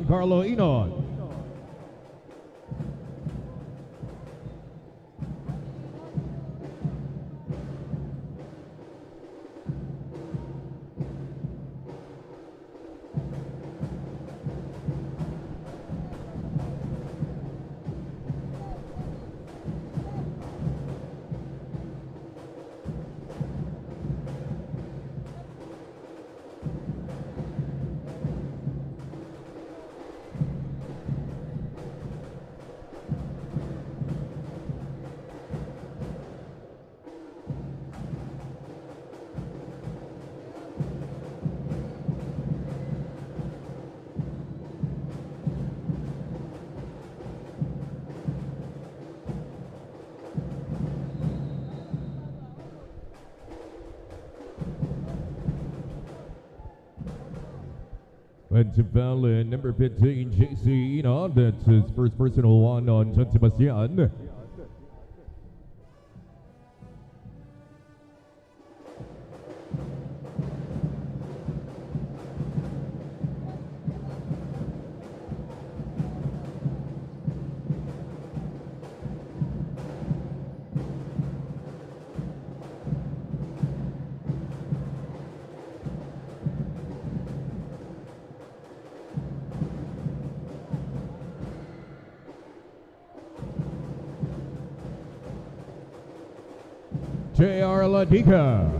Giancarlo Inon. And to foul number 15, JC Inon. That's his first personal one on Sebastian. J.R. Ladika.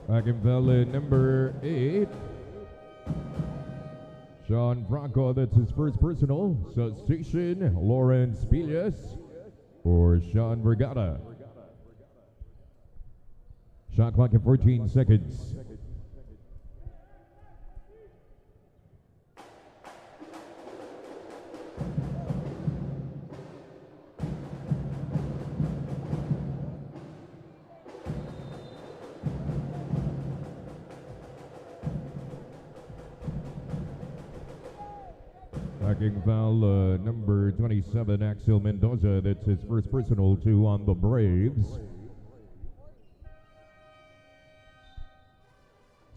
Second foul number 8. Sean Franco, that's his first personal. Substitution, Lawrence Pilias for Sean Vergara. Shot clock at 14 seconds. Backing foul number 27, Axel Mendoza. That's his first personal, 2 on the Braves.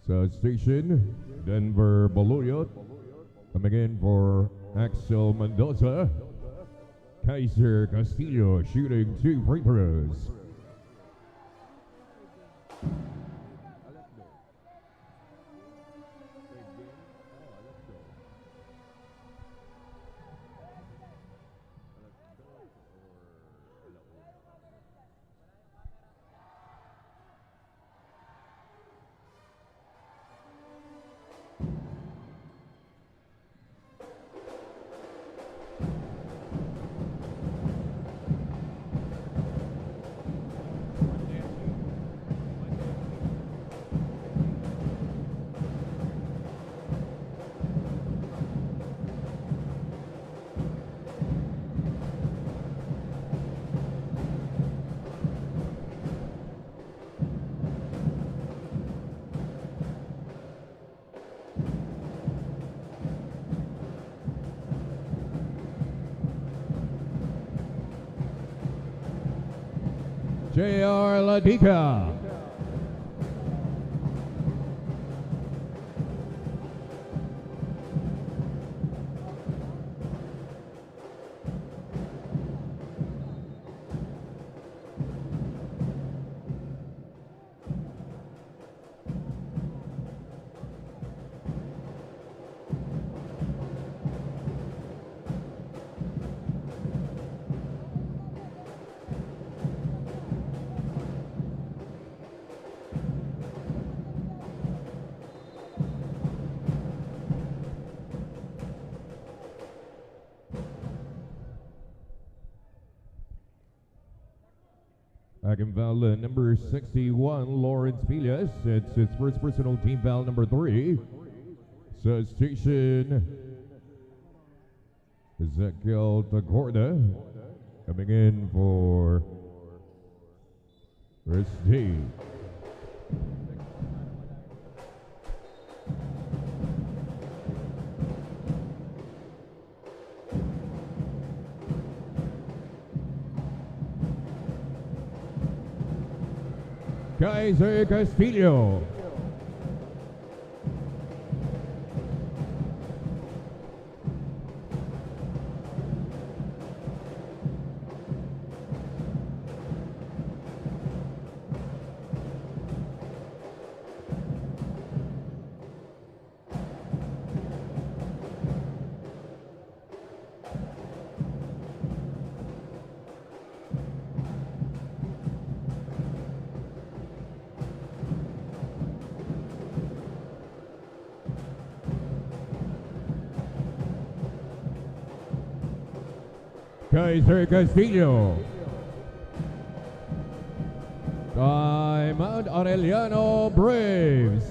Substitution, Denver Baloyot. Coming in for Axel Mendoza. Kaiser Castillo shooting 2 free throws. J.R. Ladika. Second foul number 61, Lawrence Pilias. It's his first personal, team foul number 3. Substitution, Ezekiel Tagorda coming in for Christie. Kaiser Castillo. Kaiser Castillo. Timeout Arellano Braves.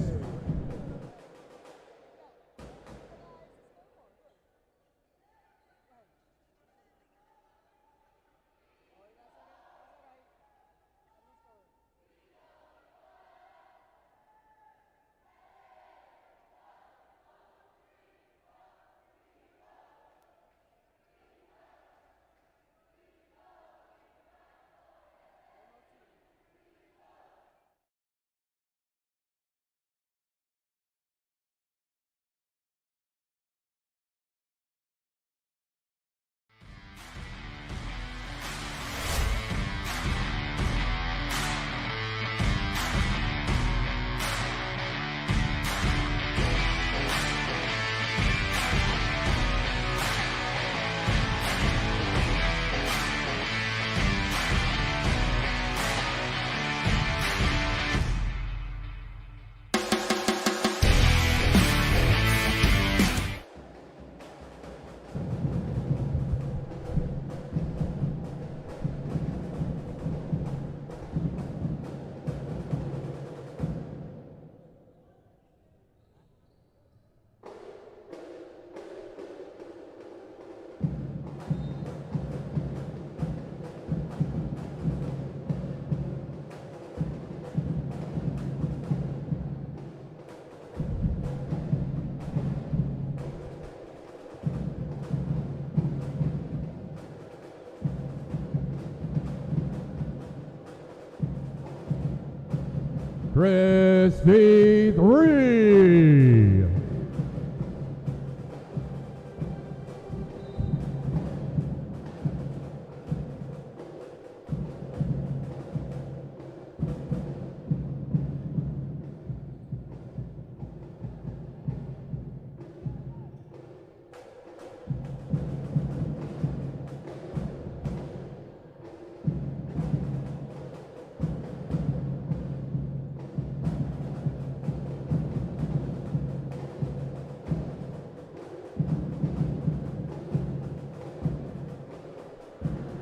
Christie 3.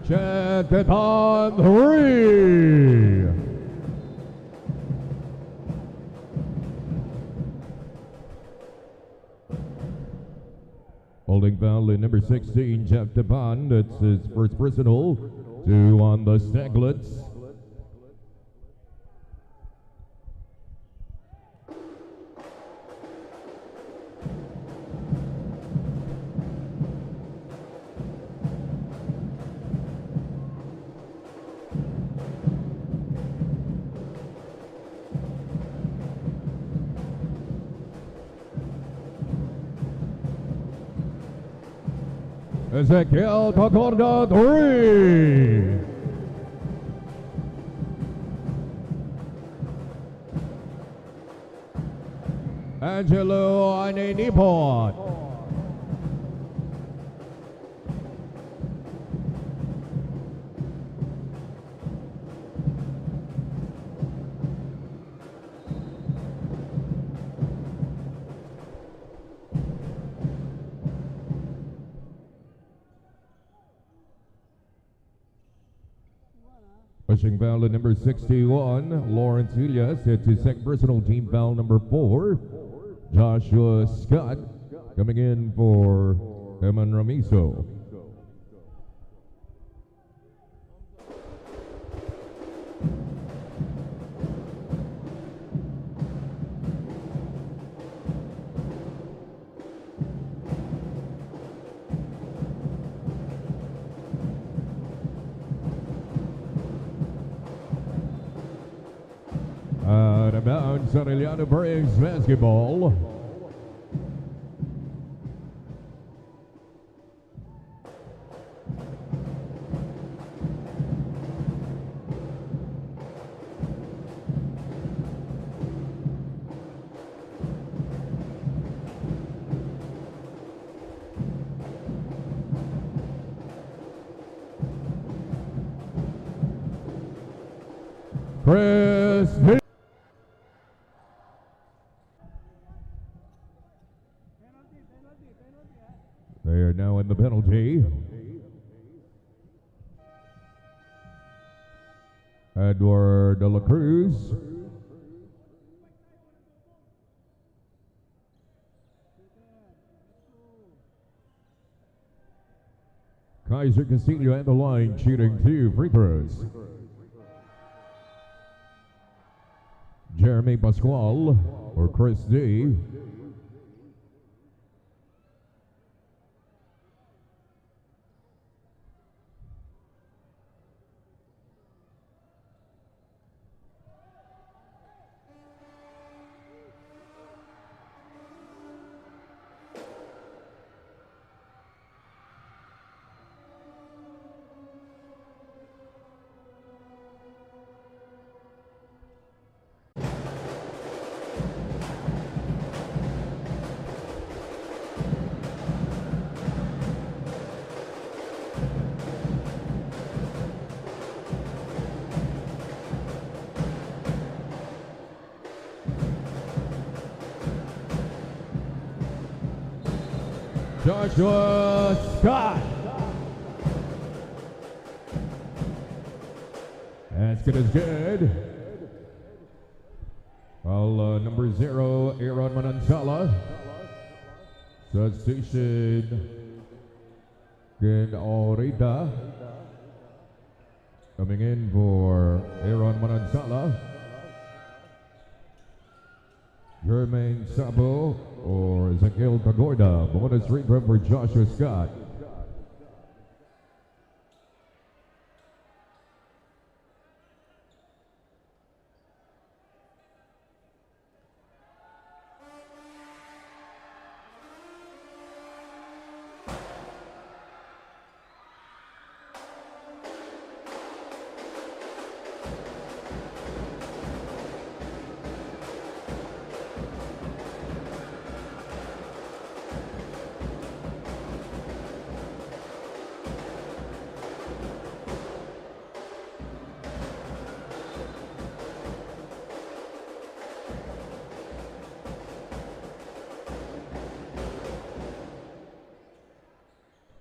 Cheteton 3. Holding foul in number 16, Jeff DeBond. That's his first personal. 2 on the Staglets. Ezekiel Tagorda 3. Angelo Anenipot. Pushing foul at number 61, Lawrence Ilias. It's his second personal, team foul number 4. Joshua Scott coming in for Eman Ramizo. Out of bounds, Arellano brings basketball. Chris. They are now in the penalty. Edward De La Cruz. Kaiser Castillo at the line, shooting 2 free throws. Jeremy Pascual or Chris D. Joshua Scott. Basket is good. Well, number 0, Aaron Manansala. Substitution, Ken Orita. Coming in for Aaron Manansala. Jermaine Sabo or Ezekiel Tagorda. Bonus free throw for Joshua Scott.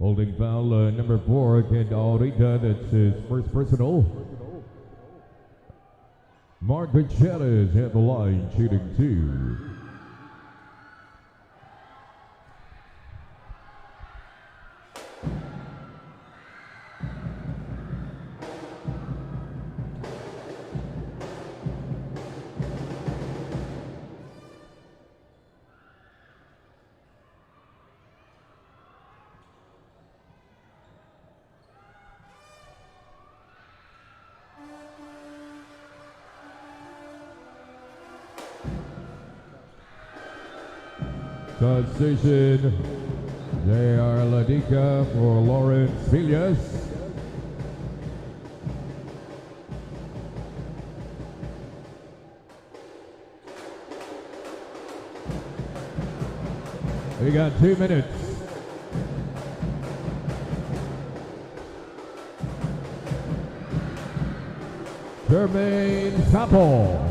Holding foul, number 4, Ken Orita. That's his first personal. Mark Gutierrez at the line, shooting 2. Substitution, J.R. Ladika for Lawrence Villas. We got 2 minutes. Jermaine Sapple.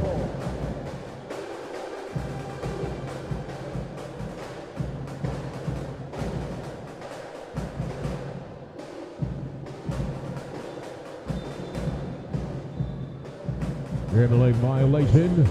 Dribbling violation.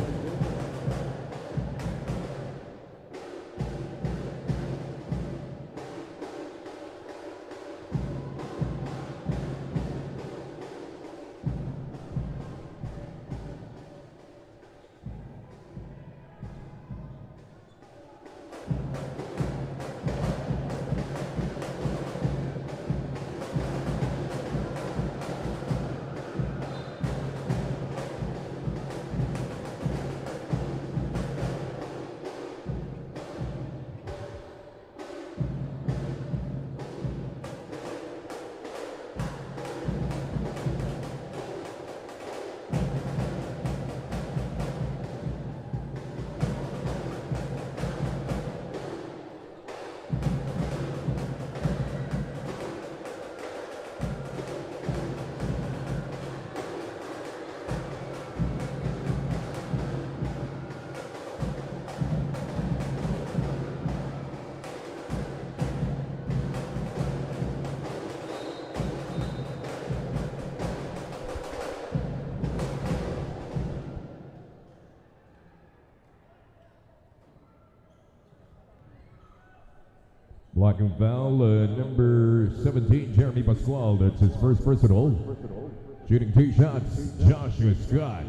Blocking foul, number 17, Jeremy Pasquale. That's his first personal. Shooting 2 shots, Joshua Scott.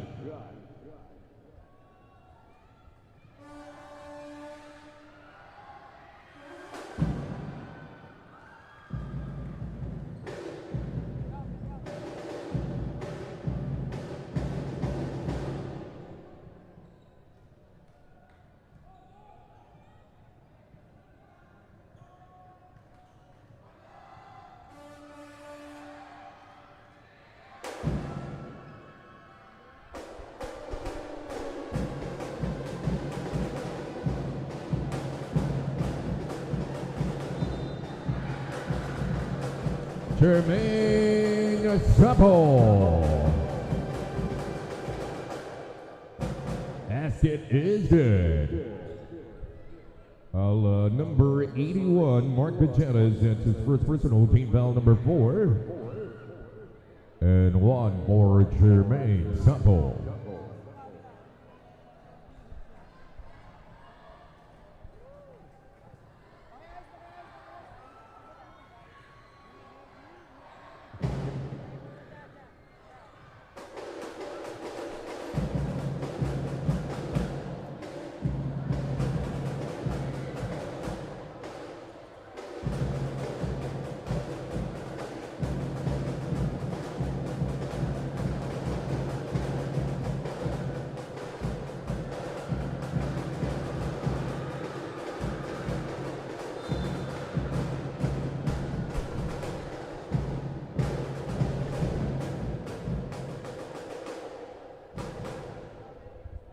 Jermaine Supple. Basket is good. Number 81, Mark Pachetas. That's his first personal, team foul number 4. And 1 for Jermaine Supple.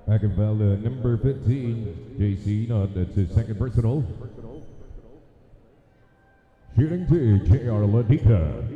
Second foul, number 15, JC Nutt. That's his second personal. Shooting 2, JR Ladita.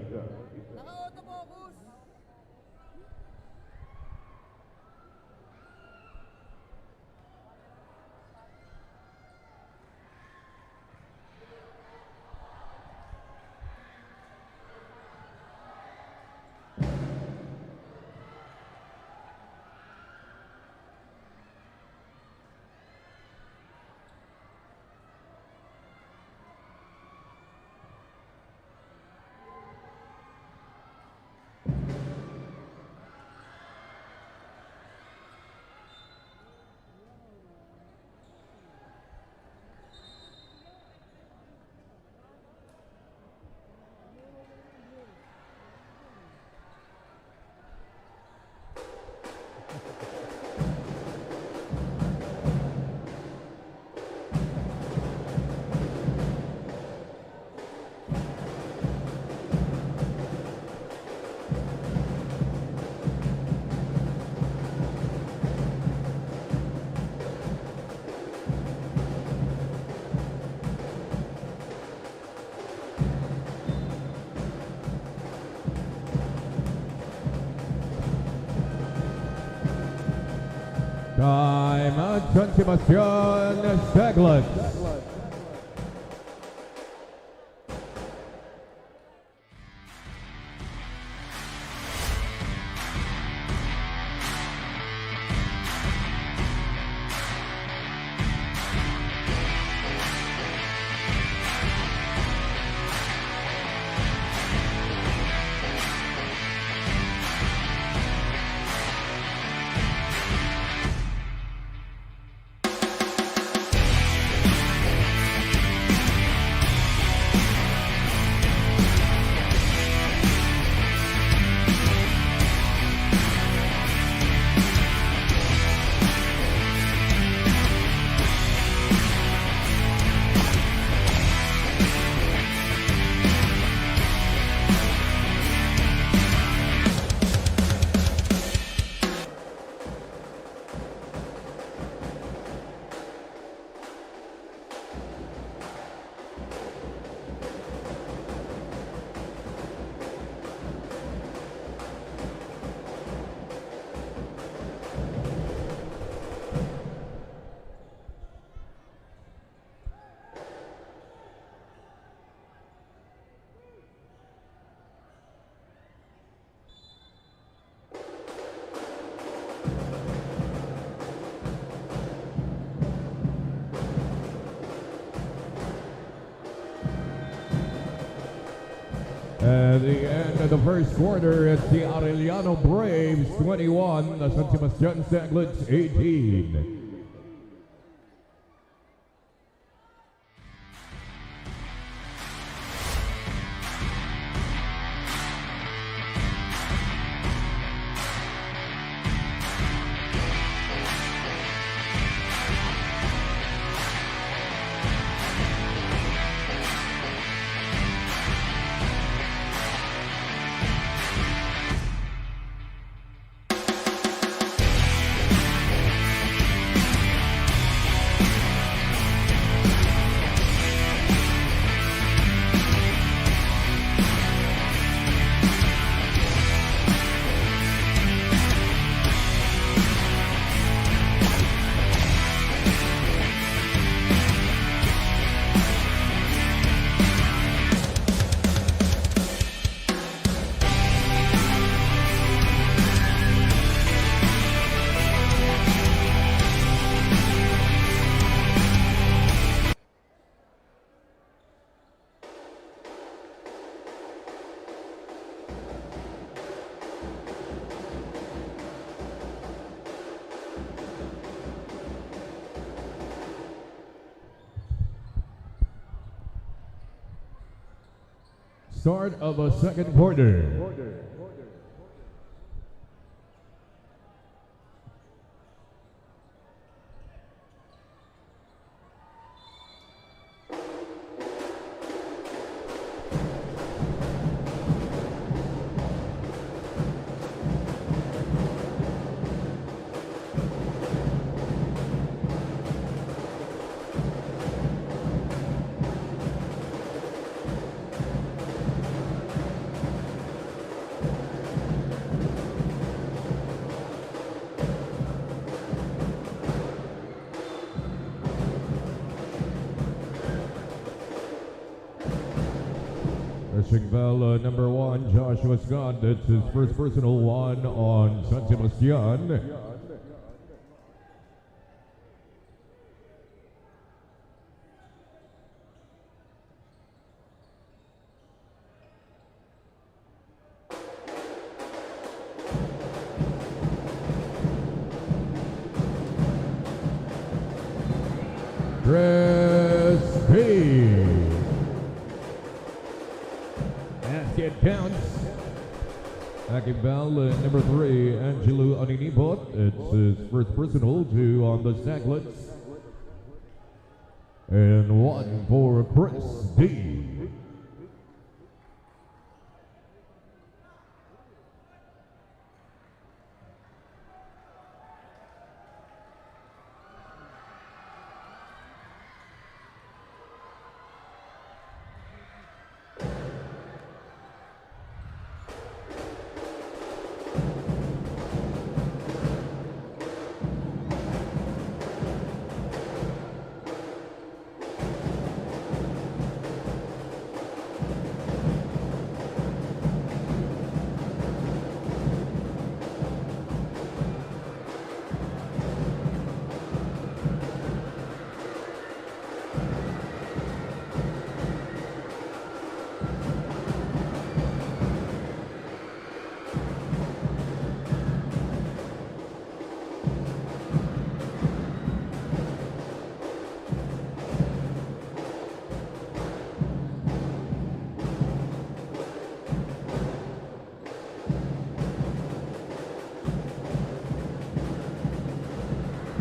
Time out, San Sebastian Saglas. At the end of the first quarter, it's the Arellano Braves 21, the San Sebastian Saglets 18. Start of a second quarter. Rushing bell number 1, Joshua Scott. That's his first personal one on San Sebastian. Basket counts. Backing bell number 3, Angelo Aninipot. It's his first personal, 2 on the Saglets. And 1 for Chris D.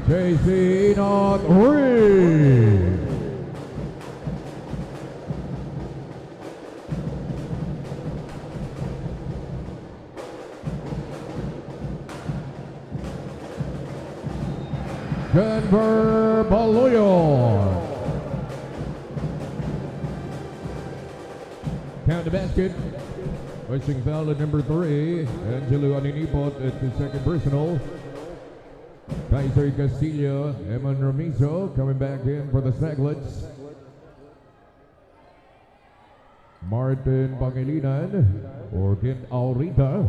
JC on 3. Denver Baloyo. Count the basket. Pushing foul at number 3. Angelo Aninipot at the second personal. Kaiser Castillo, Eman Ramizo coming back in for the Saglets. Martin Pangilinan or Kent Aurita.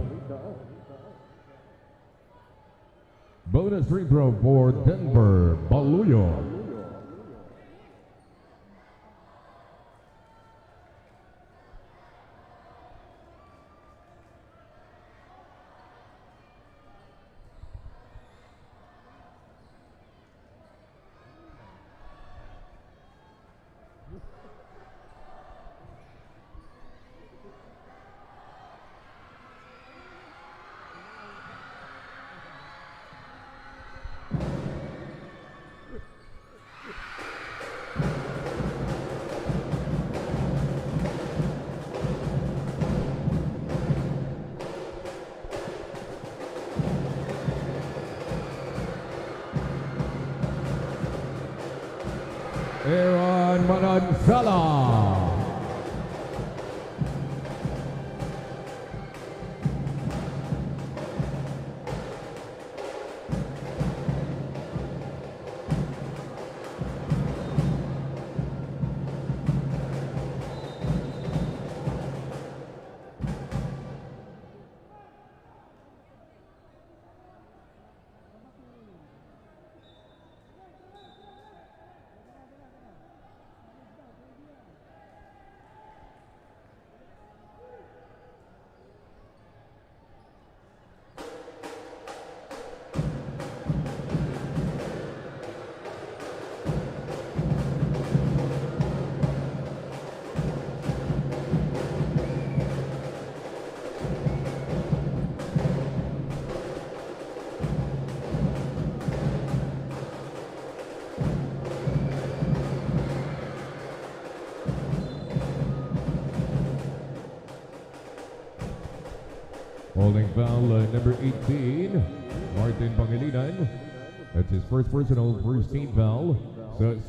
Bonus free throw for Denver Baluyo. Manansala. Holding foul number 18, Martin Pangilinan. That's his first personal, first team foul.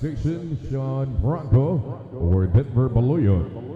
Section Sean Bronco for Denver Baluyo.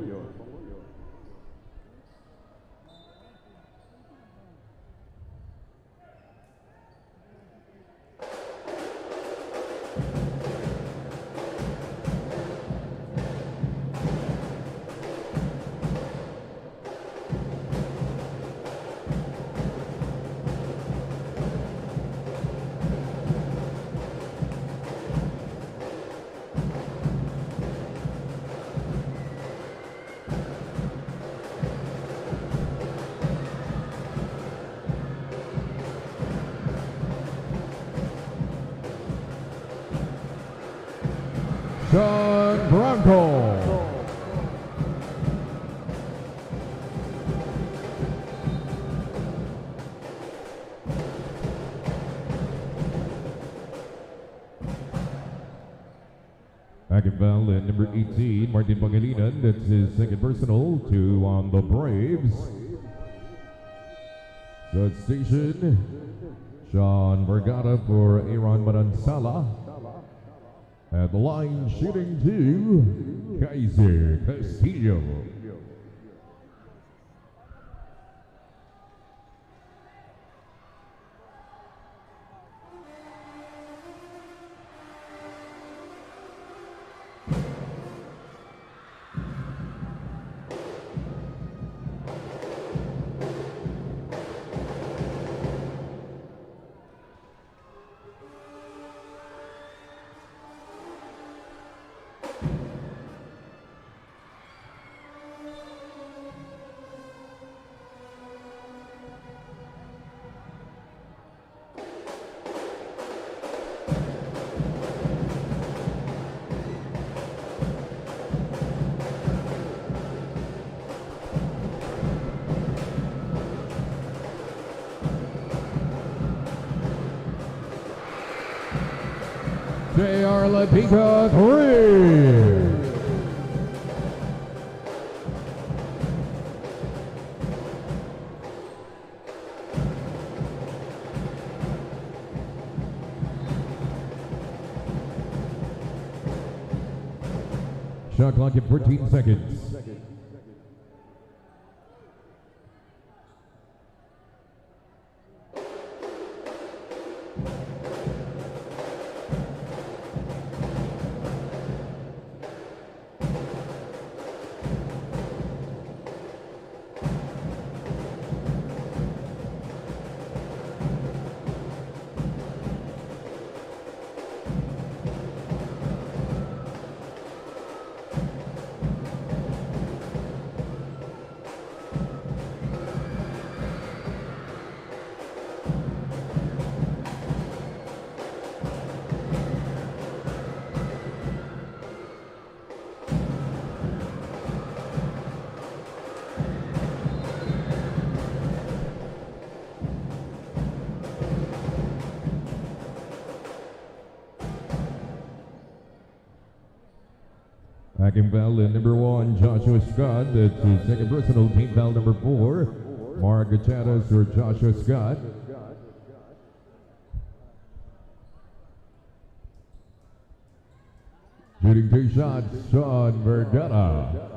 Sean Bronco. Back in foul at number 18, Martin Pangilinan. That's his second personal, 2 on the Braves. Substation, Sean Vergara for Aaron Manansala. At the line, shooting 2, Kaiser Castillo. J.R. Ladika, 3. Shot clock at 14 seconds. Hacking foul in number 1, Joshua Scott. That's his second personal, team foul number 4, Mark Gachadas or Joshua Scott. Shooting 2 shots, Sean Vergara.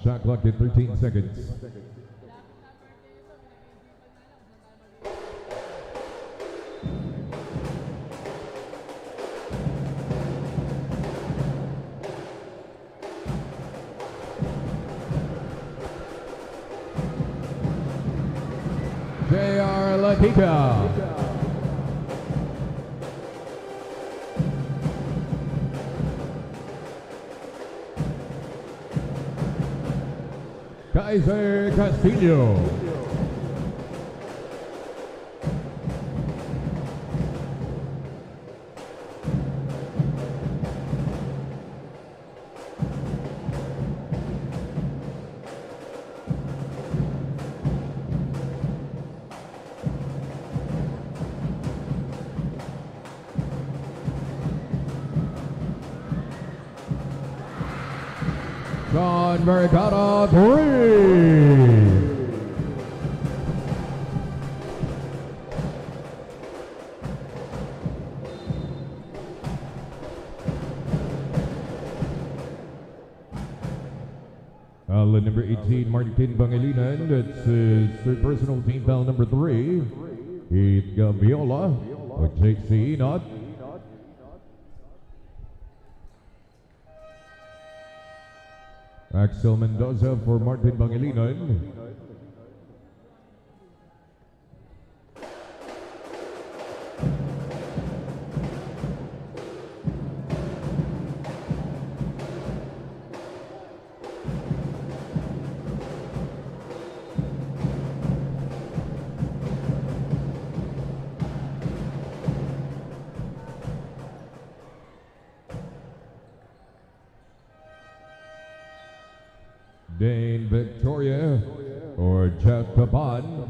Shot clock at 13 seconds. J.R. Latika. Kaiser Castillo. Sean Vergara, 3. Number 18, Martin Pangilinan. That's his third personal, team foul number 3. Heath Gaviola with JC Enot. Axel Mendoza for Martin Pangilinan. Dane Victoria or Jeff Caban.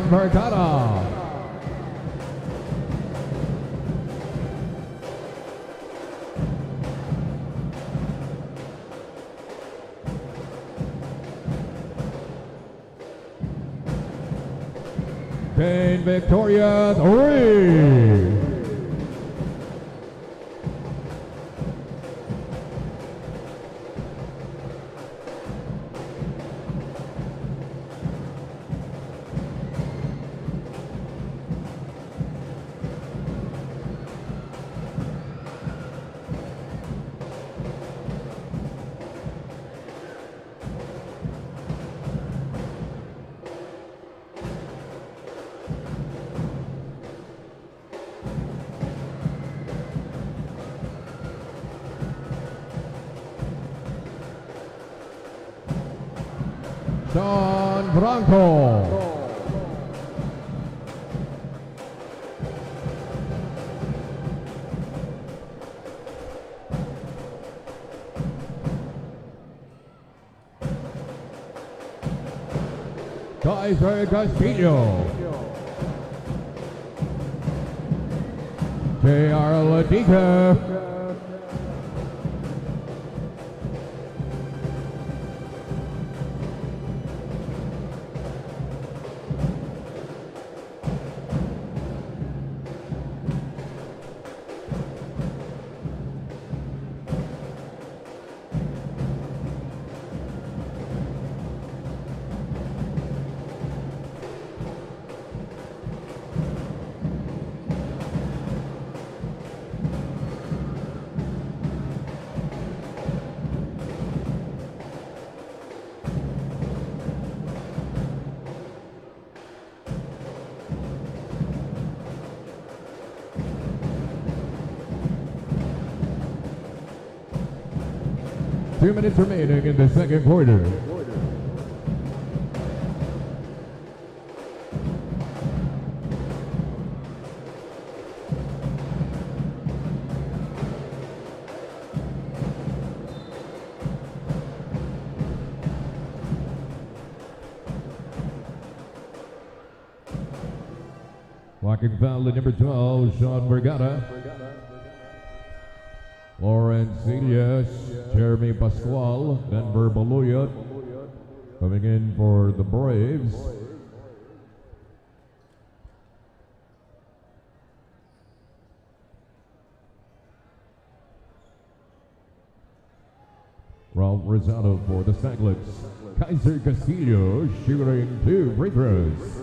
Vergara. Dane Victoria, 3. Sean Franco. Kaiser Castillo. J.R. Ladika. 2 minutes remaining in the second quarter. Walking foul at number 12, Sean Vergara. Lawrence Elias, Jeremy Pascual, Denver Baluyot coming in for the Braves. Ralph Rosado for the Staglets. Kaiser Castillo shooting 2 free throws.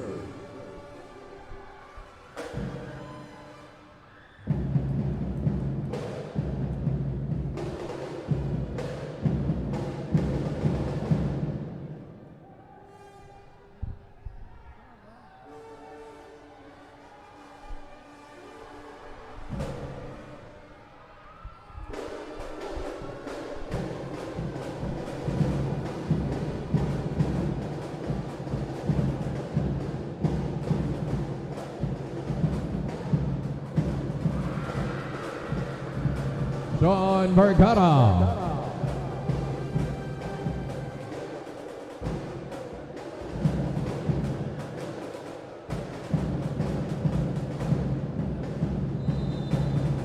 Sean Vergara.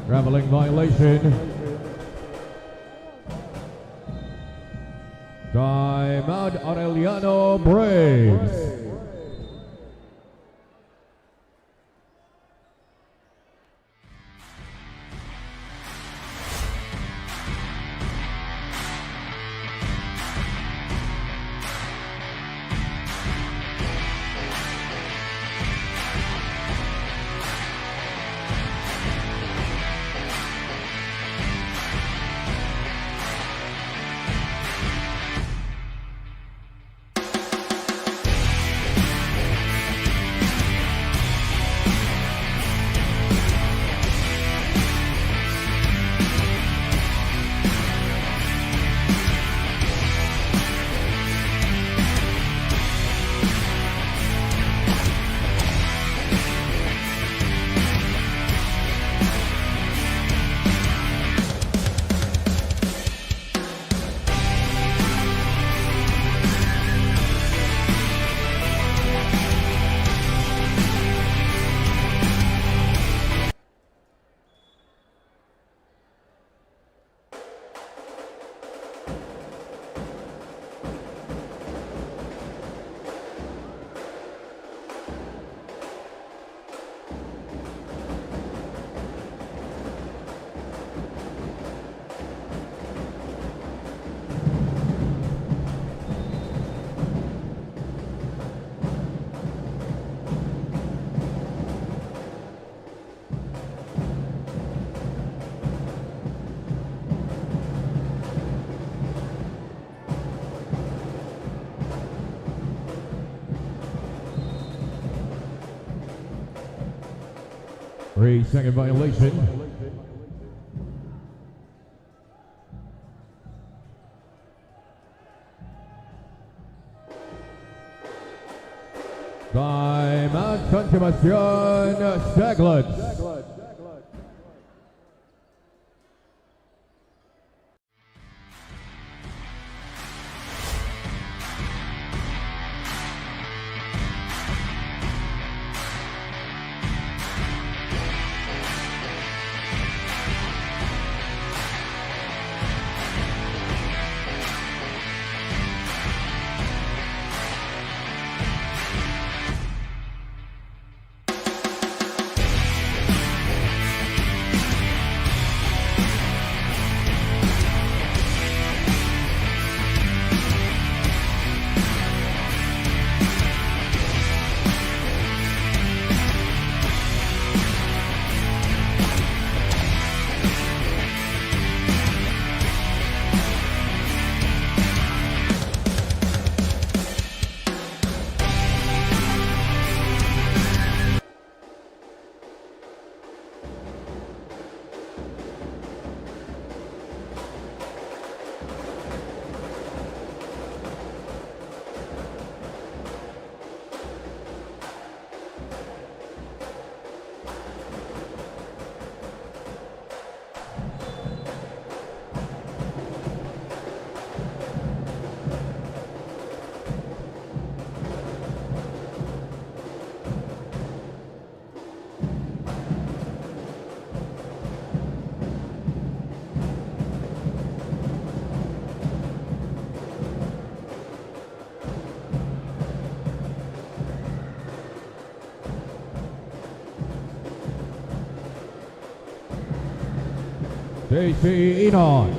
Traveling violation. Timeout Arellano Braves. Second violation. Timeout San Sebastian Staglets. Casey Enon.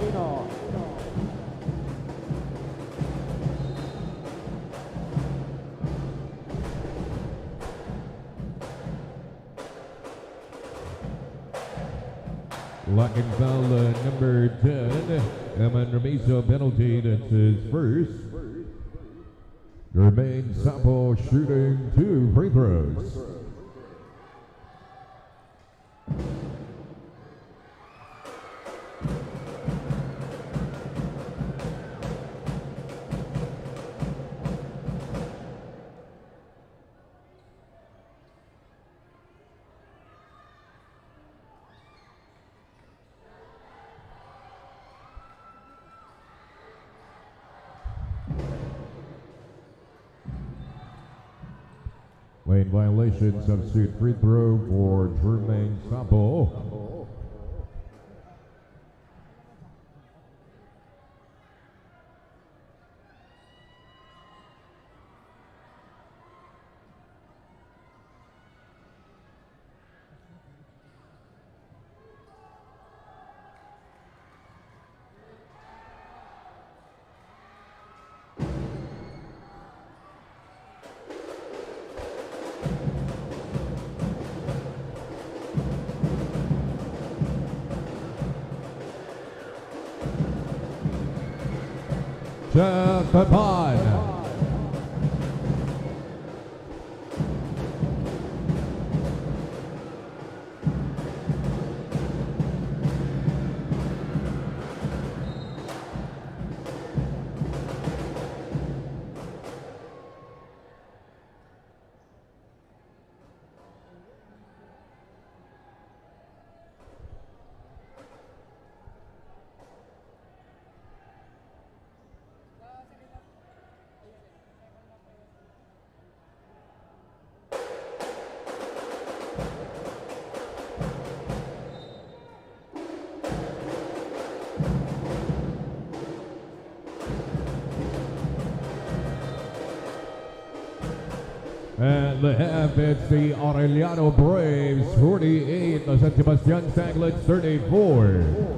Locking foul number 10, Eman Ramizo penalty, that's his first. Jermaine Sapo shooting 2 free throws. Lane violation, substitute free throw for Jermaine Sapo. Japan. And the half, it's the Arellano Braves 48, the San Sebastian Sanglets 34.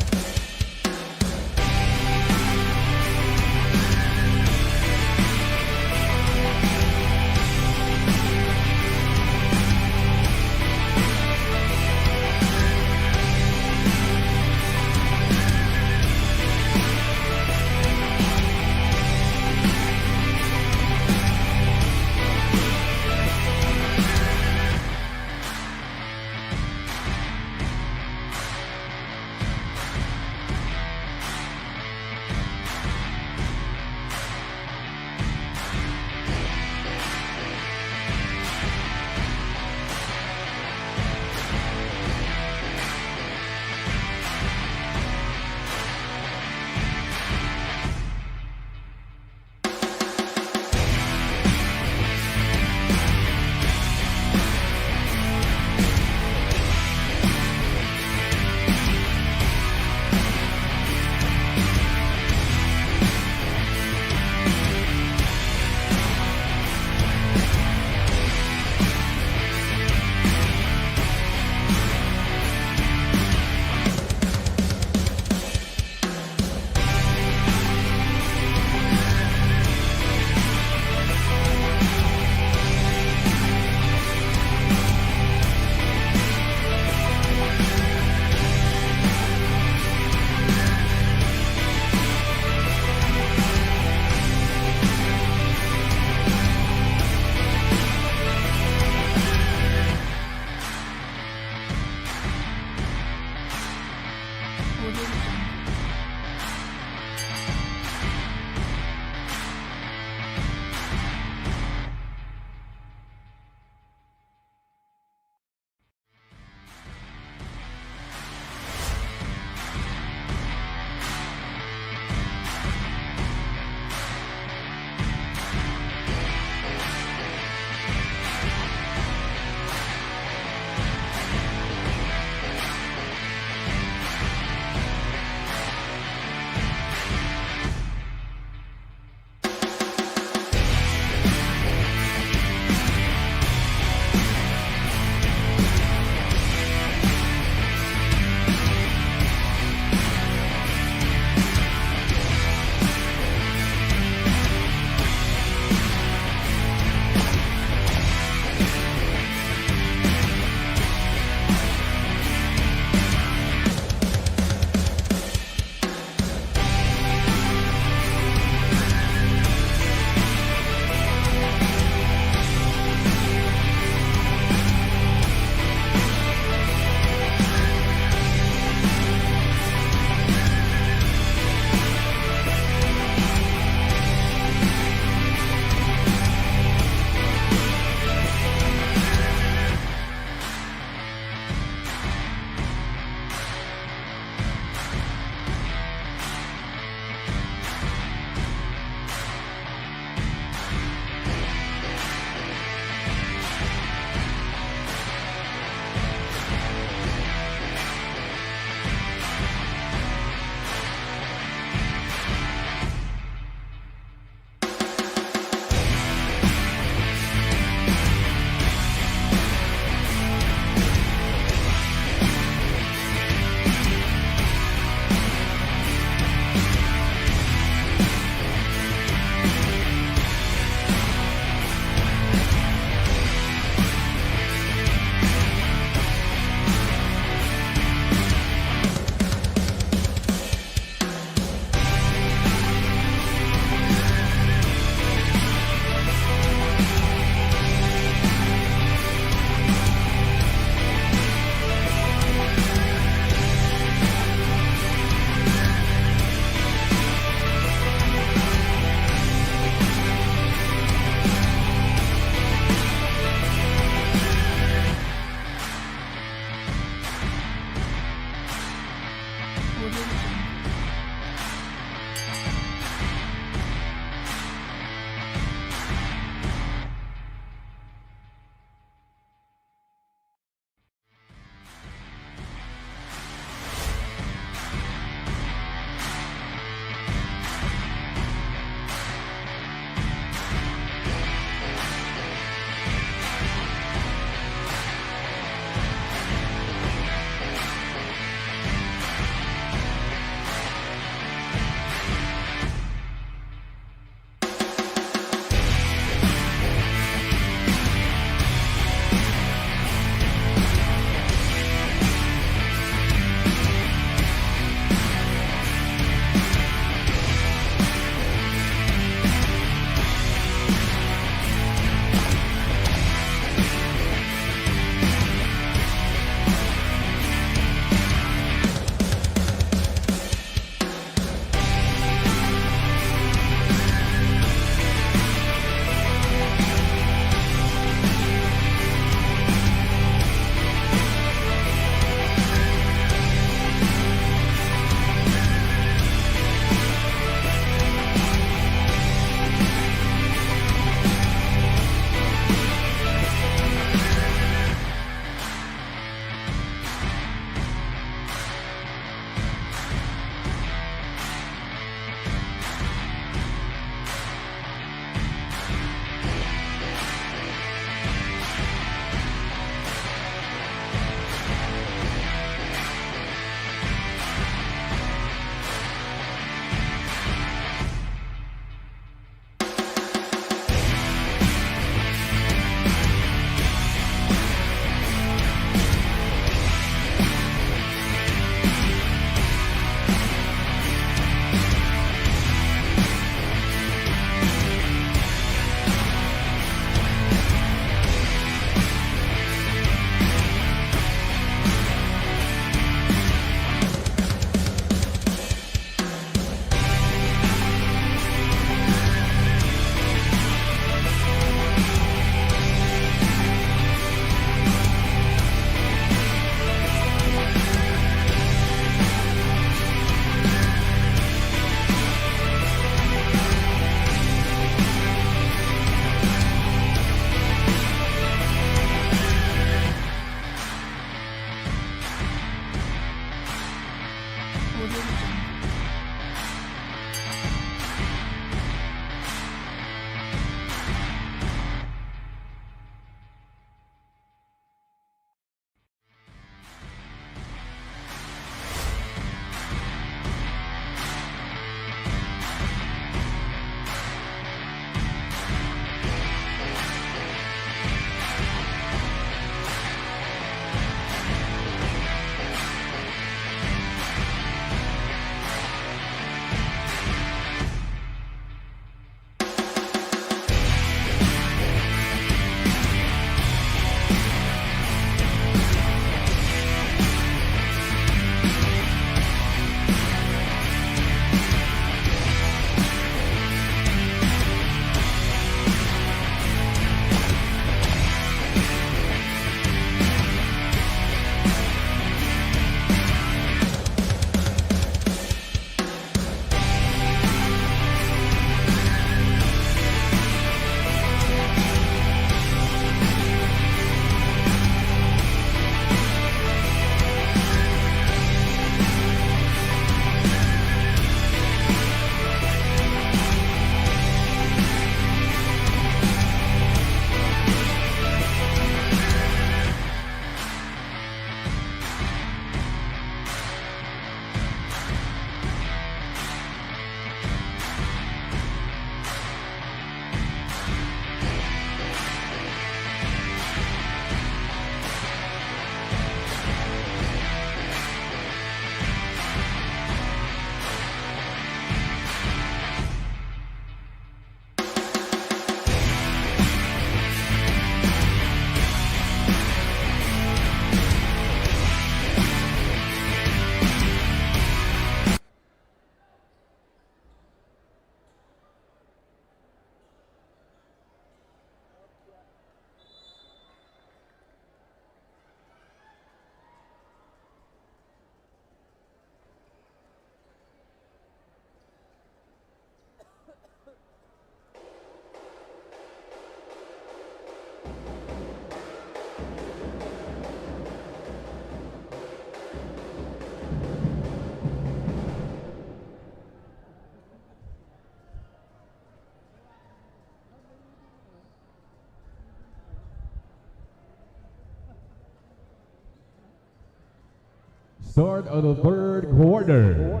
Start of the third quarter.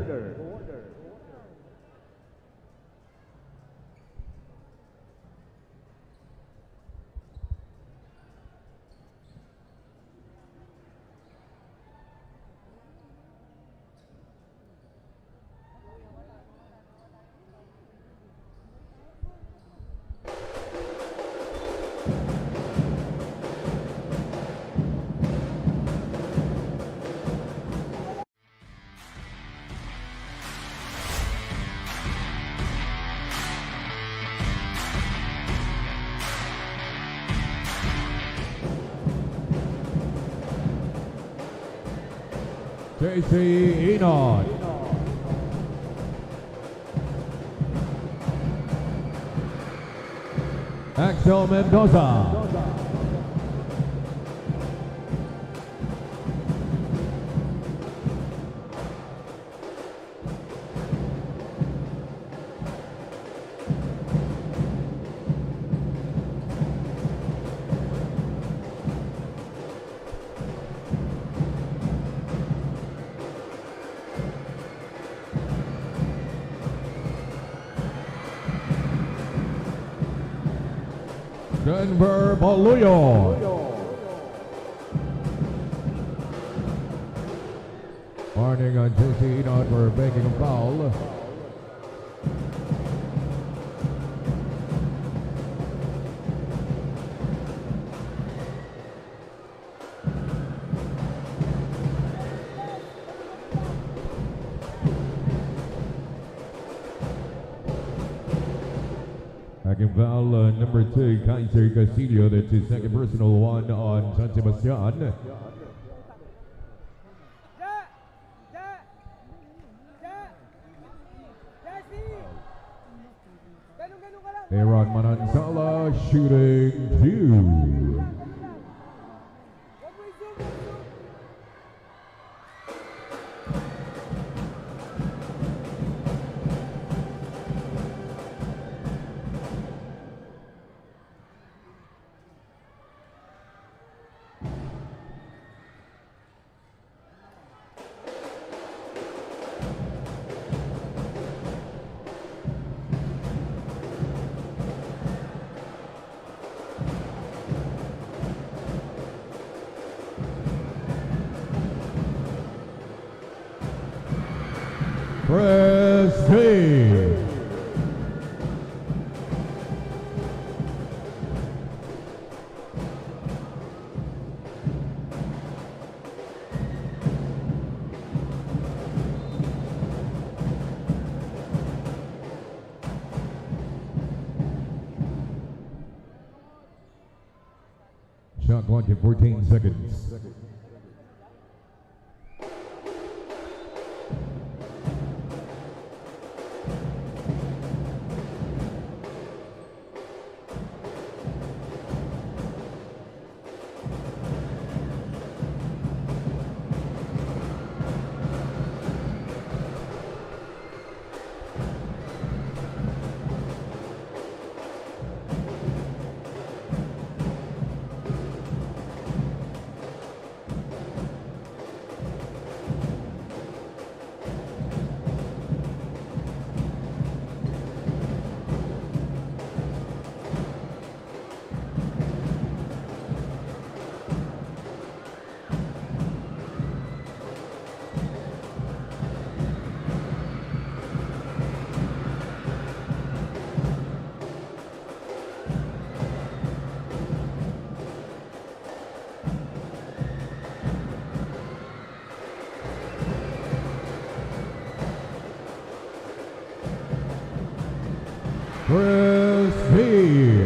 JC Enon. Axel Mendoza. Denver Baluyo. Warning on JC Enon for making a foul. Second foul, number 2, Kaiser Castillo. That's his second personal one on San Sebastian. Aaron Manansala shooting 2. Prestige. Shot clock at 14 seconds. Prestige.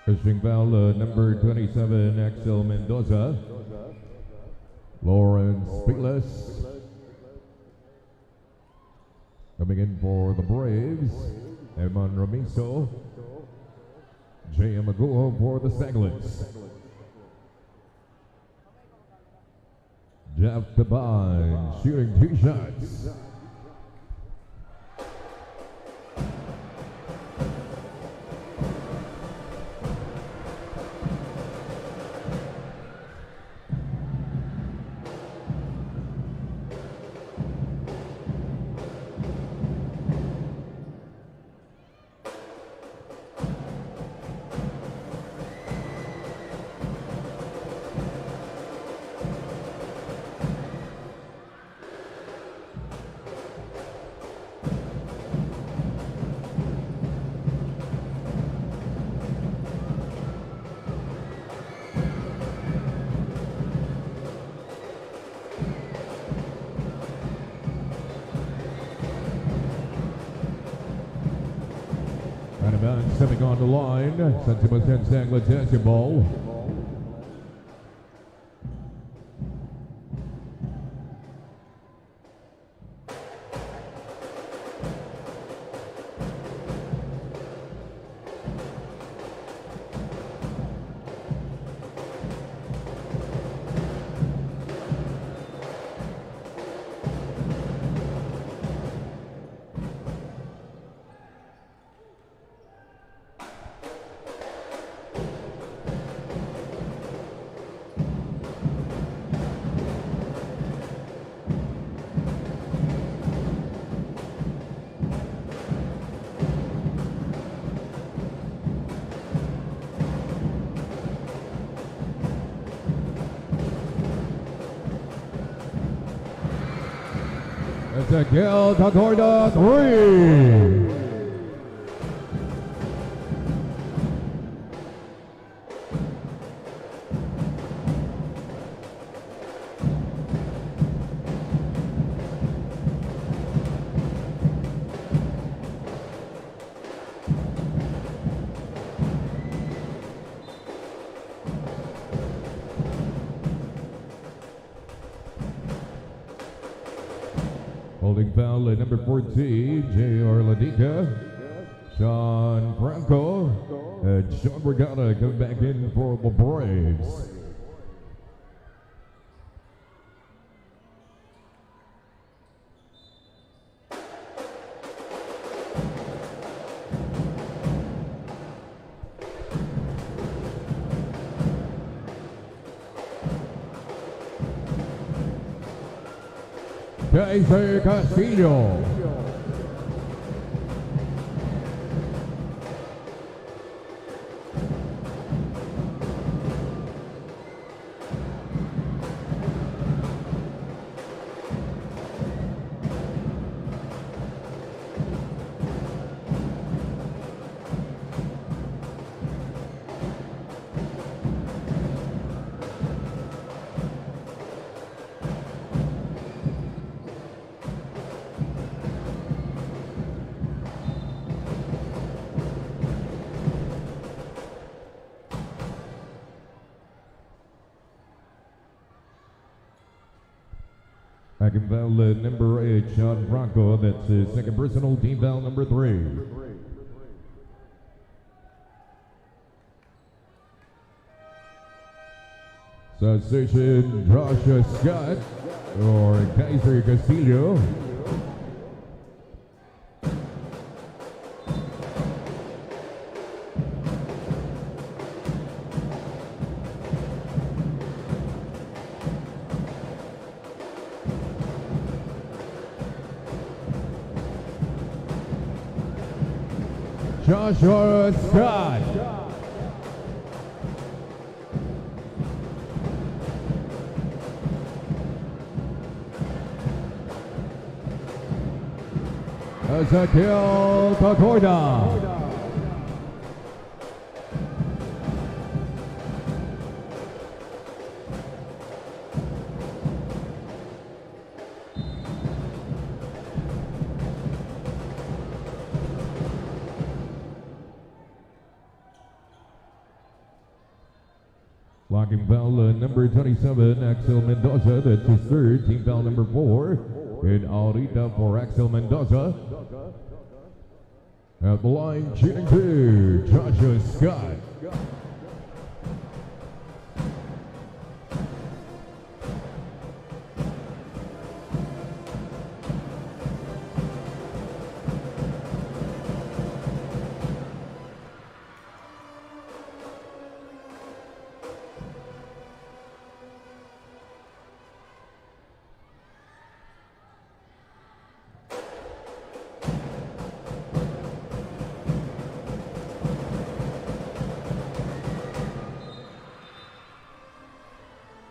Fishing foul, number 27, Axel Mendoza. Lawrence Pilas. Coming in for the Braves, Eman Ramiso. J.M. Agujo for the Saglets. Jeff Devine shooting 2 shots. Stepping on the line, San Sebastian Saglets basketball. Ezequiel Tacorda, 3. Holding foul at number 14, J.R. Ladica, Sean Franco, and Sean Brigada coming back in for the Braves. Kaiser Castillo. Second foul, number 8, Sean Franco. That's his second personal, team foul number 3. Substitution, Joshua Scott or Kaiser Castillo. Joshua Scott. Ezequiel Tacorda. Blocking foul number 27, Axel Mendoza. That's his third. Team foul number 4. And Audita for Axel Mendoza. At the line, shooting 2, Joshua Scott.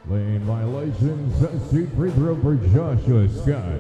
Lane violation, substitute free throw for Joshua Scott.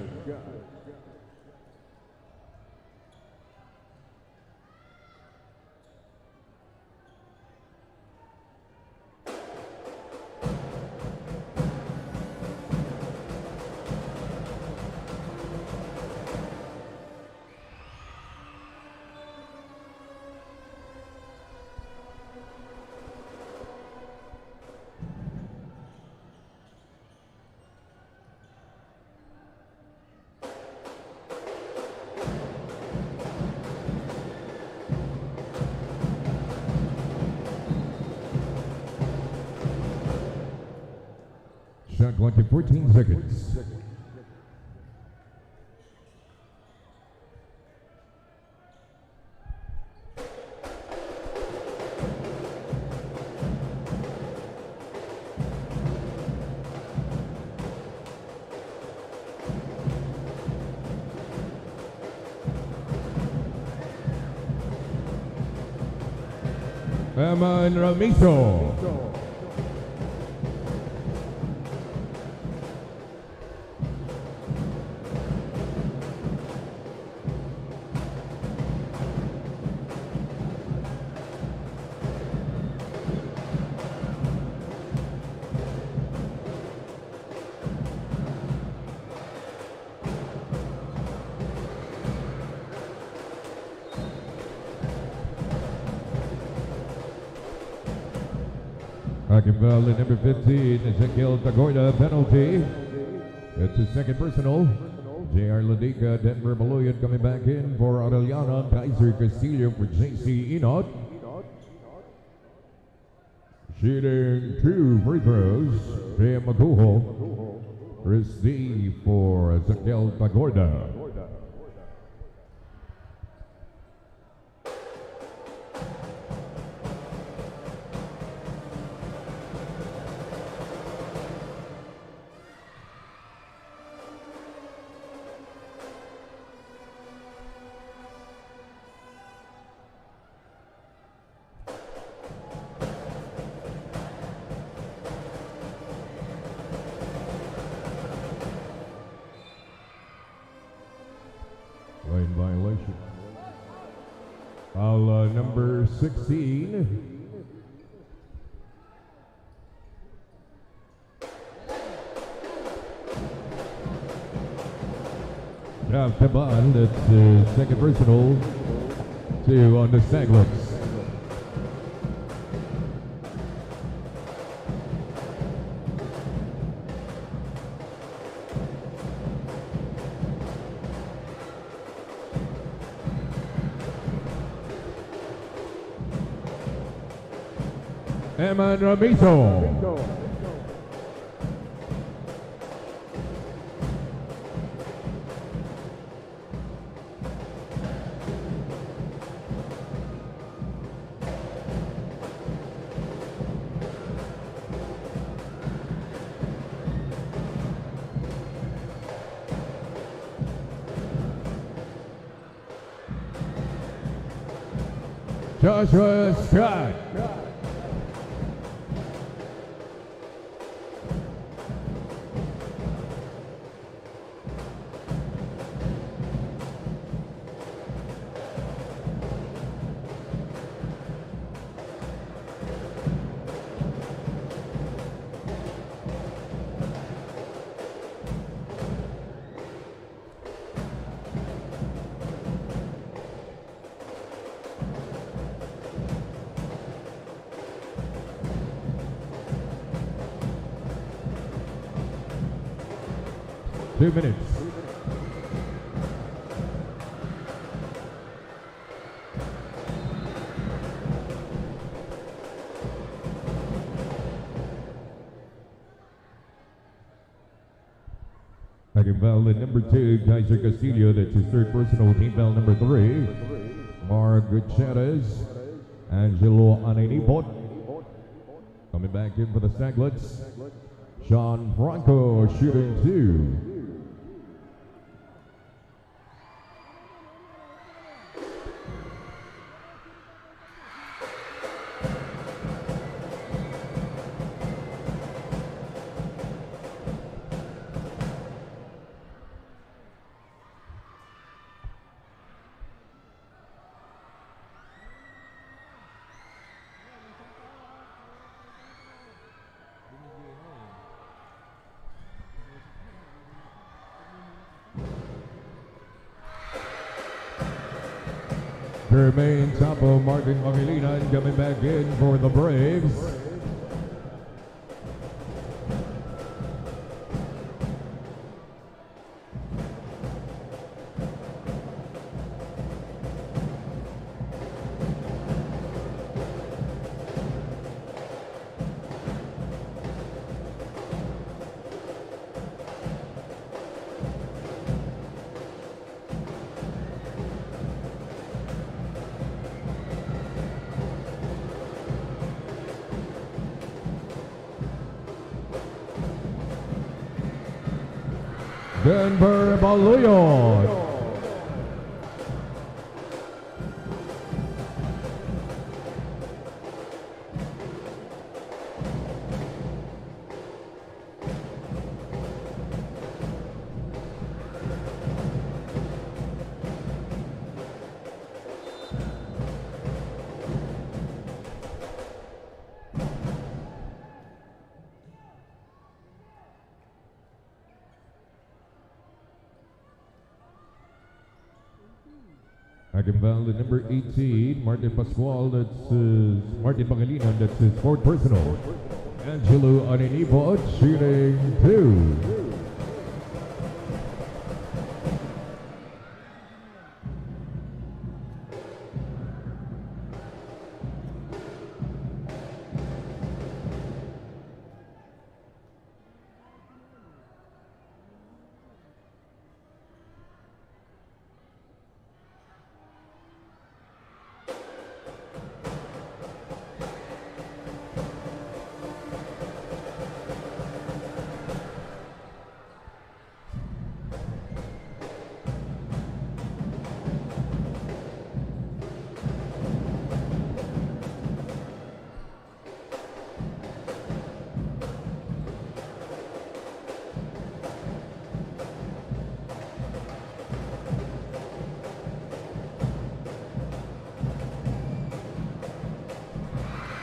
Shot clock to 14 seconds. Eman Ramizo. Hacking foul at number 15, Ezekiel Tagorda, penalty. It's his second personal. J.R. Ladika, Denver Maloyan coming back in for Arellano, Kaiser Castillo for J.C. Enot. Shooting 2 free throws, Jim Makuho. Receive for Ezekiel Tagorda. Lane violation. Foul number 16. Jeff Taban, that's his second personal. 2 on the Staglets. Eman Ramizo. Joshua Scott. 2 minutes. Second foul at number 2, Kaiser Castillo. That's his third personal. Team foul number 3. Mark Gutierrez. Angelo Ananipot. Coming back in for the Staglets. Sean Franco shooting 2. Jermaine Tapo, Martin Pangilinan coming back in for the Braves. Denver Baluyon. Second foul at number 18, Martin Pascual. That's Martin Pangilinan. That's his fourth personal. Angelo Ananipot shooting 2.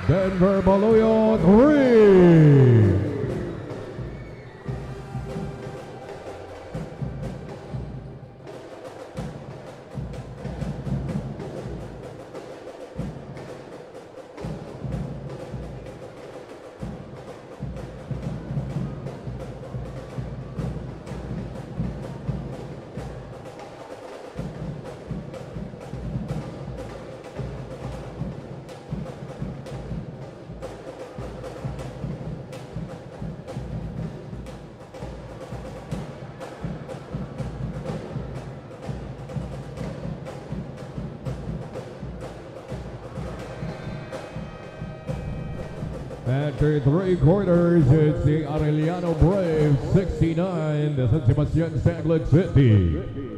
Denver Baluyon 3. After 3 quarters, it's the Arellano Braves 69, the San Sebastian Staglets 50.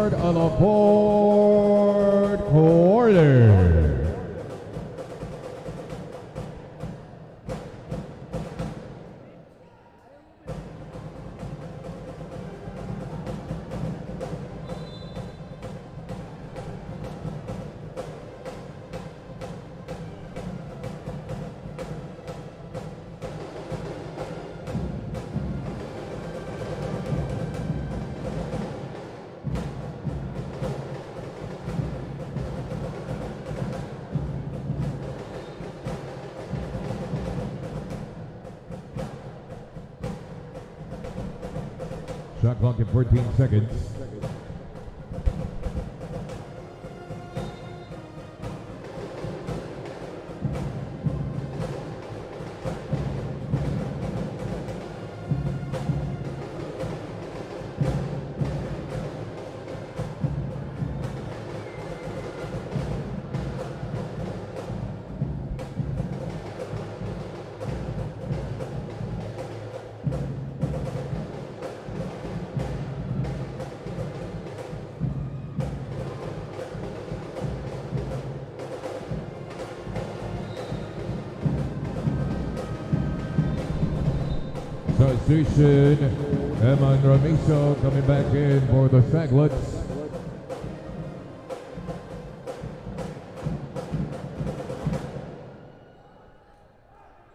start of the fourth quarter. Shot clock at 14 seconds. Substitution, Eman Ramiso coming back in for the Saglets.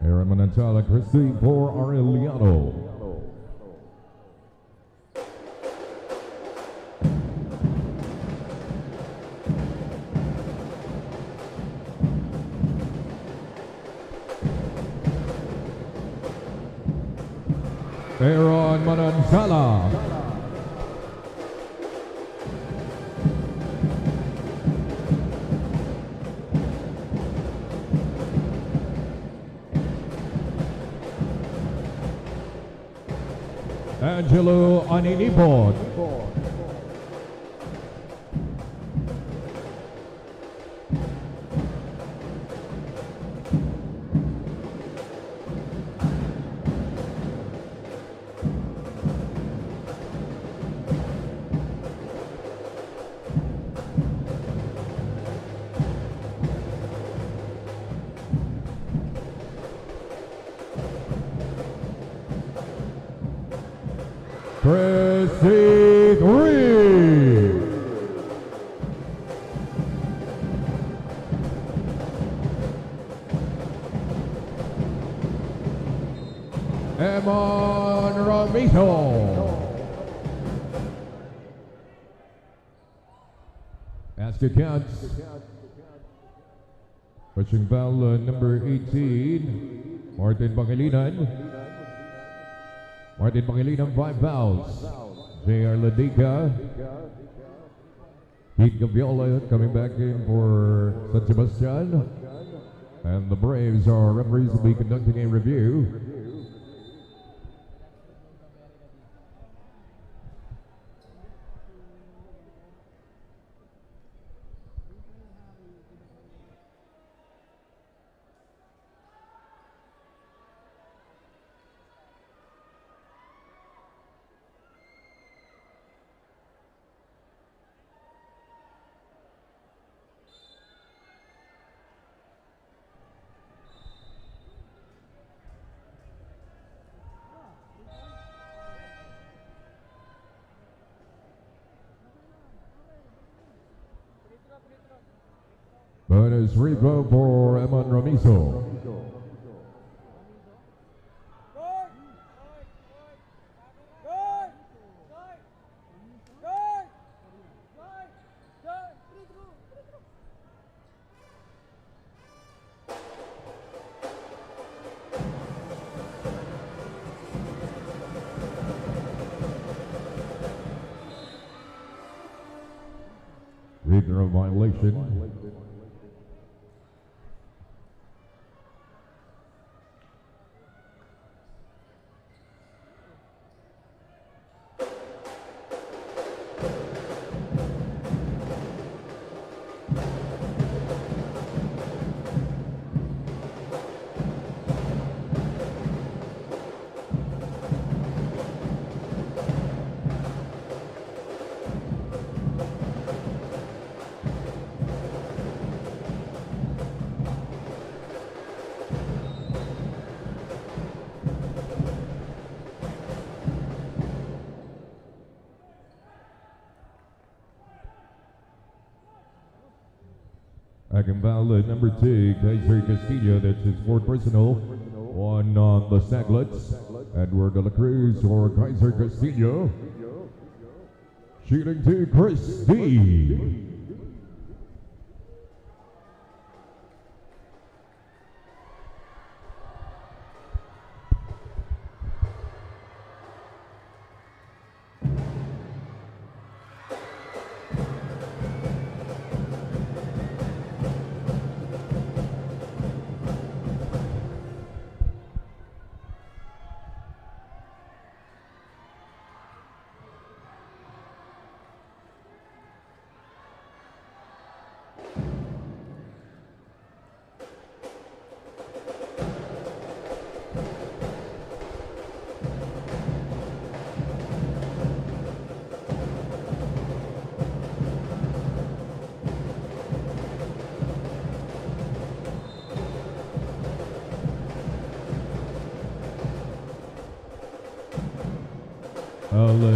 Aaron Manantala Christie for Arellano. Aaron Manansala. Angelo Aninipon. Chrissy Green. Eman Ramito. Basket counts. Pushing foul number 18, Martin Pangilinan. Martin Pangilinan, 5 fouls. J.R. Ladica. Pete Gaviola coming back in for San Sebastian. And the Braves, our referees, will be conducting a review. Bonus free throw for Eman Ramiso. Free throw violation. Attacking foul at number 2, Kaiser Castillo. That's his 4th personal. 1 on the Saglets. Edward de la Cruz for Kaiser Castillo. Shooting to Christie.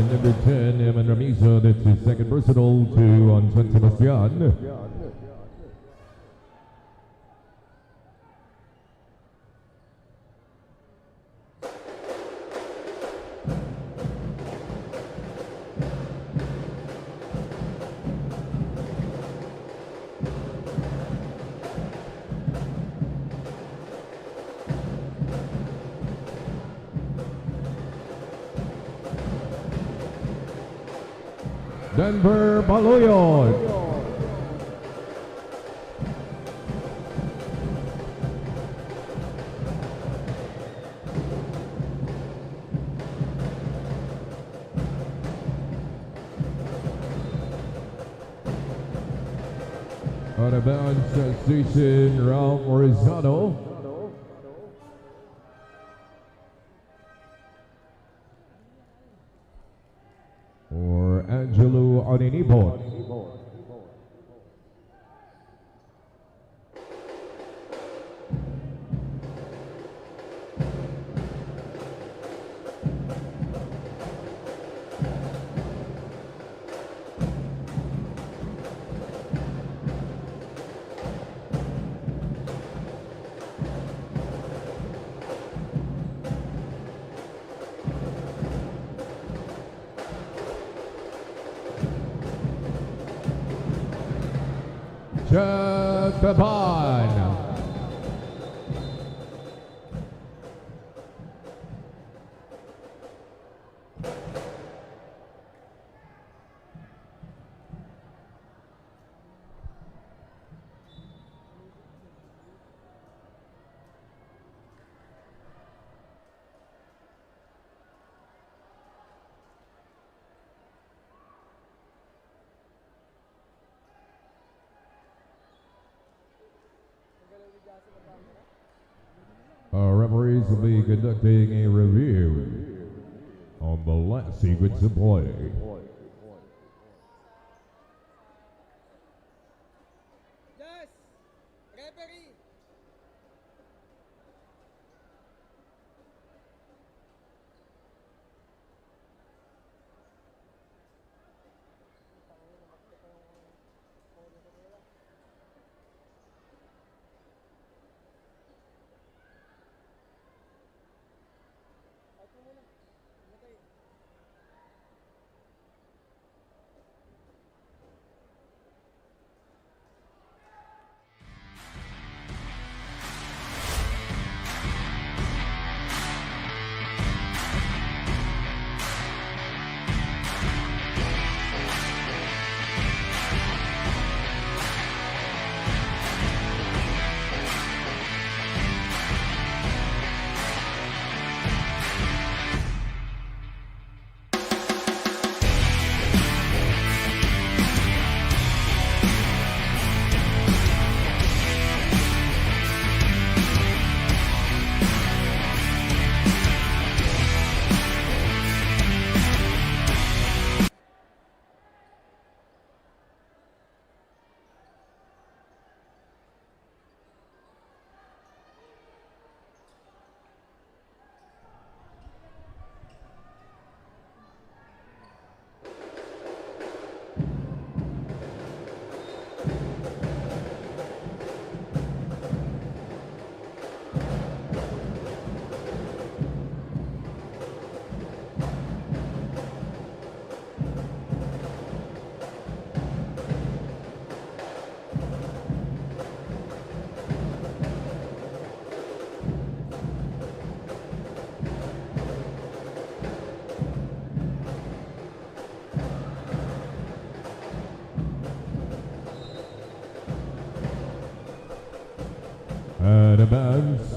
Number 10, Eman Ramizo. That's his 2nd personal. 2 on San Sebastian. Denver Baloyot. Out of bounds, station Ralph Rosado. For Angelo Aninipot. Japan. Our referees will be conducting a review on the last sequence of play. Yes, referee.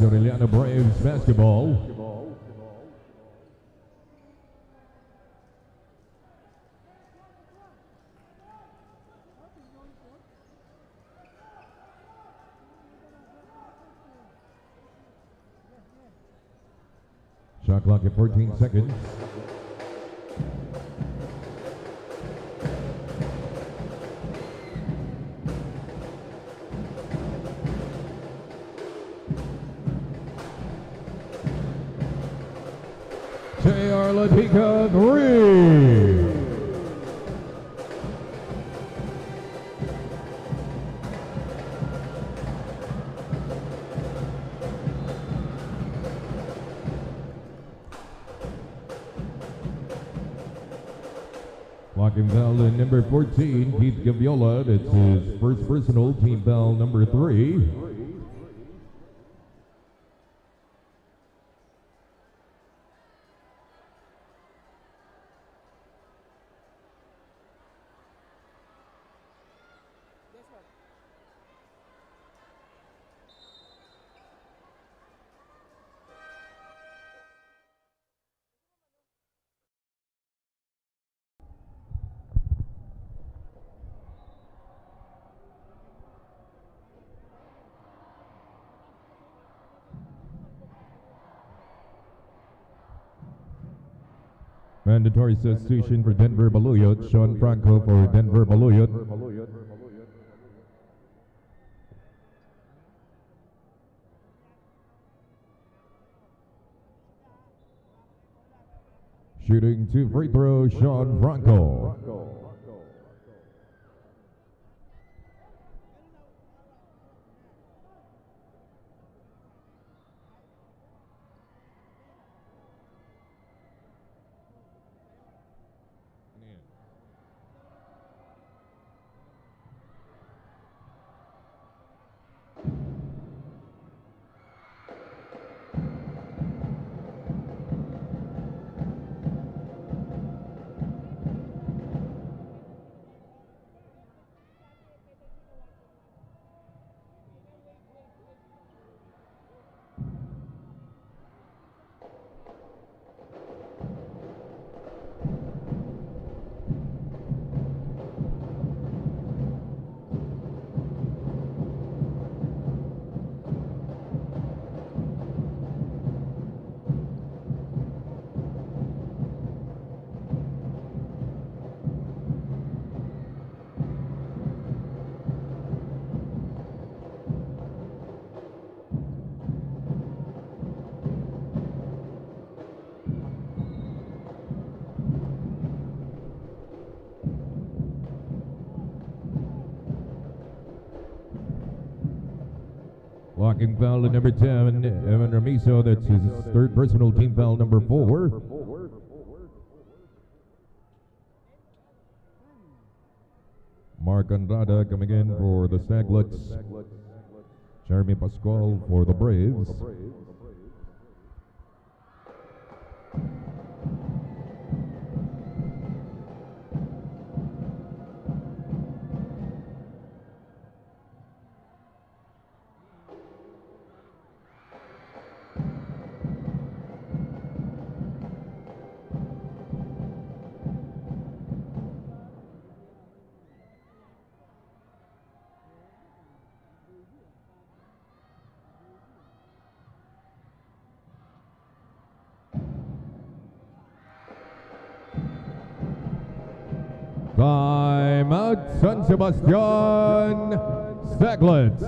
Arellano Braves basketball. Shot clock at 14 seconds. J.R. Latika, 3. Walking foul in number 14, Keith Gaviola. It's his first personal, team foul number 3. Mandatory substitution for Denver Baluyot. Sean Franco for Denver Baluyot. Shooting 2 free throws, Sean Franco. Blocking foul at number 10, Evan Ramiso. That's his third personal, team foul number 4. Mark Andrada coming in for the Staglets. Jeremy Pascual for the Braves. Time out, San Sebastian Staglets.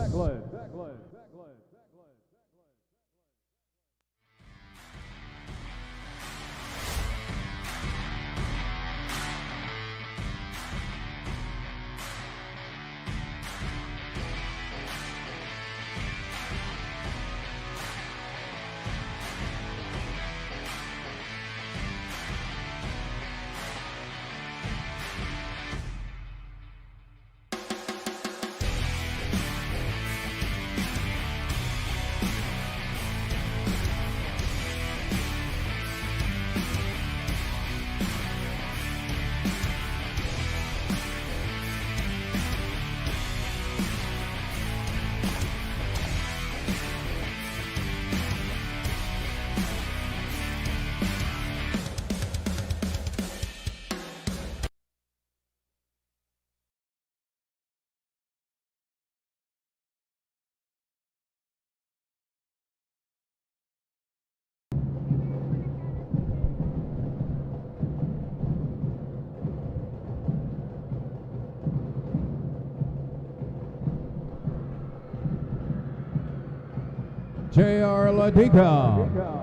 J.R. Ladica.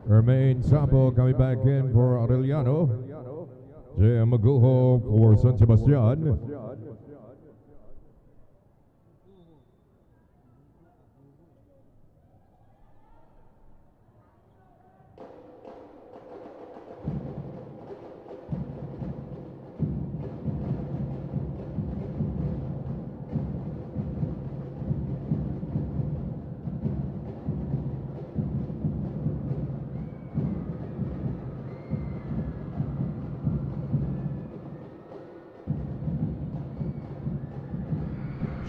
Jermaine Sapo coming back in for Arellano. J.M. Magujo for San Sebastian.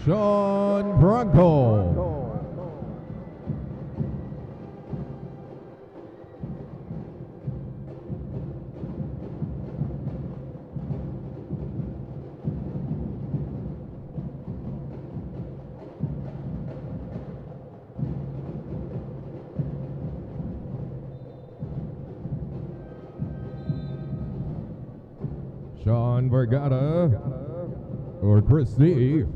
Sean Franco. Sean Vergara or Christie.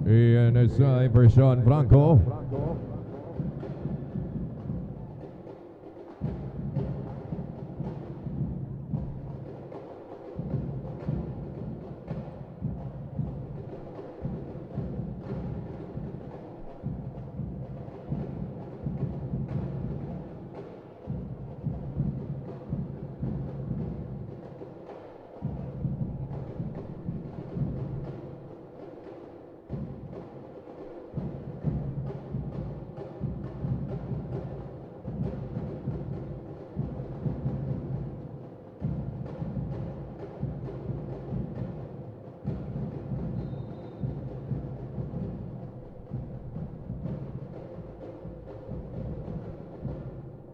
And a side for Sean Franco.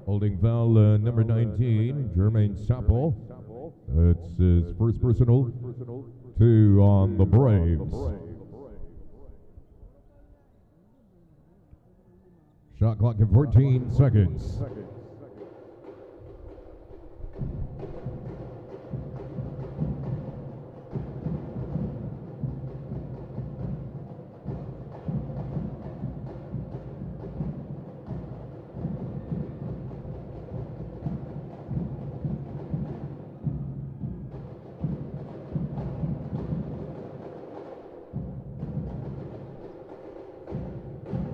Holding foul number 19, Jermaine Sapo. It's his first personal. 2 on the Braves. Shot clock at 14 seconds.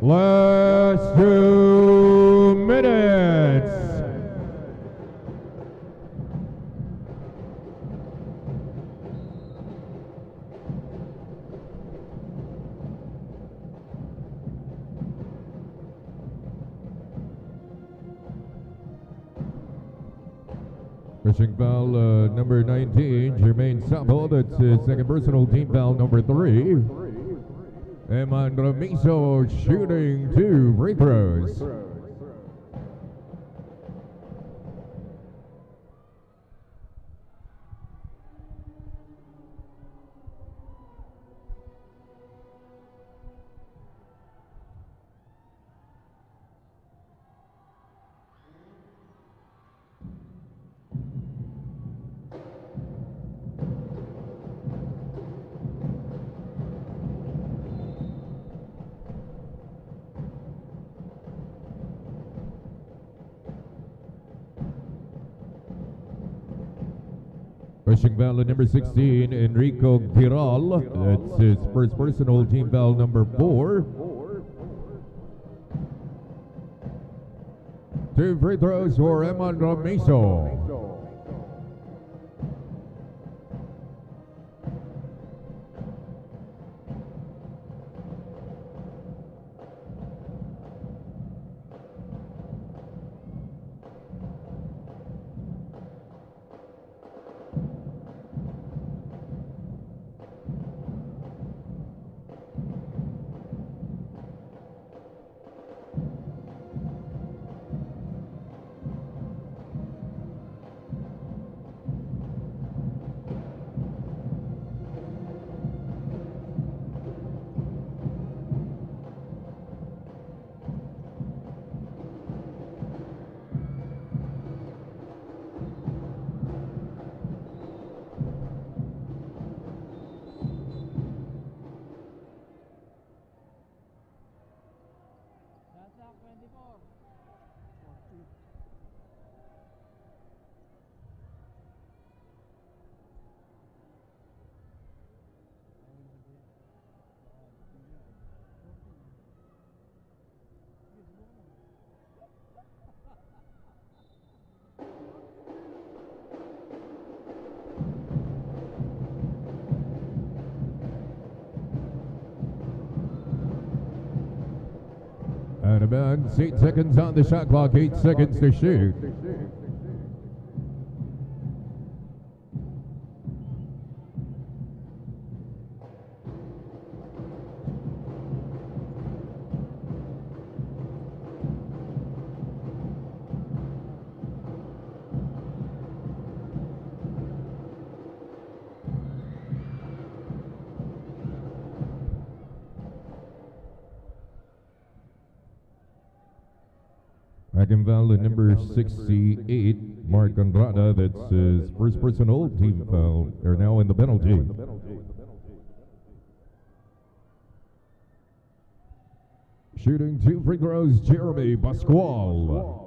Last 2 minutes. Fishing foul number 19, Jermaine Sapo. That's his second personal, team foul number 3. Eman Ramizo shooting 2 free throws. Hoisting foul at number 16, Enrico Giral. That's his first personal, team foul number 4. 2 free throws for Eman Ramiso. And about 8 seconds on the shot clock, 8 seconds to shoot. Second foul at number 68, Mark Andrada. That's his first personal, team foul. They're now in the penalty. Shooting 2 free throws, Jeremy Pascual.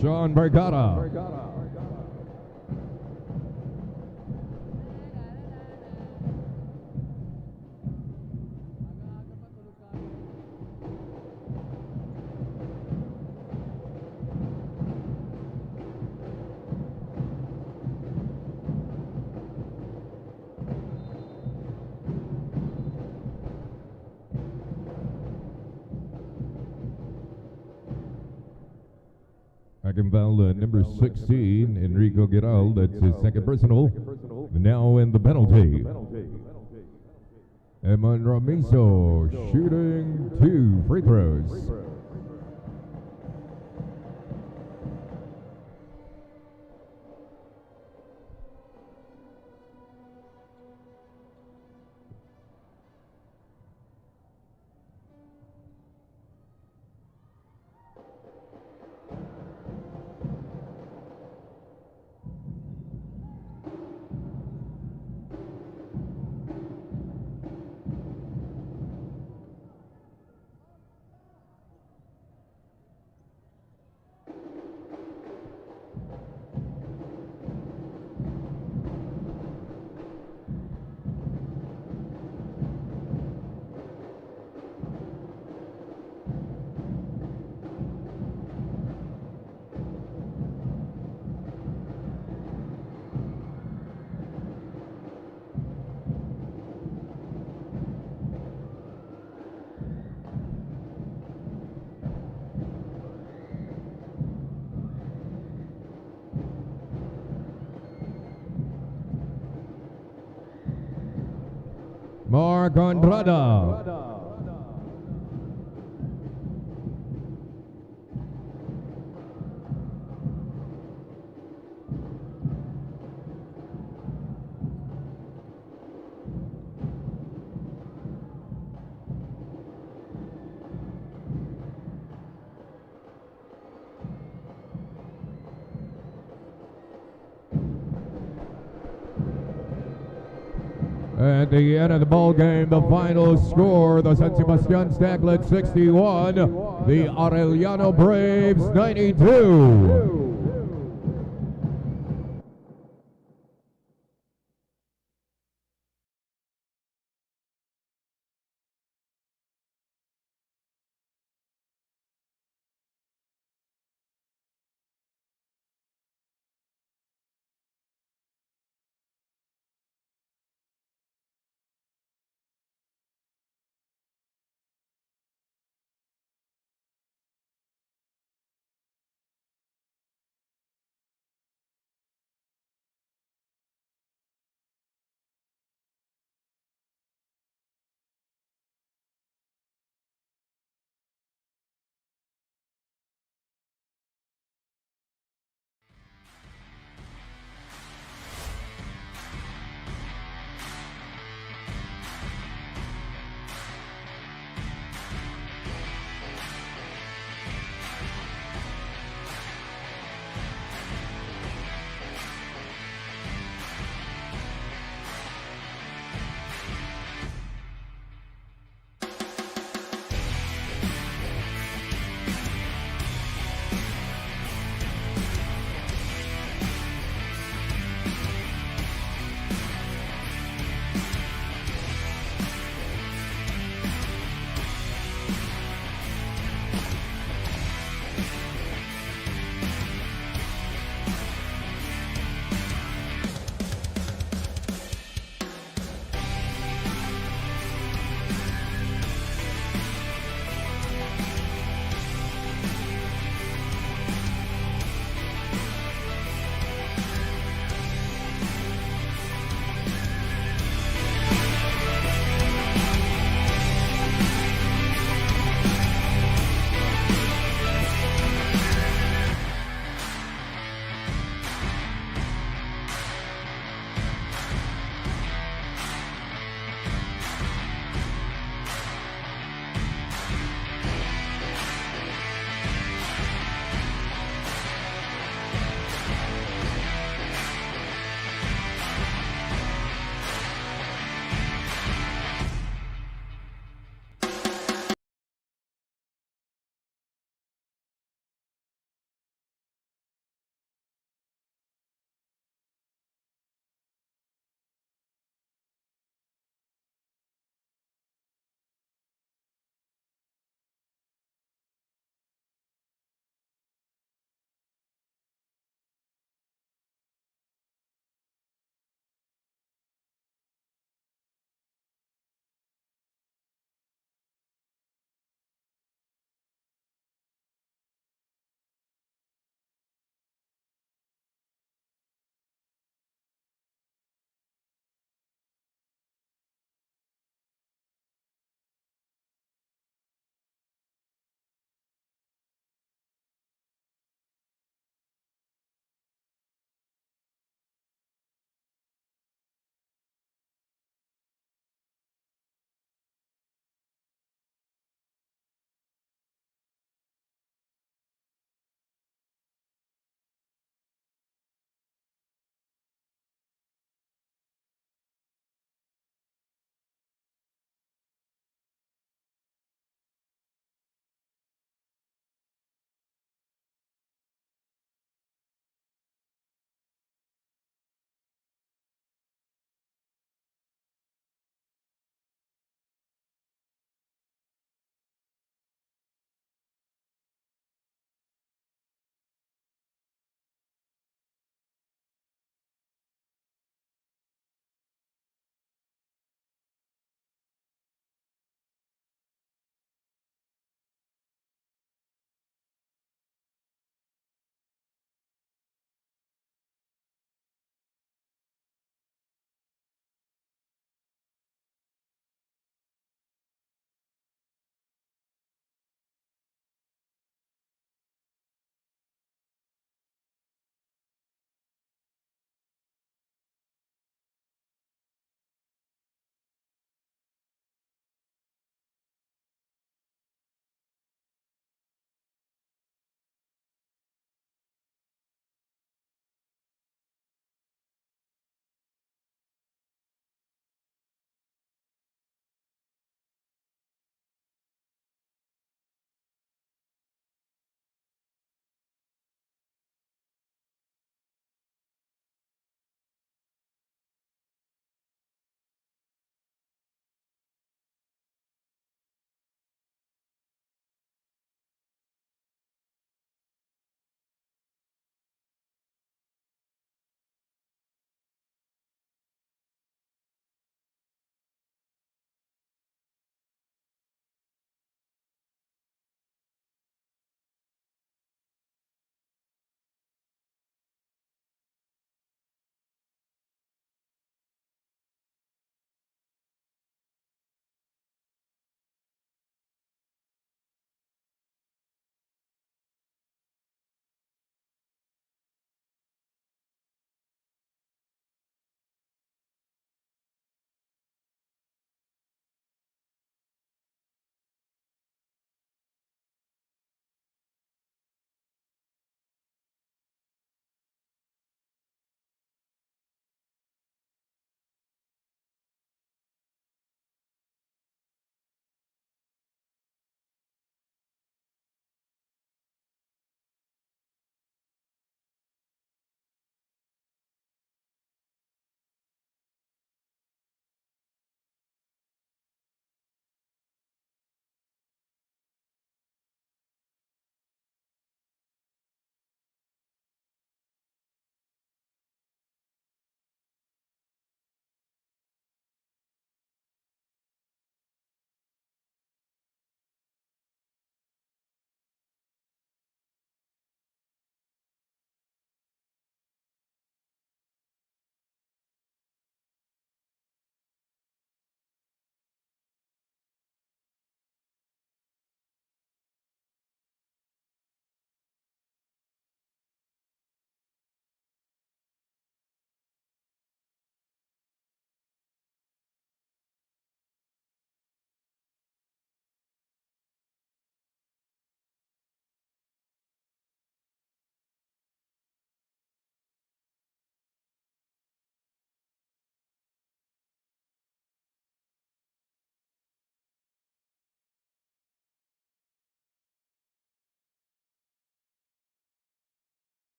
Sean Vergara. Second foul, number 16, Enrico Giral. That's his second personal. Now in the penalty. Eman Ramiso shooting 2 free throws. Mark Andrada. At the end of the ball game, the final score, the San Sebastian Staglet 61, the Arellano Braves 92.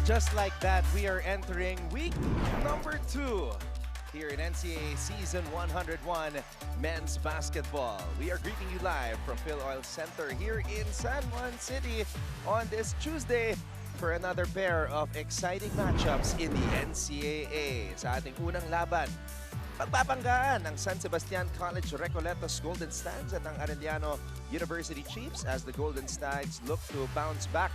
just like that, we are entering week number 2 here in NCAA Season 101 Men's Basketball. We are greeting you live from Phil Oil Center here in San Juan City on this Tuesday for another pair of exciting matchups in the NCAA. Sa ating unang laban, pagbabanggaan ng San Sebastian College Recoletos Golden Stags at ang Arellano University Chiefs as the Golden Stags look to bounce back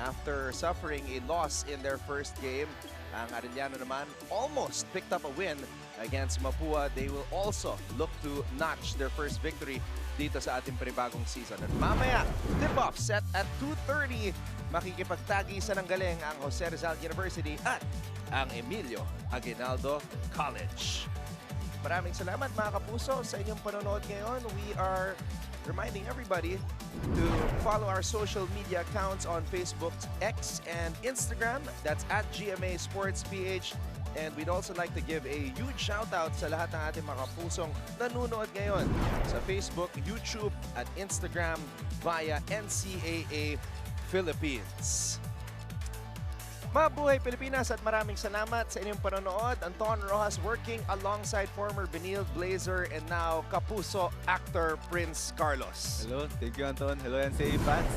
after suffering a loss in their first game. Ang Arellano naman almost picked up a win against Mapua. They will also look to notch their first victory dito sa ating panibagong season. At mamaya, tip-off set at 2:30. Makikipagtagi sa ng galing ang Jose Rizal University at ang Emilio Aguinaldo College. Maraming salamat mga kapuso sa inyong panonood ngayon. We are reminding everybody to follow our social media accounts on Facebook, X, and Instagram. That's at GMA Sports PH. And we'd also like to give a huge shout out sa lahat ng ating mga kapusong nanonood ngayon sa Facebook, YouTube, at Instagram via NCAA Philippines. Mabuhay Pilipinas at maraming salamat sa inyong panonood. Anton Rojas working alongside former Benil Blazer and now Kapuso actor Prince Carlos. Hello, thank you Anton. Hello NCAA fans.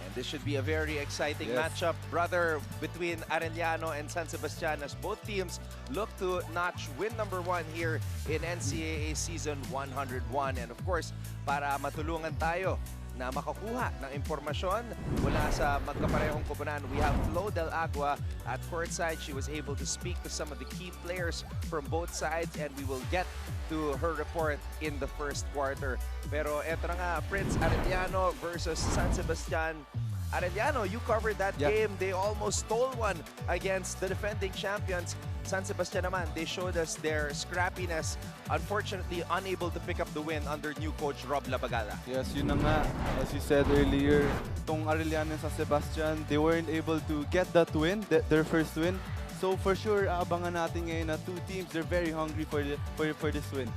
And this should be a very exciting matchup, brother, between Arellano and San Sebastian as both teams look to notch win number 1 here in NCAA Season 101. And of course, para matulungan tayo na makakuha ng impormasyon mula sa magkaparehong koponan, we have Flo Del Agua at courtside. She was able to speak to some of the key players from both sides and we will get to her report in the first quarter. Pero eto na nga, Prince, Arellano versus San Sebastian. Arellano, you covered that game. They almost stole one against the defending champions. San Sebastian naman, they showed us their scrappiness. Unfortunately, unable to pick up the win under new coach Rob Labagala. Yes, yun na nga. As you said earlier, tong Arellano and San Sebastian, they weren't able to get that win, their first win. So for sure, aabangan natin ngayon na two teams, they're very hungry for this win.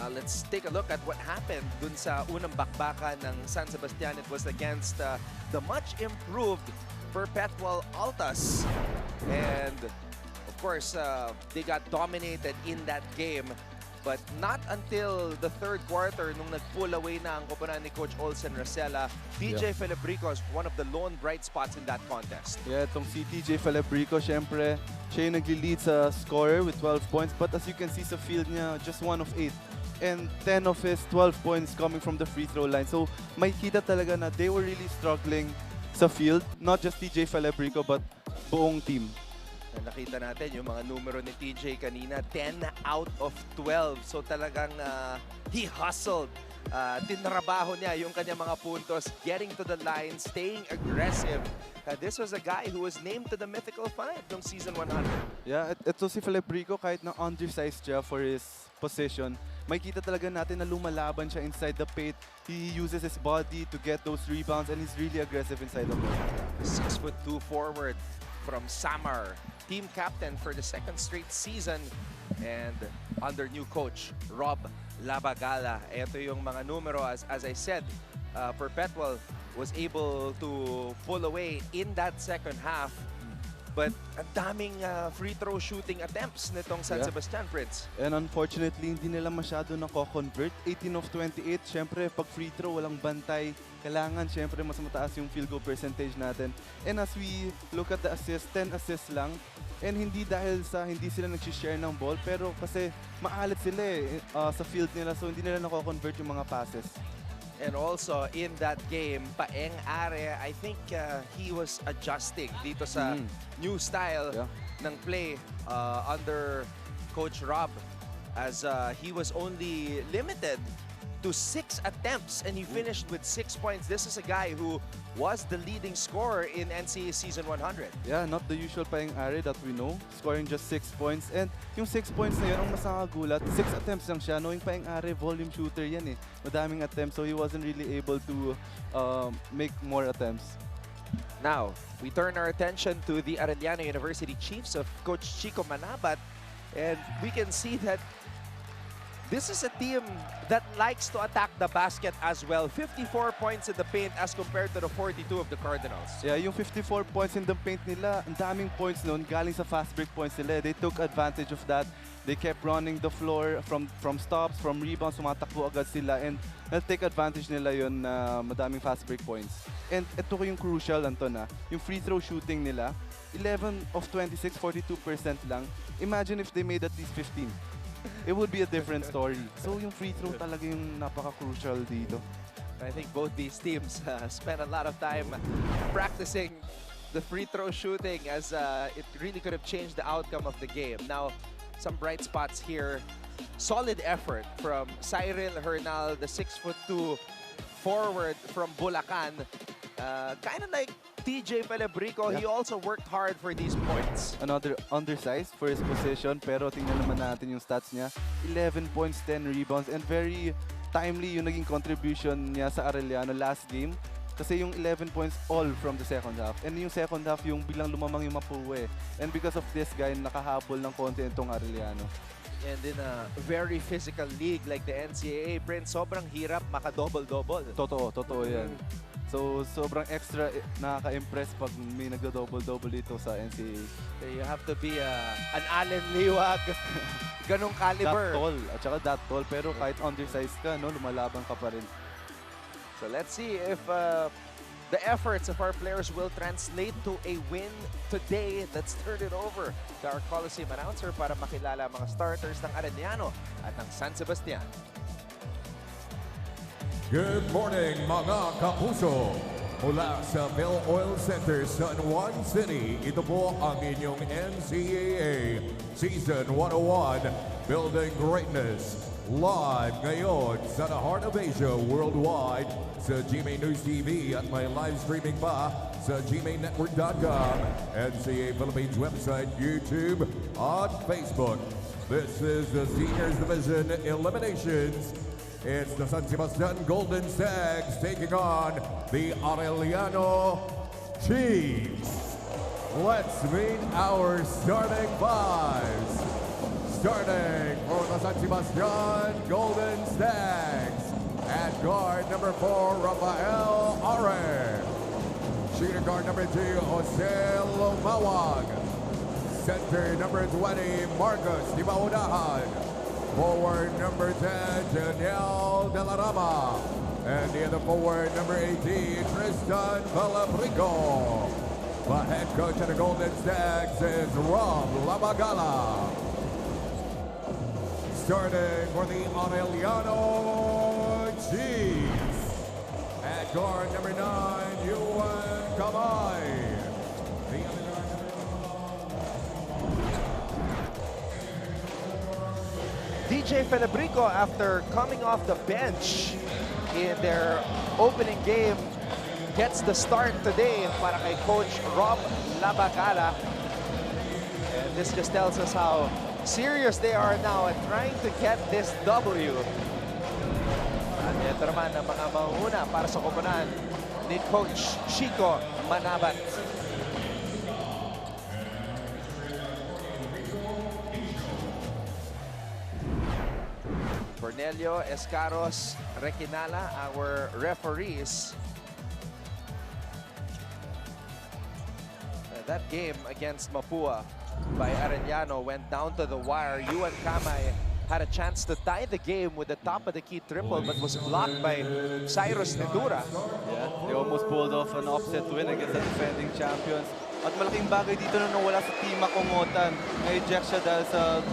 Let's take a look at what happened dun sa unang bakbakan ng San Sebastian. It was against the much improved Perpetual Altas. And of course, they got dominated in that game. But not until the third quarter, nung nag-pull away na ang koponan ni Coach Olsen Rosella, TJ Felebricos, one of the lone bright spots in that contest. Yeah, itong si TJ Felebrico, syempre, siya yung nag-lead sa scorer with 12 points. But as you can see sa field niya, just 1 of 8. And 10 of his 12 points coming from the free throw line. So, makikita talaga na they were really struggling sa field. Not just TJ Felebrico, but buong team. Nakita natin yung mga numero ni TJ kanina, 10 out of 12. So talagang he hustled. Tinrabaho niya yung kanyang mga puntos, getting to the line, staying aggressive. This was a guy who was named to the Mythical 5 ng Season 100. Yeah, ito si Felebrico, kahit na undersized siya for his position, makikita talaga natin na lumalaban siya inside the paint. He uses his body to get those rebounds and he's really aggressive inside the paint. 6'2" forward from Samar, team captain for the second straight season and under new coach Rob Labagala. Ito yung mga numero, as I said, Perpetual was able to pull away in that second half. But ang daming free throw shooting attempts nitong San Sebastian, Prince. And unfortunately, hindi nila masyado nako-convert. 18 of 28. Siyempre, pag free throw, walang bantay. Kailangan, siyempre, mas mataas yung field goal percentage natin. And as we look at the assists, 10 assists lang. And hindi dahil sa hindi sila nag-share ng ball, pero kasi maalit sila sa field nila. So, hindi nila nako-convert yung mga passes. And also in that game, Paeng Are, I think he was adjusting dito sa new style ng play under Coach Rob, as he was only limited to 6 attempts and he finished with 6 points. This is a guy who was the leading scorer in NCAA Season 100. Yeah, not the usual Paeng Are that we know, scoring just 6 points. And yung 6 points na yun, ang mas nakakagulat, 6 attempts lang siya. Knowing Paeng Are, volume shooter yan eh. Madaming attempts, so he wasn't really able to make more attempts. Now, we turn our attention to the Arellano University Chiefs of Coach Chico Manabat. And we can see that This is a team that likes to attack the basket as well. 54 points in the paint as compared to the 42 of the Cardinals. Yeah, yung 54 points in the paint nila, ang daming points noon galing sa fast break points nila. They took advantage of that. They kept running the floor from stops, from rebounds, sumatakbo agad sila, and na-take advantage nila yun na madaming fast break points. And ito ko yung crucial, Anton, yung free throw shooting nila, 11 of 26, 42% lang. Imagine if they made at least 15. It would be a different story. So yung free throw talaga yung napaka-crucial dito. I think both these teams spent a lot of time practicing the free throw shooting as it really could have changed the outcome of the game. Now, some bright spots here. Solid effort from Cyril Hernal, the 6'2" forward from Bulacan. Kind of like TJ Felebrico, he also worked hard for these points. Another undersized for his position, pero tingnan naman natin yung stats niya. 11 points, 10 rebounds, and very timely yung naging contribution niya sa Arellano last game. Kasi yung 11 points all from the second half. And yung second half yung bilang lumamang yung Mapue. And because of this guy, nakahabol ng konti itong Arellano. And in a very physical league like the NCAA, Prince, sobrang hirap maka-double-double. Totoo yan. So, sobrang extra nakaka-impress pag may nagdo-double-double dito sa NCAA. You have to be an Allen Liwag, ganong caliber. That tall, at saka that tall. Pero kahit undersized ka, no, lumalaban ka pa rin. So let's see if the efforts of our players will translate to a win today. Let's turn it over to our Coliseum announcer para makilala mga starters ng Arellano at ng San Sebastian. Good morning mga kapuso. Mula sa Bell Oil Center, San Juan City, ito po ang inyong NCAA Season 101 Building Greatness. Live ngayon sa the heart of Asia worldwide sa GMA News TV at may live streaming pa sa gmanetwork.com, NCAA Philippines website, YouTube at Facebook. This is the Seniors Division Eliminations. It's the San Sebastian Golden Stags taking on the Arellano Chiefs. Let's meet our starting fives. Starting for the San Sebastian Golden Stags. At guard number 4, Rafael Are. Shooting guard number 2, Jose Lomawag. Center number 20, Marcos Di Maunahan. Forward number 10, Daniel De La Rama. And the other forward, number 18, Tristan Valabrico. The head coach of the Golden Stags is Rob Lamagala. Starting for the Arellano Chiefs. At guard number 9, Yuan Kamay. The other guard number DJ Felebrico, after coming off the bench in their opening game, gets the start today para kay Coach Rob Labacala. And this just tells us how serious they are now at trying to get this W. At ito naman ang mga mauna para sa koponan ni Coach Chico Manabat. Cornelio Escaros Requinala, our referees. That game against Mapua by Arellano went down to the wire. Yuan Kamay had a chance to tie the game with the top of the key triple but was blocked by Cyrus Nedura. Yeah, they almost pulled off an upset win against the defending champions. At malaking bagay dito na nawala sa Team Makongotan. Na-eject siya dahil sa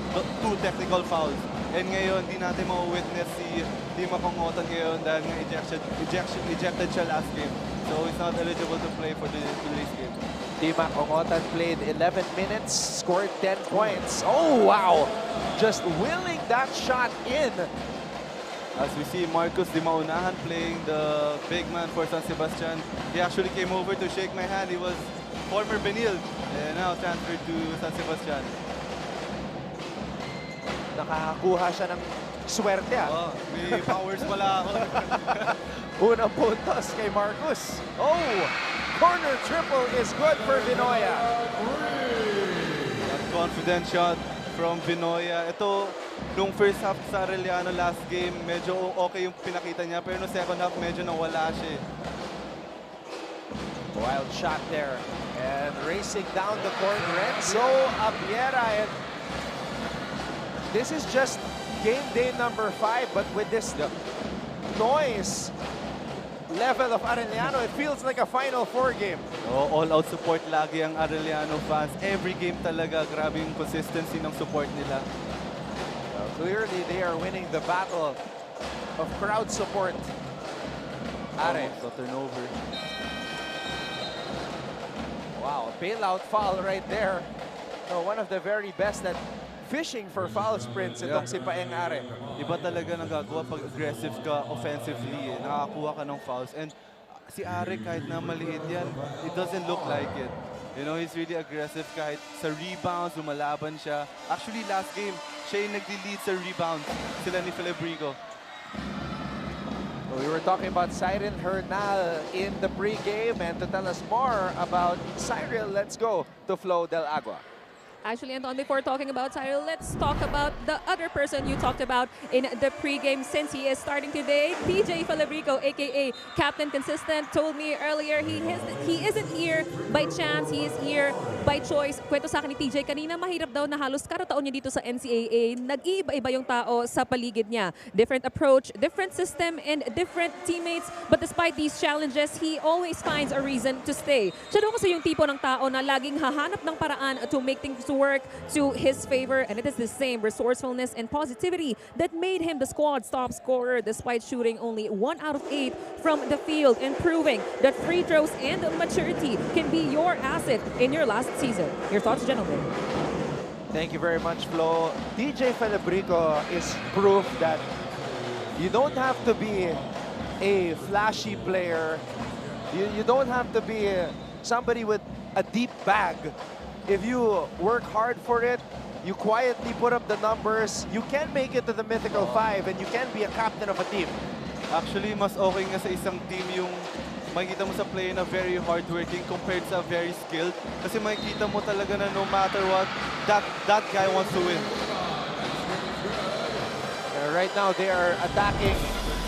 2 technical fouls. And ngayon, di natin ma-witness si Team Makongotan ngayon dahil ejected siya last game. So he's not eligible to play for today's game. Team Makongotan played 11 minutes, scored 10 points. Oh, wow! Just willing that shot in. As we see Marcos Di Maunahan playing the big man for San Sebastian. He actually came over to shake my hand. He was former Benil and now transferred to San Sebastian. Nakakuha siya ng swerte. Oh, may powers pala ako. Unang puntos kay Marcos. Oh! Corner triple is good for Vinoya. That confident shot from Vinoya. Ito, nung first half sa Arellano last game, medyo okay yung pinakita niya. Pero no second half, medyo nawala siya. Wild shot there. And racing down the court, Renzo Abiera. And this is just game day number 5, but with this noise level of Arellano, it feels like a Final Four game. Oh, all-out support lagi ang Arellano fans. Every game talaga, grabe yung consistency ng support nila. Clearly, they are winning the battle of crowd support. Are. The turnover. Wow, bailout foul right there. So one of the very best at fishing for foul sprints itong si Paeng Are. Iba talaga nagagawa pag aggressive ka offensively. Nakakakuha ka ng fouls. And si Are, kahit na maliit yan, it doesn't look like it. You know, he's really aggressive kahit sa rebounds, lumalaban siya. Actually, last game, siya yung nagli-lead sa rebounds. Sila ni Felebrico. We were talking about Cyril Hernal in the pre-game, and to tell us more about Cyril, let's go to Flo Del Agua. Actually, Anton, before talking about Cyril, let's talk about the other person you talked about in the pregame since he is starting today. PJ Felebrico, a.k.a. Captain Consistent, told me earlier he isn't here by chance, he is here by choice. Kwento sa akin ni PJ kanina, mahirap daw na halos karataon niya dito sa NCAA. Nag-iiba-iba yung tao sa paligid niya. Different approach, different system, and different teammates. But despite these challenges, he always finds a reason to stay. Siya daw kasi yung tipo ng tao na laging hahanap ng paraan to make things work to his favor, and it is the same resourcefulness and positivity that made him the squad's top scorer despite shooting only 1 out of 8 from the field, and proving that free throws and maturity can be your asset in your last season. Your thoughts, gentlemen? Thank you very much, Flo. DJ Felebrico is proof that you don't have to be a flashy player. You don't have to be somebody with a deep bag. If you work hard for it, you quietly put up the numbers, you can make it to the mythical 5 and you can be a captain of a team. Actually, mas okay nga sa isang team yung makikita mo sa play na very hardworking compared sa very skilled. Kasi makikita mo talaga na no matter what, that guy wants to win. Right now, they are attacking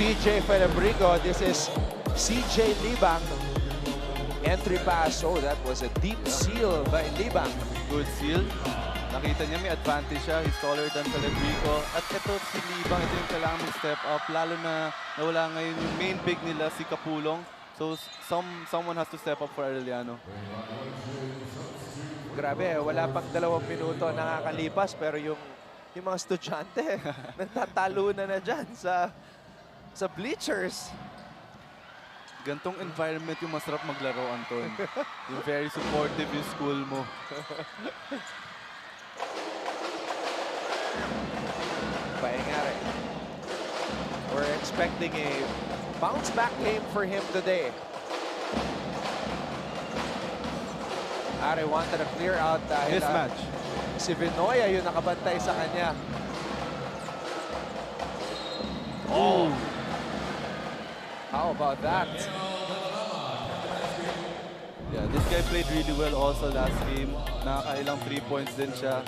TJ Felebrico. This is CJ Libang. Entry pass. Oh, that was a deep seal by Libang. Good seal. Nakita niya may advantage siya. He's taller than Felebrico. At ito si Libang, ito yung kailangan mag-step up. Lalo na nawala ngayon yung main big nila, si Kapulong. So someone has to step up for Arellano. Grabe, wala pang 2 minuto nakakalipas. Pero yung mga estudyante, nagtatalunan na dyan sa bleachers. Gantong environment yung masarap maglaro, Anton. Yung very supportive yung school mo. Paengare. We're expecting a bounce back game for him today. Are wanted to clear out dahil Mismatch. si Vinoya yung nakabantay sa kanya. Oh! How about that? Yeah, this guy played really well also last game. Nakakailang 3 points din siya.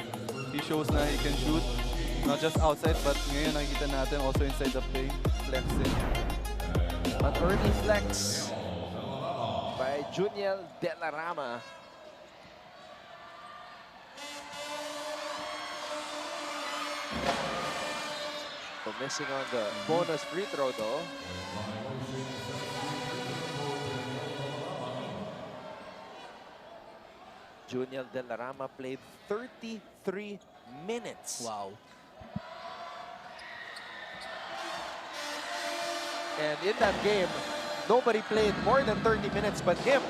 He shows na he can shoot. Not just outside, but ngayon nakikita natin also inside the play. Flexing. An early flex by Juniel De La Rama. So missing on the bonus free throw though. Juniel De La Rama played 33 minutes. Wow. And in that game, nobody played more than 30 minutes but him.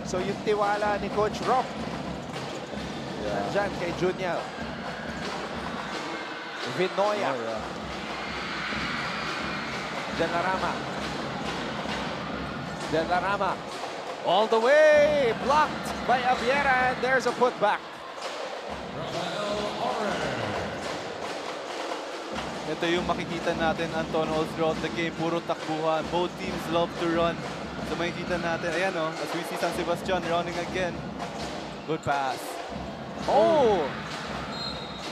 So yung tiwala ni Coach Rock, nandyan kay Juniel. Vinoya. De La Rama. De La Rama. All the way, blocked by Abiera, and there's a putback. Ito yung makikita natin, Anton, all throughout the game. Puro takbuhan. Both teams love to run. So makikita natin, ayan o, as we see San Sebastian running again. Good pass. Oh!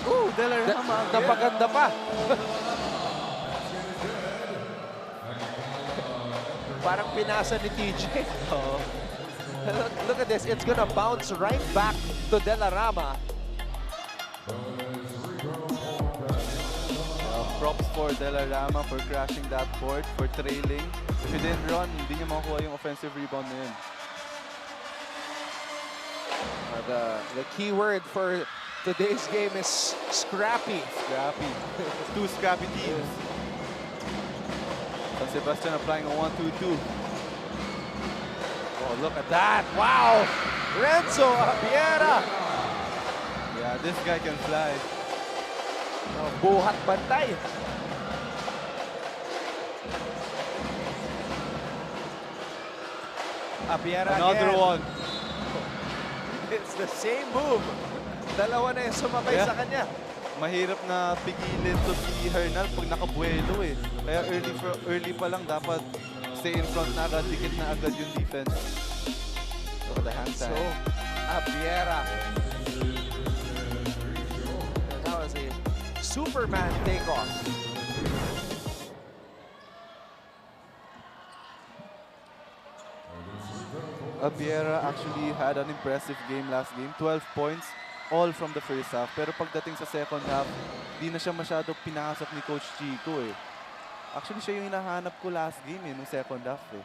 Ooh, Delarama. Napaganda pa. Parang pinasa ni TJ. Oo. Look at this. It's gonna bounce right back to Delarama. Props for Delarama for crashing that board, for trailing. If he didn't run, hindi niya makuha yung offensive rebound na yun. The key word for today's game is scrappy. Scrappy. Two scrappy teams. So Sebastian applying a 1-2-2. Oh, look at that. Wow. Renzo Abiera. Yeah, this guy can fly. Oh, buhat bantay. Abiera Another again. one. It's the same move. Dalawa na yung sumakay Yeah. sa kanya. Mahirap na pigilin to si Hernal pag nakabuelo eh. Kaya early pa lang dapat stay in front na agad, dikit na agad yung defense. Look at the hand So, time. Abiera. That was a Superman takeoff. Abiera actually had an impressive game last game. 12 points, all from the first half. Pero pagdating sa second half, di na siya masyado pinasok ni Coach Chico eh. Actually, siya yung hinahanap ko last game eh, nung second half eh.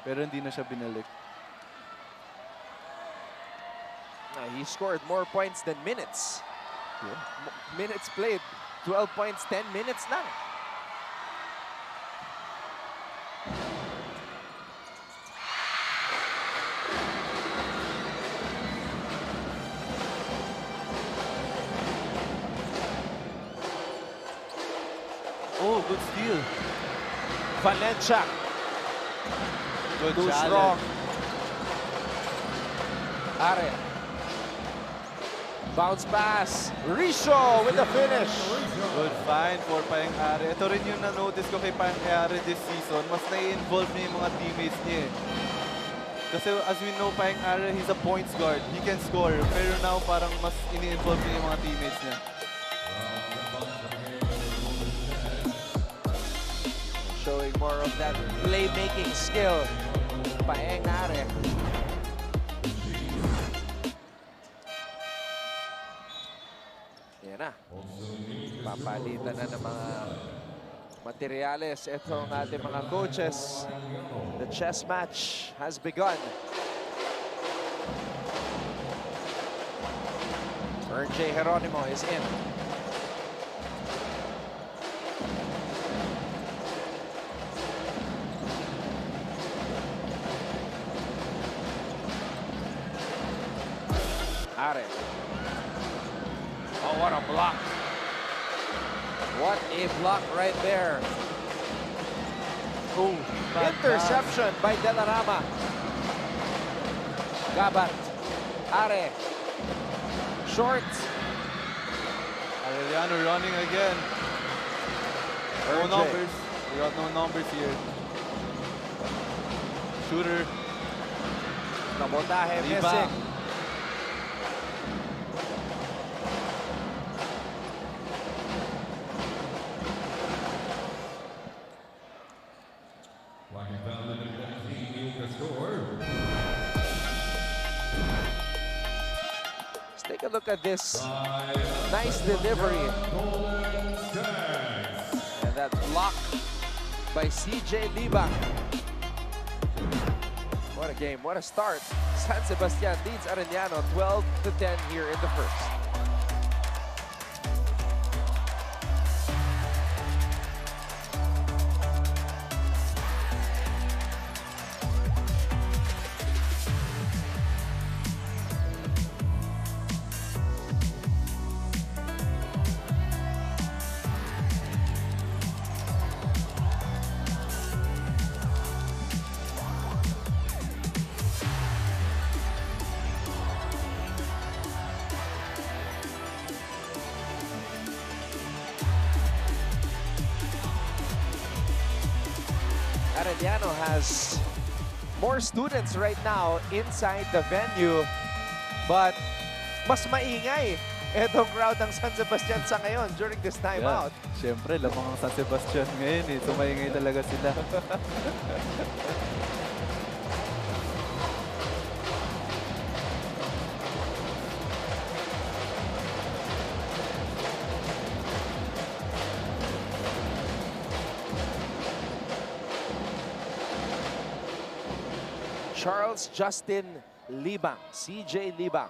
Pero hindi na siya binalik. He scored more points than minutes. Yeah. Minutes played. 12 points, 10 minutes lang. Oh, good steal. Valencia. Good Too challenge. strong. Are. Bounce pass. Risho with the finish. Good find for Payang Are. Ito rin yung na-notice ko kay Payang Are this season. Mas nai-involve niya yung mga teammates niya eh. Kasi as we know, Payang Are, he's a points guard. He can score. Pero now parang mas ini-involve niya yung mga teammates niya. Showing more of that playmaking skill. Payang Are. Yan na. Papalitan na ng mga materyales. Ito ang ating mga coaches. The chess match has begun. RJ Geronimo is in. Are. Oh, what a block. What a block right there. Oh, Interception by Delarama. Gabat. Are. Short. Arellano running again. No RJ. numbers. We got no numbers here. Shooter. Kabotahe Iba. missing. Let's take a look at this. Nice delivery. And that block by CJ Libak. What a game, what a start. San Sebastian leads Arellano 12-10 here in the first. Arellano has more students right now inside the venue, but mas maingay etong crowd ng San Sebastian sa ngayon during this timeout. Siyempre, lamang ang San Sebastian ngayon eh. Tumaingay talaga sila. Charles Justin Libang, CJ Libang.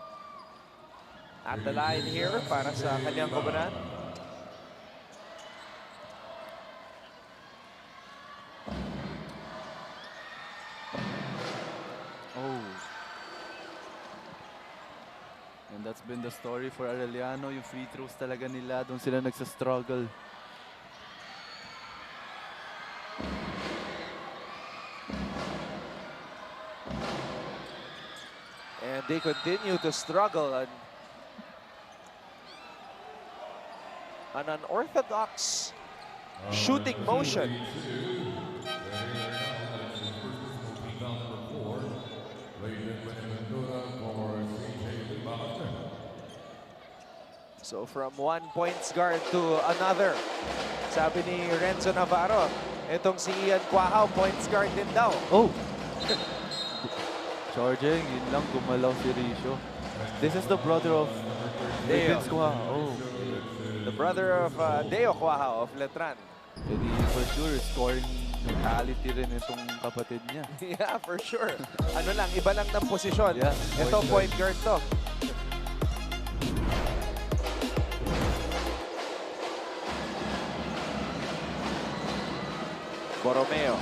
At the line here para sa kanyang kobanan. Oh. And that's been the story for Arellano. Yung free throws talaga nila, doon sila nagsa-struggle. And they continue to struggle. An unorthodox shooting motion. So from one points guard to another. Sabi ni Renzo Navarro, itong si Ian Quahao, points guard din daw. Oh! Charging, yun lang, gumalaw si Risho. This is the brother of Deo. Vince Quahao. Oh. The brother of Deo Quahao of Letran. Jadi for sure, scoring mentality rin itong kapatid niya. Yeah, for sure. Ano lang, iba lang ng posisyon. Yeah, Ito, point guard to. Borromeo.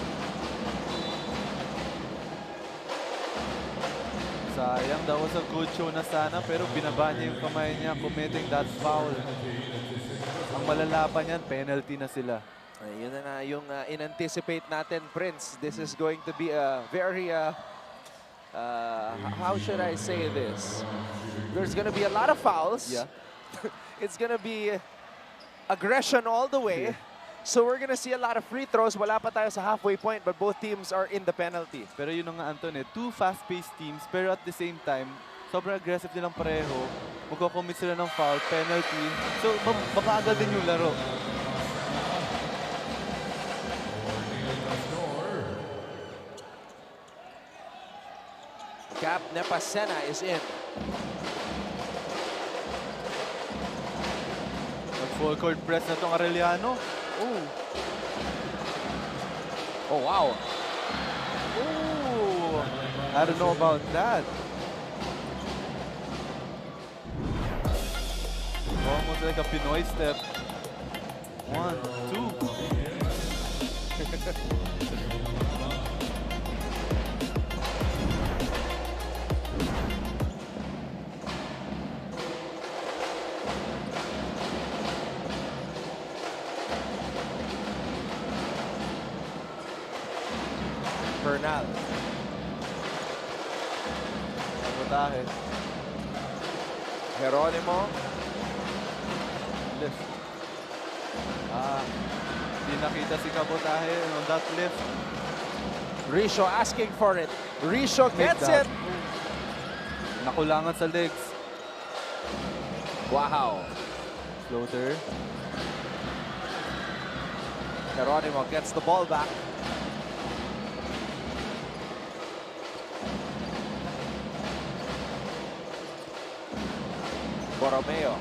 Sayang, that was a good show na sana, pero binaba niya yung kamay niya, committing that foul. Ang malala pa niyan, penalty na sila. Yun na nga yung in-anticipate natin, Prince. This is going to be a very, how should I say this? There's going to be a lot of fouls. Yeah. It's going to be aggression all the way. So we're gonna see a lot of free throws. Wala pa tayo sa halfway point, but both teams are in the penalty. Pero yun nga, Anton, two fast-paced teams, pero at the same time, sobrang aggressive nilang pareho. Magko-commit sila ng foul, penalty. So, mabagal din yung laro. Cap Nepasena is in. Full court press na itong Arellano. Oh. Oh, wow. Ooh. I don't know about that. Almost like a Pinoy step. 1, 2. Bernal. Sabotahe. Geronimo. Lift. Di nakita si Sabotahe on that lift. Risho asking for it. Risho gets it. Nakulangan sa legs. Wow. Floater. Geronimo gets the ball back. Borromeo.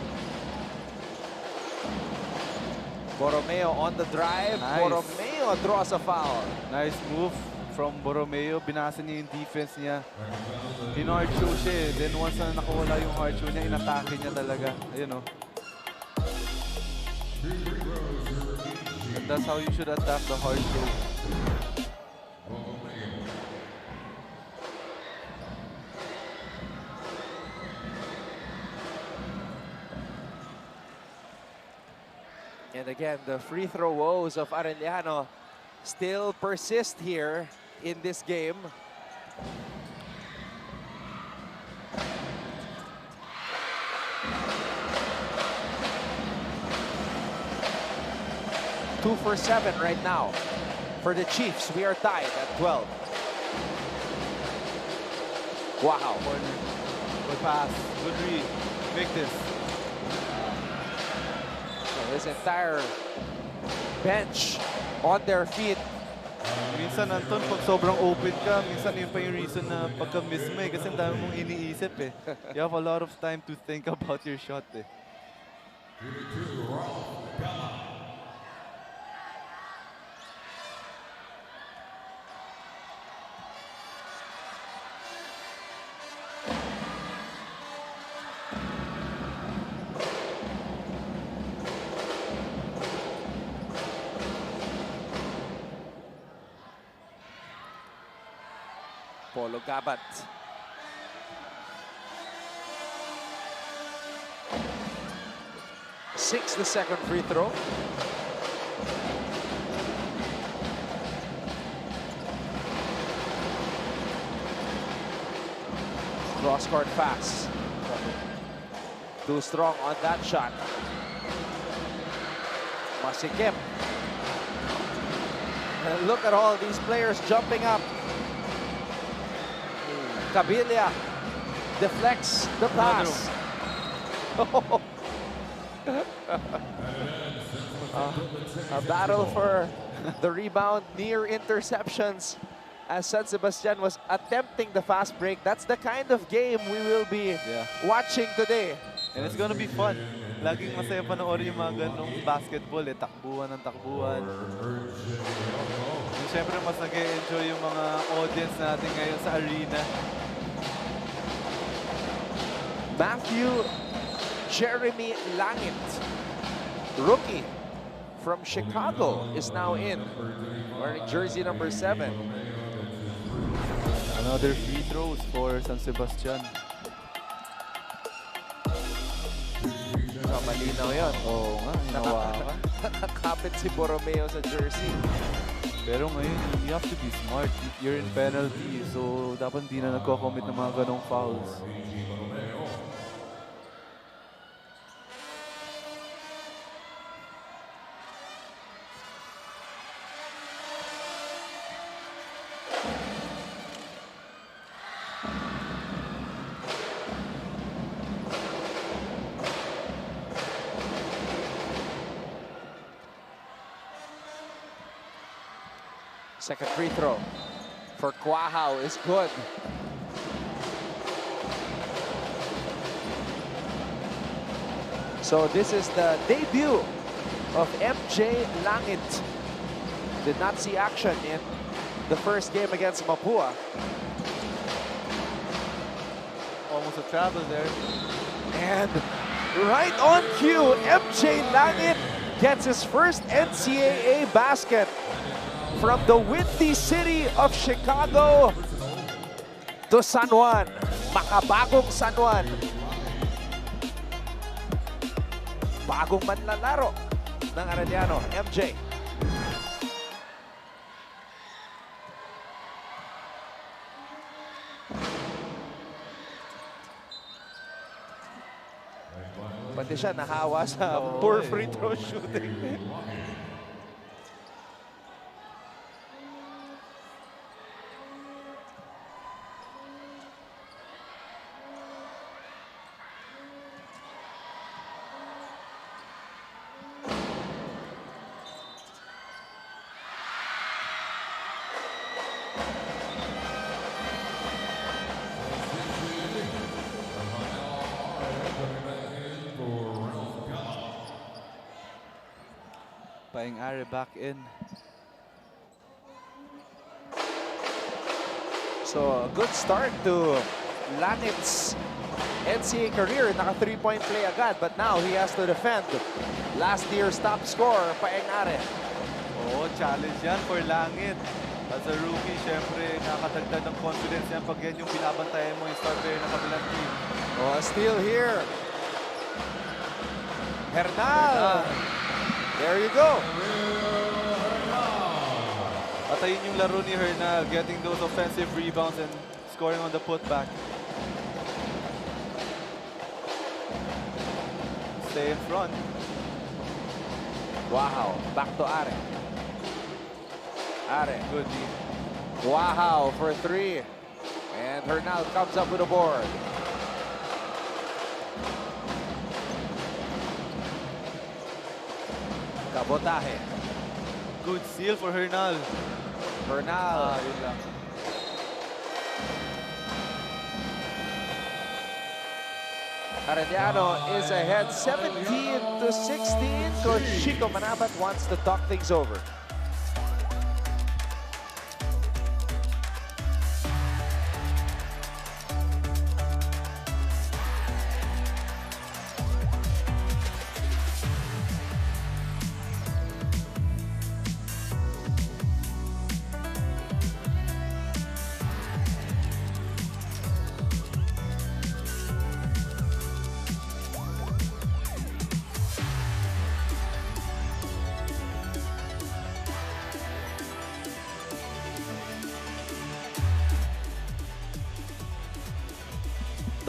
Borromeo on the drive. Nice. Borromeo draws a foul. Nice move from Borromeo. Binasa niya yung defense niya. In-hard show siya eh. Then once na nakawala yung hard show niya, inatake niya talaga. Ayun oh. And that's how you should attack the hard show. And again, the free throw woes of Arellano still persist here in this game. Two for 7 right now for the Chiefs. We are tied at 12. Wow. Corner. Good pass. Good read. Make this. his entire bench on their feet. Minsan, Anton, pag sobrang open ka, minsan yun pa yung reason na pagka-miss mo eh. Kasi ang dami mong iniisip eh. You have a lot of time to think about your shot eh. Polo Gabat. Six, the second free throw. Cross-court pass. Too strong on that shot. Masikip. And look at all these players jumping up. Cabilia deflects the pass. A battle for the rebound, near interceptions as San Sebastian was attempting the fast break. That's the kind of game we will be watching today. And it's gonna be fun. Laging masaya panoorin yung mga ganong basketball eh. Takbuhan ng takbuhan. And syempre mas nag-enjoy yung mga audience natin ngayon sa arena. Matthew Jeremy Langit, rookie from Chicago, is now in, wearing jersey number 7. Another free throws for San Sebastian. Malinaw yun. Oo nga, hinawakan. Nakakapit si Borromeo sa jersey. Pero ngayon, you have to be smart. You're in penalty, so dapat hindi na nagko-commit ng mga ganong fouls. Second free throw for Quahao is good. So this is the debut of MJ Langit. Did not see action in the first game against Mapua. Almost a travel there. And right on cue, MJ Langit gets his first NCAA basket from the windy city of Chicago to San Juan. Makabagong San Juan. Bagong manlalaro ng Arellano, MJ. Pati siya nahawa sa poor free throw shooting. Paing Are back in. So a good start to Langit's NCAA career. Naka 3-point play agad, but now he has to defend last year's top scorer, Paeng Are. Oo, challenge yan for Langit. As a rookie, syempre, nakakadagdag ng confidence yan pag yan yung binabantayan mo yung star player ng kabilang team. Oh, still here. Hernal. There you go. Patayin yung laro ni Hernal, getting those offensive rebounds and scoring on the putback. Stay in front. Wow, back to Are. Are. Good lead. Wow for 3. And Hernal comes up with a board. Kabotahe. Good seal for Hernal. Bernal. Yun lang. Arellano is ahead 17-16. Coach Chico Manabat wants to talk things over.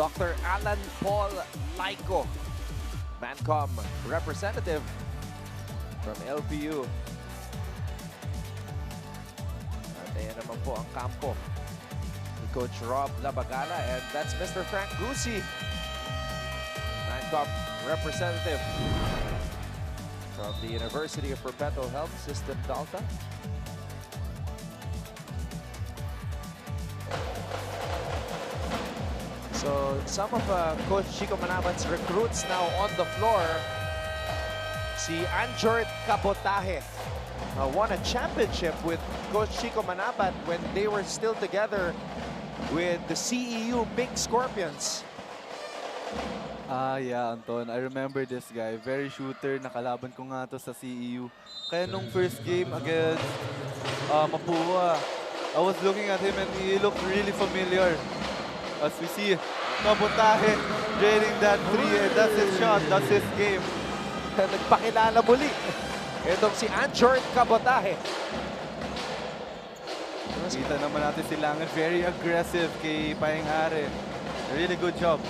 Dr. Alan Paul Laiko, Mancom representative from LPU. At ayan naman po ang kampo ni Coach Rob Labagala, and that's Mr. Frank Gusi, Mancom representative from the University of Perpetual Health System Delta. So some of Coach Chico Manabat's recruits now on the floor. Si Anjort Kabotahe won a championship with Coach Chico Manabat when they were still together with the CEU Big Scorpions. Yeah, Anton. I remember this guy. Very shooter. Nakalaban ko nga to sa CEU. Kaya nung first game against Mapua, I was looking at him and he looked really familiar. As we see, Kabotahe draining that three, and that's his shot, that's his game. Nagpakilala muli. Itong si Anjort Kabotahe. Kita naman natin si Langit, very aggressive kay Paeng-Are. Really good job.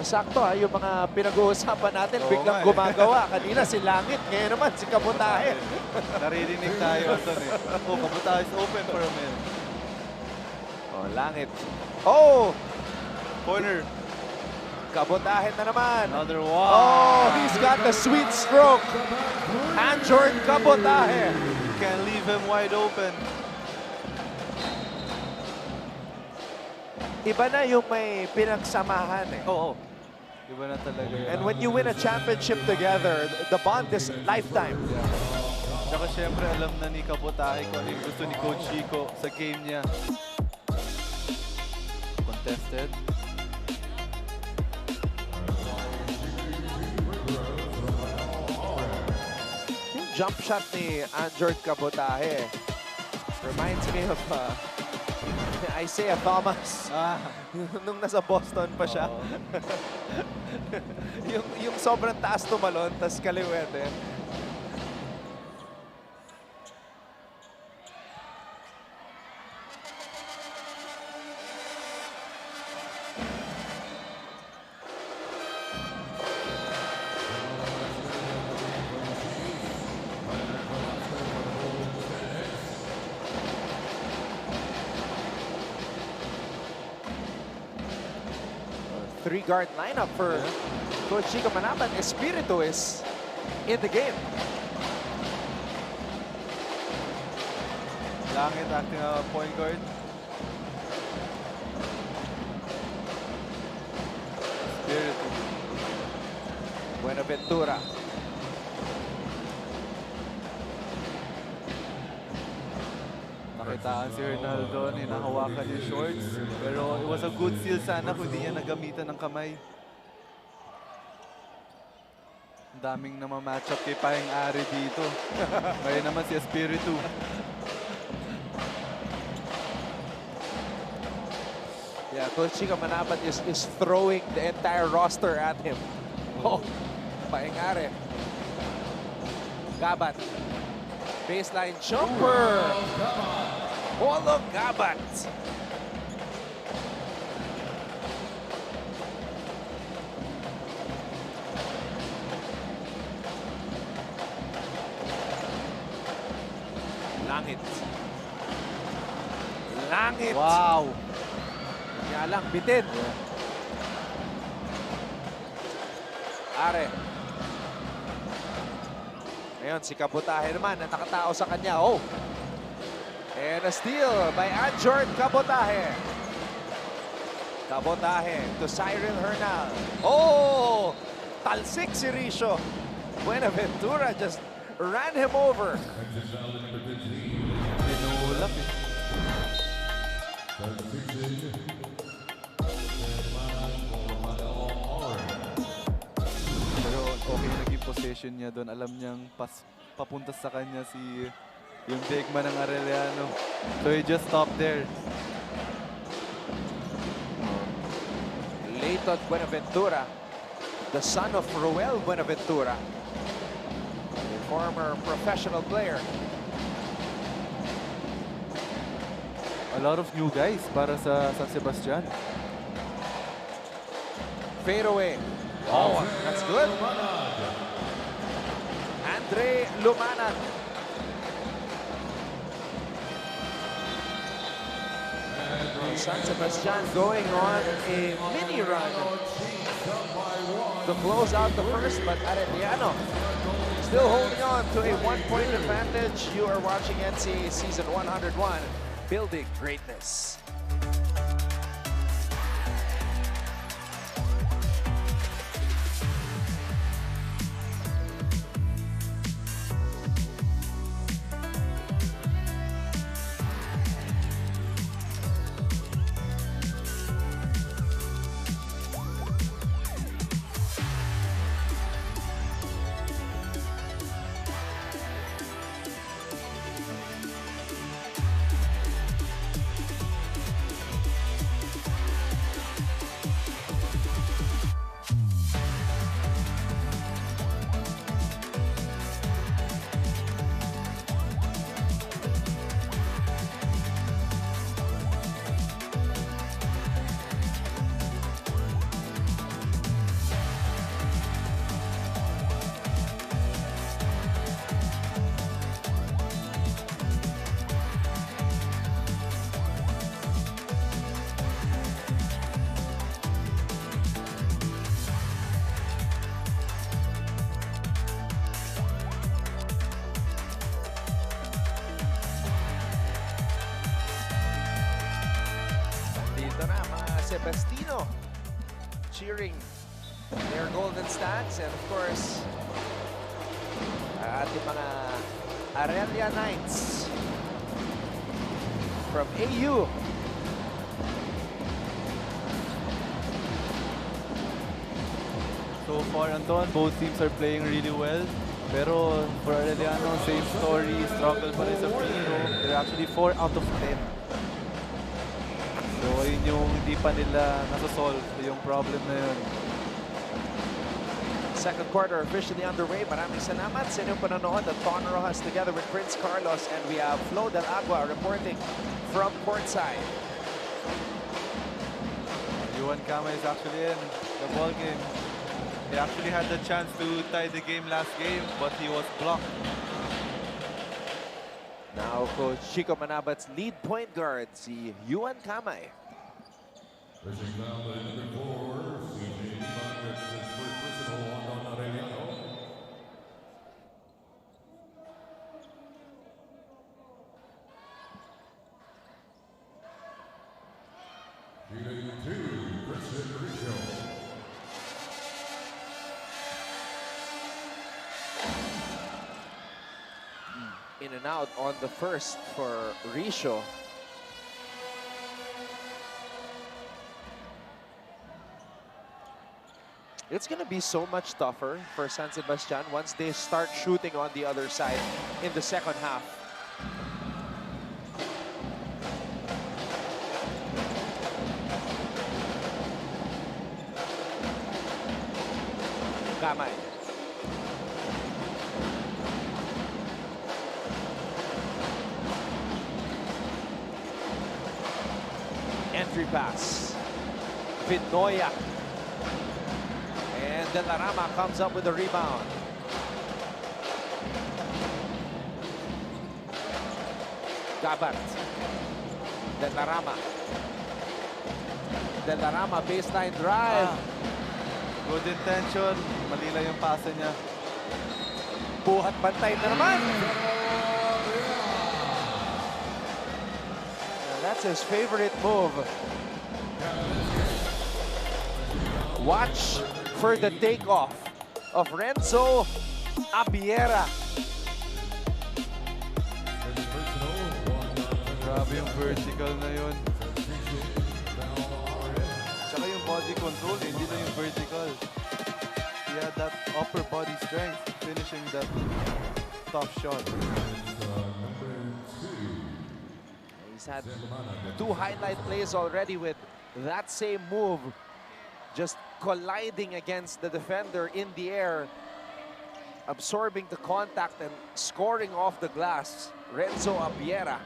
Sakto yung mga pinag-uusapan natin, biglang gumagawa. Kanina si Langit, ngayon naman si Kabotahe. Naririnig tayo, Anton eh. Oh, Kabotahe is open for a minute. Oh, Langit. Oh! Corner. Kabotahe na naman. Another one. Oh, he's got the sweet stroke. Anjort Kabotahe. Can't leave him wide open. Iba na yung may pinagsamahan eh. Oo. Iba na talaga. And when you win a championship together, the bond is lifetime. Yeah. Tsaka syempre alam na ni Kabotahe kung ano yung gusto ni Coach Chico sa game niya. Contested. Yung jump shot ni Anjort Kabotahe reminds me of Isaiah Thomas. Nung nasa Boston pa siya. yung sobrang taas tumalon, tas kaliwete. Three-guard lineup for Coach Chico Manabat. Espiritu is in the game. Langit acting point guard. Espiritu. Buenaventura. Nakitaan si Ronaldo, hinahawakan yung shorts. Pero it was a good steal sana kung di niya nagamitan ng kamay. Ang daming namamatchup kay Paeng-Are dito. Kaya naman si Espiritu. Yeah, Coach Chico Manabat is throwing the entire roster at him. Oh, Paeng-Are. Gabat. Baseline jumper. Polo Gabat. Langit. Langit. Wow! Kaya lang, bitin. Are. Ngayon, si Kabotahe naman na nakatao sa kanya. Oh! And a steal by Anjort Kabotahe. Kabotahe to Cyril Hernal. Oh! Talsik si Ricio. Buenaventura just ran him over. Tinulak eh. Pero okay naging position niya doon. Alam niyang papunta sa kanya yung big man ng Arellano. So he just stopped there. Leighton Buenaventura, the son of Roel Buenaventura, a former professional player. A lot of new guys para sa San Sebastian. Fade away. Oh, that's good. Andre Lumanag. San Sebastian going on a mini run to close out the first, but Arellano still holding on to a 1-point advantage. You are watching NCAA Season 101, Building Greatness. Sebastiano cheering their golden stands, and of course ating mga Arellano Knights from AU. So far, Anton, both teams are playing really well. Pero for Arellano, same story, struggle pa rin sa free throw. They're actually 4 out of 10. So yun yung hindi pa nila nasosolve yung problem na yun. Second quarter officially underway. Maraming salamat sa inyong panonood. The Ton Rojas together with Prince Carlos, and we have Flo Del Agua reporting from courtside. Yuan Kama is actually in the ball game. He actually had the chance to tie the game last game, but he was blocked. Now Coach Chico Manabat's lead point guard, si Yuan Kamay. In and out on the first for Ricio. It's going to be so much tougher for San Sebastian once they start shooting on the other side in the second half. Kamay. Entry pass. Vinoya. And De La Rama comes up with a rebound. Gabat. De La Rama. De La Rama baseline drive. Good intention. Mali lang yung pasa niya. Buhat bantay na naman. That's his favorite move. Watch for the takeoff of Renzo Abiera. Grabe yung vertical na yun. Tsaka yung body control, hindi lang yung vertical. He had that upper body strength finishing that top shot. He's had 2 highlight plays already with that same move, just colliding against the defender in the air, absorbing the contact and scoring off the glass. Renzo Abiera.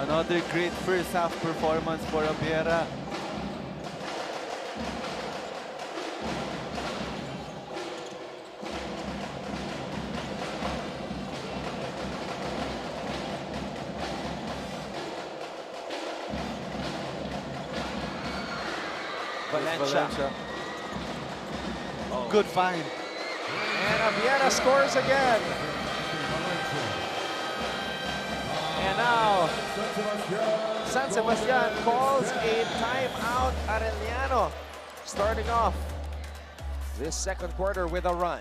Another great first half performance for Abiera. Valencia. Good find. And Abiera scores again. And now, San Sebastian calls a timeout. Arellano starting off this second quarter with a run.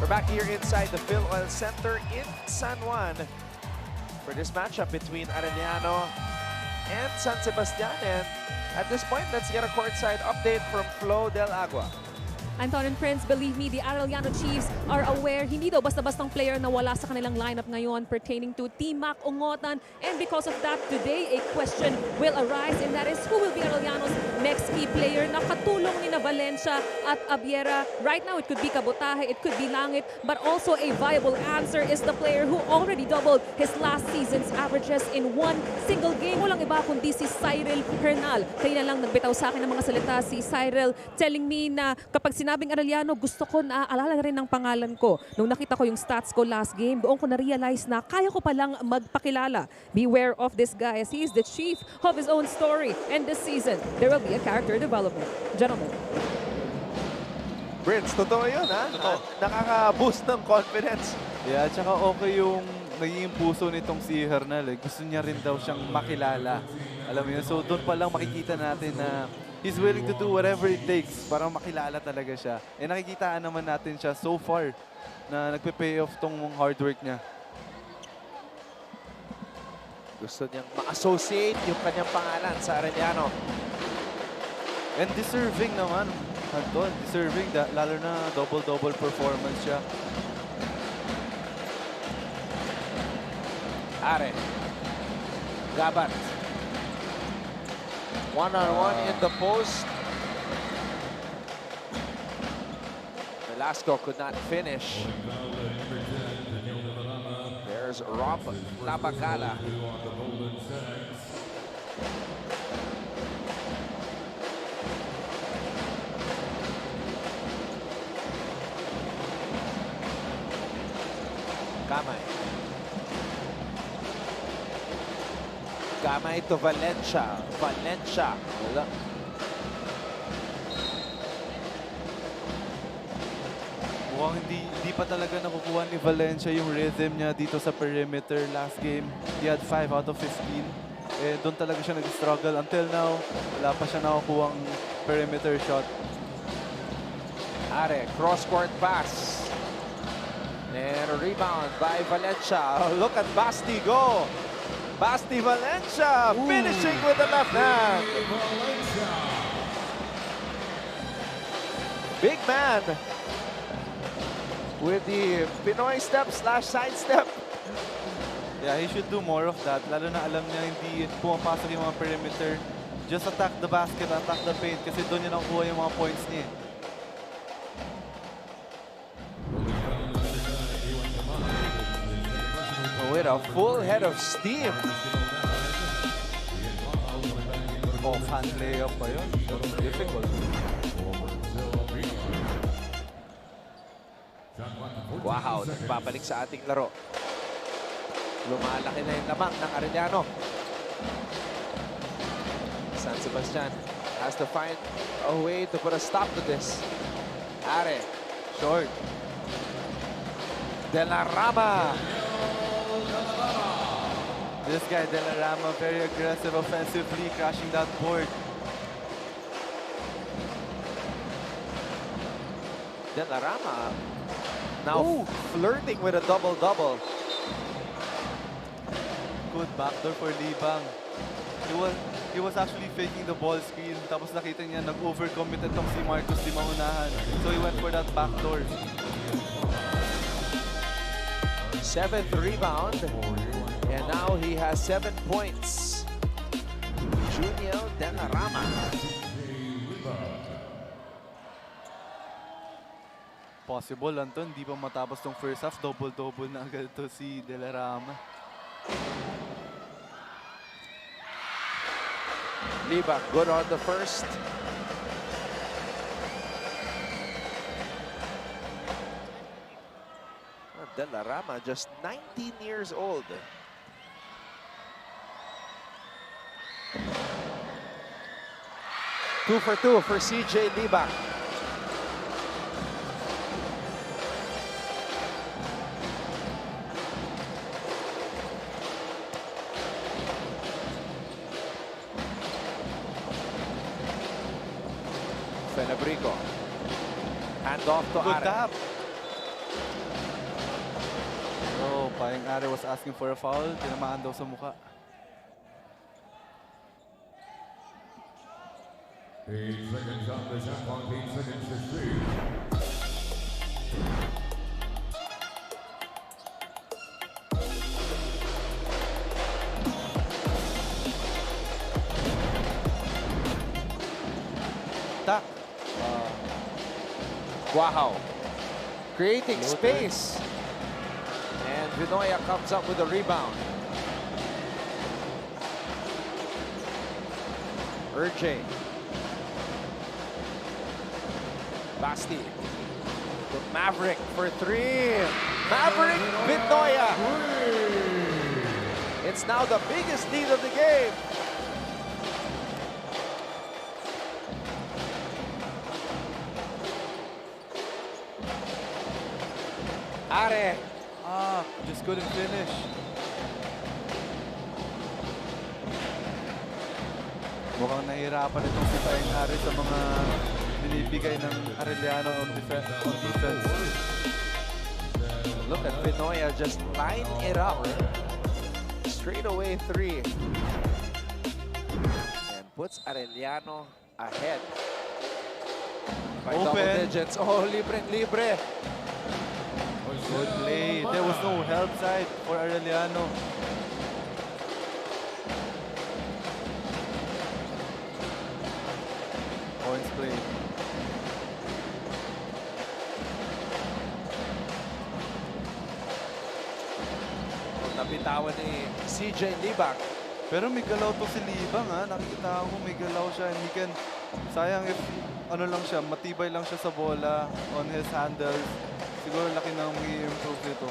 We're back here inside the Phil Oil Center in San Juan for this matchup between Arellano and San Sebastian. And at this point, let's get a courtside update from Flo Del Agua. Anton and Prince, believe me, the Arellano Chiefs are aware hindi daw basta-bastang player na wala sa kanilang lineup ngayon pertaining to Team Mac Ungotan. And because of that, today a question will arise, and that is who will be Arellano's next key player na katulong ni na Valencia at Abiera. Right now, it could be Kabotahe, it could be Langit, but also a viable answer is the player who already doubled his last season's averages in one single game. Walang iba kundi si Cyril Hernal. Kaya na lang nagbitaw sa akin ng mga salita si Cyril, telling me na kapag sinabing Arellano, gusto ko na alala rin ng pangalan ko. Nung nakita ko yung stats ko last game, doon ko na-realize na kaya ko palang magpakilala. Beware of this guy as he is the chief of his own story. And this season, there will be a character development. Gentlemen. Prince, totoo yun, ha? Totoo. Nakaka-boost ng confidence. Yeah, tsaka okay yung naging puso nitong si Hernal. Gusto niya rin daw siyang makilala. Alam mo yun, so doon pa lang makikita natin na he's willing to do whatever it takes para makilala talaga siya. Eh nakikitaan naman natin siya so far na nagpe-pay off tong hard work niya. Gusto niyang ma-associate yung kanyang pangalan sa Arellano. And deserving naman, Anton. Deserving, lalo na double-double performance siya. Are. Gabat. One-on-one in the post. Velasco could not finish. There's Rob Labacala. Kamay. Kamay to Valencia. Valencia. Wala. Mukhang hindi pa talaga nakukuha ni Valencia yung rhythm niya dito sa perimeter last game. He had 5 out of 15. Eh, doon talaga siya nag-struggle. Until now, wala pa siya nakukuha ang perimeter shot. Are, cross-court pass. And a rebound by Valencia. Oh, look at Basti go. Basti Valencia finishing with the left hand. Big man with the Pinoy step slash side step. Yeah, he should do more of that. Lalo na alam niya hindi pumapasok yung mga perimeter. Just attack the basket, attack the paint kasi doon niya nakukuha yung mga points niya. With a full head of steam. Off-hand layup pa yun. That's difficult. Wow, nagbabalik sa ating laro. Lumalaki na yung lamang ng Arellano. San Sebastian has to find a way to put a stop to this. Are, short. De la Rama. This guy, De La Rama, very aggressive offensively, crashing that board. De la Rama now flirting with a double-double. Good backdoor for Libang. He was actually faking the ball screen. Tapos nakita niya nag-overcommit itong si Marcus di maunahan. So he went for that backdoor. 7th rebound. And now he has 7 points. Junior De La Rama. Possible, Anton. Di pa matapos tong first half. Double-double na agad to si De La Rama. Liba, good on the first. De La Rama, just 19 years old. Two for two for CJ Liba. Fenebrico. Hand off to Good Are. tap. Oh, parang Are was asking for a foul. Tinamaan daw sa mukha. 8 seconds on the shot clock, 8 seconds to shoot. Tak. Wow. Creating space. And Vinoya comes up with a rebound. Urge. Basti. To Maverick for three. Maverick Vinoya. It's now the biggest lead of the game. Are. Just couldn't finish. Mukhang nahihirapan itong si Paeng Are sa mga binibigay ng Arellano on defense. Look at Vinoya just line it up. Straight away three. And puts Arellano ahead. By double Open. digits. Oh, libre. Good play. There was no help side for Arellano. Points play. Nabitawan ni CJ Libak. Pero may galaw to si Libang ha. Nakikita ko may galaw siya. And he can, sayang if ano lang siya, matibay lang siya sa bola on his handles. Siguro laki nang mag-i-improve dito.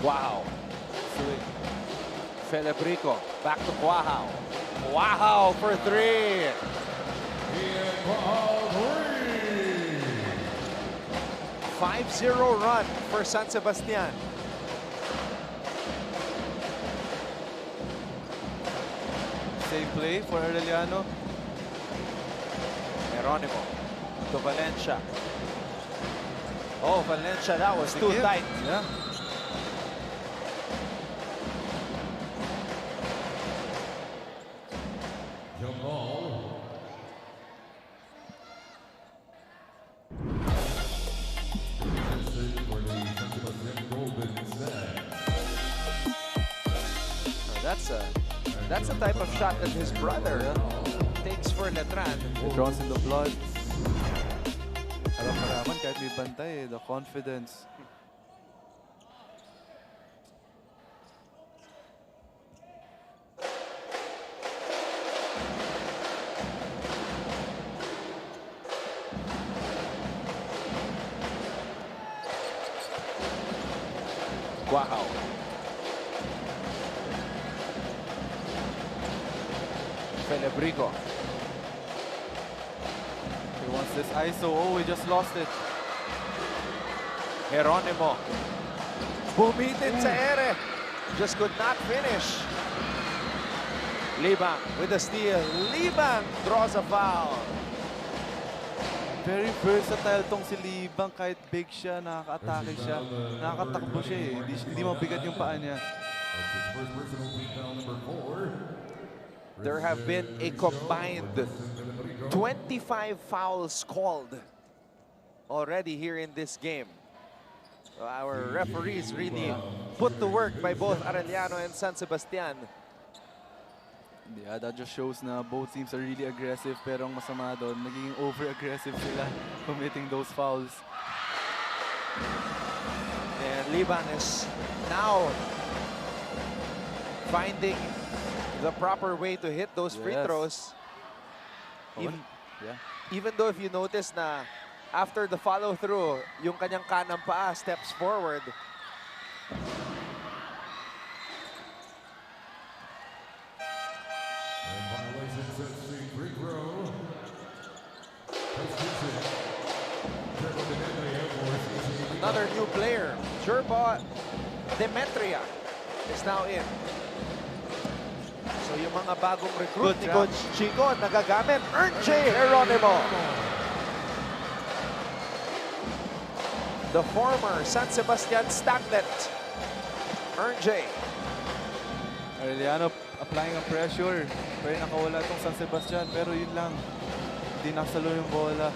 Wow. Sweet. Fenebrico back to Quahao. Quahao for three. 5-0 run for San Sebastian. Same play for Arellano. Geronimo to Valencia. Oh, Valencia, that was too Sikip. tight. Yeah. Jump ball. For the Sebastian Golden Set. That's a type of shot that his brother takes for Letran. It runs in the blood. Alam mo naman, kahit may bantay, the confidence. Wow. Felebrico. He wants this ISO. Oh, he just lost it. Geronimo. Bumitin sa ere. Just could not finish. Libang with a steal. Libang draws a foul. Very versatile tong si Libang. Kahit big siya, nakaka-atake siya. Nakakatakbo siya eh. Hindi mabigat yung paa niya. There have been a combined 25 fouls called already here in this game. So our referees really put to work by both Arellano and San Sebastian. Yeah, that just shows na both teams are really aggressive, pero ang masama doon, naging over-aggressive sila committing those fouls. And Libang is now finding the proper way to hit those free throws. Even though if you notice na after the follow-through, yung kanyang kanang paa steps forward. Another new player, Jerba Demetria, is now in. So yung mga bagong recruit ni Coach Chico nagagamit. J. Geronimo. The former San Sebastian Stacklet. J. Arellano applying ang pressure. Pero nakawala itong San Sebastian. Pero yun lang. Hindi nasalo yung bola.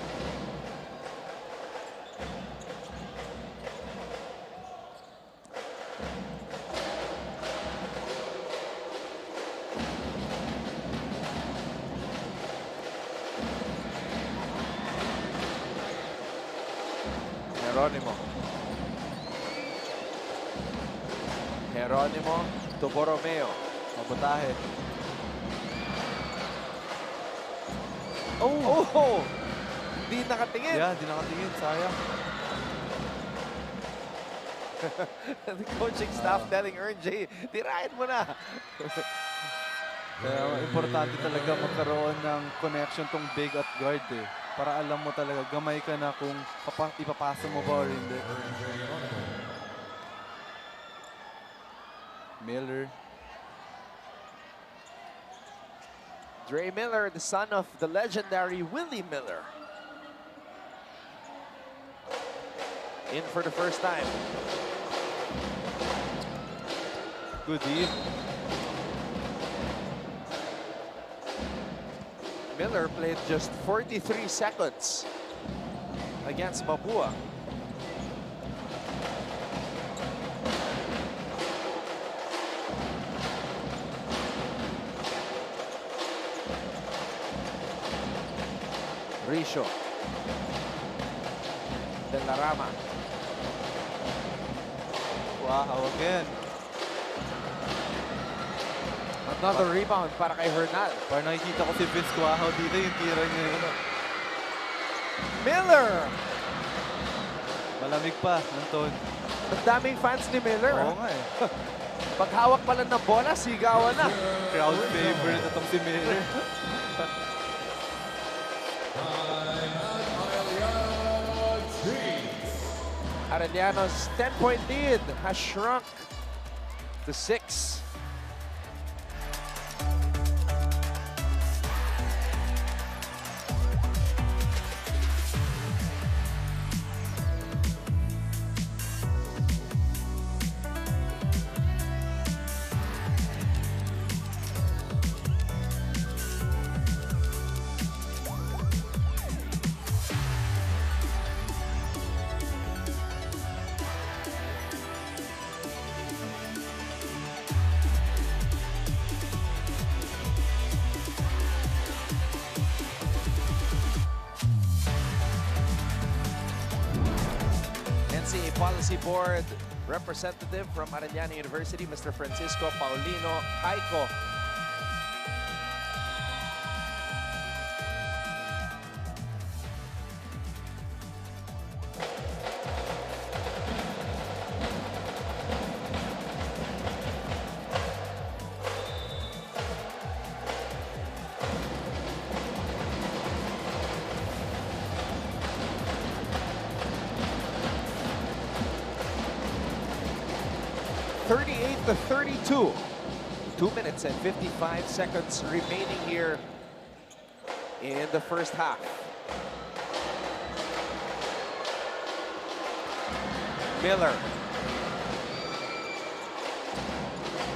Geronimo to Borromeo. Mabutahe. Oh! Di nakatingin. Yeah, di nakatingin. Sayang. The coaching staff telling J, tirahin mo na. Kaya importante talaga magkaroon ng connection tong big at guard eh. Para alam mo talaga, gamay ka na kung ipapasa mo ba or hindi. Miller. Dre Miller, the son of the legendary Willie Miller. In for the first time. Good deal. Miller played just 43 seconds against Mapua. Risho. De la Rama. Wow, again. Another rebound para kay Hernal. Parang nakikita ko si Vince Cuajo dito yung tira niya yun. Miller! Malamig pa, Anton. Ang daming fans ni Miller. Oo nga eh. Pag hawak pa lang ng bola, sigawan na. Crowd favorite itong si Miller. Arellano's 10-point lead has shrunk to 6. Policy Board representative from Arellano University, Mr. Francisco Paulino Caico. To 32. 2 minutes and 55 seconds remaining here in the first half. Miller.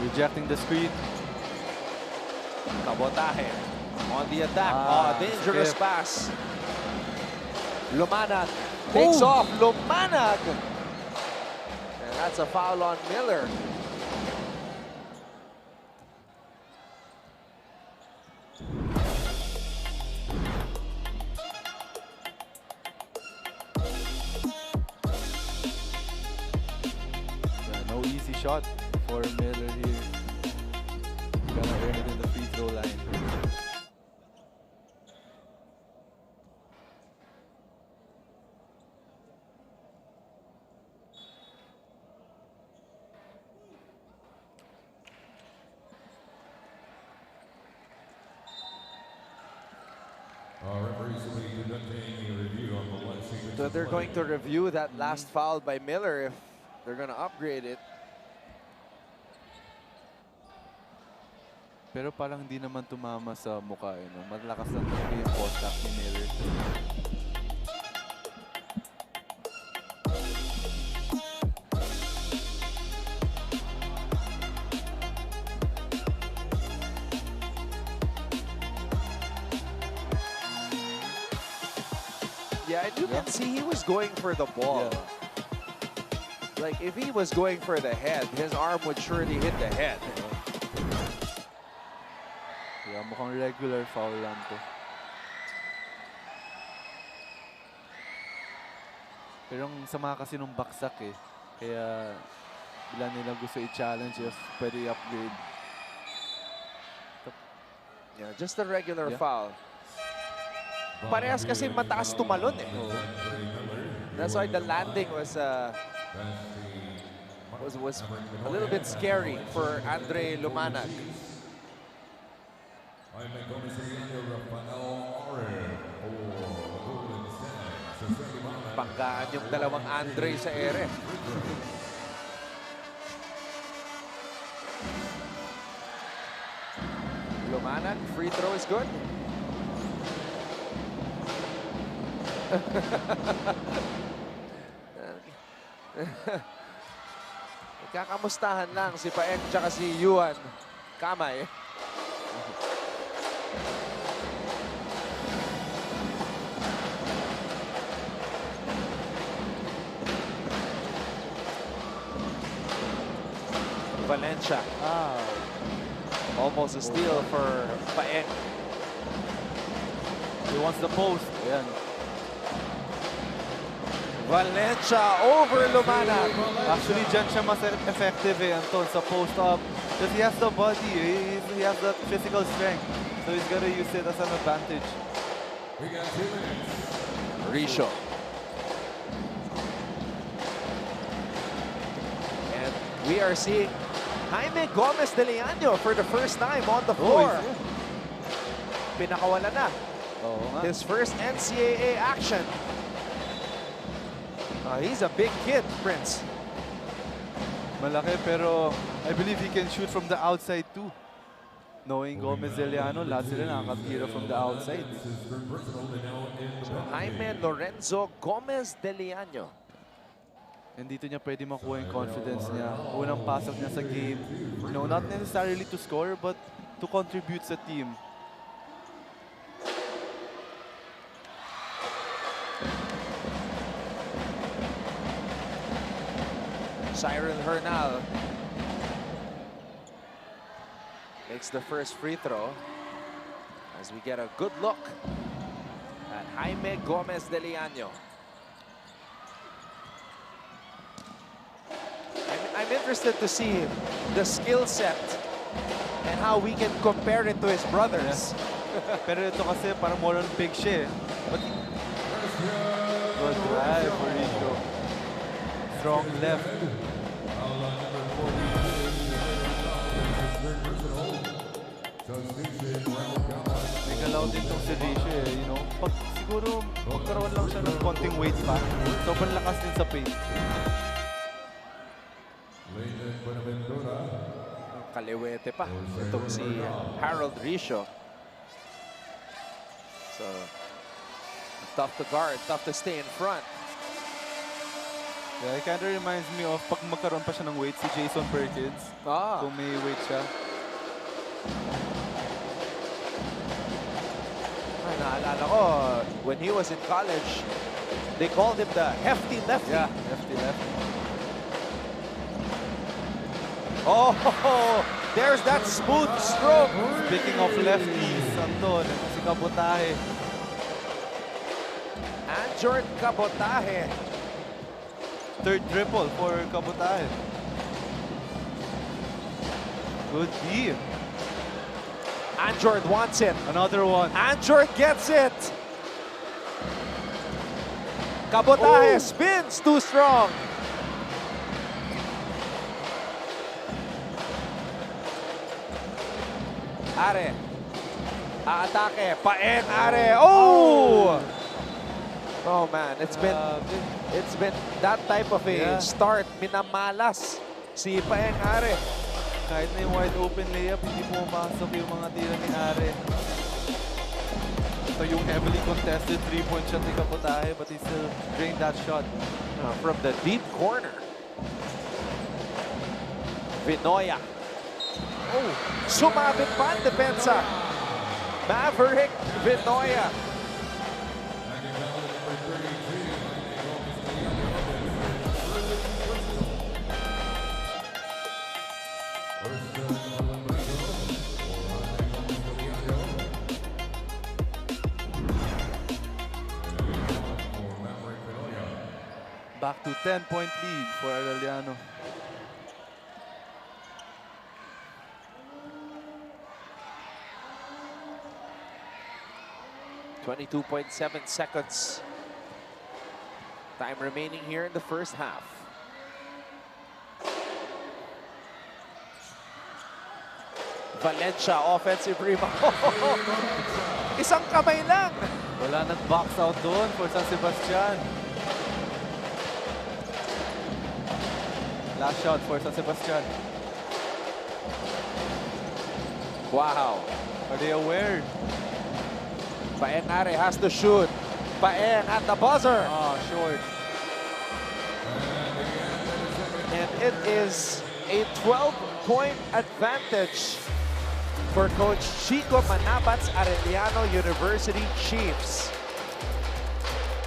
Rejecting the screen. Kabotahe on the attack. Dangerous pass. Lumanag takes off. Lumanag. And that's a foul on Miller. Shot for Miller here. Gonna earn it in the free throw line. So they're going to review that last foul by Miller if they're going to upgrade it. Pero parang hindi naman tumama sa mukha. No? Malakas lang talaga yung contact ni Miller. Yeah, and you can see he was going for the ball. Yeah. Like, if he was going for the head, his arm would surely hit the head. Yeah, mukhang regular foul lang to. Pero ang sama kasi nung baksak eh. Kaya bila nila gusto i-challenge if pwede i-upgrade. Yeah, just a regular foul. Parehas kasi mataas tumalon eh. That's why the landing was a little bit scary for Andre Lumanag. Banggaan yung dalawang Andre sa ere. Lumanag, free throw is good. Kakamustahan lang si Paeng tsaka si Yuan Kamay. Valencia. Almost a steal for Paeng. He wants the post. Ayan. Valencia over Lumanag. Actually, dyan siya mas effective eh, Anton, sa post-up. Because he has the body, he has that physical strength. So he's gonna use it as an advantage. We got 2 minutes. Risho. And we are seeing Jaime Gomez de Leaño for the first time on the floor. Pinakawala na. His first NCAA action. He's a big kid, Prince. Malaki, pero I believe he can shoot from the outside too. Knowing Gomez de Leaño, lahat sila nakakatira from the outside. So Jaime Lorenzo Gomez de Leaño. And dito niya pwede makuha yung confidence niya. Unang pasok niya sa game. No, not necessarily to score, but to contribute sa team. Cyril Hernal makes the first free throw as we get a good look at Jaime Gomez de Leaño. I'm interested to see the skill set and how we can compare it to his brothers. Pero ito kasi parang more on big siya eh. But good drive for Rico. Strong left. May galaw din tong si Rico eh, you know. Pag siguro magkaroon lang siya ng konting weight pa, sobrang lakas din sa pace. Kaliwete pa itong si Harold Rico. So, tough to guard, tough to stay in front. Yeah, it kind of reminds me of pag magkaroon pa siya ng weight si Jason Perkins. Kung may weight siya. Ay, naalala ko, when he was in college, they called him the hefty lefty. Yeah, hefty lefty. Oh, there's that smooth stroke. Speaking of lefties, Anton, si Kabotahe. Anjord Kabotahe. Third triple for Kabotahe. Good D. Anjord wants it. Another one. Anjord gets it. Kabotahe spins too strong. Are. Aatake. Paeng Are. Oh! Oh man, it's been that type of a start. Minamalas si Paeng Are. Kahit na yung wide open layup, hindi pumapasok yung mga tira ni Are. Ito yung heavily contested 3-point shot ni Kabotahe, but he still drained that shot. From the deep corner. Vinoya. Oh, sumabit pa ang depensa. Maverick Vinoya. Back to 10-point lead for Arellano. .7 seconds. Time remaining here in the first half. Valencia offensive rebound. Isang kamay lang. Wala nag-box out doon for San Sebastian. Last shot for San Sebastian. Wow. Are they aware? Paeng Are has to shoot. Paeng at the buzzer. Ah, short. And it is a 12-point advantage for Coach Chico Manabat's Arellano University Chiefs.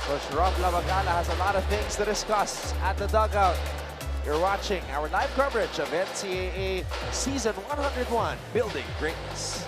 Coach Rob Lavagala has a lot of things to discuss at the dugout. You're watching our live coverage of NCAA Season 101, Building Greatness.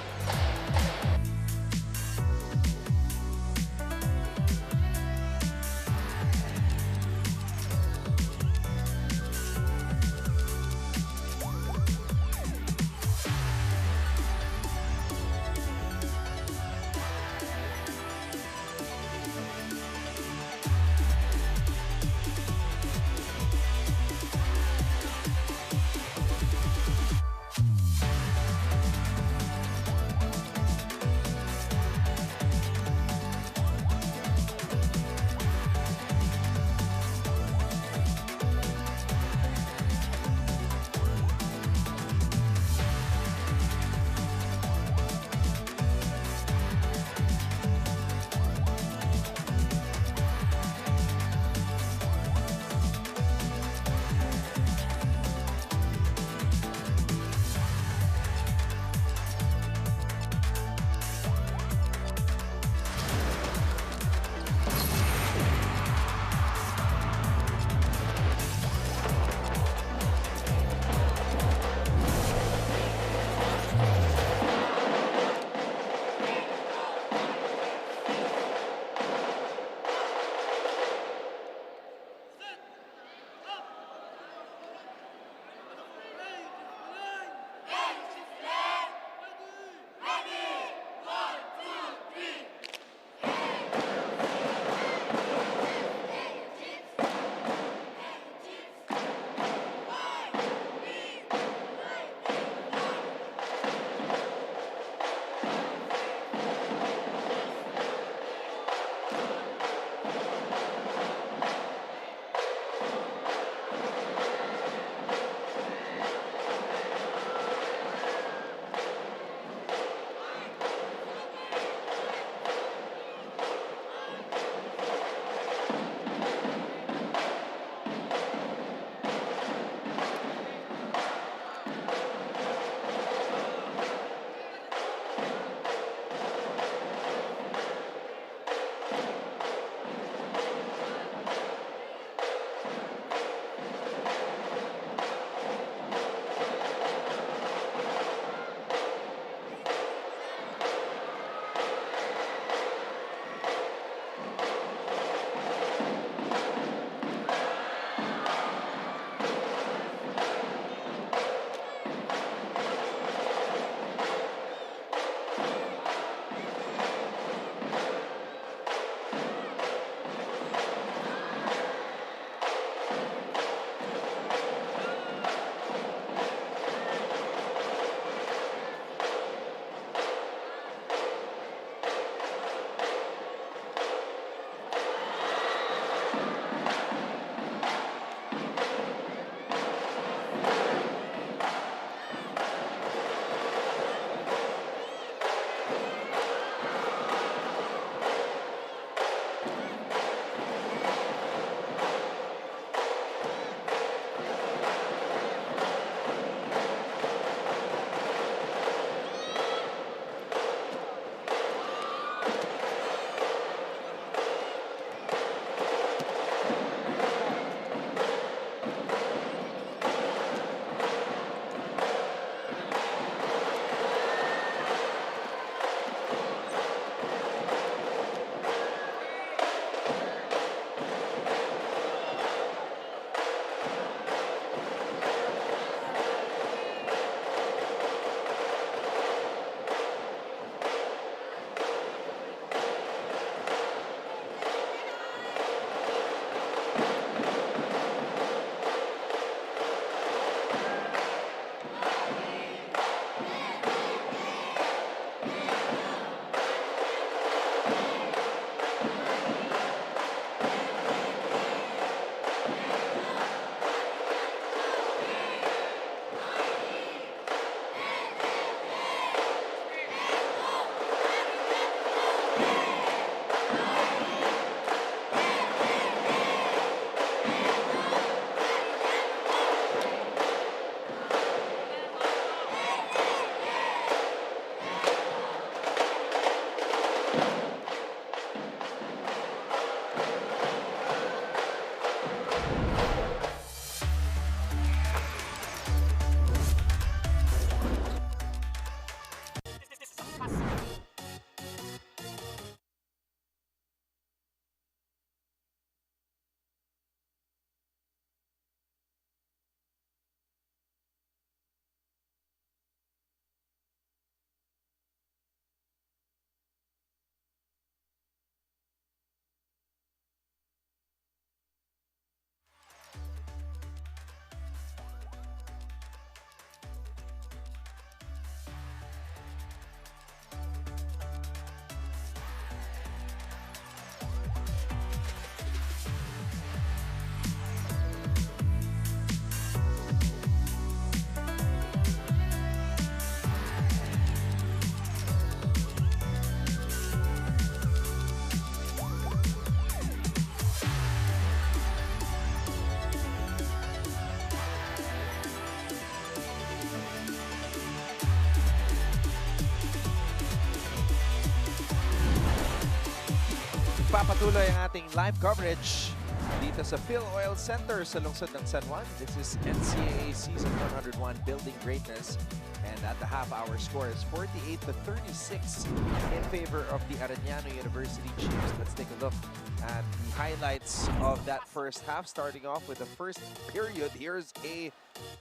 Nagpapatuloy ang ating live coverage dito sa Phil Oil Center sa lungsod ng San Juan. This is NCAA Season 101 Building Greatness. And at the half-hour score is 48-36 in favor of the Arellano University Chiefs. Let's take a look at the highlights of that first half. Starting off with the first period, here's a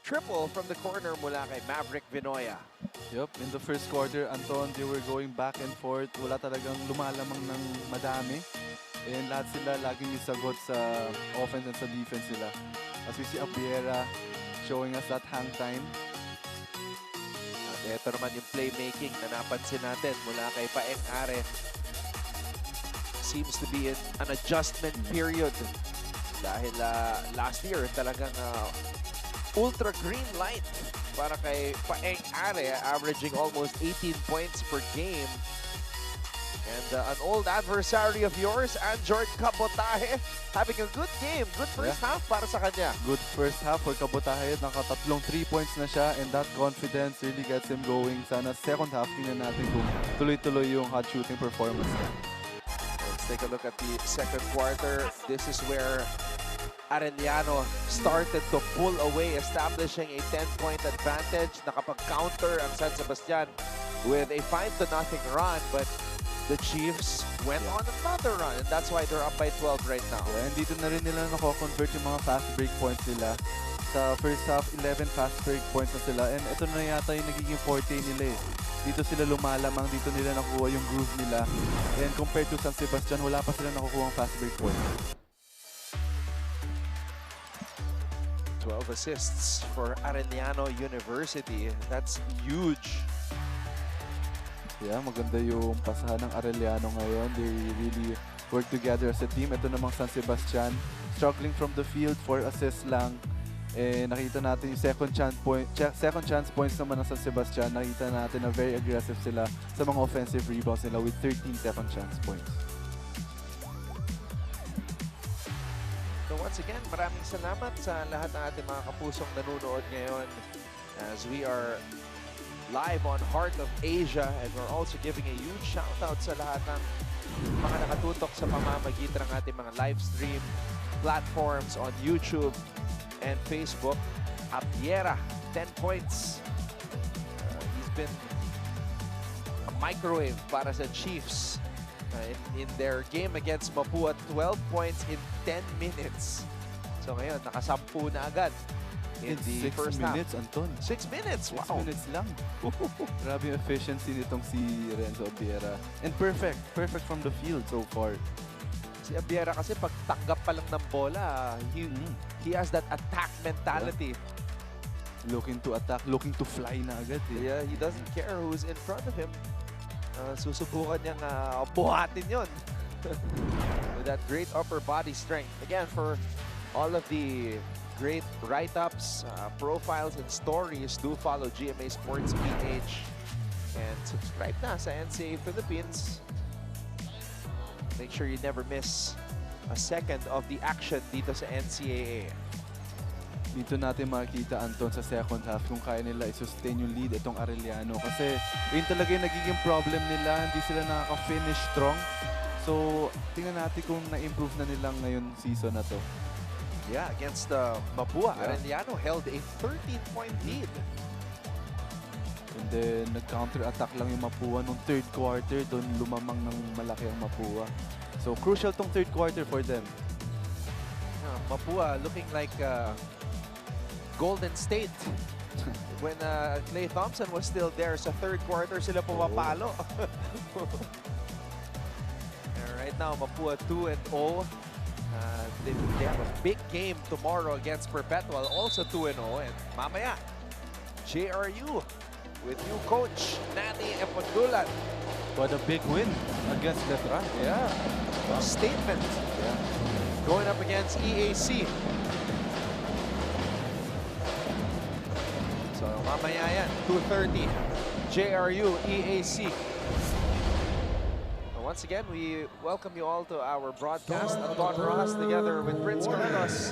triple from the corner mula kay Maverick Vinoya. Yup, in the first quarter, Anton, they were going back and forth. Wala talagang lumalamang ng madami. And lahat sila laging may sagot sa offense and sa defense nila. As we see Abiera showing us that hang time. At ito naman yung playmaking na napansin natin mula kay Paeng Are. Seems to be in an adjustment period. Dahil last year talagang ultra green light para kay Paeng Are, averaging almost 18 points per game. And an old adversary of yours, Jordan Cabotaje, having a good game. Good first half para sa kanya. Good first half for Cabotaje. Nakatatlong 3 points na siya and that confidence really gets him going. Sana second half, tingnan natin kung tuloy-tuloy yung hot shooting performance niya. Let's take a look at the second quarter. This is where Arellano started to pull away, establishing a 10-point advantage. Nakapag-counter ang San Sebastian with a 5-0 run, but the Chiefs went on another run, and that's why they're up by 12 right now. Yeah, and dito na rin nila nako-convert yung mga fast break points nila. Sa first half, 11 fast break points na sila, and ito na yata yung nagiging forte nila eh. Dito sila lumalamang, dito nila nakuha yung groove nila. And compared to San Sebastian, wala pa sila nakukuha ang fast break points. 12 assists for Arellano University. That's huge. Yeah, maganda yung pasahan ng Arellano ngayon. They really work together as a team. Ito namang San Sebastian, struggling from the field, 4 assists lang. Eh, nakita natin yung second chance points naman ng San Sebastian. Nakita natin na very aggressive sila sa mga offensive rebounds nila with 13 second chance points. So once again, maraming salamat sa lahat ng ating mga kapusong nanonood ngayon as we are live on Heart of Asia, and we're also giving a huge shout out sa lahat ng mga nakatutok sa pamamagitan ng ating mga live stream platforms on YouTube and Facebook. Abiera, 10 points. He's been a microwave para sa Chiefs in their game against Mapua. 12 points in 10 minutes. So ngayon, nakasampu na agad in the first minutes, half. Anton. 6 minutes, 6 wow. minutes lang. Grabe yung efficiency nitong si Renzo Abiera. And perfect from the field so far. Si Abiera kasi pag tanggap pa lang ng bola, he has that attack mentality. Yeah. Looking to attack, looking to fly na agad. Eh. Yeah, he doesn't care who's in front of him. Susubukan niyang buhatin yun. With that great upper body strength. Again, for all of the great write-ups, profiles, and stories, do follow GMA Sports PH and subscribe na sa NCAA Philippines. Make sure you never miss a second of the action dito sa NCAA. Dito natin makikita, Anton, sa second half kung kaya nila i-sustain yung lead itong Arellano. Kasi yun talaga yung nagiging problem nila. Hindi sila nakaka-finish strong. So, tingnan natin kung na-improve na nilang ngayon season na to. Yeah, against Mapua, Arellano held a 13-point lead. And then, nag-counter-attack lang yung Mapua nung third quarter. Doon lumamang ng malaki ang Mapua. So, crucial tong third quarter for them. Mapua looking like Golden State. When Klay Thompson was still there sa third quarter, sila pumapalo. Right now, Mapua 2-0. They have a big game tomorrow against Perpetual, also 2-0. And mamaya, JRU with new coach Nani Epondulan. What a big win against Letran. Yeah, statement. Yeah. Going up against EAC. So mamaya yan, 2:30, JRU, EAC. Once again, we welcome you all to our broadcast. Anton Rojas together with Prince Carlos.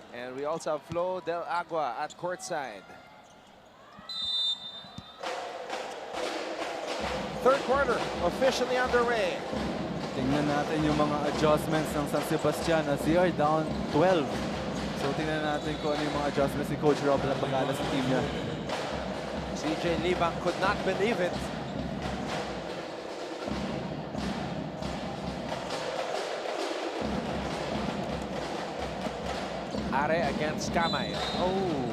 And we also have Flo Del Agua at courtside. Third quarter officially underway. Tingnan natin yung mga adjustments ng San Sebastian as they are down 12. So tingnan natin kung ano yung mga adjustments ni Coach Rob Lapagala sa team niya. CJ Libang could not believe it. Are against Kamay. Oh.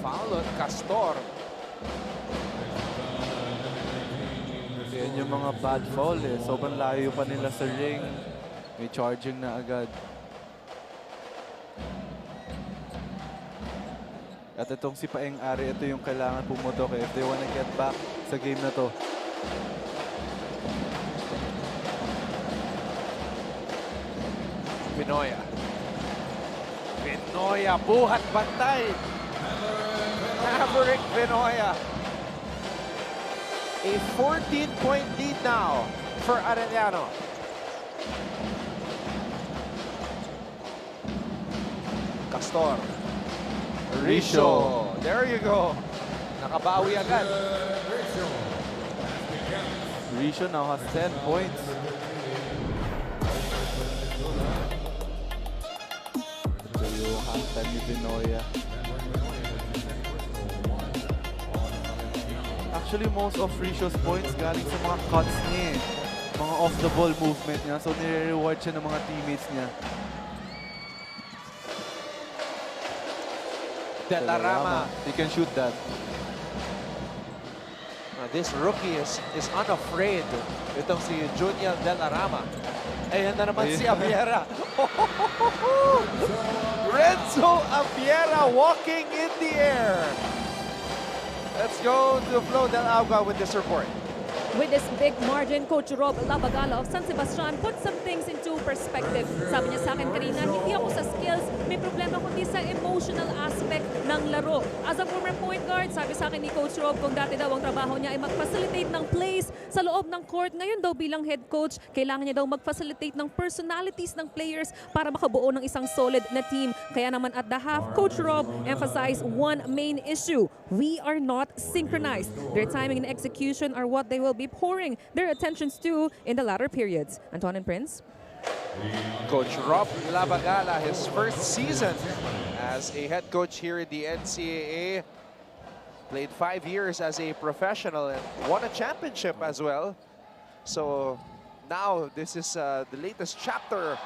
Foul on Castor. Yan yung mga bad foul eh. Sobrang layo pa nila sa ring. May charging na agad. At itong si Paeng Are, ito yung kailangan pumutok eh. If they wanna get back sa game na to. Pinoya. Pinoya, buhat bantay. Maverick Pinoya. A 14-point lead now for Arellano. Castor. Richo. There you go. Nakabawi agad. Richo now has 10 points. Ito yung halftime ni Pinoya. Actually, most of Richo's points galing sa mga cuts niya eh. Mga off-the-ball movement niya. So, nire-reward siya ng mga teammates niya. Delarama. He can shoot that. This rookie is unafraid. Itong si Junior Delarama. Ayan na naman si Abiera. Renzo Abiera walking in the air. Let's go to Flo Del Agua with this report. With this big margin, Coach Rob Labagala of San Sebastian put some things into perspective. Sabi niya sa akin kanina, hindi ako sa skills, may problema kundi sa emotional aspect ng laro. As a former point guard, sabi sa akin ni Coach Rob kung dati daw ang trabaho niya ay mag-facilitate ng plays sa loob ng court. Ngayon daw bilang head coach, kailangan niya daw mag-facilitate ng personalities ng players para makabuo ng isang solid na team. Kaya naman at the half, Coach Rob emphasized one main issue. We are not synchronized. Their timing and execution are what they will be pouring their attentions to in the latter periods. Anton and Prince. Coach Rob Labagala, his first season as a head coach here in the NCAA. Played 5 years as a professional and won a championship as well. So now this is the latest chapter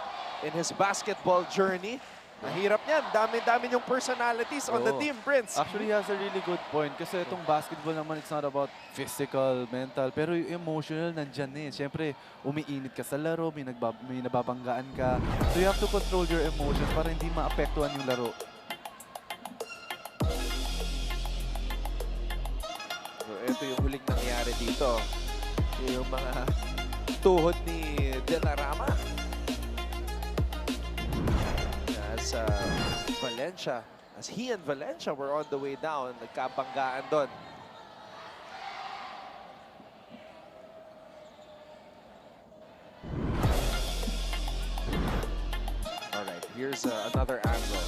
in his basketball journey. Mahirap niyan. Dami-dami yung personalities on the team, Prince. Actually, he has a really good point. Kasi itong basketball naman, it's not about physical, mental. Pero yung emotional, nandyan eh. Siyempre, umiinit ka sa laro, may nababanggaan ka. So you have to control your emotions para hindi maapektuhan yung laro. So, ito yung huling nangyari dito. Yung mga tuhod ni Delarama. As Valencia, as he and Valencia were on the way down, nagkabanggaan doon. All right, here's another angle.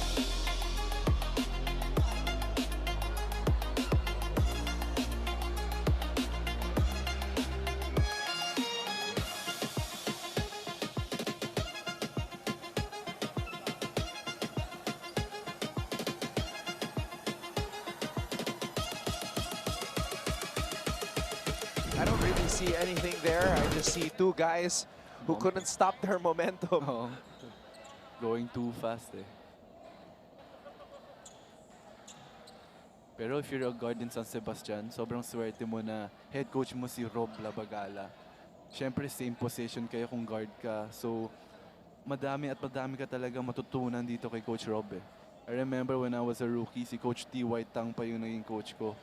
I don't really see anything there. I just see two guys who couldn't stop their momentum. Oh, going too fast eh. Pero if you're a guard in San Sebastian, sobrang swerte mo na head coach mo si Rob Labagala. Siyempre, same position kayo kung guard ka. So, madami at madami ka talaga matutunan dito kay Coach Rob eh. I remember when I was a rookie, si Coach T. White Tang pa yung naging coach ko.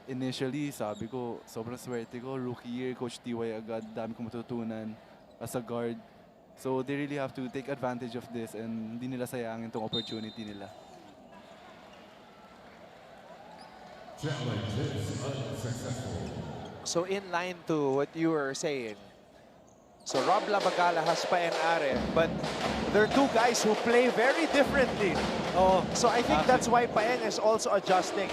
Initially, sabi ko, sobrang swerte ko. Rookie year, Coach T.Y. agad. Dami kong matutunan as a guard. So, they really have to take advantage of this and hindi nila sayangin tong opportunity nila. So, in line to what you were saying, so Rob Labagala has Paeng Are, but there are two guys who play very differently. Oh, So, I think that's why Paeng is also adjusting.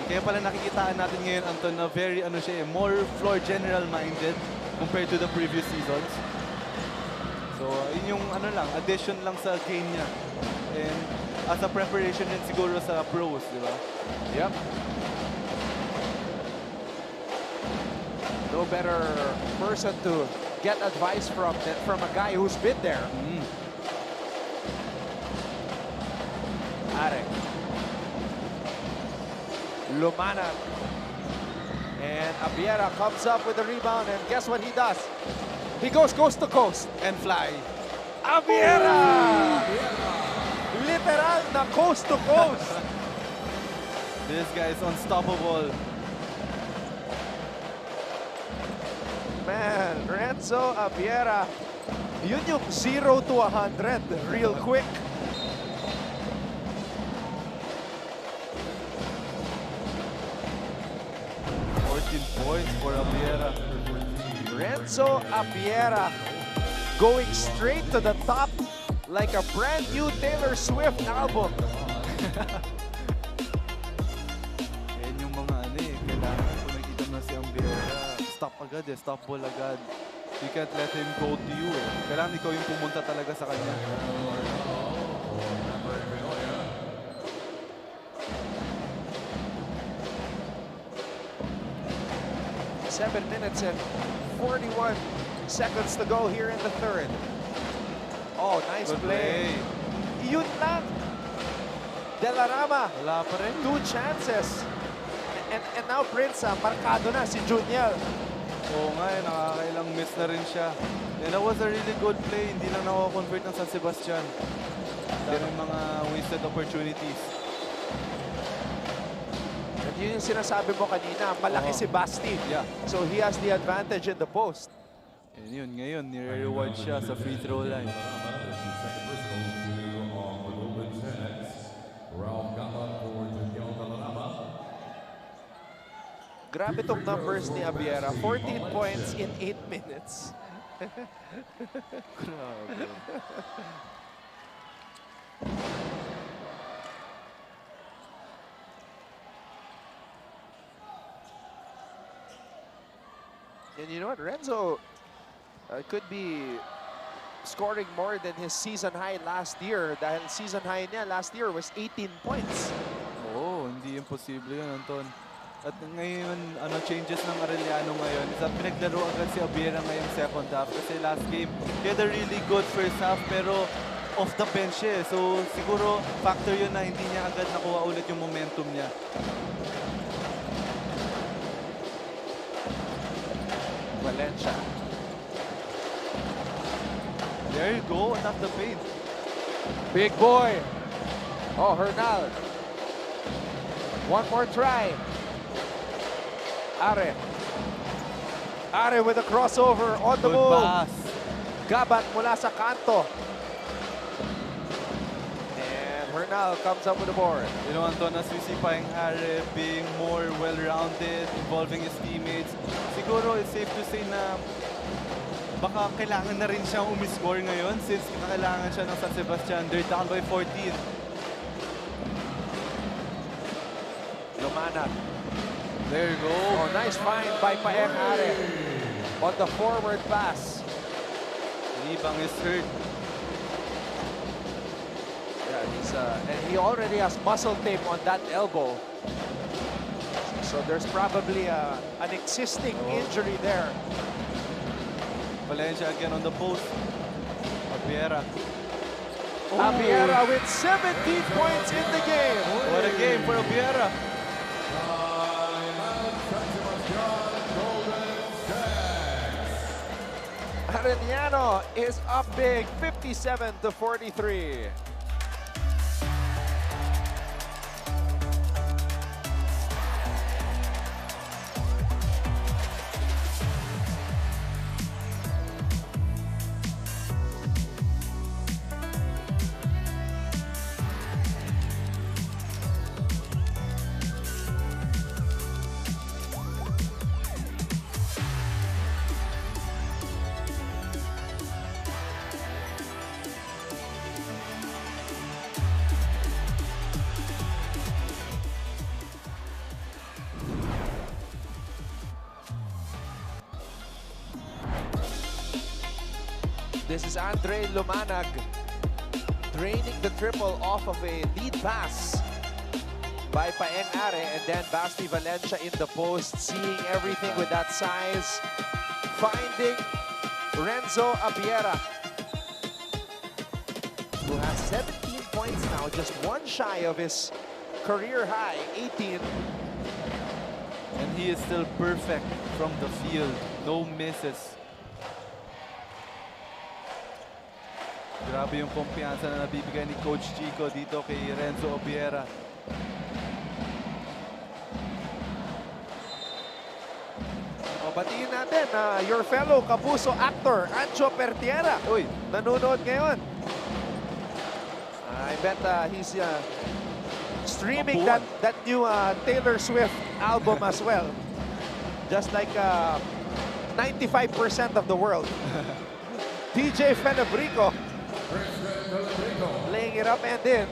kaya pala nakikitaan natin ngayon, Anton, na very, more floor general-minded. compared to the previous seasons. So, yun yung ano lang, addition lang sa game niya. And as a preparation din siguro sa pros, di ba? Yep. No better person to get advice from than from a guy who's been there. Are. Lumana. And Abiera comes up with the rebound, and guess what he does? He goes coast to coast and fly. Abiera! Literal na coast to coast. This guy is unstoppable. Man, Renzo Abiera, yun yung 0 to 100 real quick. Points for Abiera. Renzo Abiera going straight to the top like a brand new Taylor Swift album. Yan yung mga ano eh, kailangan kung nakita mo na si Abiera, stop agad eh, stop ball agad. You can't let him go to you eh. Kailangan ikaw yung pumunta talaga sa kanya. 7 minutes and 41 seconds to go here in the third. Oh, nice Good play. Yun lang. Delarama, Wala pa rin. 2 chances. And now Prince, markado na si Juniel. Oo nga eh, nakakailang miss na rin siya. And that was a really good play. Hindi lang nako-convert ng San Sebastian. Dami mga wasted opportunities. And yun yung sinasabi mo kanina, malaki si Basti. Yeah. So he has the advantage in the post. And yun, ngayon, nire-reward siya sa free throw line. Grabe tong numbers ni Abiera. 14 points in 8 minutes. Grabe. And you know what? Renzo could be scoring more than his season high last year. Dahil season high niya last year was 18 points. Oo, hindi imposible yun, Anton. At ngayon, changes ng Arellano ngayon is that pinaglaro agad si Abiera ngayong second half. Kasi last game, he had a really good first half pero off the bench eh. So siguro factor yun na hindi niya agad nakuha ulit yung momentum niya. Valencia. There you go, not the paint. Big boy. Oh, Hernal. One more try. Are with a crossover on the Good move. pass. Gabat mula sa kanto. And Hernal comes up with the board. You know, Anton, as we see Paeng Are being more well-rounded, involving his teammates, siguro it's safe to say na baka kailangan na rin siyang umiscore ngayon since kailangan siya ng San Sebastian. They're down by 14. Lumana. There you go. Oh, nice find by Paeng Are on the forward pass. Libang is hurt. Yeah, he's and he already has muscle tape on that elbow. So there's probably an existing injury there. Valencia again on the post. Abiera. Abiera with 17 points in the game. What a game for Abiera. Arellano is up big, 57-43. This is Andre Lumanag draining the triple off of a lead pass by Paeng Are, and then Basti Valencia in the post, seeing everything with that size, finding Renzo Abiera, who has 17 points now, just one shy of his career high, 18. And he is still perfect from the field. No misses. Grabe yung kumpiyansa na nabibigay ni Coach Chico dito kay Renzo Abiera. Batiin natin your fellow Kapuso actor, Ancho Pertiera. Uy, nanonood ngayon. I bet he's streaming that new Taylor Swift album as well. Just like 95% of the world. DJ Felebrico laying it up and in.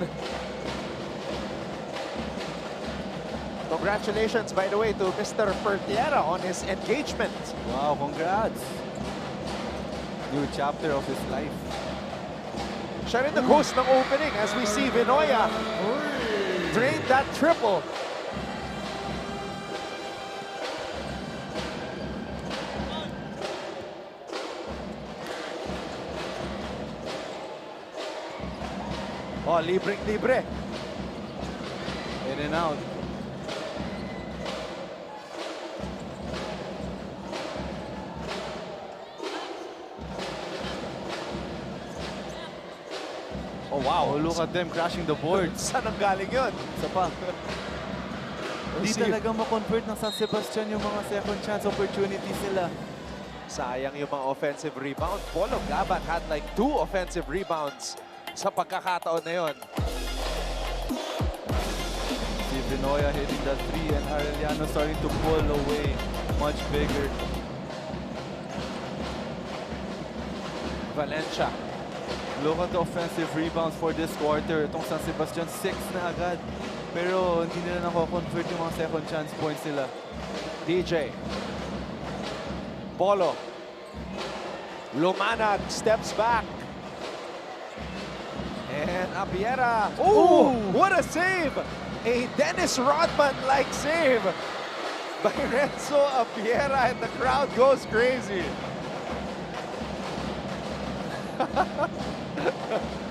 Congratulations, by the way, to Mr. Pertiera on his engagement. Wow, congrats. New chapter of his life. Siya rin nag-host ng opening as we see Vinoya drain that triple. Oh, libreng-libre. In and out. Oh, wow. Oh, look at them crashing the boards. Saan ang galing yun? Isa pa. Di talaga ma-convert ng San Sebastian yung mga second chance opportunities nila. Sayang yung mga offensive rebound. Polo Gabat had like 2 offensive rebounds sa pagkakataon na yun. Si Vinoya hitting the 3 and Arellano starting to pull away much bigger. Valencia. Look at the offensive rebounds for this quarter. Itong San Sebastian, 6 na agad. Pero hindi nila nako-convert yung mga second chance points nila. DJ. Polo. Lumanag steps back. And Abiera. Oh, what a save! A Dennis Rodman-like save by Renzo Abiera, and the crowd goes crazy.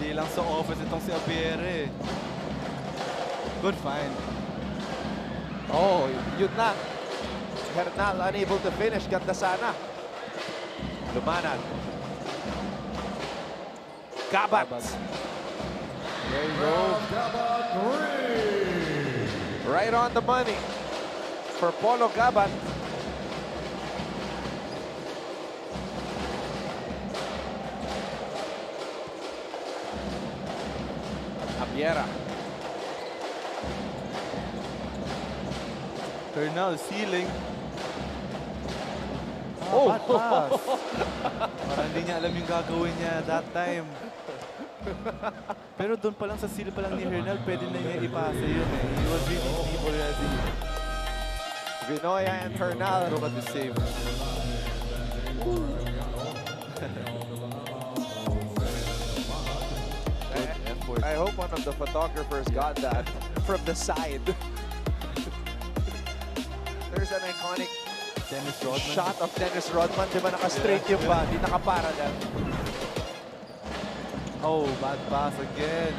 Di lang sa office itong si Abiera eh. Good find. Oh, yun na. Hernal unable to finish. Ganda sana. Lumanag. Gabat. There you go. Right on the money for Polo Gabat. Abiera. Hernal ceiling. Oh, bad pass. Parang hindi niya alam yung gagawin niya that time. Pero doon pa lang sa seal pa lang ni Hernal, pwede na niya ipasa yun eh. He was reading deep already. Vinoya and Hernal. Look at the save. I hope one of the photographers got that from the side. There's an iconic Dennis Rodman. shot of Dennis Rodman. Di ba naka-straight yung body, naka-parallel. Oh, bad pass again.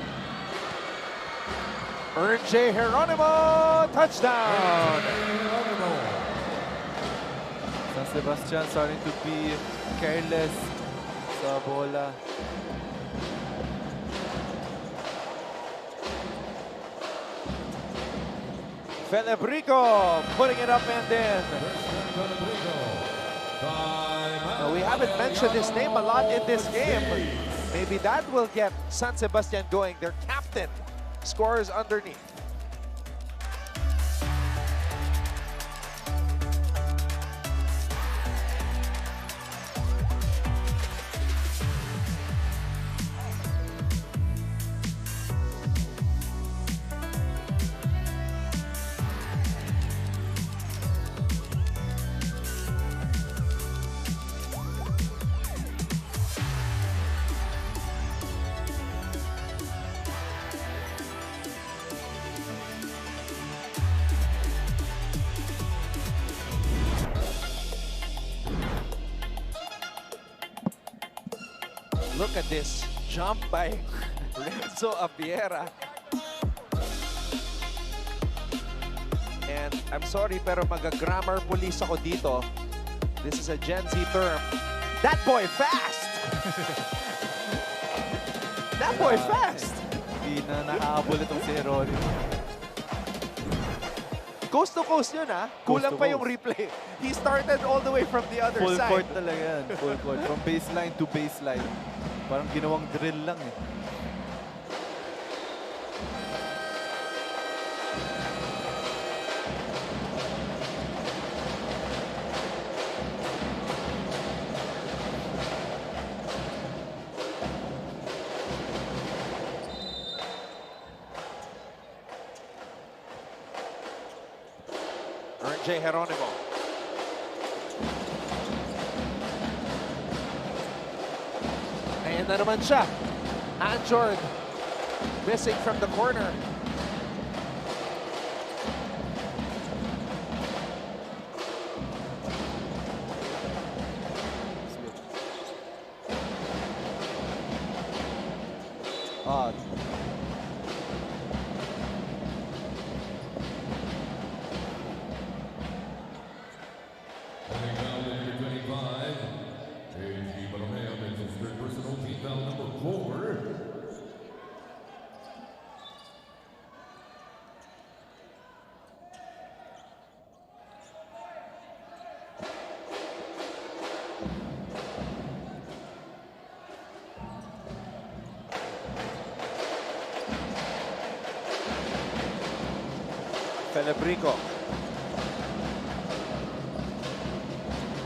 J. Geronimo, touchdown! San Sebastian starting to be careless sa bola. Felebrico putting it up and in. We haven't mentioned his name a lot in this game. Maybe that will get San Sebastian going. Their captain scores underneath. Look at this jump by Renzo Apiera. And I'm sorry, pero mag-grammar police ako dito. This is a Gen Z term. That boy fast! That boy fast! Hindi na nakahabol itong si Herory. Coast to coast yun, ha? Kulang to pa yung coast. replay. He started all the way from the other Full side. court talaga yan. Full court. From baseline to baseline. Parang ginawang drill lang eh. J. Geronimo. Ayan na naman siya. Anjord missing from the corner. Ah, Felebrico.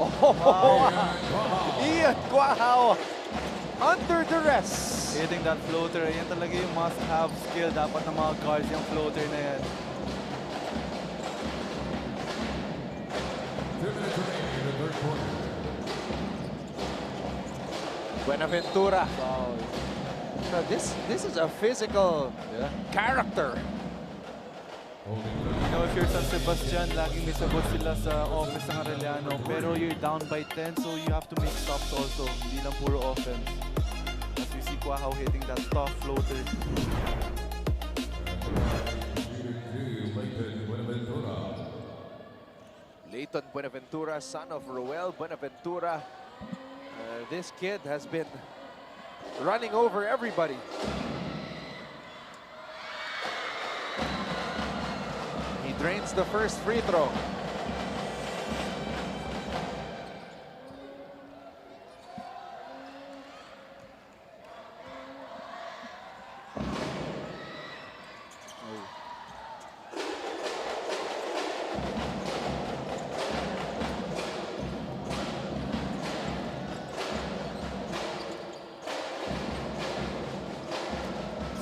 Oh, Ian Guahao under duress. hitting that floater. Yan talaga yung must-have skill. Dapat ng mga guards yung floater na yan. 2 minutes remaining in the third quarter. Buenaventura. Wow. So this is a physical character. You know, if you're San Sebastian, laging may sagot sila sa offense ng Arellano. Pero you're down by 10, so you have to make stops also. Hindi lang puro offense. As we see Guahao hitting that tough floater. Leighton Buenaventura, son of Roel Buenaventura. This kid has been running over everybody. He drains the first free throw.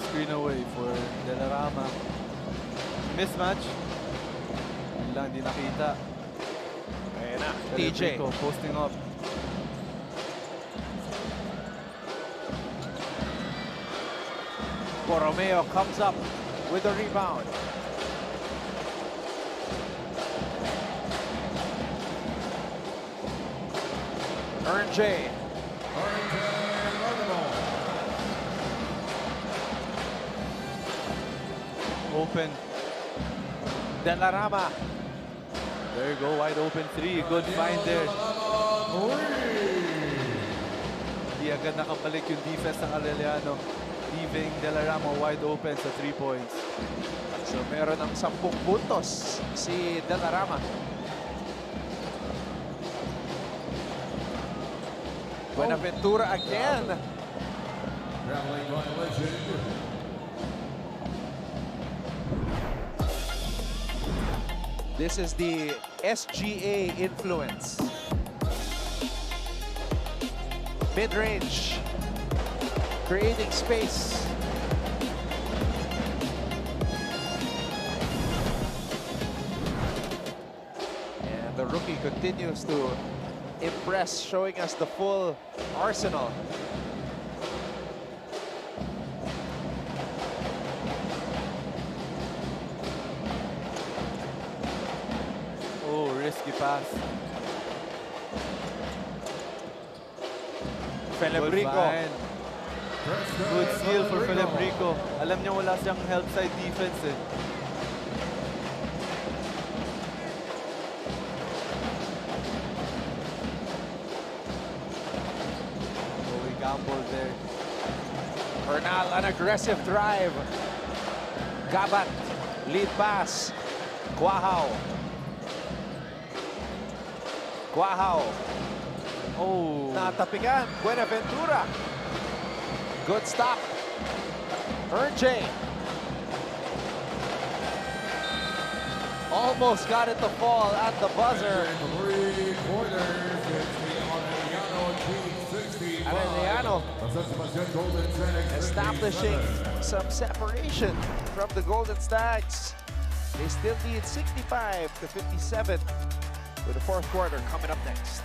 Screen away for Delarama. Mismatch. Yun lang, di nakita. Ayan na, TJ. Federico posting up. Borromeo comes up with a rebound. Ern J. Open. Delarama. There you go, wide open three. Good find there. Di agad nakabalik yung defense ng Arellano. Leaving Delarama wide open sa 3 points. So meron ng 10 puntos si Delarama. Buenaventura again. Traveling violation. This is the SGA influence. Mid-range, creating space. And the rookie continues to impress, showing us the full arsenal. Oh, risky pass. Felebrico. Good find. Good steal for Felibrico. Alam niya wala siyang help side defense eh. Oh, we gambled there. Bernal, an aggressive drive. Gabat, lead pass. Quahao. Quahao. Oh, Natapigan. Buenaventura. Good stop. Ernjay. Almost got it to fall at the buzzer. Three-pointers. It's the Arellano Team 65. Arellano The Sebastian Golden Stags establishing some separation from the Golden Stags. They still lead 65 to 57 with the fourth quarter coming up next.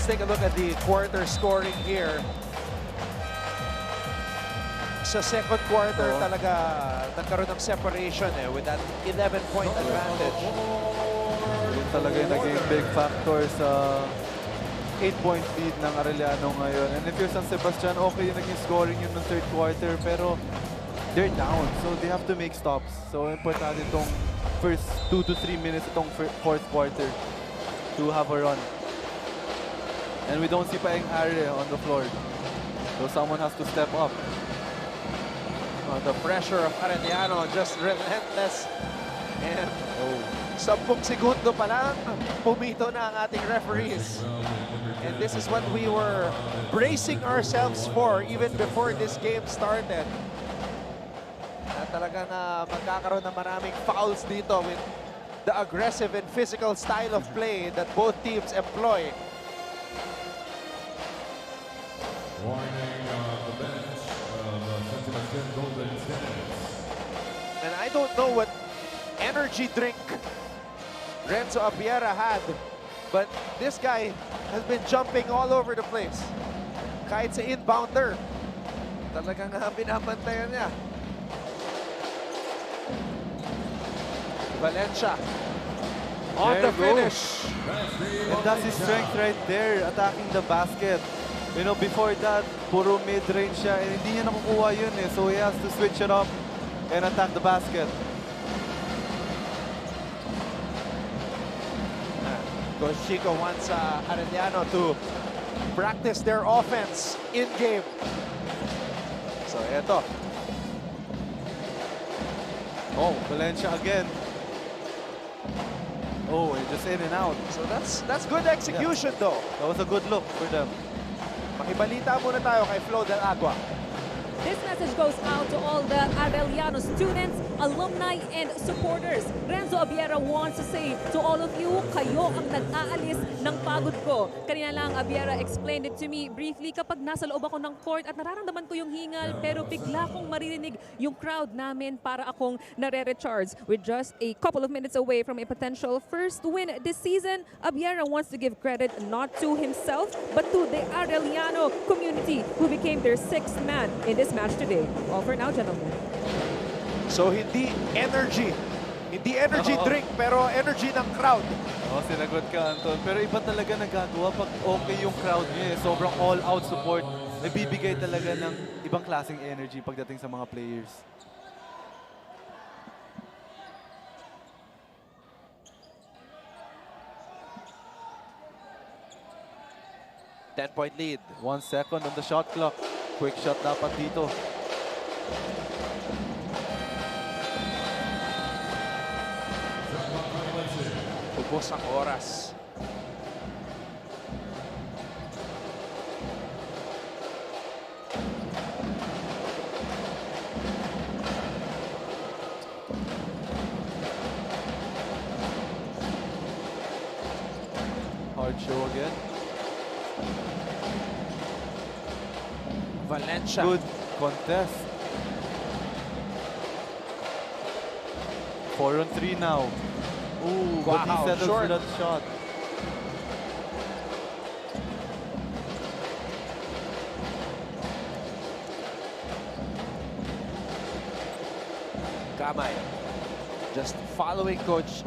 Let's take a look at the quarter scoring here. Sa second quarter talaga nagkaroon ng separation with that 11-point advantage. yun talaga yung naging big factor sa 8-point lead ng Arellano ngayon. And if you're San Sebastian, okay yung naging scoring yun ng third quarter, pero they're down. So they have to make stops. So importante itong first 2 to 3 minutes itong fourth quarter to have a run. And we don't see Paeng Are on the floor. So someone has to step up. The pressure of Arellano just relentless. And 10 segundo pa lang, pumito na ang ating referees. And this is what we were bracing ourselves for even before this game started. Na talagang magkakaroon ng maraming fouls dito with the aggressive and physical style of play that both teams employ. Warning on the bench of San Sebastian Golden Stags. And I don't know what energy drink Renzo Abiera had, but this guy has been jumping all over the place. Kahit sa inbounder, talagang binabantayan niya. Valencia on the finish. And that's his strength right there, attacking the basket. You know, before that, puro mid-range siya, and hindi niya nakukuha yun eh. So he has to switch it up and attack the basket. Coach Chico wants Arellano to practice their offense in-game. So, eto. Oh, Valencia again. Oh, and just in and out. So that's good execution though. That was a good look for them. Makibalita muna tayo kay Flo Del Agua. This message goes out to all the Arellano students, alumni, and supporters. Renzo Abiera wants to say to all of you, kayo ang nag-aalis ng pagod ko. Kanina lang, Abiera explained it to me briefly. Kapag nasa loob ako ng court at nararamdaman ko yung hingal, pero bigla kong maririnig yung crowd namin para akong nare-recharge. With just a couple of minutes away from a potential first win this season, Abiera wants to give credit not to himself, but to the Arellano community who became their sixth man in this match today. All for now, gentlemen. So hindi energy drink, pero energy ng crowd. Oh, sinagot ka, Anton. Pero iba talaga nagagawa pag okay yung crowd niya eh. Sobrang all-out support. Nagbibigay talaga ng ibang klaseng energy pagdating sa mga players. 10-point lead. 1 second on the shot clock. Quick shot dapat dito. Ubos ang oras. Hard show again. Valencia. Good contest. 4-on-3 now. Ooh, but he Wow, settles short. for that shot. Kamay. Just following Coach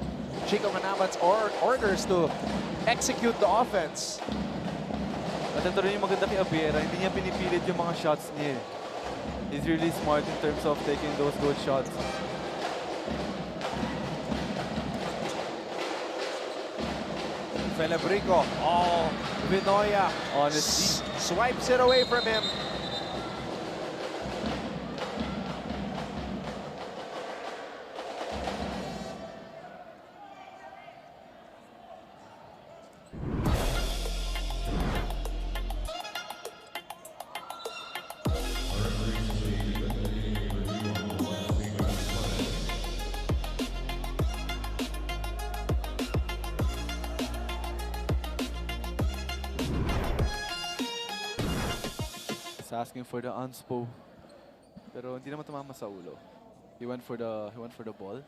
Chico Manabat's orders to execute the offense. At ito rin yung maganda kay Abiera, hindi niya pinipilit yung mga shots niya. He's really smart in terms of taking those good shots. Felebrico. Oh, Vinoya. Honestly. Swipes it away from him. He's asking for the unspo. Pero hindi naman tumama sa ulo. He went for the ball.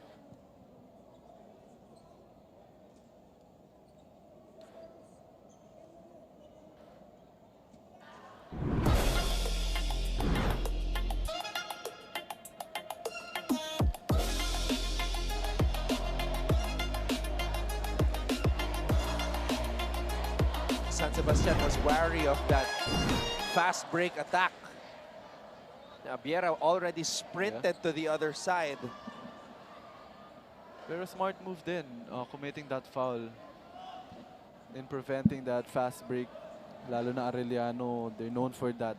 San Sebastian was wary of that fast break attack. Now, Viera already sprinted to the other side. Pero smart move din, committing that foul in preventing that fast break. Lalo na Arellano, they're known for that.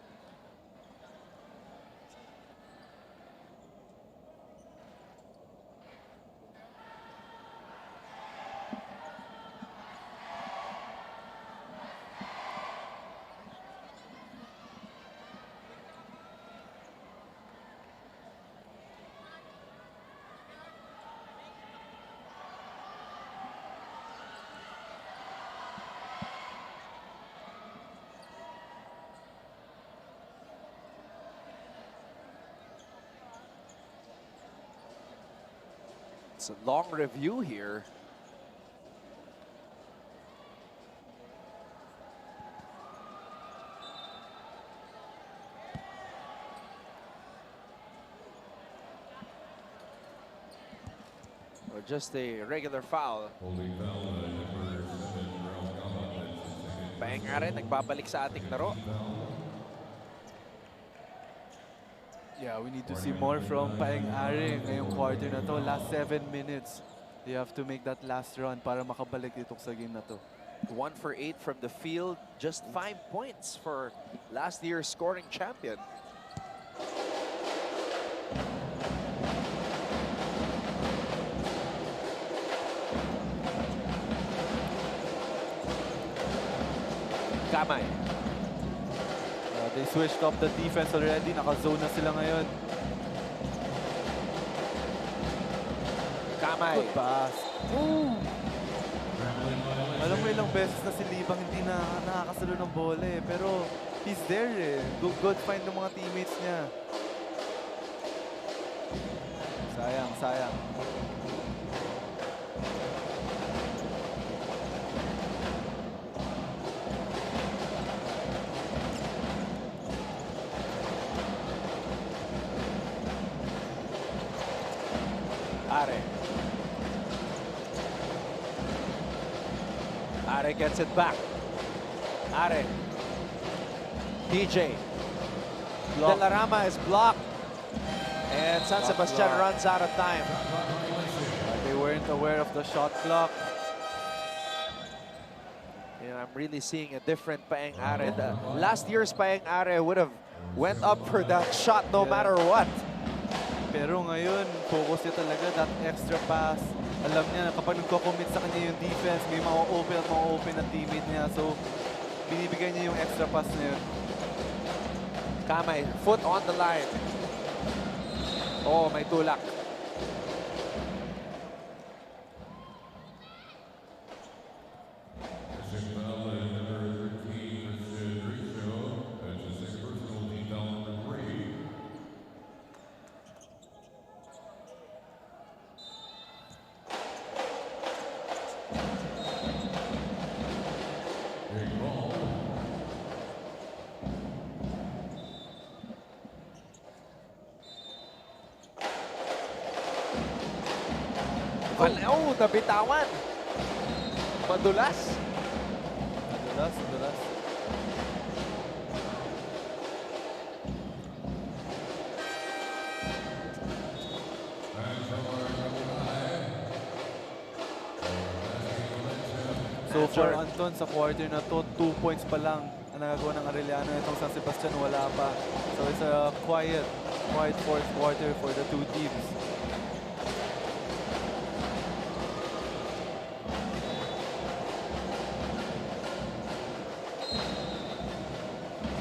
It's a long review here. Or just a regular foul. Holding foul, number 7, Ralph Gama. Paeng nga rin, nagbabalik sa ating laro. Yeah, we need to see more from Paeng Are ngayong quarter na to. Last 7 minutes. They have to make that last run para makabalik dito sa game na to. 1 for 8 from the field. Just 5 points for last year's scoring champion. Kamay. They switched up the defense already. Naka-zone na sila ngayon. Kamay. Good pass. Ooh! Alam mo ilang beses na si Libang hindi na nakakasalo ng bola eh. Pero he's there eh. Good find ng mga teammates niya. Sayang, sayang. Are. Are gets it back. Are. DJ. Block. Delarama is blocked. And San Block, Sebastian block. runs out of time. They weren't aware of the shot clock. Yeah, I'm really seeing a different Paeng Are. Last year's Paeng Are would have went up for that shot no matter what. Pero ngayon, focus niya talaga, that extra pass. Alam niya na kapag nagko-commit sa kanya yung defense, may ma-open na teammate niya. So, binibigay niya yung extra pass na yun. Kamay, foot on the line. Oh, may tulak. Oh, nabitawan. Madulas. Madulas. So for Anton, sa quarter na to, 2 points pa lang ang nagagawa ng Arellano. Itong San Sebastian wala pa. So it's a quiet fourth quarter for the two teams.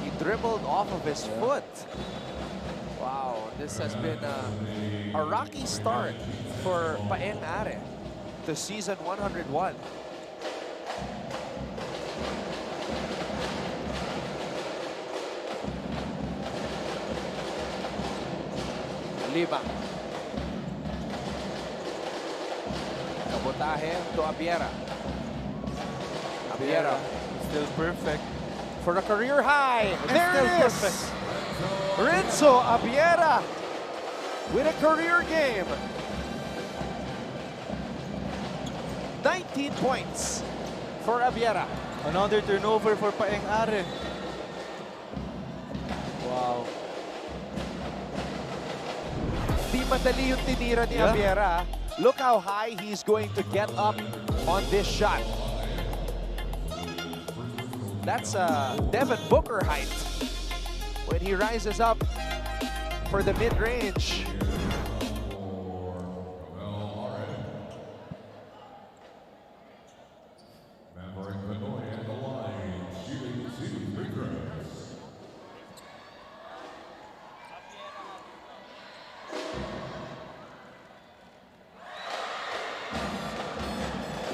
He dribbled off of his foot. Wow, this has been a rocky start for Paeng Are to season 101. Libang. Kabotahe to Abiera. Abiera. Still perfect. For a career high. It's There still it is. perfect. Renzo Abiera with a career game. 19 points for Abiera. Another turnover for Paeng Are. Wow. Di madali yung tinira ni Abiera. Look how high he's going to get up on this shot. That's Devin Booker height when he rises up for the mid-range.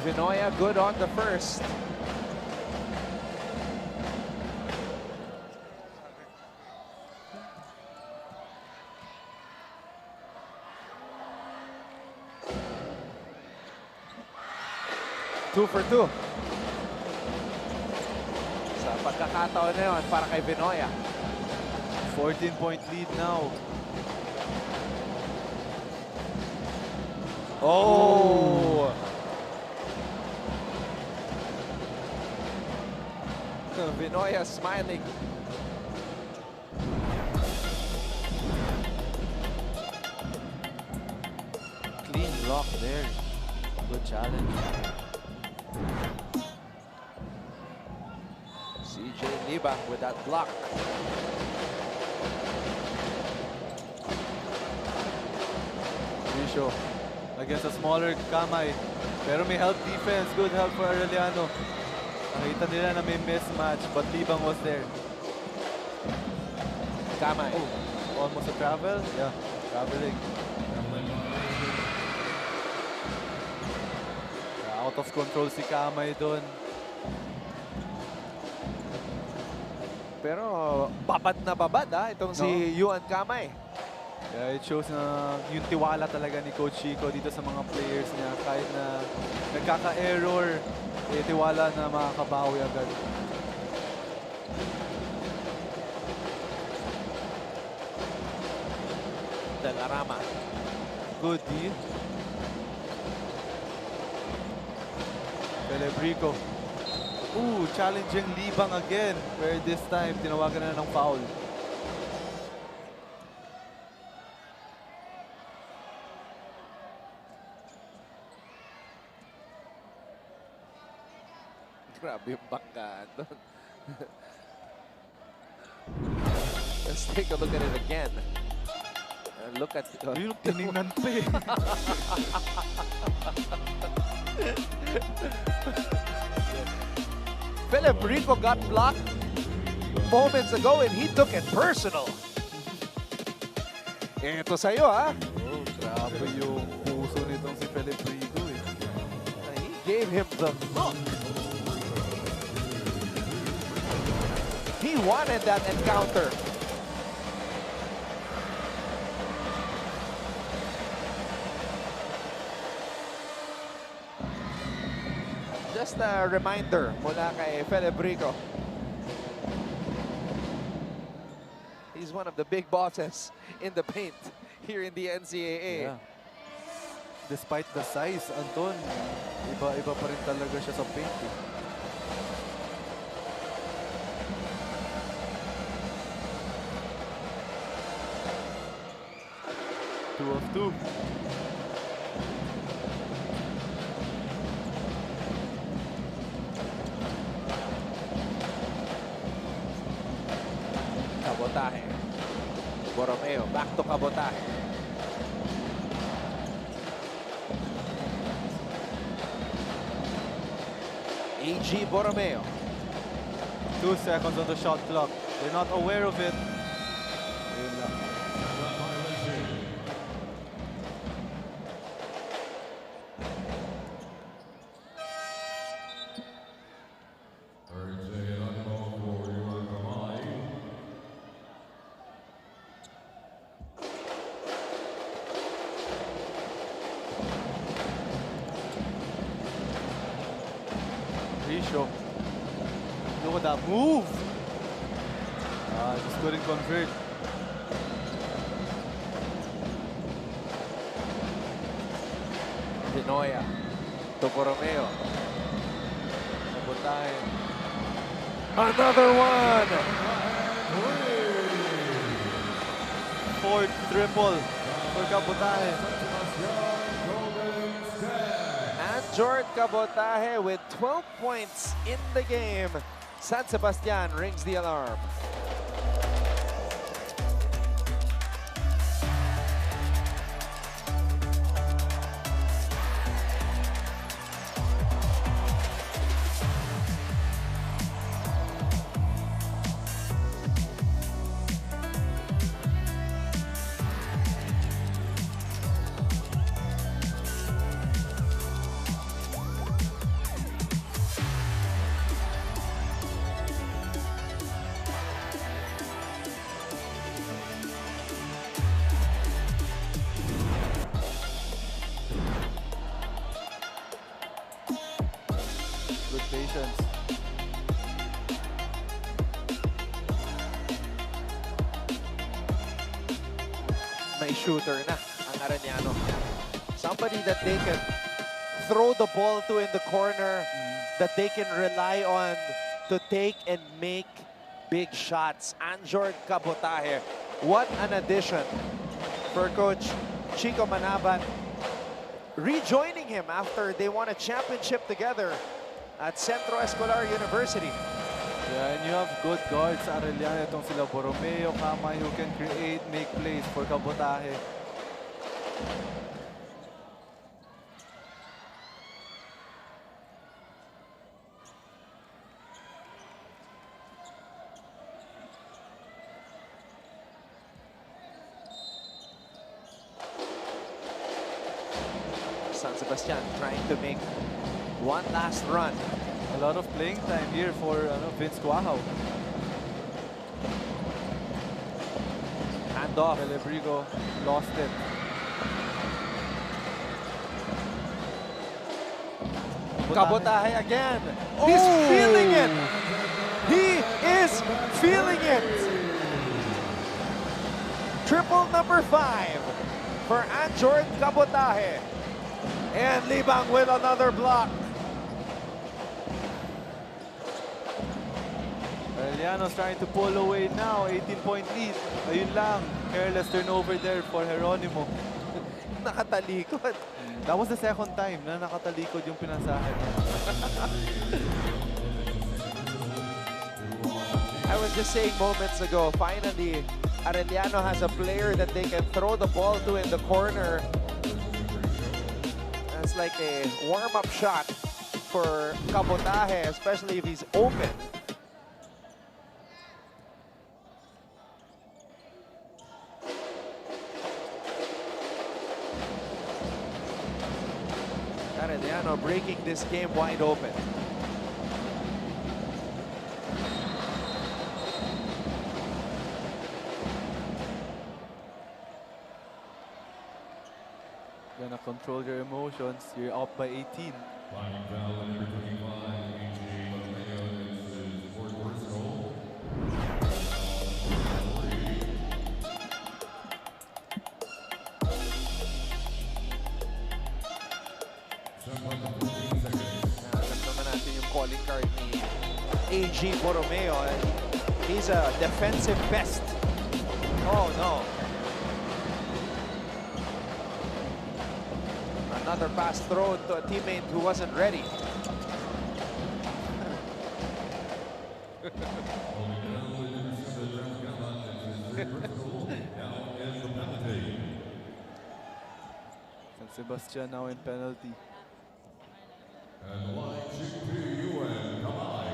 Vinoya good on the first. Two for two. Sa pagkakataon na yun para kay Vinoya. 14-point lead now. Oh! Vinoya smiling. Clean block there. Good challenge. CJ Libang with that block. Risho against a smaller Kamay. Pero may help defense. Good help for Arellano. Nakita nila na may mismatch, but Libang was there. Kamay. Oh, almost a travel? Yeah, traveling. Out of control si Kamay doon. Pero babad na babad itong si Yuan Kamay. Yeah, it shows na yung tiwala talaga ni Coach Chico dito sa mga players niya. Kahit na nagkaka-error, tiwala na makakabawi agad. Dalarama. Good deal. Celebrico. Ooh, challenging Libang again. Where this time, tinawagan na ng foul. Grabe yung banggaan doon. Let's take a look at it again. Look at... Yun, tinignan pa eh. Philip Rico got blocked moments ago and he took it personal. Ito sa'yo, ha? Oh, grabe yung puso nitong si Philip Rico eh. He gave him the look. He wanted that encounter. Just a reminder mula kay Philip Rico. He's one of the big bosses in the paint here in the NCAA. Yeah. Despite the size, Anton, iba-iba pa rin talaga siya sa paint eh. Two of two. Cabotaje. Borromeo, back to Cabotaje. AG Borromeo. 2 seconds on the shot clock. They're not aware of it. Ayun lang. Risho. Look at that move. Just couldn't convert. Dinoya to Borromeo. Cabotaje. Another one! Fourth triple for Cabotaje. And Jordan Cabotaje with 12 points in the game. San Sebastian rings the alarm. Good patience. May shooter na ang Arellano. Somebody that they can throw the ball to in the corner, that they can rely on to take and make big shots. Anjord Cabotaje, what an addition for Coach Chico Manabat. Rejoining him after they won a championship together at Centro Escolar University. Yeah, and you have good guards sa Arellano. Itong sila Borromeo, Kamay, who can create, make plays for Cabotaje. San Sebastian trying to make one last run. A lot of playing time here for Vince Cuajao. Hand off. Celebrigo lost it. Cabotaje again. He's feeling it. He is feeling it. Triple number 5 for Anjord Cabotaje. And Libang with another block. Arellano's trying to pull away now. 18-point lead. Ayun lang. Careless turnover there for Geronimo. Nakatalikod. That was the second time na nakatalikod yung pinasahan niya. I was just saying moments ago, finally, Arellano has a player that they can throw the ball to in the corner. That's like a warm-up shot for Cabotaje, especially if he's open. Arellano breaking this game wide open. Gonna control your emotions. You're up by 18. Flying foul at number 25, AJ Romeo. This is fourth personal. Alam naman natin yung calling card ni AG Borromeo. He's a defensive best. Oh no. Another pass thrown to a teammate who wasn't ready. Sebastian now in penalty. And line UN, come on.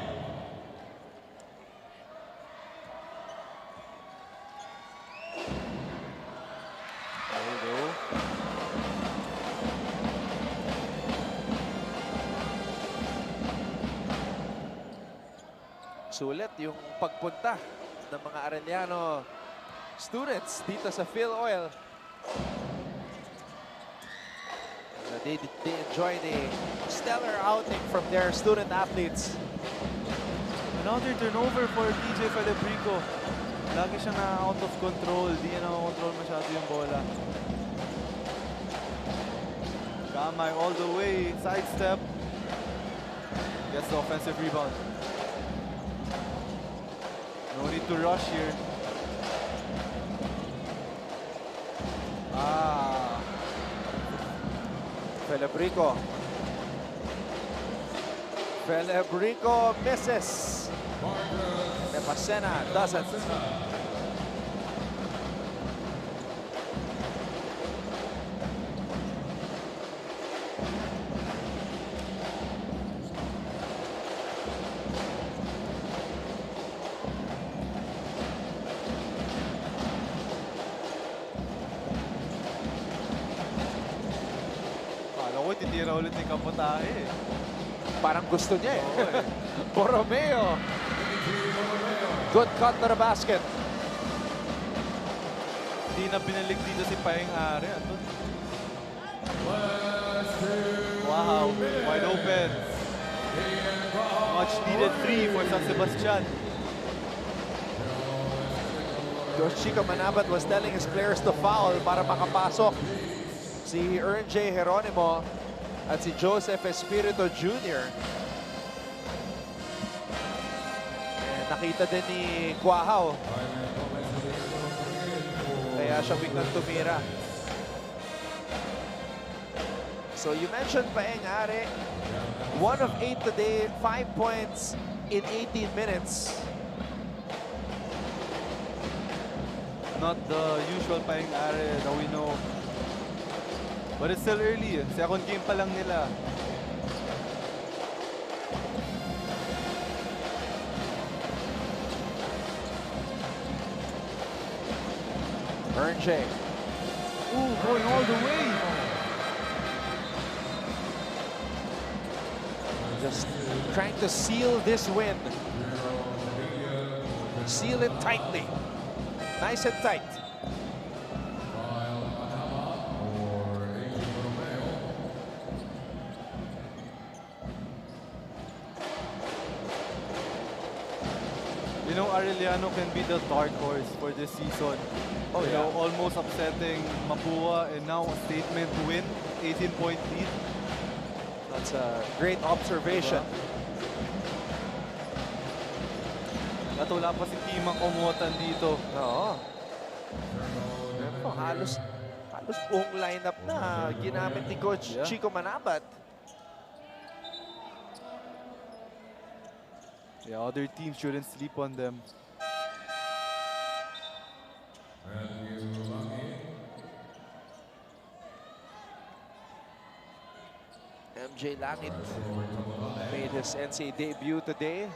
There we go. Sulit yung pagpunta ng mga Arellano students dito sa Phil Oil. They enjoy the stellar outing from their student athletes. Another turnover for DJ Falebrico. Lagi siya na out of control. Di niya na-control masyado yung bola. Kamay all the way. Sidestep. Gets the offensive rebound. No need to rush here. Falebrico. Falebrico misses. Nepasena doesn't. Titira ulit ni Cabotaje. Parang gusto niya eh. Borromeo. Good cut to the basket. Hindi na binalik dito si Paeng Are. Wow, wide open. Much needed three for San Sebastian. Coach Chico Manabat was telling his players to foul para makapasok. Si Ern J. Geronimo at si Joseph Espirito Jr. Nakita din ni Quahao. Kaya siya biglang tumira. So you mentioned Paeng Are, 1 of 8 today, 5 points in 18 minutes. Not the usual Paeng Are that we know. But it's still early. Second game pa lang nila. Ern J. Ooh, going all the way. Just trying to seal this win. Seal it tightly. Nice and tight. You know, Arellano can be the dark horse for this season. Oh, you yeah. know, almost upsetting Mapua and now a statement win, 18-point lead. That's a great observation. At wala pa si Timang Omotan dito. Oo. Pero halos buong lineup na ginamit ni Coach Yeah. Chico Manabat. Yeah, other teams shouldn't sleep on them. MJ Langit made his NCAA debut today.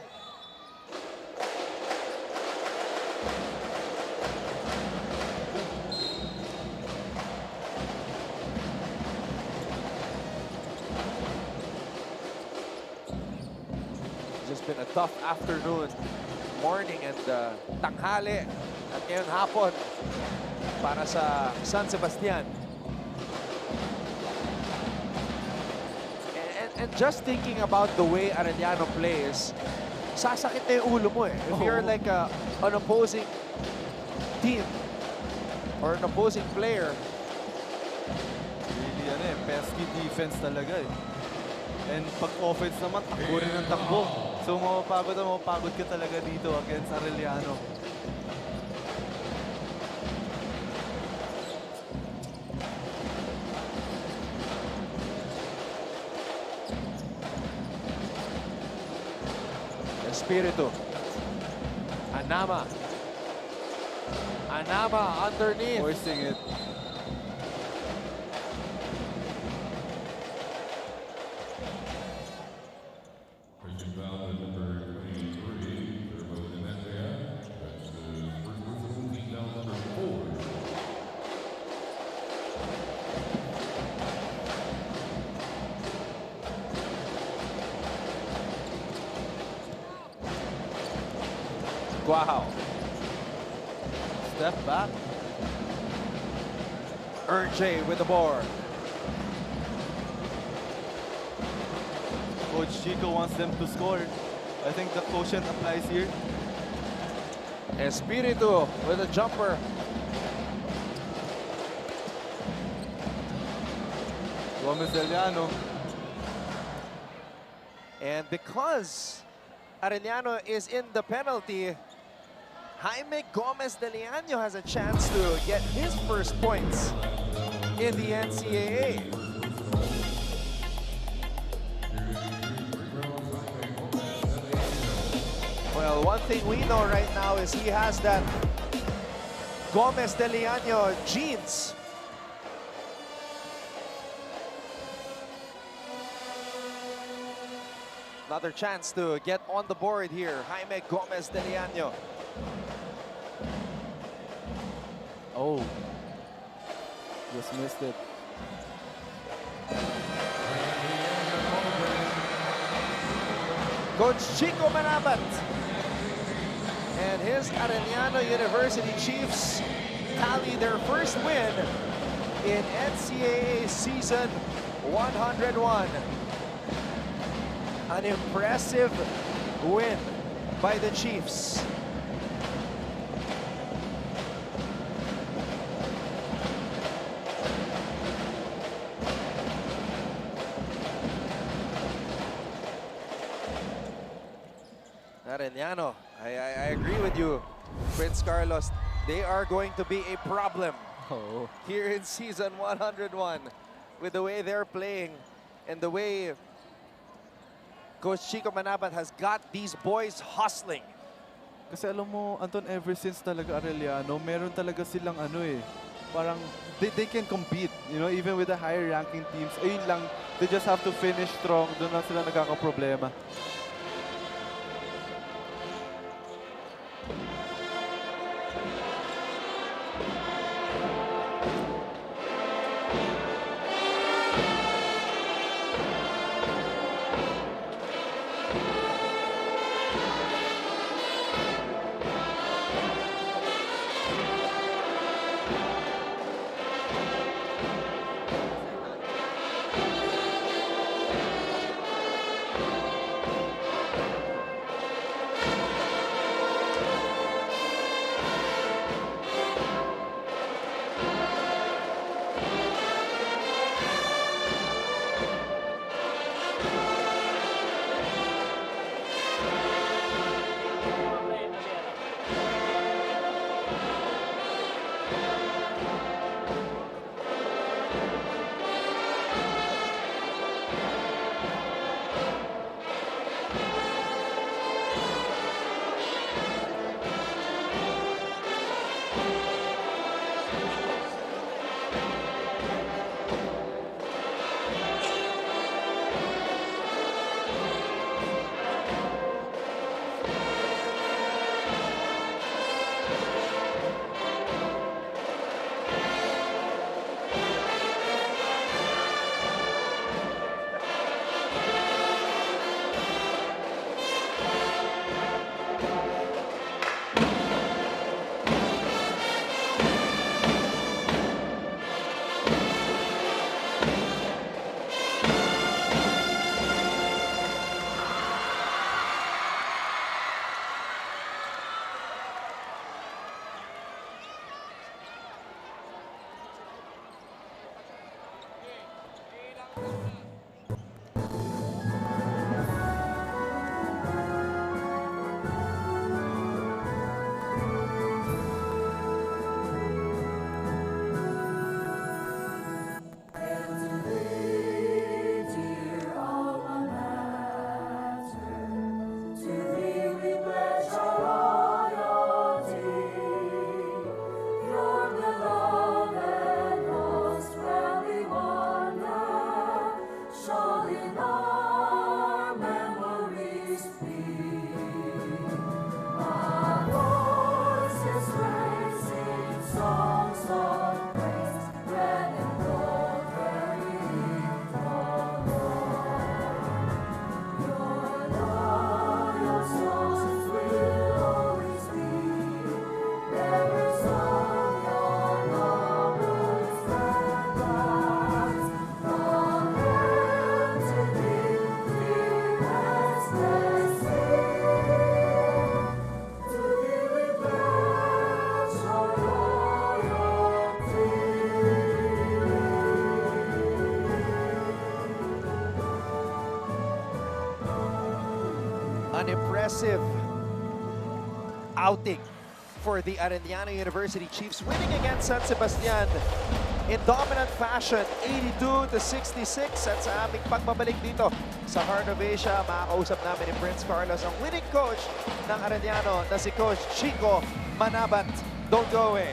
Just been a tough afternoon, morning and tanghali at ngayong hapon para sa San Sebastian. And just thinking about the way Arellano plays, sasakit na yung ulo mo eh. If you're like an opposing team or an opposing player. Really, pesky defense talaga eh. And pag offense naman, takbo rin ng takbo. So mapapagod ka talaga dito against Arellano. Espiritu. Anama underneath. Forcing it. Guahao. Step back. RJ with the board. Coach Chico wants them to score. I think the quotient applies here. Espiritu with a jumper. Arellano. And because Arellano is in the penalty, Jaime Gomez de Leaño has a chance to get his first points in the NCAA. Well, one thing we know right now is he has that Gomez de Leaño genes. Another chance to get on the board here, Jaime Gomez de Leaño. Oh. Just missed it. Coach Chico Manabat and his Arellano University Chiefs tally their first win in NCAA season 101. An impressive win by the Chiefs. Arellano, I agree with you, Prince Carlos. They are going to be a problem here in season 101 with the way they're playing and the way Coach Chico Manabat has got these boys hustling. Kasi alam mo, Anton, ever since talaga Arellano, meron talaga silang parang they can compete, you know, even with the higher ranking teams. Ayun lang, they just have to finish strong. Doon lang sila nagkakaproblema. An impressive outing for the Arellano University Chiefs, winning against San Sebastian in dominant fashion, 82-66. At sa aming pagbabalik dito sa Heart of Asia, makakausap namin ni Prince Carlos, ang winning coach ng Arellano na si Coach Chico Manabat. Don't go away.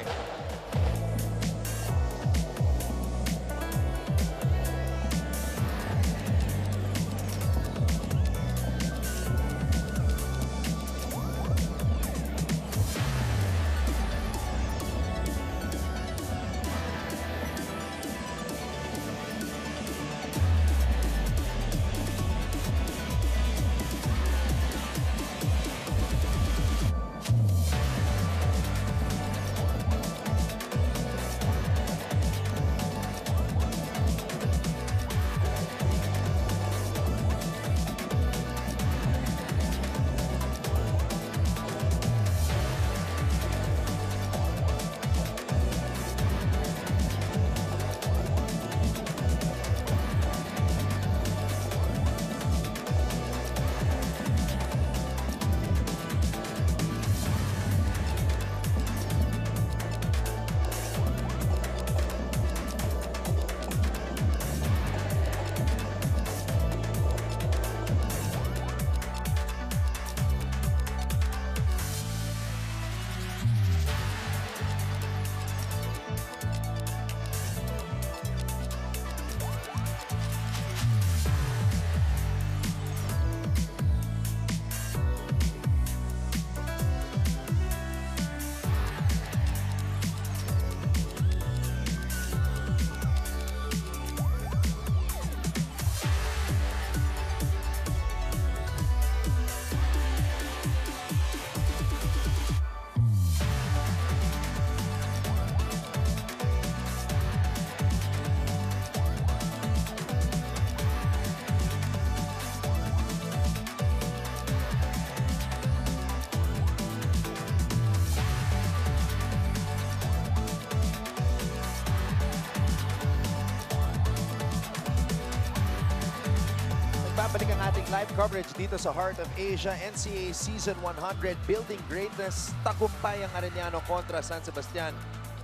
Babalik ang ating live coverage dito sa Heart of Asia, NCAA Season 100, Building Greatness. Tagumpay ang Arellano kontra San Sebastian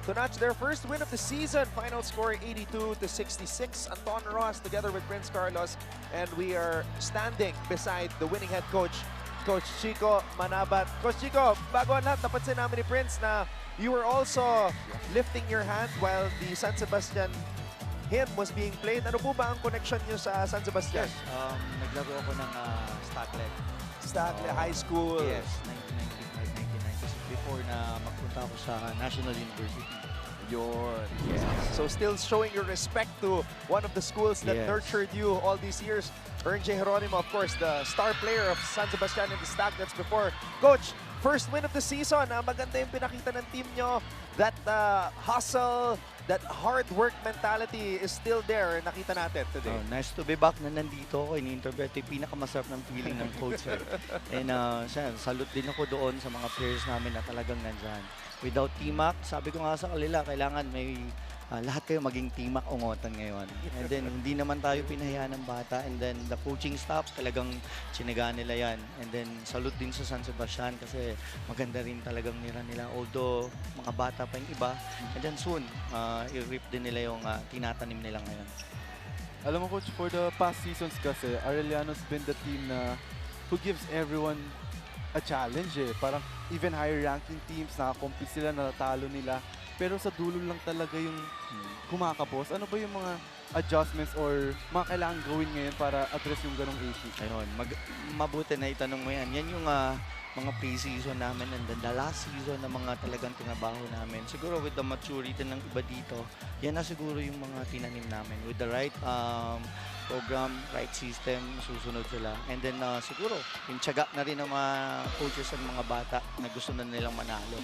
to notch their first win of the season. Final score 82-66. Anton Ross together with Prince Carlos, and we are standing beside the winning head coach, Coach Chico Manabat. Coach Chico, bago ang lahat, napansin namin ni Prince na you were also lifting your hand while the San Sebastian hymn was being played. Ano po ba ang connection niyo sa San Sebastian? Yes, naglaro ako ng Stocklet. Stocklet High School. Yes, 1995, 1996. Before na magpunta ako sa National University. Yun. Yes. So still showing your respect to one of the schools that Yes. nurtured you all these years. Ern J. Geronimo, of course, the star player of San Sebastian in the Stocklets before. Coach, first win of the season. Maganda yung pinakita ng team nyo. That hustle, that hard work mentality is still there. Nakita natin today. Oh, nice to be back na nandito ako. Ini-interpret yung pinakamasarap ng feeling ng coach. And salute din ako doon sa mga players namin na talagang nandyan. Without team-up, sabi ko nga sa kanila, kailangan may lahat kayo maging team-up ungotan ngayon. And then, hindi naman tayo pinahiyaan ng bata. And then, the coaching staff, talagang chinagaan nila yan. And then, salute din sa San Sebastian kasi maganda rin talagang nila. Although, mga bata pa yung iba. And then soon, i-rip din nila yung tinatanim nila ngayon. Alam mo, Coach, for the past seasons kasi, Arellano's been the team na who gives everyone a challenge eh. Parang even higher ranking teams, nakakompete sila, natatalo nila. Pero sa dulo lang talaga yung kumakapos. Ano ba yung mga adjustments or mga kailangan gawin ngayon para address yung ganong issue? Ayun, mabuti na itanong mo yan. Yan yung mga pre-season namin and then the last season na mga talagang tinabaho namin. Siguro with the maturity ng iba dito, yan na siguro yung mga tinanim namin. With the right program, right system, susunod sila. And then siguro, yung tiyaga na rin ng mga coaches at mga bata na gusto na nilang manalo.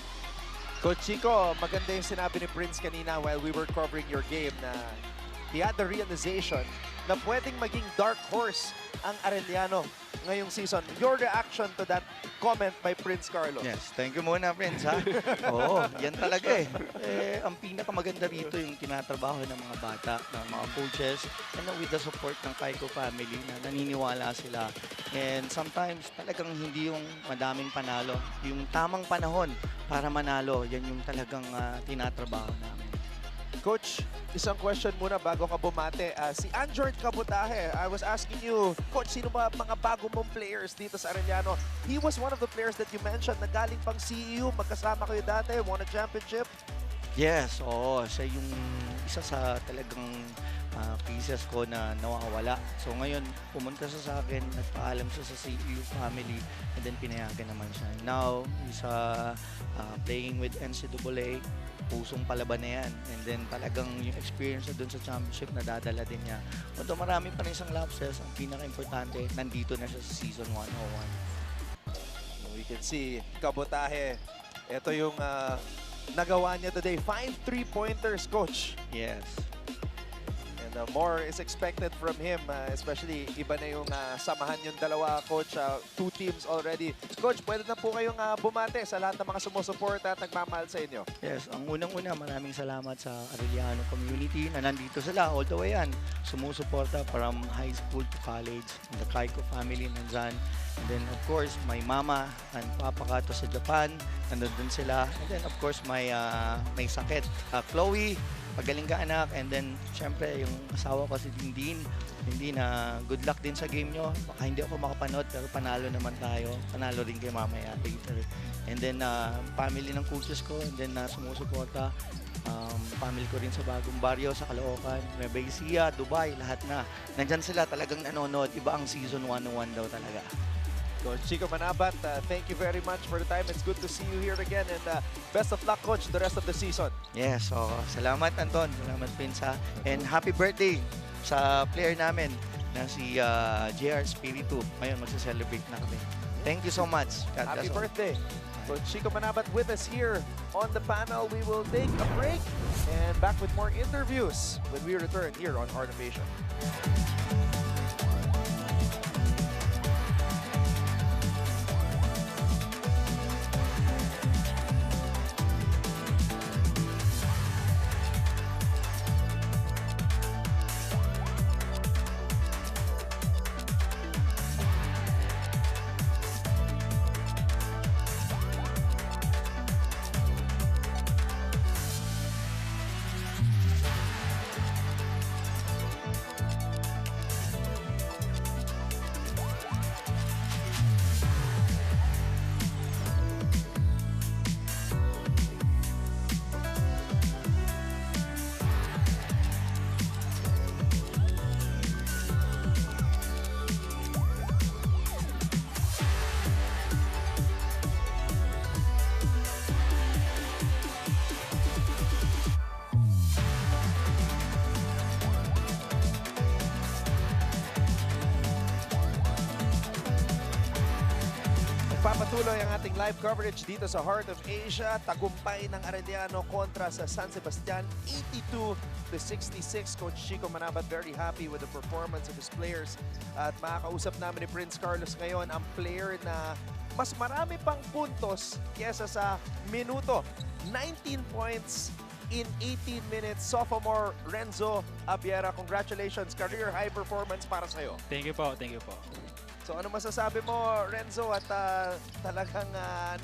Coach Chico, maganda yung sinabi ni Prince kanina while we were covering your game na he had the realization na pwedeng maging dark horse ang Arellano ngayong season. Your reaction to that comment by Prince Carlos? Yes, thank you muna, friends, ha? Oo, yan talaga eh. Ang pinakamaganda rito yung tinatrabaho ng mga bata, ng mga coaches, and with the support ng Kaiko family na naniniwala sila. And sometimes talagang hindi yung madaming panalo, yung tamang panahon para manalo, yan yung talagang tinatrabaho namin. Coach, isang question muna bago ka bumate. Si Anjord Kabutahe, I was asking you, Coach, sino ba mga bago mong players dito sa Arellano? He was one of the players that you mentioned na galing pang CEU, magkasama kayo dati, won a championship. Yes, oo. Siya yung isa sa talagang pieces ko na nawawala. So ngayon, pumunta siya sa akin, nagpaalam siya sa CEU family, and then pinayagan naman siya. Now, he's playing with NCAA. Pusong palaban na yan. And then talagang yung experience na dun sa championship na dadala din niya. Although marami pa rin isang lapses, ang pinaka-importante, nandito na siya sa season 101. We can see Kabutahe. Ito yung nagawa niya today. 5 3-pointers, Coach. Yes. And more is expected from him, especially iba na yung samahan yung dalawa, Coach. 2 teams already. Coach, pwede na po kayong bumate sa lahat ng mga sumusuporta at nagmamahal sa inyo. Yes, ang unang-una, maraming salamat sa Arellano community na nandito sila all the way yan. Sumusuporta from high school to college. And the Kaiko family nandyan. And then, of course, my mama and papa Kato sa Japan. Nandun sila. And then, of course, may sakit. Chloe, pagaling ka anak. And then, syempre, yung asawa ko si Dindin. Hindi na good luck din sa game nyo. Baka hindi ako makapanood, pero panalo naman tayo. Panalo rin kay mamaya later. And then, family ng coaches ko. And then, sumusuporta. Family ko rin sa bagong baryo, sa Caloocan, Nueva Ecija, Dubai, lahat na. Nandyan sila talagang nanonood. Iba ang season 101 daw talaga. Coach Chico Manabat, thank you very much for the time. It's good to see you here again. And best of luck, Coach, the rest of the season. Yes, so salamat Anton, salamat Pinsa. And happy birthday sa player namin na si JR Spiritu. Ngayon magsa-celebrate na kami. Thank you so much. God Happy bless all. birthday. Coach Chico Manabat with us here on the panel. We will take a break and back with more interviews when we return here on Artivation. Papatuloy ang ating live coverage dito sa Heart of Asia. Tagumpay ng Arellano kontra sa San Sebastian, 82-66. Coach Chico Manabat very happy with the performance of his players. At makakausap namin ni Prince Carlos ngayon, ang player na mas marami pang puntos kesa sa minuto. 19 points in 18 minutes. Sophomore Renzo Abiera, congratulations. Career high performance para sa'yo. Thank you po, thank you po. So ano masasabi mo, Renzo, at talagang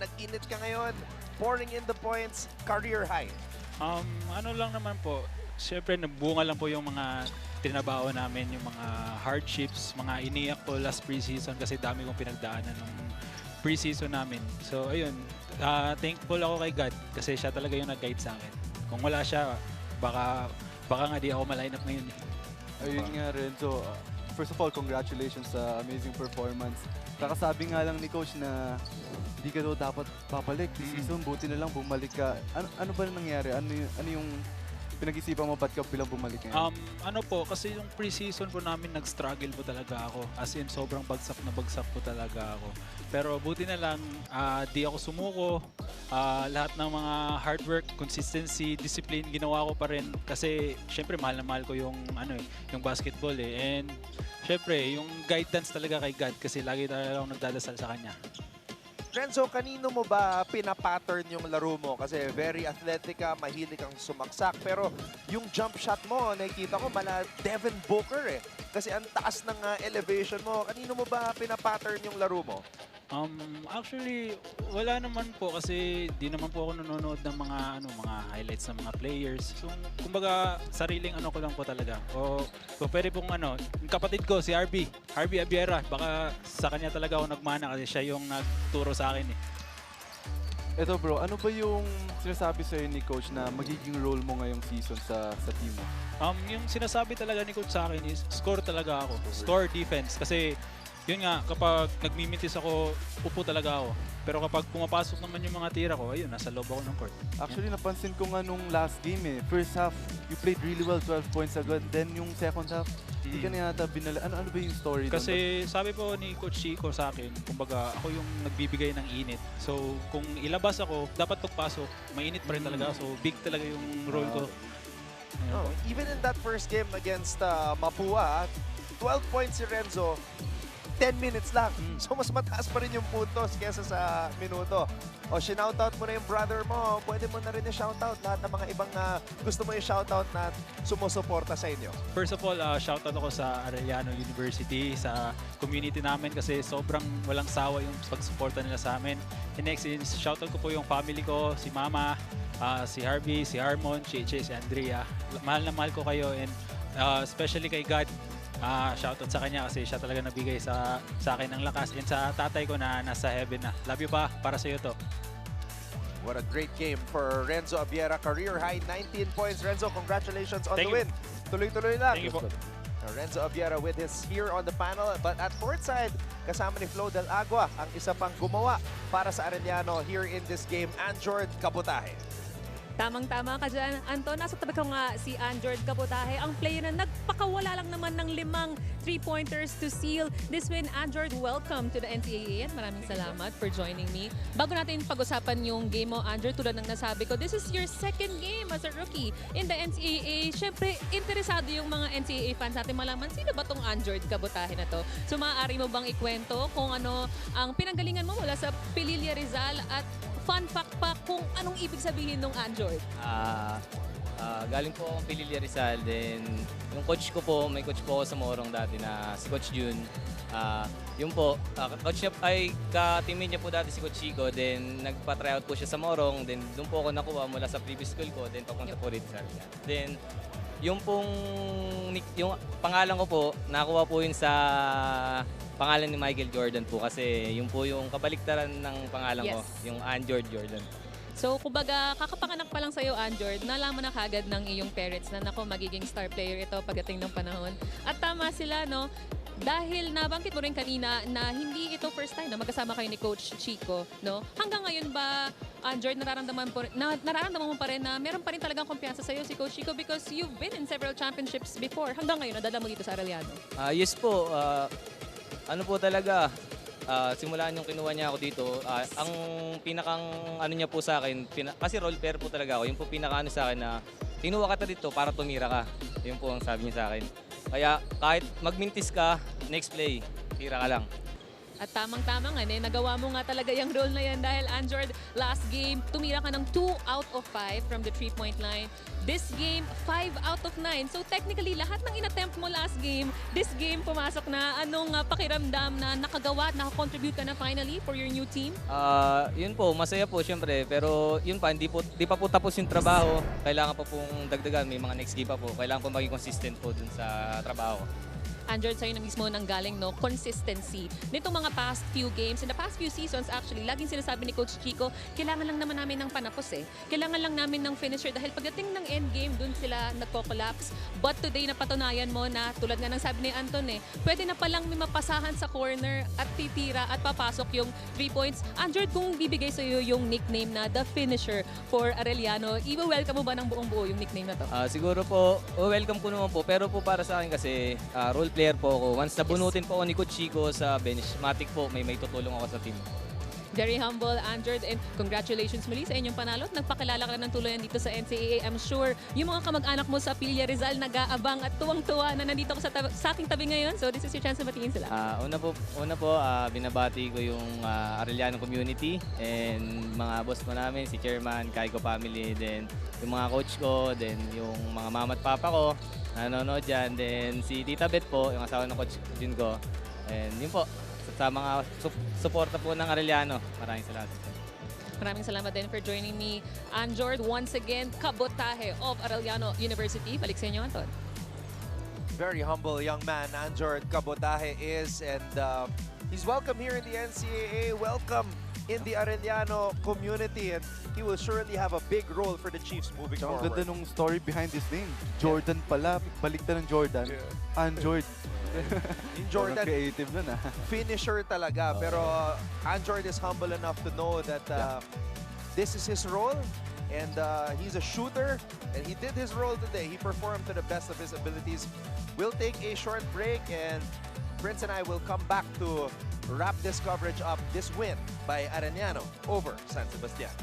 nag-init ka ngayon, pouring in the points, career high? Ano lang naman po, syempre nabunga lang po yung mga trinabaho namin, yung mga hardships, mga iniyak ko last preseason kasi dami kong pinagdaanan ng preseason namin. So ayun, thankful ako kay God kasi siya talaga yung nag-guide sa akin. Kung wala siya, baka nga di ako ma-line up ngayon. Ayun nga, Renzo. First of all, congratulations sa amazing performance. Kakasabi nga lang ni Coach na hindi ka daw dapat papalik this season. Buti na lang bumalik ka. Ano ba nangyari? Ano yung pinag-isipan mo ba't ka bilang bumalik ngayon? Ano po, kasi yung preseason po namin nag-struggle po talaga ako. As in, sobrang bagsak na bagsak po talaga ako. Pero buti na lang, di ako sumuko. Lahat ng mga hard work, consistency, discipline, ginawa ko pa rin. Kasi, syempre, mahal na mahal ko yung, yung basketball eh. And, syempre, yung guidance talaga kay God kasi lagi talaga akong nagdadasal sa Kanya. Renzo, kanino mo ba pinapattern yung laro mo? Kasi very athletic ka, mahilig kang sumaksak. Pero yung jump shot mo, nakikita ko, mala Devin Booker eh. Kasi ang taas ng elevation mo. Kanino mo ba pinapattern yung laro mo? Actually, wala naman po kasi di naman po ako nanonood ng mga highlights ng mga players. So, kumbaga, sariling ko lang po talaga. O pwede pong yung kapatid ko, si Harvey Abiera, baka sa kanya talaga ako nagmana kasi siya yung nagturo sa akin eh. Eto bro, ano ba yung sinasabi sa'yo ni Coach na magiging role mo ngayong season sa team mo? Yung sinasabi talaga ni Coach sa akin is score talaga ako. Score defense. Kasi yun nga, kapag nagmimintis ako, upo talaga ako. Pero kapag pumapasok naman yung mga tira ko, ayun, nasa loob ako ng court. Actually, napansin ko nga nung last game eh. First half, you played really well, 12 points agad. Then yung second half, hindi ka na yata binala. Ano ba yung story doon? Kasi sabi po ni Coach Chico sa akin, kumbaga ako yung nagbibigay ng init. So kung ilabas ako, dapat pagpasok, mainit pa rin talaga. So big talaga yung role ko. Even in that first game against Mapua, 12 points si Renzo, 10 minutes lang. So mas mataas pa rin yung puntos kesa sa minuto. O sinoutout mo na yung brother mo, pwede mo na rin i-shoutout lahat ng mga ibang gusto mo i-shoutout na sumusuporta sa inyo. First of all, shoutout ako sa Arellano University, sa community namin kasi sobrang walang sawa yung pagsuporta nila sa amin. And next is, shoutout ko po yung family ko, si Mama, si Harvey, si Harmon, si Andrea. Mahal na mahal ko kayo and especially kay God. Shoutout sa kanya kasi siya talaga nabigay sa akin ng lakas and sa tatay ko na nasa heaven na. Love you pa, para sa iyo to. What a great game for Renzo Abiera. Career high 19 points. Renzo, congratulations on the win. Tuloy-tuloy lang. Thank you po. Renzo Abiera with his here on the panel. But at courtside, kasama ni Flo Del Agua, ang isa pang gumawa para sa Arellano here in this game, Anjord Kabutahe. Tamang-tama ka dyan, Anton. Nasa tabi ko nga si Anjord Kabutahe, ang player na nagpakawala lang naman ng 5 3-pointers to seal this win. Anjord, welcome to the NCAA and maraming salamat for joining me. Bago natin pag-usapan yung game mo, Anjord, tulad ng nasabi ko, this is your second game as a rookie in the NCAA. Siyempre, interesado yung mga NCAA fans natin malaman, sino ba tong Anjord Kabutahe na to? So, maaari mo bang ikwento kung ano ang pinanggalingan mo mula sa Pililla Rizal at fun fact pa kung anong ibig sabihin ng Anjord? Galing po akong Pililla Rizal, then yung coach ko po, may coach po ako sa Morong dati na si Coach Jun. Yun po, coach niya, ka-teammate niya po dati si Coach Chico, then nagpa-tryout po siya sa Morong, then doon po ako nakuha mula sa previous school ko, then papunta po Rizal. Then yung pangalan ko po, nakuha po yun sa pangalan ni Michael Jordan po kasi yun po yung kabaliktaran ng pangalan ko, yung Anjord Jordan. So, kumbaga, kakapanganak pa lang sa'yo, Anjord, nalaman na kagad ng iyong parents na nako, magiging star player ito pagdating ng panahon. At tama sila, no? Dahil nabanggit mo rin kanina na hindi ito first time na magkasama kayo ni Coach Chico, no? Hanggang ngayon ba, Anjord, nararamdaman mo pa rin na meron pa rin talagang kumpiyansa sa'yo si Coach Chico because you've been in several championships before. Hanggang ngayon, nadala mo dito sa Arellano. Yes po, ano po talaga, simulaan yung kinuha niya ako dito, ang pinakang ano niya po sa akin, kasi role player po talaga ako, yung po pinaka ano sa akin na tinuha ka dito para tumira ka. Yun po ang sabi niya sa akin. Kaya kahit magmintis ka, next play, tira ka lang. At tamang-tama nga, nagawa mo nga talaga yung role na yan dahil Anjord, last game, tumira ka ng 2 out of 5 from the 3-point line. This game, 5 out of 9. So technically, lahat ng inattempt mo last game, this game pumasok na. Anong pakiramdam na nakagawa at nakakontribute ka na finally for your new team? Yun po, masaya po syempre. Pero yun pa, di pa po tapos yung trabaho. Kailangan pa pong dagdagan, may mga next game pa po. Kailangan po maging consistent po dun sa trabaho. Android, sa'yo na mismo nang galing, no? Consistency. Nitong mga past few games, in the past few seasons actually, laging sinasabi ni Coach Chico, kailangan lang naman namin ng panapos eh. Kailangan lang namin ng finisher dahil pagdating ng endgame, dun sila nagko-collapse. But today, napatunayan mo na, tulad nga ng sabi ni Anton eh, pwede na palang may mapasahan sa corner at titira at papasok yung 3 points. Android, kung bibigay sa'yo yung nickname na The Finisher for Arellano, i-welcome mo ba ng buong buo yung nickname na to? Siguro po, welcome ko naman po. Pero po para sa akin kasi role player po ako. Once nabunutin po ako ni Coach Chico sa bench, matik po may tutulong ako sa team. Very humble, Android, and congratulations muli sa inyong panalo. Nagpakilala ka na ng tuluyan dito sa NCAA. I'm sure yung mga kamag-anak mo sa Pilya Rizal nag-aabang at tuwang-tuwa na nandito ka sa aking tabi ngayon. So this is your chance na batiin sila. Una po, binabati ko yung Arellano community and mga boss ko namin, si Chairman, Kaiko family, then yung mga coach ko, then yung mga mama at papa ko nanonood dyan, then si Tita Beth po, yung asawa ng Coach Jun ko. And yun po, sa mga suporta po ng Arellano. Maraming salamat. Maraming salamat din for joining me. Anjord, once again, kabotahe of Arellano University. Balik sa inyo, Anton. Very humble young man, Anjord Cabotaje is, and he's welcome here in the NCAA. Welcome in the Arellano community, and he will surely have a big role for the Chiefs moving Ang forward. ganda nung story behind this name. Jordan pala, balikta ng Jordan. Anjord. In Jordan, creative nun finisher talaga. Pero Anjord is humble enough to know that this is his role, and he's a shooter, and he did his role today. He performed to the best of his abilities. We'll take a short break, and Prince and I will come back to wrap this coverage up, this win by Arellano over San Sebastian.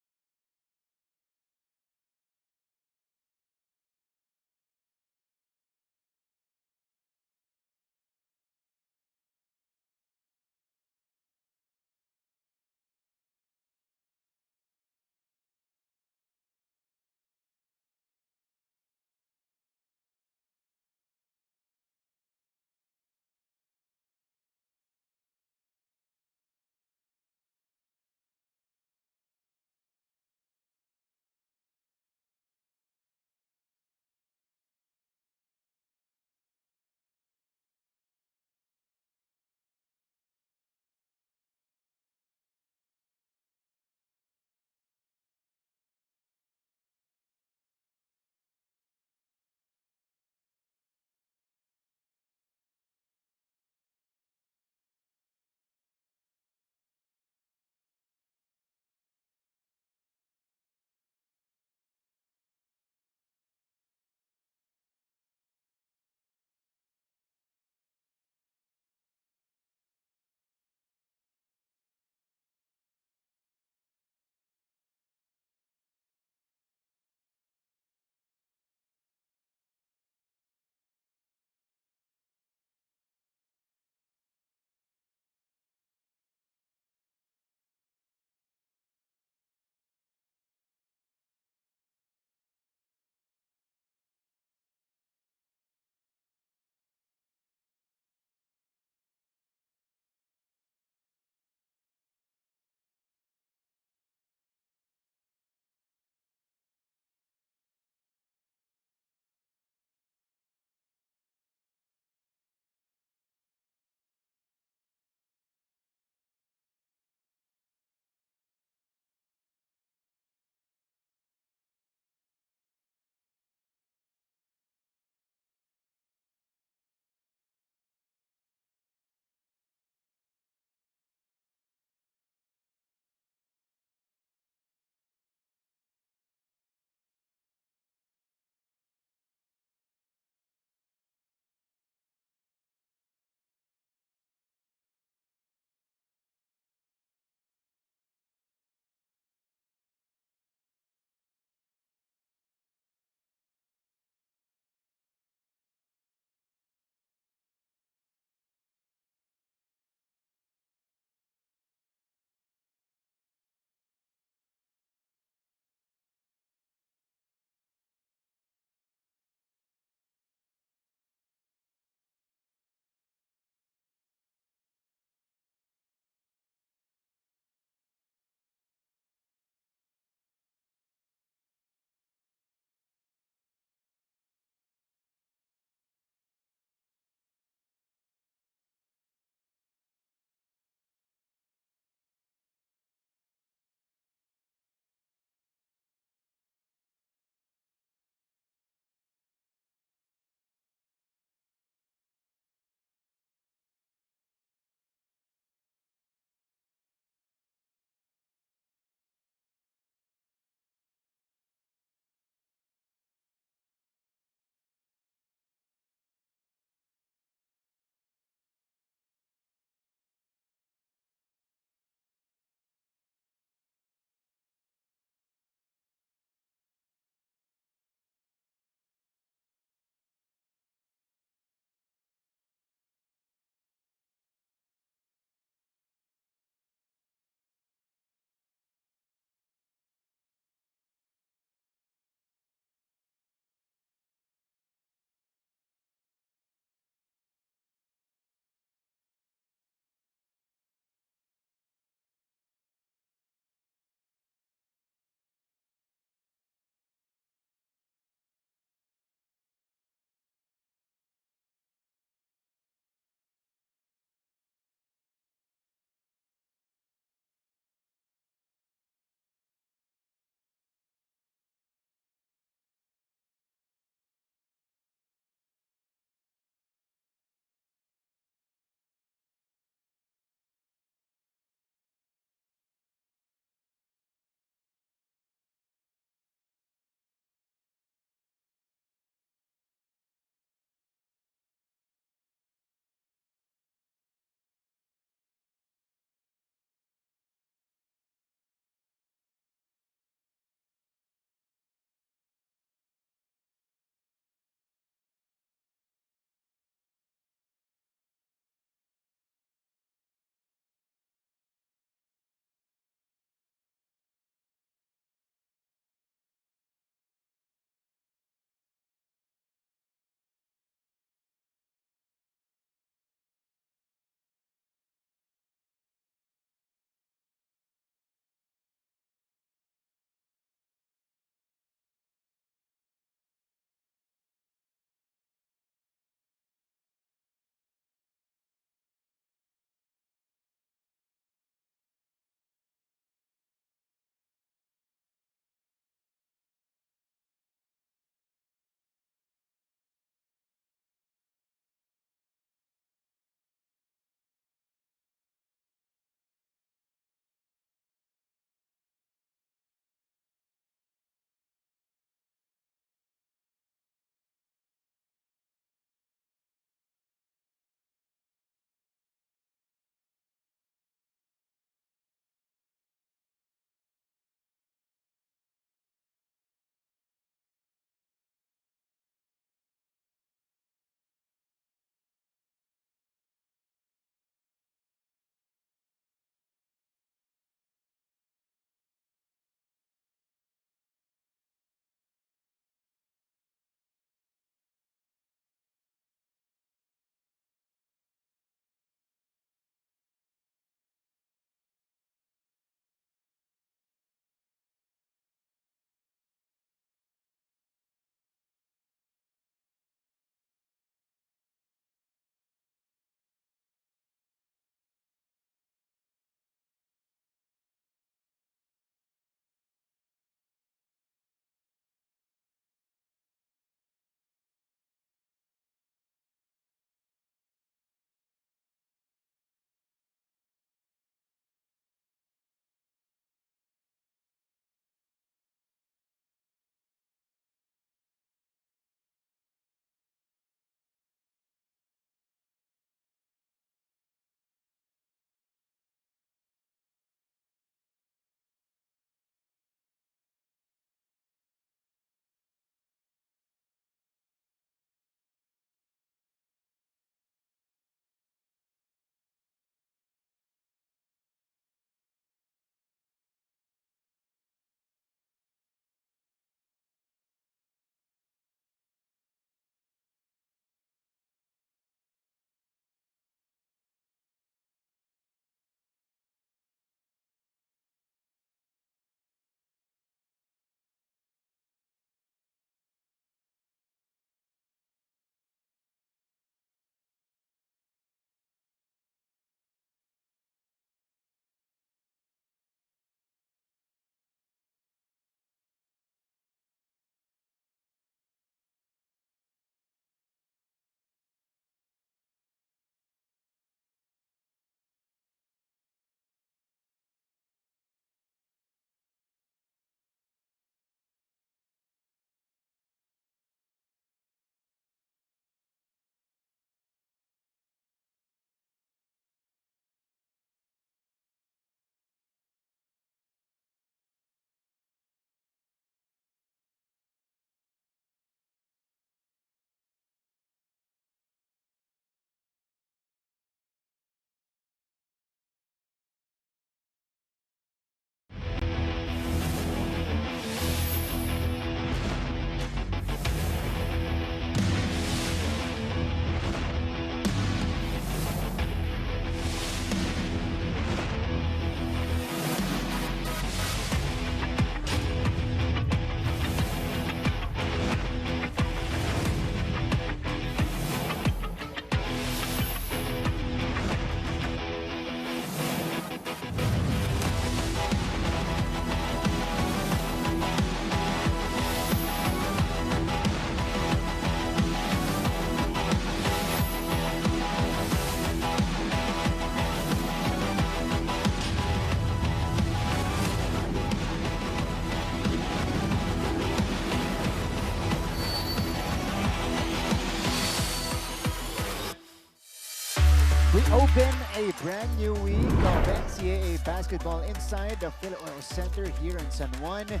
We open a brand new week of NCAA basketball inside the Phil Oil Center here in San Juan. It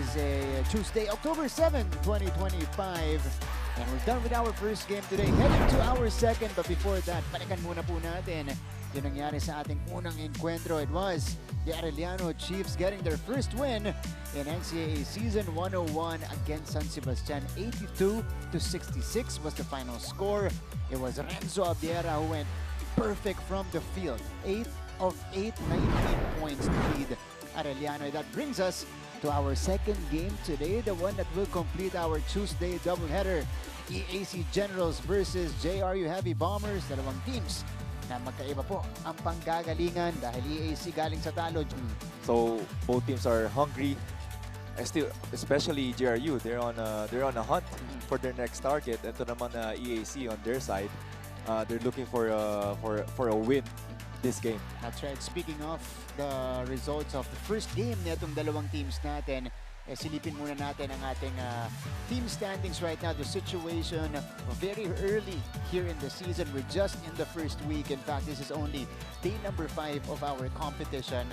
is a Tuesday, October 7, 2025. And we're done with our first game today. Heading to our second, but before that, balikan muna po natin yung nangyari sa ating unang encuentro. It was the Arellano Chiefs getting their first win in NCAA Season 101 against San Sebastian. 82-66 was the final score. It was Renzo Abiera who went perfect from the field. 8 of 8, 19 points to lead Arellano. That brings us to our second game today, the one that will complete our Tuesday doubleheader. EAC Generals versus JRU Heavy Bombers. Dalawang teams na magkaiba po ang panggagalingan dahil EAC galing sa talo. So both teams are hungry. Still, especially JRU, they're on a hunt for their next target. Ito naman EAC on their side. They're looking for a win this game. That's right. Speaking of the results of the first game nitong dalawang teams natin, silipin muna natin ang ating team standings right now. The situation very early here in the season. We're just in the first week. In fact, this is only day number 5 of our competition.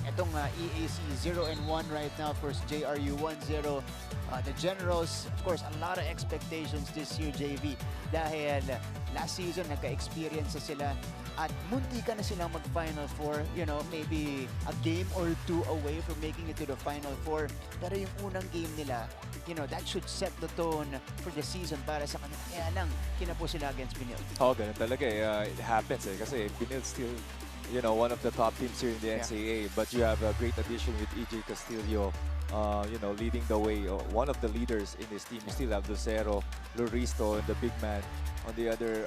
Itong EAC 0-1 right now. Of course, JRU 1-0. The Generals, of course, a lot of expectations this year, JV. Dahil last season, nagka-experience sila at muntika na silang mag-Final Four. You know, maybe a game or two away from making it to the Final Four. Pero yung unang game nila, you know, that should set the tone for the season para sa kanila. Kaya lang, kinapo sila against Benil. Ganun talaga It happens kasi Benil still, you know, one of the top teams here in the NCAA. But you have a great addition with EJ Castillo. You know, leading the way, one of the leaders in this team. You still have Lucero, Luristo, and the big man. On the other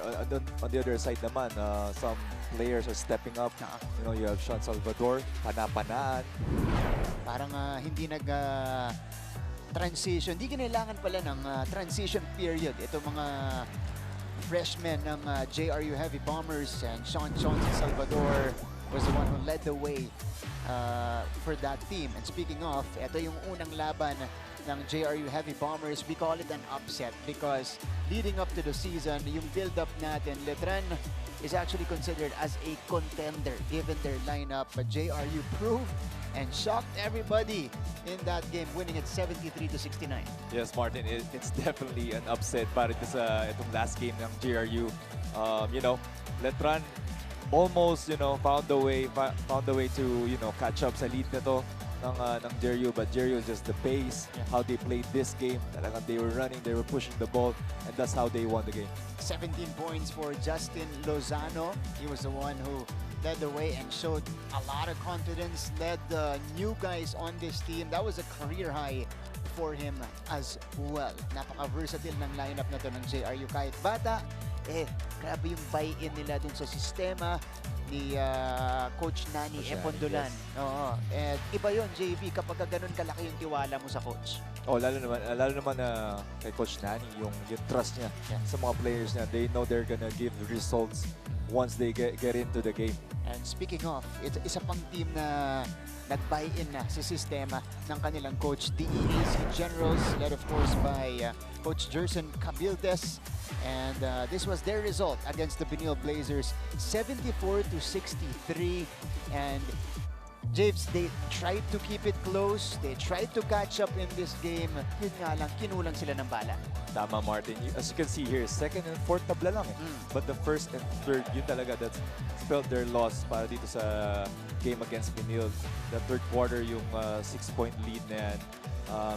side naman, some players are stepping up. You know, you have Sean Salvador, Panapanaan. Parang hindi transition. Hindi kinailangan pala ng transition period. Ito mga freshmen ng JRU Heavy Bombers, and Sean Salvador was the one who led the way for that team. And speaking of, ito yung unang laban ng JRU Heavy Bombers. We call it an upset because leading up to the season, yung build-up natin, Letran is actually considered as a contender given their lineup. But JRU proved and shocked everybody in that game, winning it 73-69. Yes, Martin, it's definitely an upset para ito sa itong last game ng JRU. You know, Letran almost, you know, found the way to, you know, catch up sa lead nito ng JRU, but JRU is just the pace, how they played this game. Talagang they were running, they were pushing the ball, and that's how they won the game. 17 points for Justin Lozano. He was the one who led the way and showed a lot of confidence, led the new guys on this team. That was a career high for him as well. Napaka-versatile ng lineup na to ng JRU. Kahit bata, grabe yung buy-in nila dun sa sistema ni Coach Nani Epondolan. Oo. And iba yun, JV, kapag ganun kalaki yung tiwala mo sa coach. Lalo naman kay Coach Nani, yung trust niya sa mga players niya. They know they're gonna give results once they get into the game. And speaking of, isa pang team na nag-buy-in na sa sistema ng kanilang coach, the EAC Generals, led of course by Coach Jerson Cabildes. And this was their result against the Benil Blazers, 74-63. And James, they tried to keep it close. They tried to catch up in this game. Yun nga lang, kinulang sila ng bala. Tama, Martin. As you can see here, second and fourth tabla lang But the first and third, yun talaga, that spelled their loss para dito sa game against Benil. The third quarter, yung 6-point lead na yan,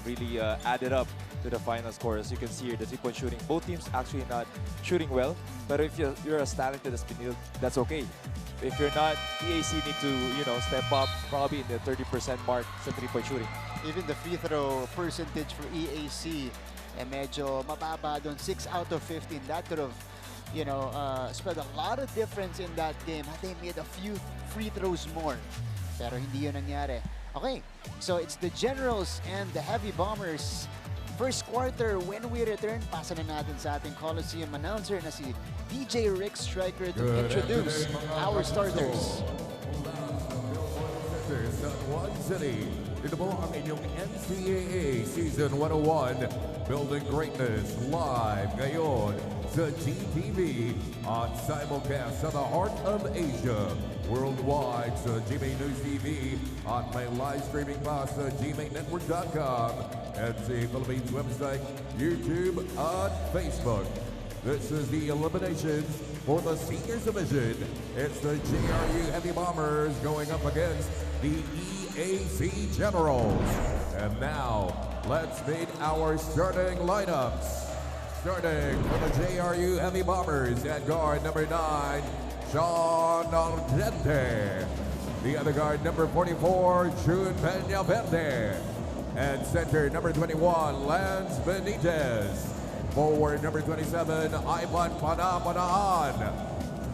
really added up to the final score. As you can see here, the 3-point shooting. Both teams actually not shooting well. But if you're as talented as Benil, that's okay. If you're not, EAC need to, you know, step up probably in the 30% mark sa 3-point shooting. Even the free throw percentage for EAC, medyo mababa doon, 6 out of 15. That could have, you know, spelled a lot of difference in that game had they made a few free throws more. Pero hindi yun nangyari. Okay, so it's the Generals and the Heavy Bombers. First quarter, when we return, pasa na natin sa ating Coliseum announcer na si DJ Rick Striker to introduce our starters. San Juan City, Ito po ang inyong NCAA Season 101 Building Greatness live ngayon sa GTV on simulcast sa the heart of Asia. Worldwide sa GMA News TV at may live streaming pa sa gmanetwork.com at sa Philippines website, YouTube at Facebook. This is the eliminations for the seniors division. It's the JRU Heavy Bombers going up against the EAC Generals. And now, let's meet our starting lineups. Starting for the JRU Heavy Bombers at guard number 9, Sean Ardente. The other guard number 44, June Peñaverde. And center number 21, Lance Benitez. Forward number 27, Ivan Panapanaan.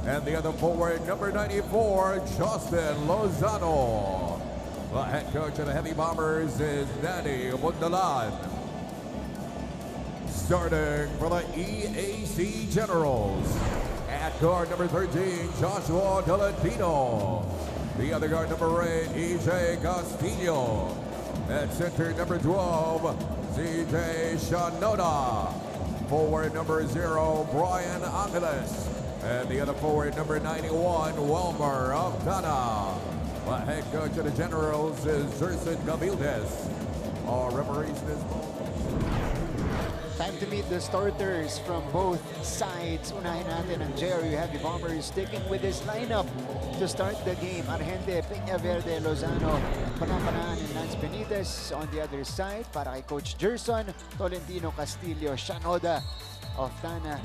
And the other forward, number 94, Justin Lozano. The head coach of the Heavy Bombers is Danny Mundalan. Starting for the EAC Generals, at guard number 13, Joshua Delatino. The other guard number 8, EJ Castillo. At center number 12, CJ Shanoda. Forward number 0, Brian Angeles. And the other forward, number 91, Wilmer Altana. The head coach of the Generals is Jerson Gavildes. Our referees this moment. Time to meet the starters from both sides. Unahin natin ang JRU Heavy Bombers sticking with this lineup to start the game. Argente, Peñaverde, Lozano, Panapanaan, and Lance Benitez. On the other side, para kay Coach Jerson, Tolentino, Castillo, Shanoda, Oftana,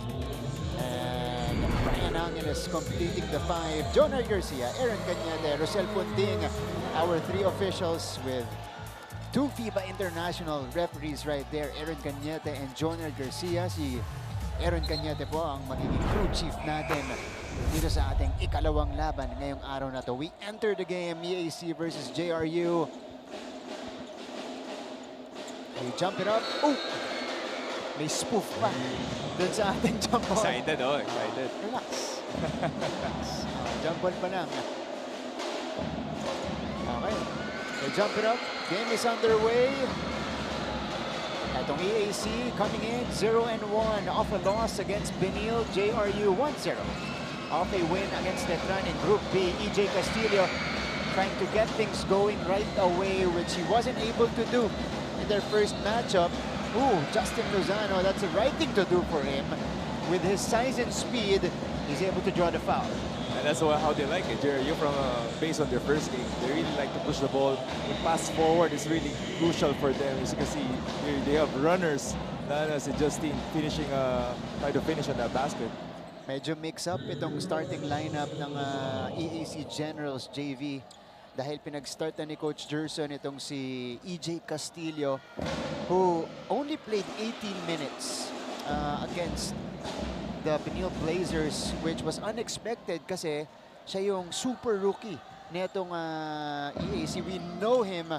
and Brian Angeles completing the 5. Jonar Garcia, Aaron Cañete, Rosel Punting, our 3 officials with 2 FIBA International referees right there, Aaron Cañete and Jonar Garcia. Si Aaron Cañete po ang magiging crew chief natin dito sa ating ikalawang laban ngayong araw na to. We enter the game, EAC versus JRU. They jump it up. Oh! May spoof pa dun sa ating jump ball. Excited, oh, excited. Relax. Jump ball pa lang. Okay. They jump it up. Game is underway. Itong EAC coming in 0-1 off a loss against Benil. JRU 1-0 off a win against Letran in Group B. EJ Castillo trying to get things going right away, which he wasn't able to do in their first matchup. Ooh, Justin Lozano, that's the right thing to do for him. With his size and speed, he's able to draw the foul. And that's how they like it, Jerry. You're from based on their first game. They really like to push the ball. The pass forward is really crucial for them. As you can see, they have runners. Si Justin finishing, try to finish on that basket. Medyo mix-up itong starting lineup ng EAC Generals JV. Dahil pinag-start na ni Coach Jerson itong si EJ Castillo, who only played 18 minutes against the Benil Blazers, which was unexpected kasi siya yung super rookie netong EAC. We know him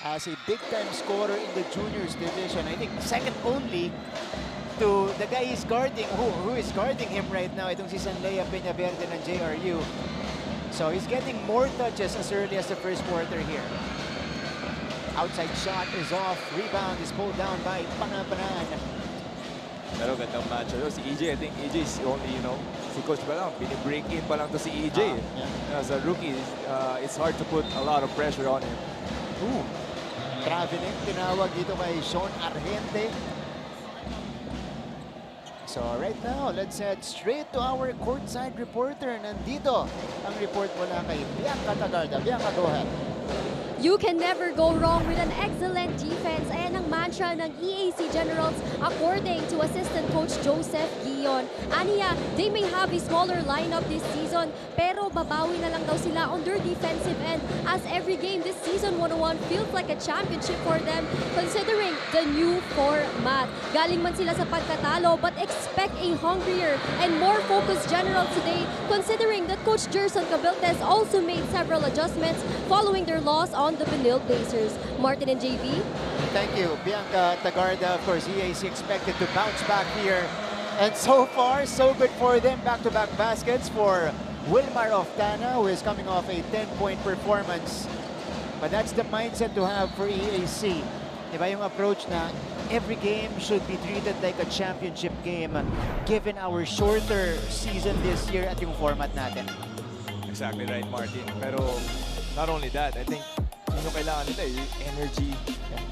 as a big-time scorer in the juniors division. I think second only to the guy he's guarding, who is guarding him right now, itong si Sanlea Peñaverde ng JRU. So he's getting more touches as early as the first quarter here. Outside shot is off. Rebound is pulled down by Panapanaan. Pero gandang match. Si EJ, I think EJ is only, si Coach pa lang, break in pa lang to si EJ. As a rookie, it's hard to put a lot of pressure on him. Ooh. Traveling, tinawag dito kay Sean Argente. So right now, let's head straight to our courtside reporter. Nandito ang report mula kay Bianca Tagarda. Bianca, go ahead. You can never go wrong with an excellent defense. Ayan ang mantra ng EAC Generals according to assistant coach Joseph Guion. Aniya, they may have a smaller lineup this season pero babawi na lang daw sila on their defensive end as every game this season 101 feels like a championship for them considering the new format. Galing man sila sa pagkatalo but expect a hungrier and more focused Generals today considering that Coach Jerson Gavildes also made several adjustments following their loss on the Benil Blazers. Martin and JV. Thank you, Bianca Tagarda. Of course, EAC expected to bounce back here. And so far, so good for them. Back-to-back baskets for Wilmar Oftana, who is coming off a 10-point performance But that's the mindset to have for EAC. Diba yung approach na every game should be treated like a championship game given our shorter season this year at yung format natin. Exactly right, Martin. Pero not only that, I think yun yung kailangan nila, yung energy.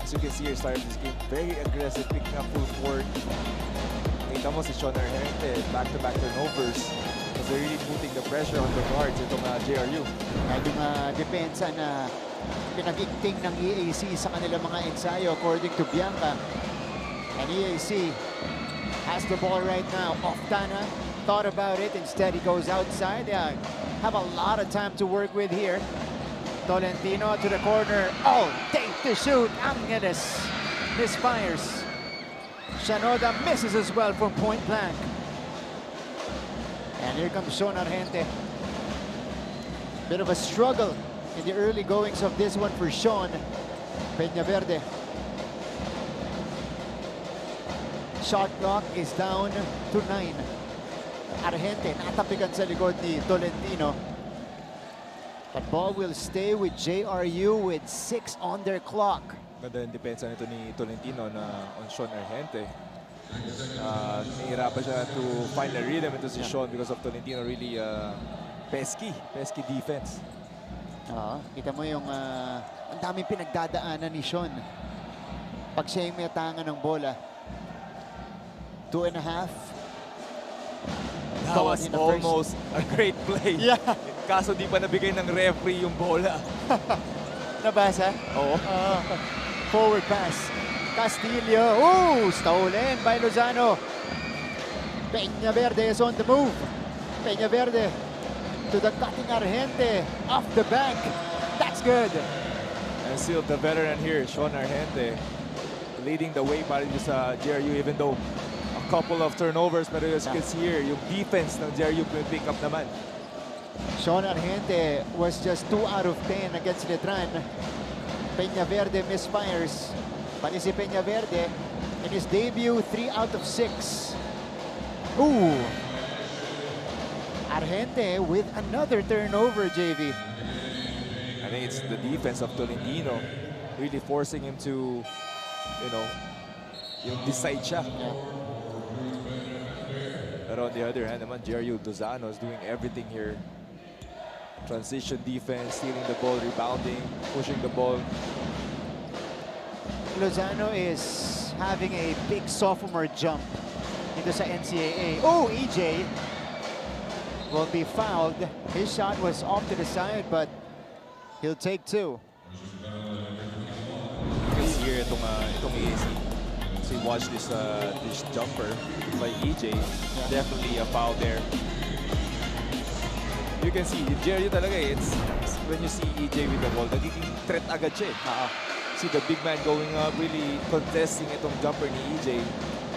As you can see here, start of this game, very aggressive, picking up full court. Kita mo si Sean Arellano, back-to-back turnovers. Because they're really putting the pressure on the guards itong JRU. At yung depensa na pinag-igting ng EAC sa kanilang mga ensayo according to Bianca. And EAC has the ball right now. Oftana thought about it. Instead, he goes outside. Yeah, have a lot of time to work with here. Tolentino to the corner. Oh, take the shoot. Angeles misfires. Shanoda misses as well from point blank. And here comes Sean Arellano. Bit of a struggle in the early goings of this one for Sean. Peñaverde. Shot clock is down to 9. Arellano natapigan sa likod ni Tolentino. But ball will stay with JRU with 6 on their clock. Ganda yung depensa nito ni Tolentino na on Sean Arellano. Nahihirapan siya to find a rhythm into si Sean because of Tolentino really pesky defense. Kita mo yung ang daming pinagdadaanan ni Sean. Pag siya yung may tangan ng bola. 2.5. That was almost a great play. Yeah. Kaso di pa nabigay ng referee yung bola. Nabasa? Oo. Forward pass. Castillo. Oh, stolen by Lozano. Peñaverde is on the move. Peñaverde to the cutting Arellano off the bank. That's good. And still the veteran here, Sean Arellano, leading the way para dito sa JRU even though a couple of turnovers. Pero as you can see here, yung defense ng JRU pick up naman. Sean Arellano was just 2 out of 10 against Letran. Peñaverde misfires. Pati si Peñaverde in his debut, 3 out of 6. Ooh. Arellano with another turnover, JV. I think it's the defense of Tolentino really forcing him to, yung decide siya. But on the other hand naman, JRU Lozano is doing everything here. Transition defense, stealing the ball, rebounding, pushing the ball. Lozano is having a big sophomore jump dito sa NCAA. Oh, EJ will be fouled. His shot was off to the side, but he'll take 2. Because here itong EAC. So you watch this jumper by EJ. Definitely a foul there. You can see, JRU talaga, it's when you see EJ with the ball, nagiging threat agad siya. See the big man going up, really contesting itong jumper ni EJ.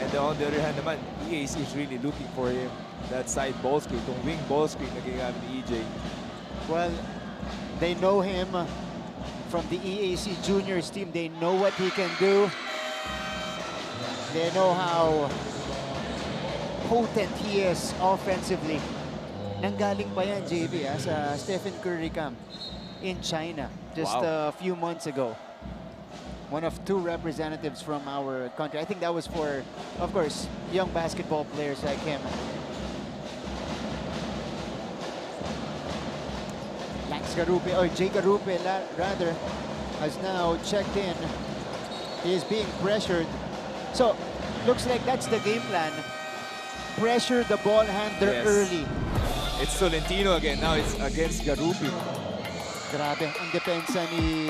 And on the other hand naman, EAC is really looking for him. That side ball screen, itong wing ball screen na ginagamit ni EJ. Well, they know him from the EAC juniors team. They know what he can do. They know how potent he is offensively. Nanggaling pa yan, JB, sa Stephen Curry camp in China just a few months ago. One of 2 representatives from our country. I think that was for, of course, young basketball players like him. Lax Garupe, or Jay Garupe rather, has now checked in. He is being pressured. So, looks like that's the game plan. Pressure the ball handler early. It's Tolentino again. Now it's against Garupe. Grabe ang depensa ni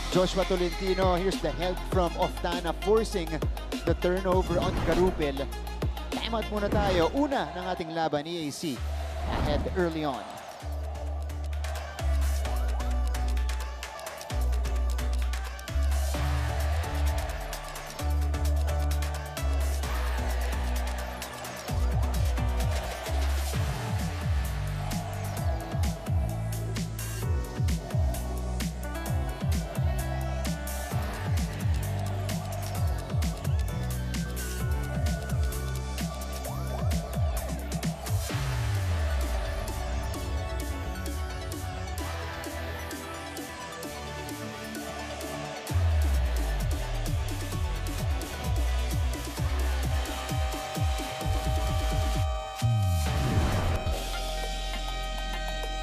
Joshua Tolentino. Here's the help from Oftana forcing the turnover on Garupel. Time out muna tayo. Una ng ating laban, EAC ahead early on.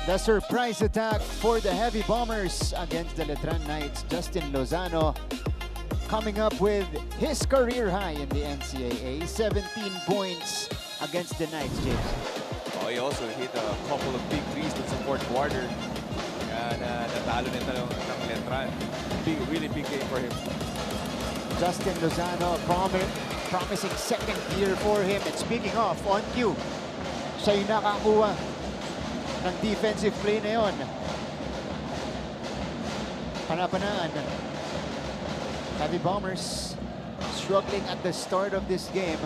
The surprise attack for the Heavy Bombers against the Letran Knights. Justin Lozano coming up with his career high in the NCAA. 17 points against the Knights, James. Oh, he also hit a couple of big threes in the fourth quarter. And natalo nito ng Letran. Really big game for him. Justin Lozano, promising second year for him. And speaking of, on cue, siya yung nakakuha ng defensive play na yun. Panapanaan. Heavy Bombers struggling at the start of this game.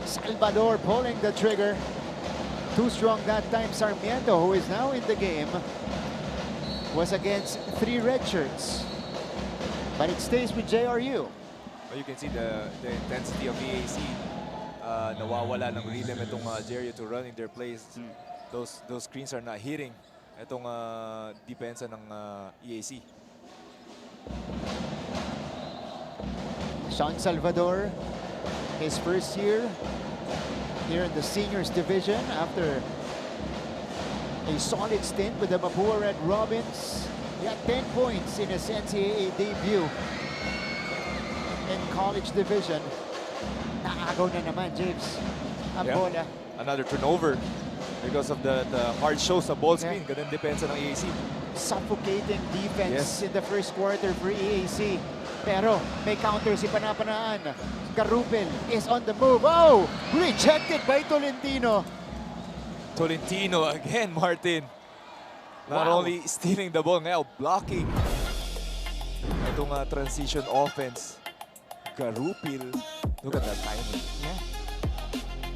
Salvador pulling the trigger. Too strong that time. Sarmiento, who is now in the game, was against 3 red shirts. But it stays with JRU. Well, you can see the intensity of EAC. Nawawala ng rhythm itong JRU to running their plays. Those screens are not hitting itong depensa ng EAC. Sean Salvador, his first year here in the seniors division after a solid stint with the Mapua Red Robins. He had 10 points in his NCAA debut in college division. Naagaw na naman, James. Ang bola. Another turnover because of the hard show sa ball screen. Ganun depensa ng EAC. Suffocating defense in the first quarter for EAC. Pero may counter si Panapanaan. Garupil is on the move. Oh! Rejected by Tolentino. Tolentino again, Martin. Not only stealing the ball, ngayon blocking. Itong transition offense. Garupil. Look at that timing. Yeah.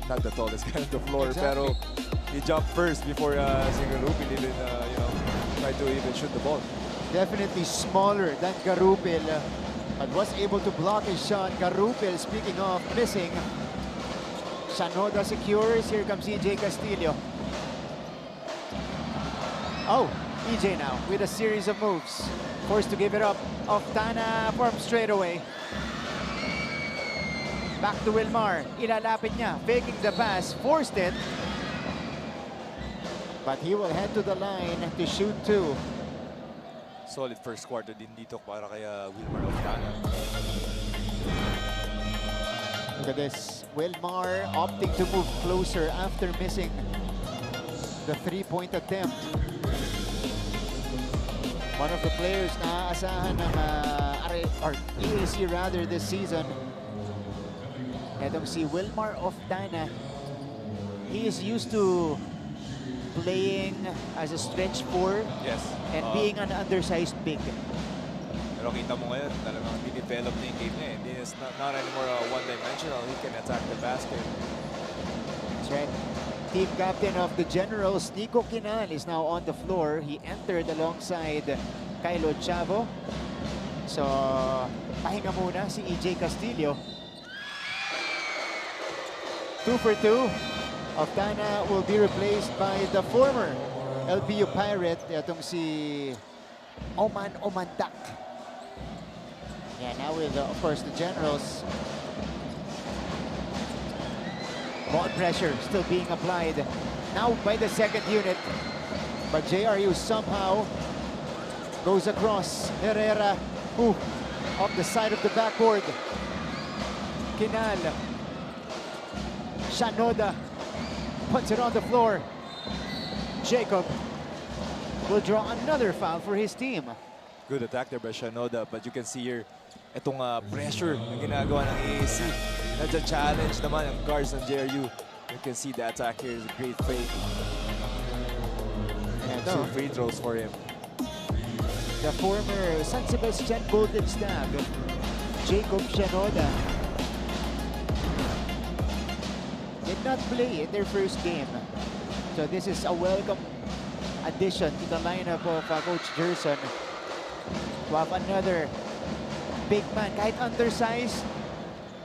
Not the tallest guy on the floor, Exactly. pero he jumped first before si Garupil even, try to even shoot the ball. Definitely smaller than Garupil, but was able to block his shot. Garupil, speaking of missing, Shanoda secures. Here comes EJ Castillo. Oh, EJ now with a series of moves. Forced to give it up. Oftana from straight away. Back to Wilmar. Ilalapit niya. Faking the pass. Forced it. But he will head to the line to shoot 2. Solid first quarter din dito para kay Wilmar Oftana. Look at this. Wilmar opting to move closer after missing the 3-point attempt. One of the players na aasahan ng EAC rather this season. Etong si Wilmar Oftana. He is used to playing as a stretch 4 and being an undersized big. Pero kita mo ngayon, talagang dinevelop na yung game niya. It's not anymore one-dimensional. He can attack the basket. That's right. Team captain of the Generals, Nico Quinal, is now on the floor. He entered alongside Kylo Chavo. So, pahinga muna si EJ Castillo. 2 for 2. Oftana will be replaced by the former LPU Pirate, itong si Oman Omandak. Yeah, now with, of course, the Generals. Ball pressure still being applied. Now by the second unit. But JRU somehow goes across. Herrera, off the side of the backboard. Quinal. Shanoda puts it on the floor. Jacob will draw another foul for his team. Good attack there by Shanoda, but you can see here, itong pressure na ginagawa ng EAC. Nag-challenge naman ang guards ng JRU. You can see the attack here is a great fake. And 2 free throws for him. The former San Sebastian Golden Stag, Jacob Shanoda, did not play in their first game. So this is a welcome addition to the lineup of Coach Gerson. To have another big man, kahit undersized,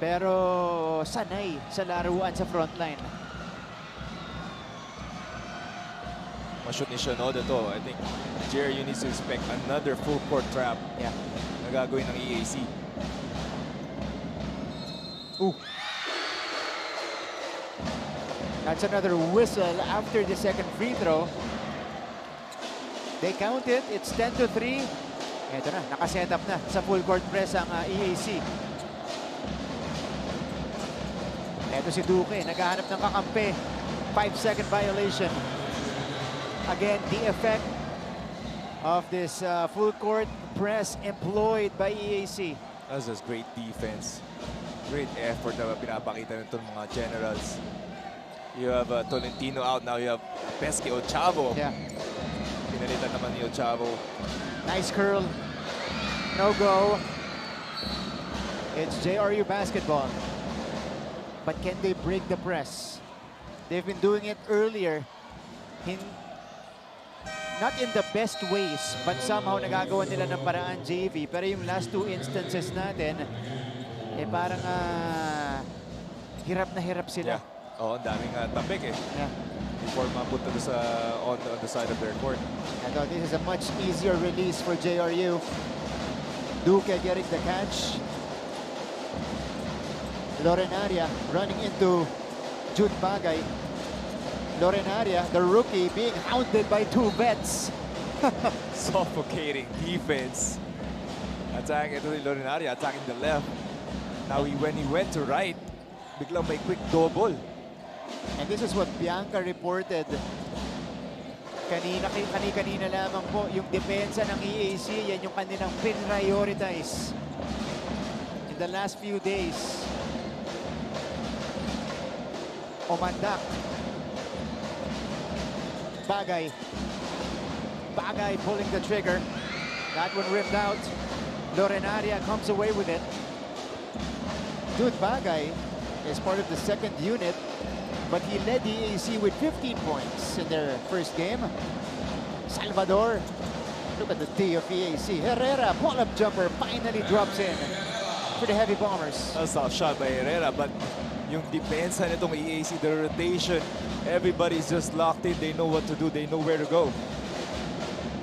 pero sanay sa laruan sa frontline. Ma-shoot ni Shanoda to. I think JRU needs to expect another full court trap na gagawin ng EAC. That's another whistle after the second free throw. They count it. It's 10-3. Ito na, nakaset up na sa full court press ang EAC. Ito si Duque, naghahanap ng kakampi. 5-second violation. Again, the effect of this full court press employed by EAC. That's just great defense. Great effort na pinapakita nito ng mga Generals. You have Tolentino out now. You have Pesky Ochavo. Yeah. Pinalitan naman ni Ochavo. Nice curl. No go. It's JRU basketball. But can they break the press? They've been doing it earlier. Not in the best ways, but somehow nagagawa nila ng paraan, JV. Pero yung last two instances natin, parang hirap na hirap sila. Yeah. Oh, ang daming tapik eh. Yeah. Before mapunta on the side of their court. I thought this is a much easier release for JRU. Duque getting the catch. Lorenaria running into Jude Bagay. Lorenaria, the rookie, being hounded by two vets. Suffocating defense. Attacking ito ni Lorenaria, attacking the left. Now when he went to right, biglang may quick double. And this is what Bianca reported. Kanina lamang po, yung depensa ng EAC, yan yung kanilang prioritize in the last few days. Omandak. Bagay. Bagay pulling the trigger. That one ripped out. Lorenaria comes away with it. Jude Bagay is part of the second unit, but he led the EAC with 15 points in their first game. Salvador, look at the D of EAC. Herrera, pull-up jumper, finally drops in for the Heavy Bombers. That's a shot by Herrera, but yung depensa nitong EAC, the rotation, everybody's just locked in. They know what to do. They know where to go.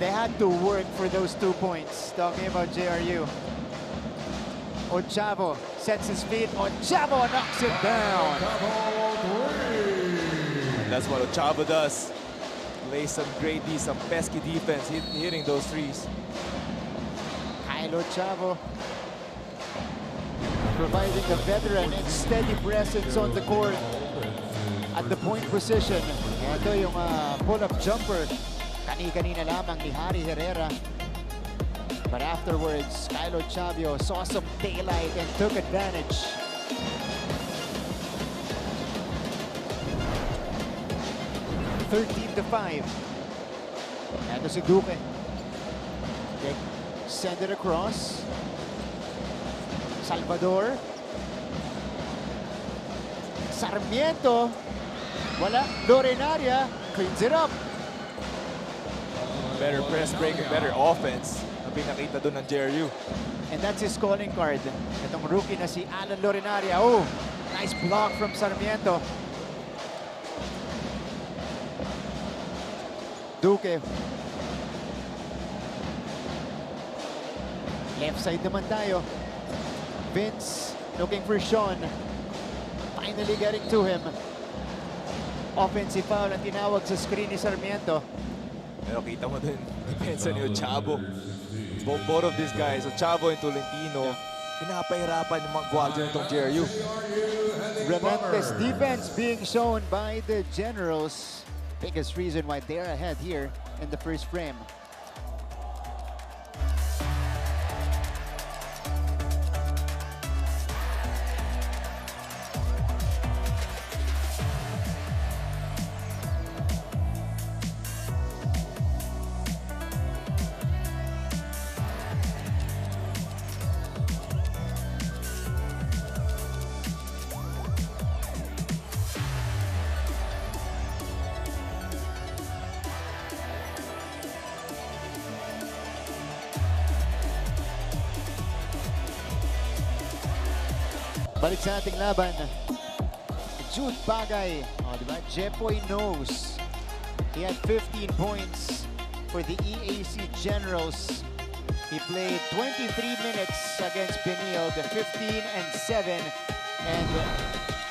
They had to work for those 2 points. Talking about JRU. Ochavo sets his feet. Ochavo knocks it down. That's what Ochavo does. Play some great D, some pesky defense, hitting those threes. Kyle Ochavo providing the veteran and steady presence on the court at the point position. Ito yung pull-up jumper. Kanina lamang ni Harry Herrera. But afterwards, Kyle Ochavo saw some daylight and took advantage. (13-5). Ito si Duque. They send it across. Salvador. Sarmiento. Wala. Lorenaria cleans it up. Better press break and better offense ang pinakita doon ng JRU. And that's his calling card. Itong rookie na si Alan Lorenaria. Oh, nice block from Sarmiento. Duque. Left side naman tayo. Vince looking for Sean. Finally getting to him. Offensive foul ang tinawag sa screen ni Sarmiento. Pero kita mo din, depensa ni Ochavo. Both of these guys, Ochavo and Tolentino, pinapahirapan yung mga guardian itong JRU. Relentless defense being shown by the Generals. Biggest reason why they're ahead here in the first frame. Balik sa ating laban. Jude Bagay. Oh, diba? Jepoy knows. He had 15 points for the EAC Generals. He played 23 minutes against Benilde, 15-7. And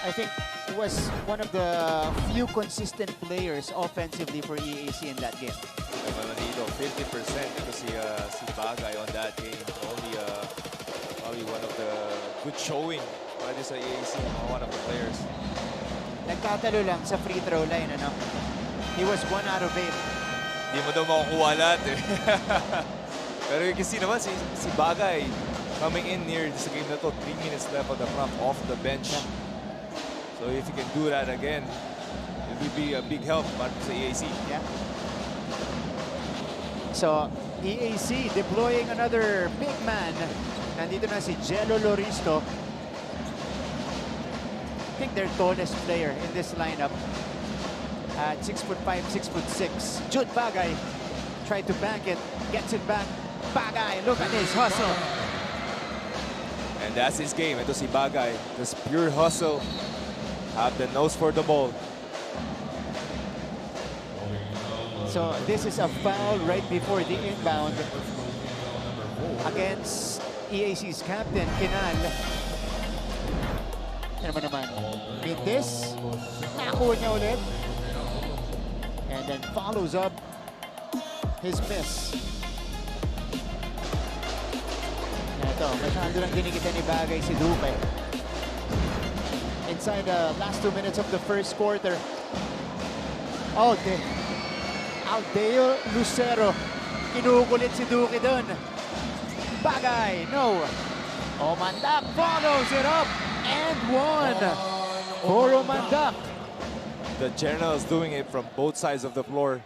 I think was one of the few consistent players offensively for EAC in that game. naman dito, 50%. Ito si Bagay on that game. Only probably one of the good showing para sa EAC, one of the players. Nagkatalo lang sa free throw line, ano? He was 1 out of 8. Hindi mo daw makukuha lahat eh. Pero you can see naman si Bagay coming in near this game na to, 3 minutes left on the clock off the bench. So if you can do that again, it would be a big help para sa EAC. Yeah. So EAC deploying another big man. Nandito na si Jello Loristo. I think their tallest player in this lineup at 6'5", 6'6". Jude Bagay tried to bank it, gets it back. Bagay, look at his hustle. And that's his game. Ito si Bagay, just pure hustle, have the nose for the ball. So this is a foul right before the inbound against EAC's captain, Kinal. Ano naman? Mintis. Nakuha niya ulit. And then follows up his miss. Ito, masyado lang dinikita ni Bagay si Dupe. Inside the last 2 minutes of the first quarter. Oh, Aldeo Lucero. Kinukulit si Duque doon. Bagay, no. Omandak follows it up and one for Omandak. The Generals doing it from both sides of the floor.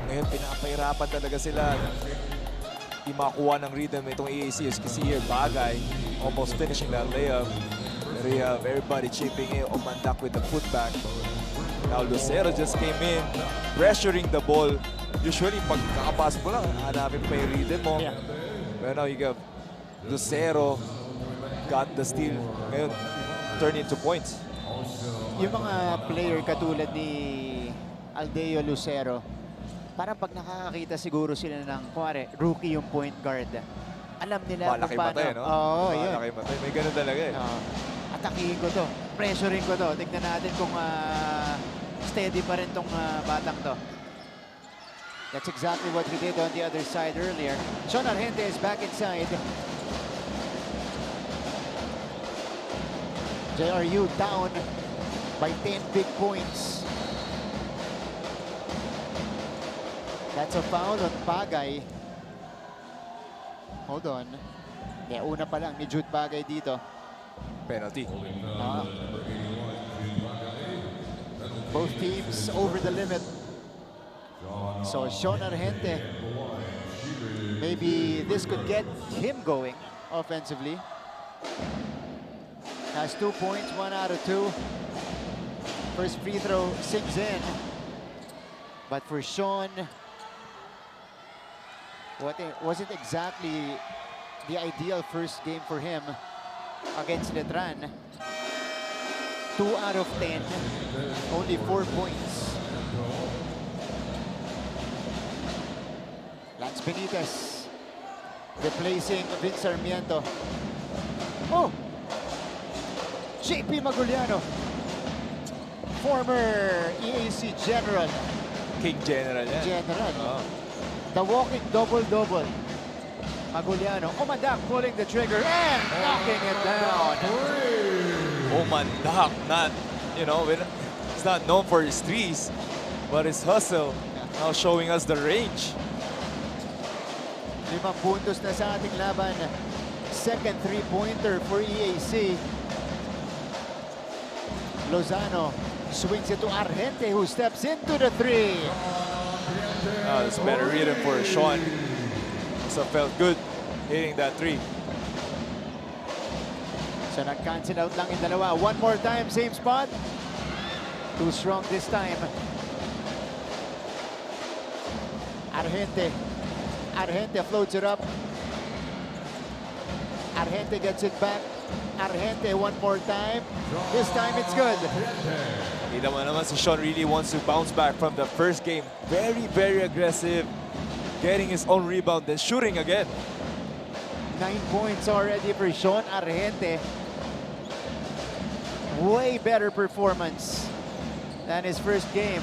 Ngayon, pinapahirapan talaga sila. Di makuha ng rhythm itong EAC. As you can see here, Bagay almost finishing that layup. Pero you have everybody chipping in. Omandak with the putback. Now Lucero just came in, pressuring the ball. Usually, pag kakapasok mo lang, hanapin pa yung rhythm mo. Yeah. But now you got Lucero, got the steal. Ngayon, turn into points. Yung mga player katulad ni Aldeo Lucero, parang pag nakakakita siguro sila ng, kuwari, rookie yung point guard. Alam nila Malaki kung paano. matay, no? Oo, yun. Malaki matay. May ganun talaga eh. Atakihin ko to. Pressuring ko to. Tignan natin kung steady pa rin tong batang to. That's exactly what he did on the other side earlier. Sean Argente is back inside. JRU down by 10 big points. That's a foul on Bagay. Hold on. Yeah, una pa lang ni Jude Bagay dito. Penalty. Both teams over the limit. So Sean Argente, maybe this could get him going offensively. Has 2 points, 1 out of 2. First free throw sinks in. But for Sean, wasn't exactly the ideal first game for him against Letran. 2 out of 10, only 4 points. Lance Benitez replacing Vince Sarmiento. Oh! JP Maguliano, former EAC General. King General yan. General. The walking double-double. Maguliano, Omandak pulling the trigger and knocking it down. Omandak, not, you know, it's not known for his threes, but his hustle. Now showing us the range. 5 puntos na sa ating laban. Second three-pointer for EAC. Lozano swings it to Argente, who steps into the three. It's better rhythm for Sean. So felt good hitting that three. So nag-cancel out lang yung dalawa. One more time, same spot. Too strong this time. Argente. Argente floats it up. Argente gets it back. Argente one more time. This time it's good. Kita mo naman si Sean really wants to bounce back from the first game. Very, very aggressive. Getting his own rebound, then shooting again. 9 points already for Sean Argente. Way better performance than his first game.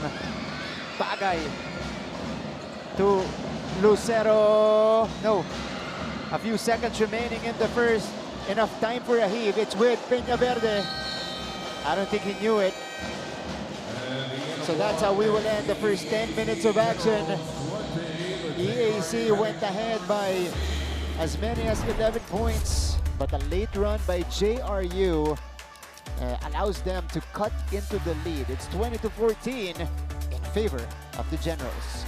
Bagay. to Lucero. No, a few seconds remaining in the first. Enough time for a heave. It's with Peñaverde. I don't think he knew it. So that's how we will end the first 10 minutes of action. EAC went ahead by as many as 11 points, but a late run by JRU allows them to cut into the lead. It's 20-14 in favor of the Generals.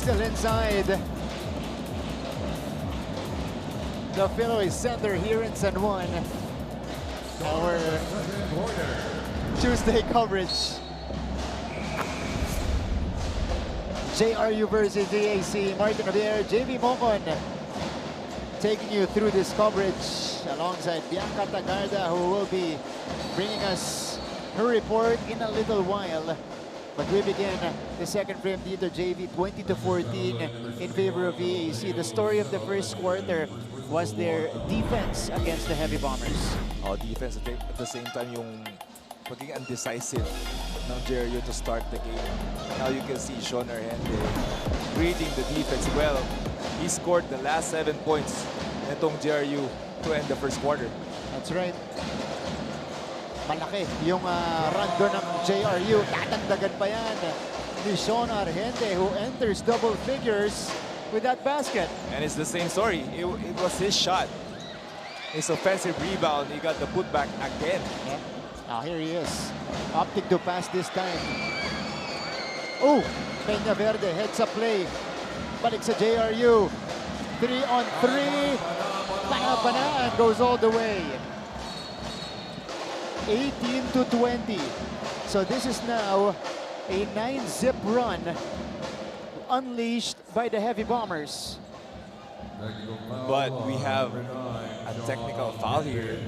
Still inside the Philoy Center here in San Juan. Our Tuesday coverage. JRU versus DAC. Martin Javier, JV Mocon taking you through this coverage alongside Bianca Tagarda, who will be bringing us her report in a little while. But we begin the second frame dito, JV, 20-14 in favor of EAC. The story of the first quarter was their defense against the Heavy Bombers. Oh, defense at the same time yung pagiging undecisive ng JRU to start the game. Now you can see Sean Arellano reading the defense well. He scored the last 7 points nitong JRU to end the first quarter. That's right. Malaki yung run doon ng JRU. Tatagdagan pa yan ni Sean Arellano, who enters double figures with that basket. And it's the same story. It was his shot. His offensive rebound. He got the putback again. Yeah. Now here he is. Opting to pass this time. Oh, Peñaverde heads up play. Balik sa JRU. 3-on-3. Panapanaan goes all the way. 18-20. So this is now a 9-zip run unleashed by the Heavy Bombers. But we have a technical foul here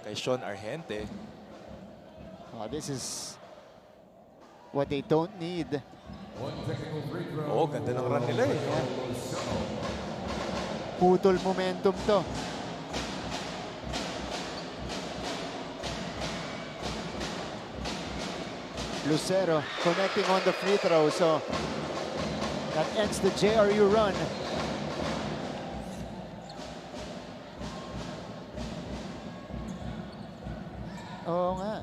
kay Sean Arellano. Oh, this is what they don't need. Oh, ganda ng run nila eh. Putol momentum to. Lucero connecting on the free throw, so that ends the JRU run. Oo nga.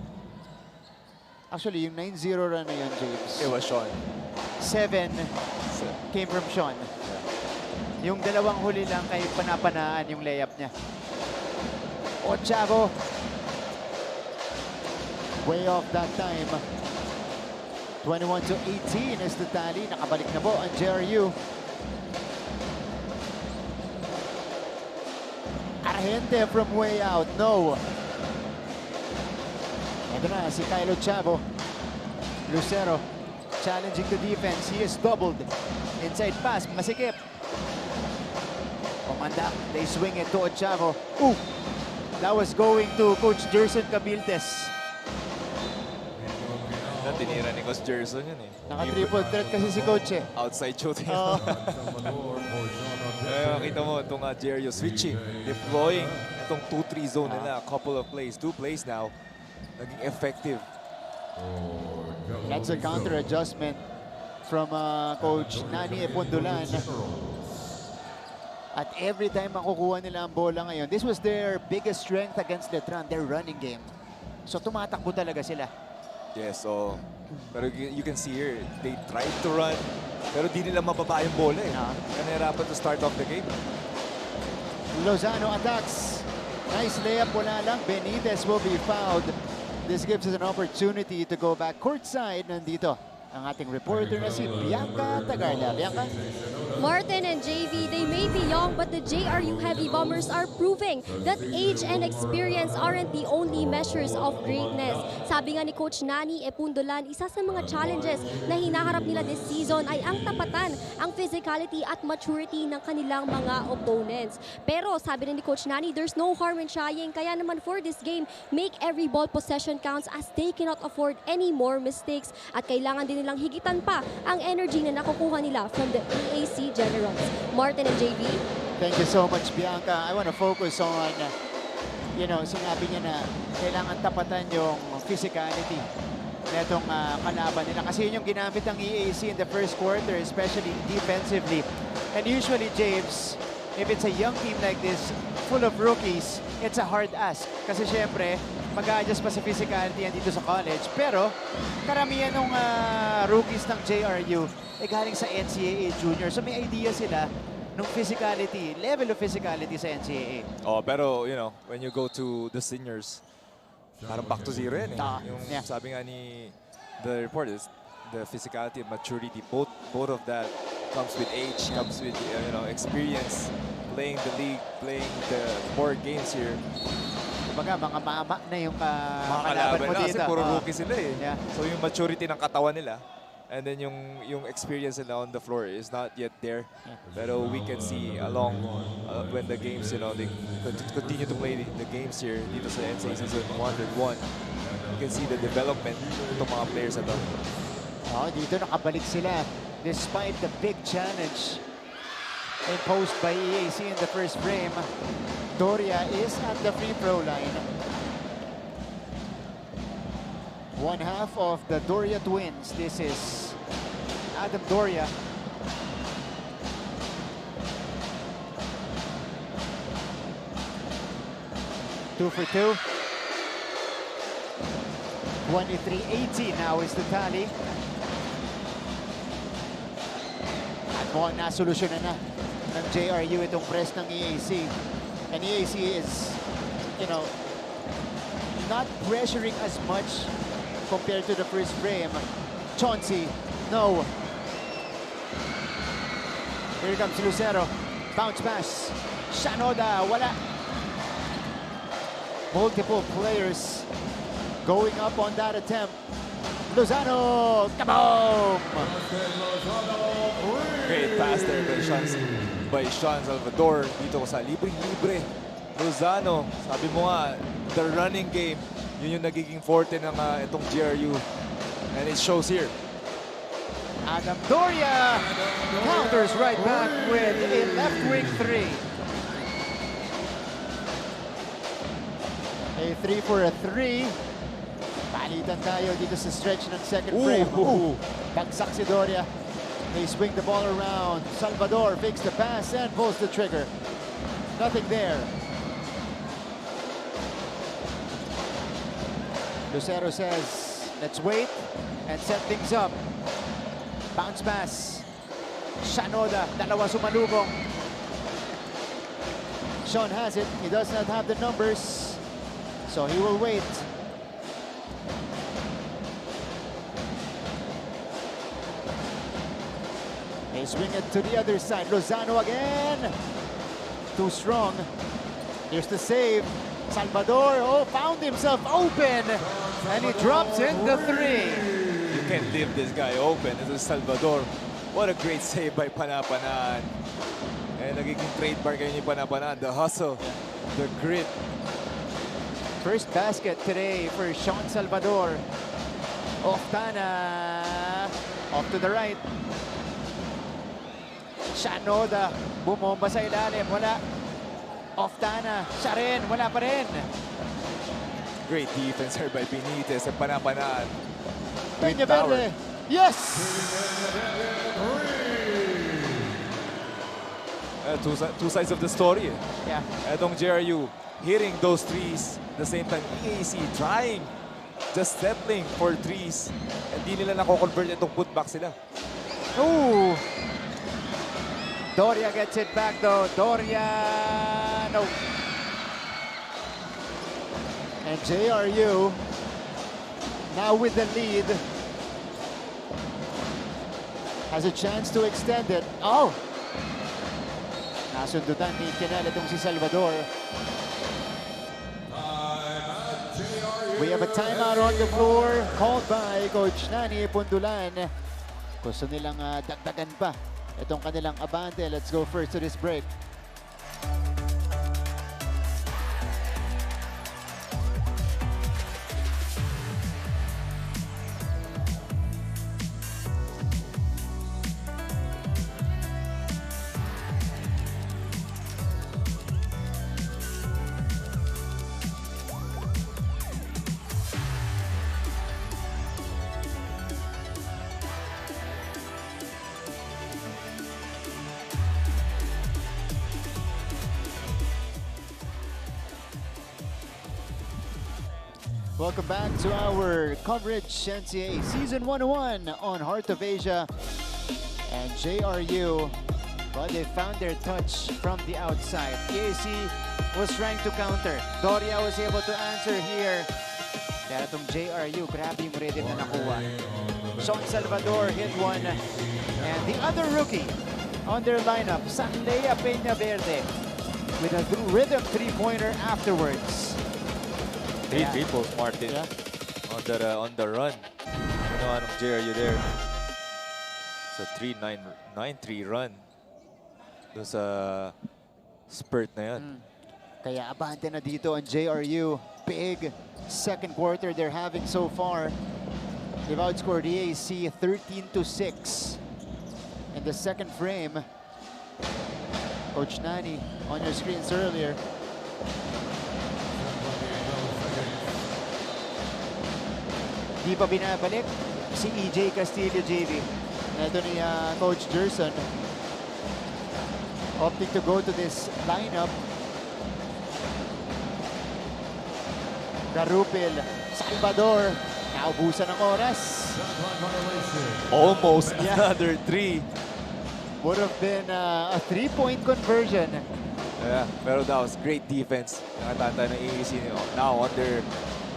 Actually, yung 9-0 run na yun, James. It was Sean. 7 came from Sean. Yung dalawang huli lang kay panapanaan yung layup niya. Ochavo. Way off that time. 21-18 is the tally. Nakabalik na po ang JRU. Arellano from way out. No. Ito na si Kyle Ochavo. Lucero challenging the defense. He is doubled. Inside pass. Masikip. Pamanda. They swing it to Ochavo. Ooh. That was going to Coach Jerson Cabiltes. Tinira ni Coach Jerson yun eh. Naka-triple threat kasi si Coach eh. Outside shooting. Kita mo itong JRU switching, deploying itong 2-3 zone nila. A couple of plays, 2 plays now. Naging effective. That's a counter adjustment from Coach Nani Epondulan. At every time makukuha nila ang bola ngayon, this was their biggest strength against Letran, their running game. So tumatakbo talaga sila. Yes, so pero you can see here, they tried to run, pero di nila mababa yung bola eh. Kaya nahirapan to start off the game. Lozano attacks. Nice layup, wala lang. Benitez will be fouled. This gives us an opportunity to go back courtside. Nandito ang ating reporter na si Bianca Tagarda. Bianca? Martin and JV, they may be young, but the JRU Heavy Bombers are proving that age and experience aren't the only measures of greatness. Sabi nga ni Coach Nani Epundolan, isa sa mga challenges na hinaharap nila this season ay ang tapatan, ang physicality at maturity ng kanilang mga opponents. Pero sabi rin ni Coach Nani, there's no harm in trying, kaya naman for this game, make every ball possession counts as they cannot afford any more mistakes at kailangan din nilang higitan pa ang energy na nakukuha nila from the EAC Generals. Martin and JV. Thank you so much, Bianca. I want to focus on, sinabi niya na kailangan tapatan yung physicality netong kalaban nila. Kasi yun yung ginamit ng EAC in the first quarter, especially defensively. And usually, James, if it's a young team like this, full of rookies, it's a hard ask. Kasi syempre, mag-a-adjust pa sa physicality yan dito sa college. Pero, karamihan ng rookies ng JRU galing sa NCAA Junior. So may idea sila ng physicality, level of physicality sa NCAA. Oh, pero, when you go to the seniors, parang back to zero yan eh. Yung sabi nga ni the report is, the physicality and maturity, both of that comes with age, comes with experience, playing the league, playing the 4 games here. Kumbaga, mga mama na yung mga kalaban mo dito. Kasi puro rookie sila eh. So yung maturity ng katawan nila, and then yung experience nila on the floor is not yet there. Pero we can see along when the games, they continue to play the games here dito sa NCAA Season 101. You can see the development ng mga players na to. Dito nakabalik sila despite the big challenge imposed by EAC in the first frame. Doria is at the free throw line. One half of the Doria twins. This is Adam Doria. Two for two. 23-18 now is the tally. At mukhang nasolusyonan na ng JRU itong press ng EAC. And EAC is, not pressuring as much compared to the first frame. Chauncey, no. Here comes Lucero. Bounce pass. Shanoda, wala. Multiple players going up on that attempt. Lozano, kaboom! Great pass there by Sean Salvador dito sa libreng-libre. Lozano, sabi mo nga, the running game, yun yung nagiging forte ng itong JRU. And it shows here. Adam Doria counters right back with a left wing 3. A 3 for a 3. Palitan tayo dito sa stretch ng second frame. Bagsak si Doria. They swing the ball around. Salvador fakes the pass and pulls the trigger. Nothing there. Lucero says, let's wait and set things up. Bounce pass. Shanoda, dalawa sumalubong. Sean has it. He does not have the numbers, so he will wait. They swing it to the other side. Lozano again. Too strong. Here's the save. Salvador, found himself open. And he drops in the 3. You can't leave this guy open. This is Salvador. What a great save by Panapanan. And nagiging trademark ni Panapanan. The hustle, the grit. First basket today for Sean Salvador. Oftana. Off to the right. Shanoda, bumomba sa ilalim, wala. Oftana, siya rin, wala pa rin. Great defense here by Benitez and Panapanan. Peña Verde, yes! Two sides of the story. Yeah. Etong JRU hitting those threes. At the same time, EAC trying just settling for threes. Hindi nila nako-convert itong putback sila. Ooh! Doria gets it back though. Doria, no. And JRU now with the lead has a chance to extend it. Oh! Nasundutan ni Kinel itong si Salvador. We have a timeout on the floor called by Coach Nani Pundulan. Gusto nilang dagdagan pa itong kanilang abante. Let's go first to this break. Welcome back to our coverage, NCAA Season 101 on Heart of Asia. And JRU, well, they found their touch from the outside. EAC was trying to counter. Doria was able to answer here. Pero itong JRU, grabe yung rhythm na nakuha. Sean Salvador hit one. And the other rookie on their lineup, Sanlea Peña Verde, with a rhythm three-pointer afterwards. 3 triples, Martin. Yeah. On the run. Ginawa ng JRU there. It's a 9-3 run. Doon sa spurt na yan. Kaya abante na dito ang JRU. Big second quarter they're having so far. They've outscored EAC 13-6 in the second frame. Coach Nani on your screens earlier. Di pa binabalik si EJ Castillo, JV. Ito ni Coach Gerson. Opting to go to this lineup. Garupil, Salvador, naubusan ng oras. Almost another 3. Would have been a 3-point conversion. Yeah, pero that was great defense. Nakatanda ng EAC now on their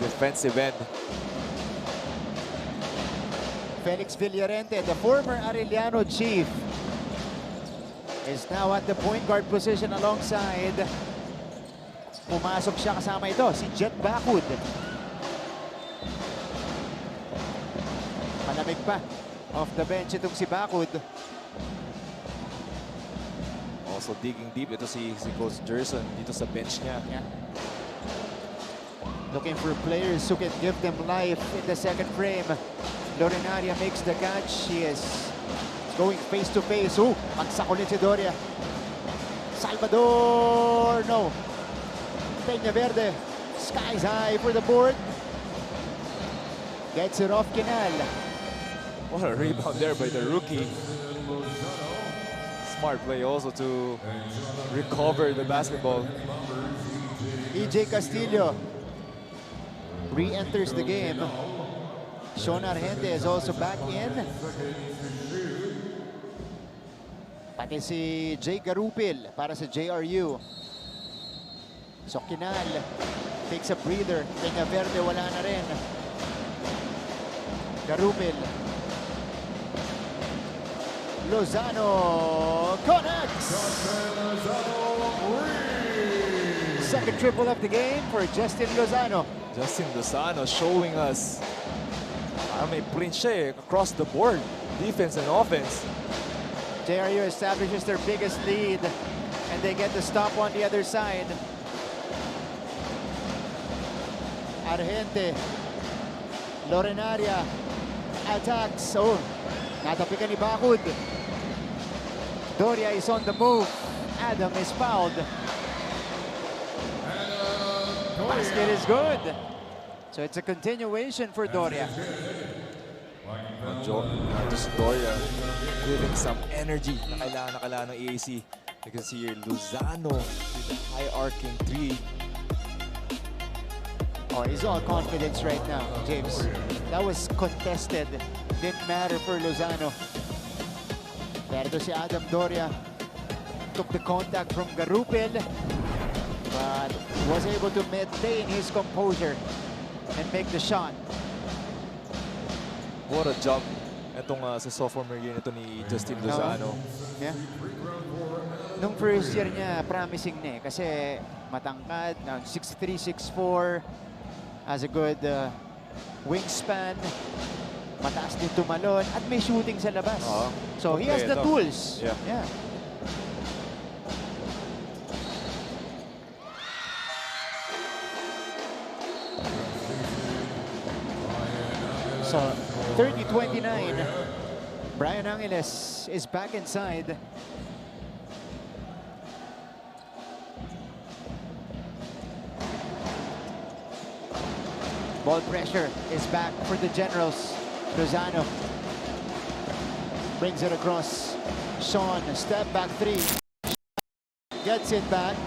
defensive end. Felix Villarente, the former Arellano chief, is now at the point guard position alongside. Pumasok siya kasama ito, si Jet Bacud. Malamig pa off the bench itong si Bacud. Also digging deep ito si Coach Gerson dito sa bench niya. Yeah. Looking for players who can give them life in the second frame. Lorenaria makes the catch. She is going face to face. Magsak ulit si Doria. Salvador, no. Peña Verde, skies high for the board. Gets it off Kinal. What a rebound there by the rookie. Smart play also to recover the basketball. EJ Castillo re-enters the game. Sean Argente is also back in. Pati si Jay Garupil para sa JRU. So Kinal takes a breather. Peña Verde wala na rin. Garupil. Lozano connects! Second triple of the game for Justin Lozano. Justin Lozano showing us may print siya across the board, defense and offense. JRU establishes their biggest lead and they get the stop on the other side. Argente, Lorenaria attacks. Natapikan ni Bacud. Doria is on the move. Adam is fouled. Basket is good. So it's a continuation for Doria. Just Doria giving some energy na kailangan ng EAC. You can see here Lozano with a high arcing 3. Oh, he's all confidence right now, James. That was contested. Didn't matter for Lozano. Pero si Adam Doria took the contact from Garupil, but was able to maintain his composure and make the shot. What a job itong sa sophomore year nito ni Justin Lozano. Yeah. Nung first year niya, promising na kasi matangkad, 6'3", 6'4", has a good wingspan, mataas din tumalon, at may shooting sa labas. So he has the tools. Yeah. So 30-29, Brian Angeles is back inside. Ball pressure is back for the Generals. Lozano brings it across. Sean, step back three. Gets it back.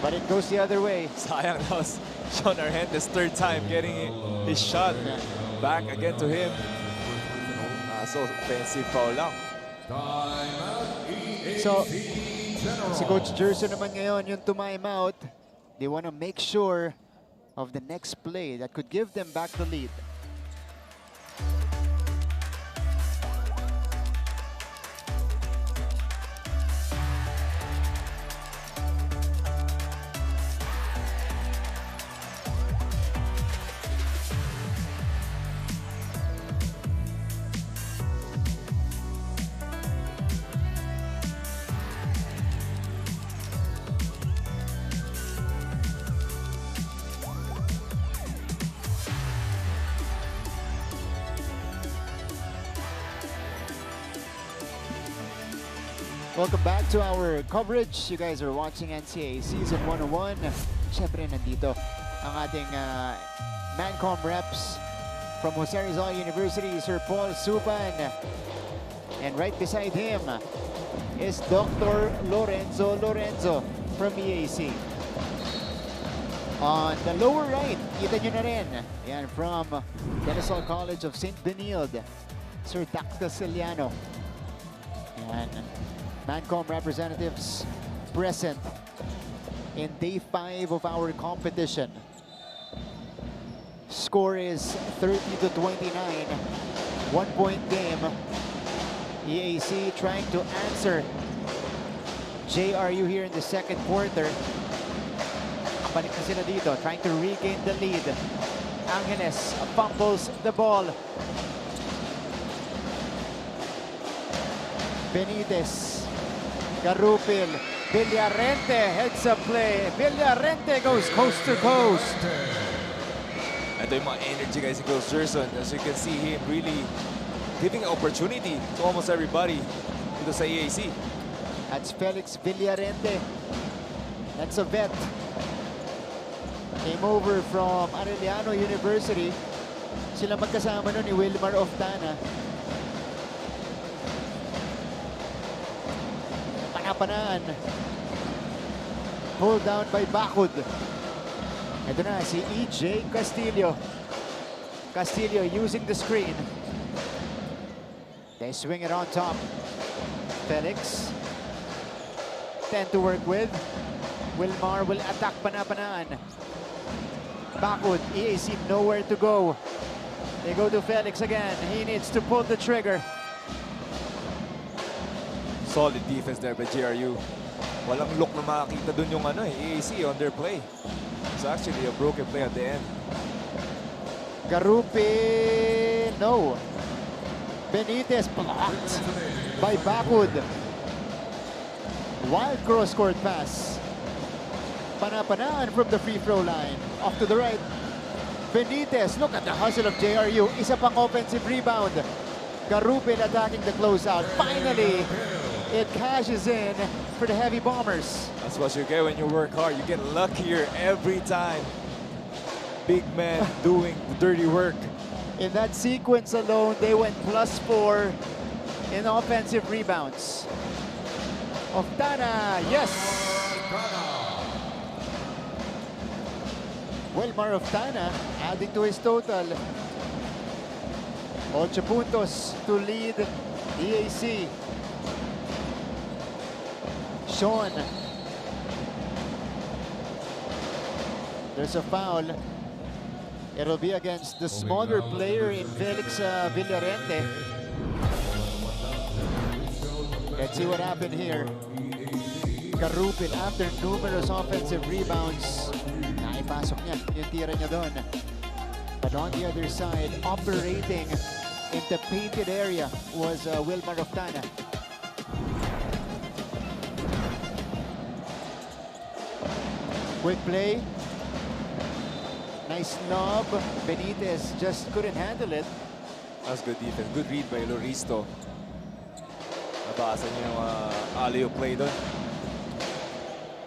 But it goes the other way. Sayang, that was Sean Arellano's third time getting his shot back again to him. So offensive foul lang. So, si Coach Gerson naman ngayon yung time out. They want to make sure of the next play that could give them back the lead. Welcome back to our coverage. You guys are watching NCAA Season 101. Siyempre nandito ang ating Mancom reps from Jose Rizal University, Sir Paul Supan. And right beside him is Dr. Lorenzo from EAC. On the lower right, kita nyo na rin. Yan, from De La Salle College of St. Benilde, Sir Dr. Ciliano. Yan. Mancom representatives present in day 5 of our competition. Score is 30-29, 1-point game. EAC trying to answer JRU here in the second quarter. Balik na sila dito, trying to regain the lead. Angeles fumbles the ball. Benitez. Garupil, Villarente heads up play. Villarente goes coast to coast. Ito yung mga energy guys ni Coach Gerson. As you can see him really giving opportunity to almost everybody dito sa EAC. That's Felix Villarente. That's a vet. Came over from Arellano University. Sila magkasama nun ni Wilmar Oftana. Panapanaan. Pulled down by Bakud. Ito na si EJ Castillo. Castillo using the screen. They swing it on top. Felix. 10 to work with. Wilmar will attack Panapanaan. Bakud, EAC nowhere to go. They go to Felix again. He needs to pull the trigger. Solid defense there by JRU. Walang look na makakita dun yung EAC on their play. It's actually a broken play at the end. Garupi, no. Benitez blocked by Bakud. Wild cross-court pass. Panapanaan from the free throw line. Off to the right. Benitez, look at the hustle of JRU. Isa pang offensive rebound. Garupil attacking the closeout. Finally, it cashes in for the Heavy Bombers. That's what you get when you work hard. You get luckier every time. Big man doing the dirty work. In that sequence alone, they went +4 in offensive rebounds. Oftana, yes. Wilmar of Tana adding to his total. 8 puntos to lead EAC. Sean. There's a foul. It'll be against the smaller player in Felix Villarente. Let's see what happened here. Garupin, after numerous offensive rebounds, naipasok niya yung tira niya doon. But on the other side, operating in the painted area was Wilmar of Tana. Quick play. Nice lob. Benitez just couldn't handle it. That's good defense. Good read by Loristo. Nabasa niya yung alley-oop play doon.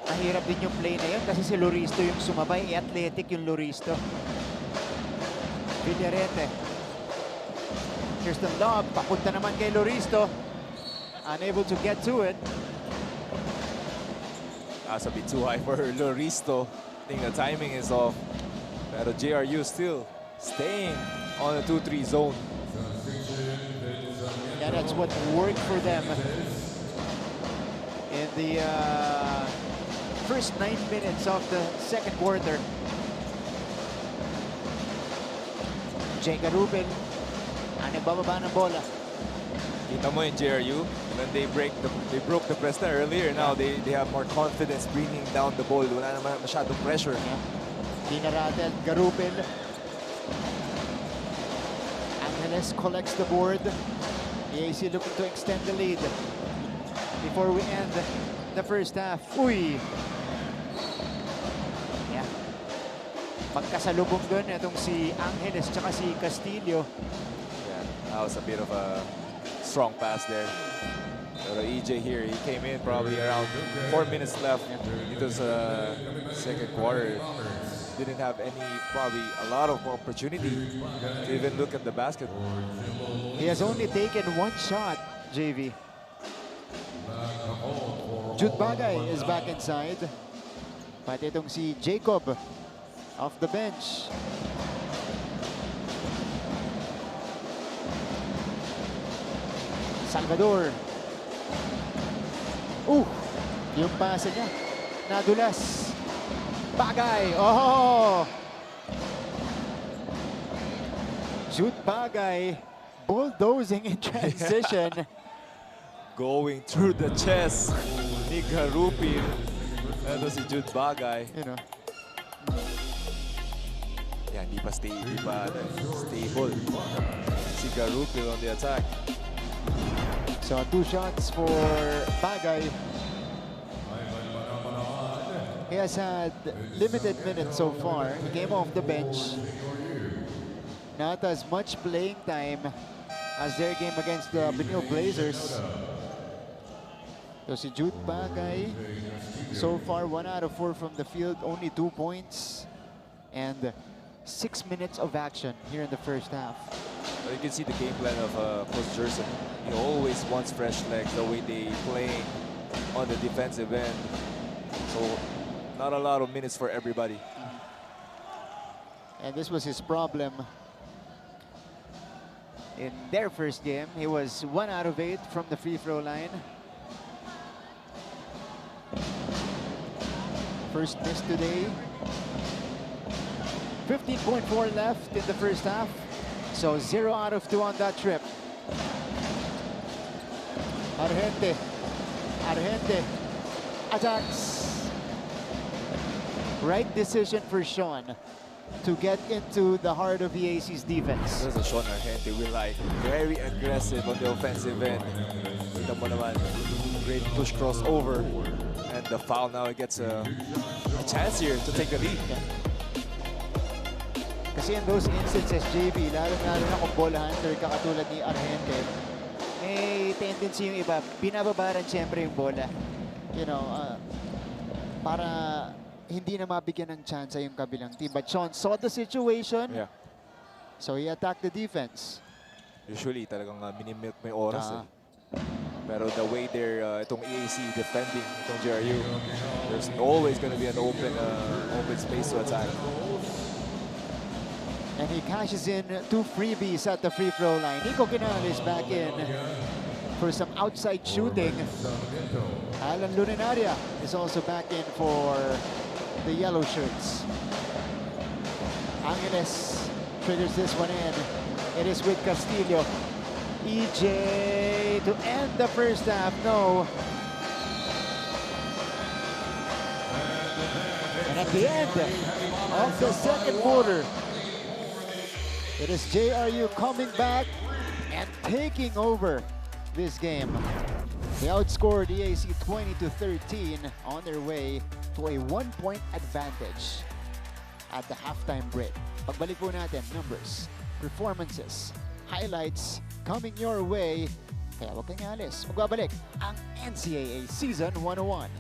Mahirap din yung play na yun kasi si Loristo yung sumabay. Athletic yung Loristo. Villarete. Here's the lob. Papunta naman kay Loristo. Unable to get to it. That's a bit too high for Loristo. I think the timing is off. Pero JRU still staying on the 2-3 zone. Yeah, that's what worked for them in the first 9 minutes of the second quarter. Jega Rubin, bababa ng bola. Kita mo yung JRU, when they broke the press there earlier, now they have more confidence bringing down the ball. Wala naman masyadong pressure. Dinaratel, Garupin. Angeles collects the board. EAC looking to extend the lead before we end the first half. Uy! Yeah. Magkasalubong doon itong si Angeles tsaka si Castillo. Yeah, that was a bit of a strong pass there. Pero EJ here, he came in probably around 4 minutes left into the second quarter. Didn't have probably a lot of opportunity to even look at the basket. He has only taken 1 shot, JV. Jude Bagay is back inside. But itong si Jacob off the bench. Salvador. Yung pase niya. Nadulas. Bagay. Oh! Jude Bagay bulldozing in transition. Going through the chest ni Garupin. Ito si Jude Bagay. You know. Yeah, hindi pa stable. Si Garupin on the attack. So 2 shots for Bagay. He has had limited minutes so far. He came off the bench. Not as much playing time as their game against the Benil Blazers. So si Jude Bagay, so far 1 out of 4 from the field, only 2 points, and 6 minutes of action here in the first half. But you can see the game plan of Coach Jerson. He always wants fresh legs, the way they play on the defensive end. So not a lot of minutes for everybody. And this was his problem in their first game. He was 1 out of 8 from the free throw line. First miss today. 15.4 left in the first half. So 0 out of 2 on that trip. Argente attacks. Right decision for Sean to get into the heart of EAC's defense. This is Sean Argente. We like very aggressive on the offensive end. Kita mo naman, great push crossover. And the foul now, it gets a chance here to take the lead. Kasi in those instances, JB, lalo-lalo na kung ball hunter ka katulad ni Argente, may tendency yung iba, binababaran siyempre yung bola. You know, para hindi na mabigyan ng chance yung kabilang team. But Sean saw the situation, so he attacked the defense. Usually, talagang minimilk may oras eh. Pero the way they're, itong EAC defending itong JRU, there's always going to be an open space to attack. And he cashes in 2 freebies at the free throw line. Nico Quinales back in for some outside shooting. Alan Luminaria is also back in for the yellow shirts. Angeles triggers this one in. It is with Castillo. EJ to end the first half. No. And at the end of the second quarter, it is JRU coming back and taking over this game. They outscored EAC 20-13 on their way to a 1-point advantage at the halftime break. Pagbalik po natin, numbers, performances, highlights coming your way. Kaya huwag kang alis. Magbabalik ang NCAA Season 101.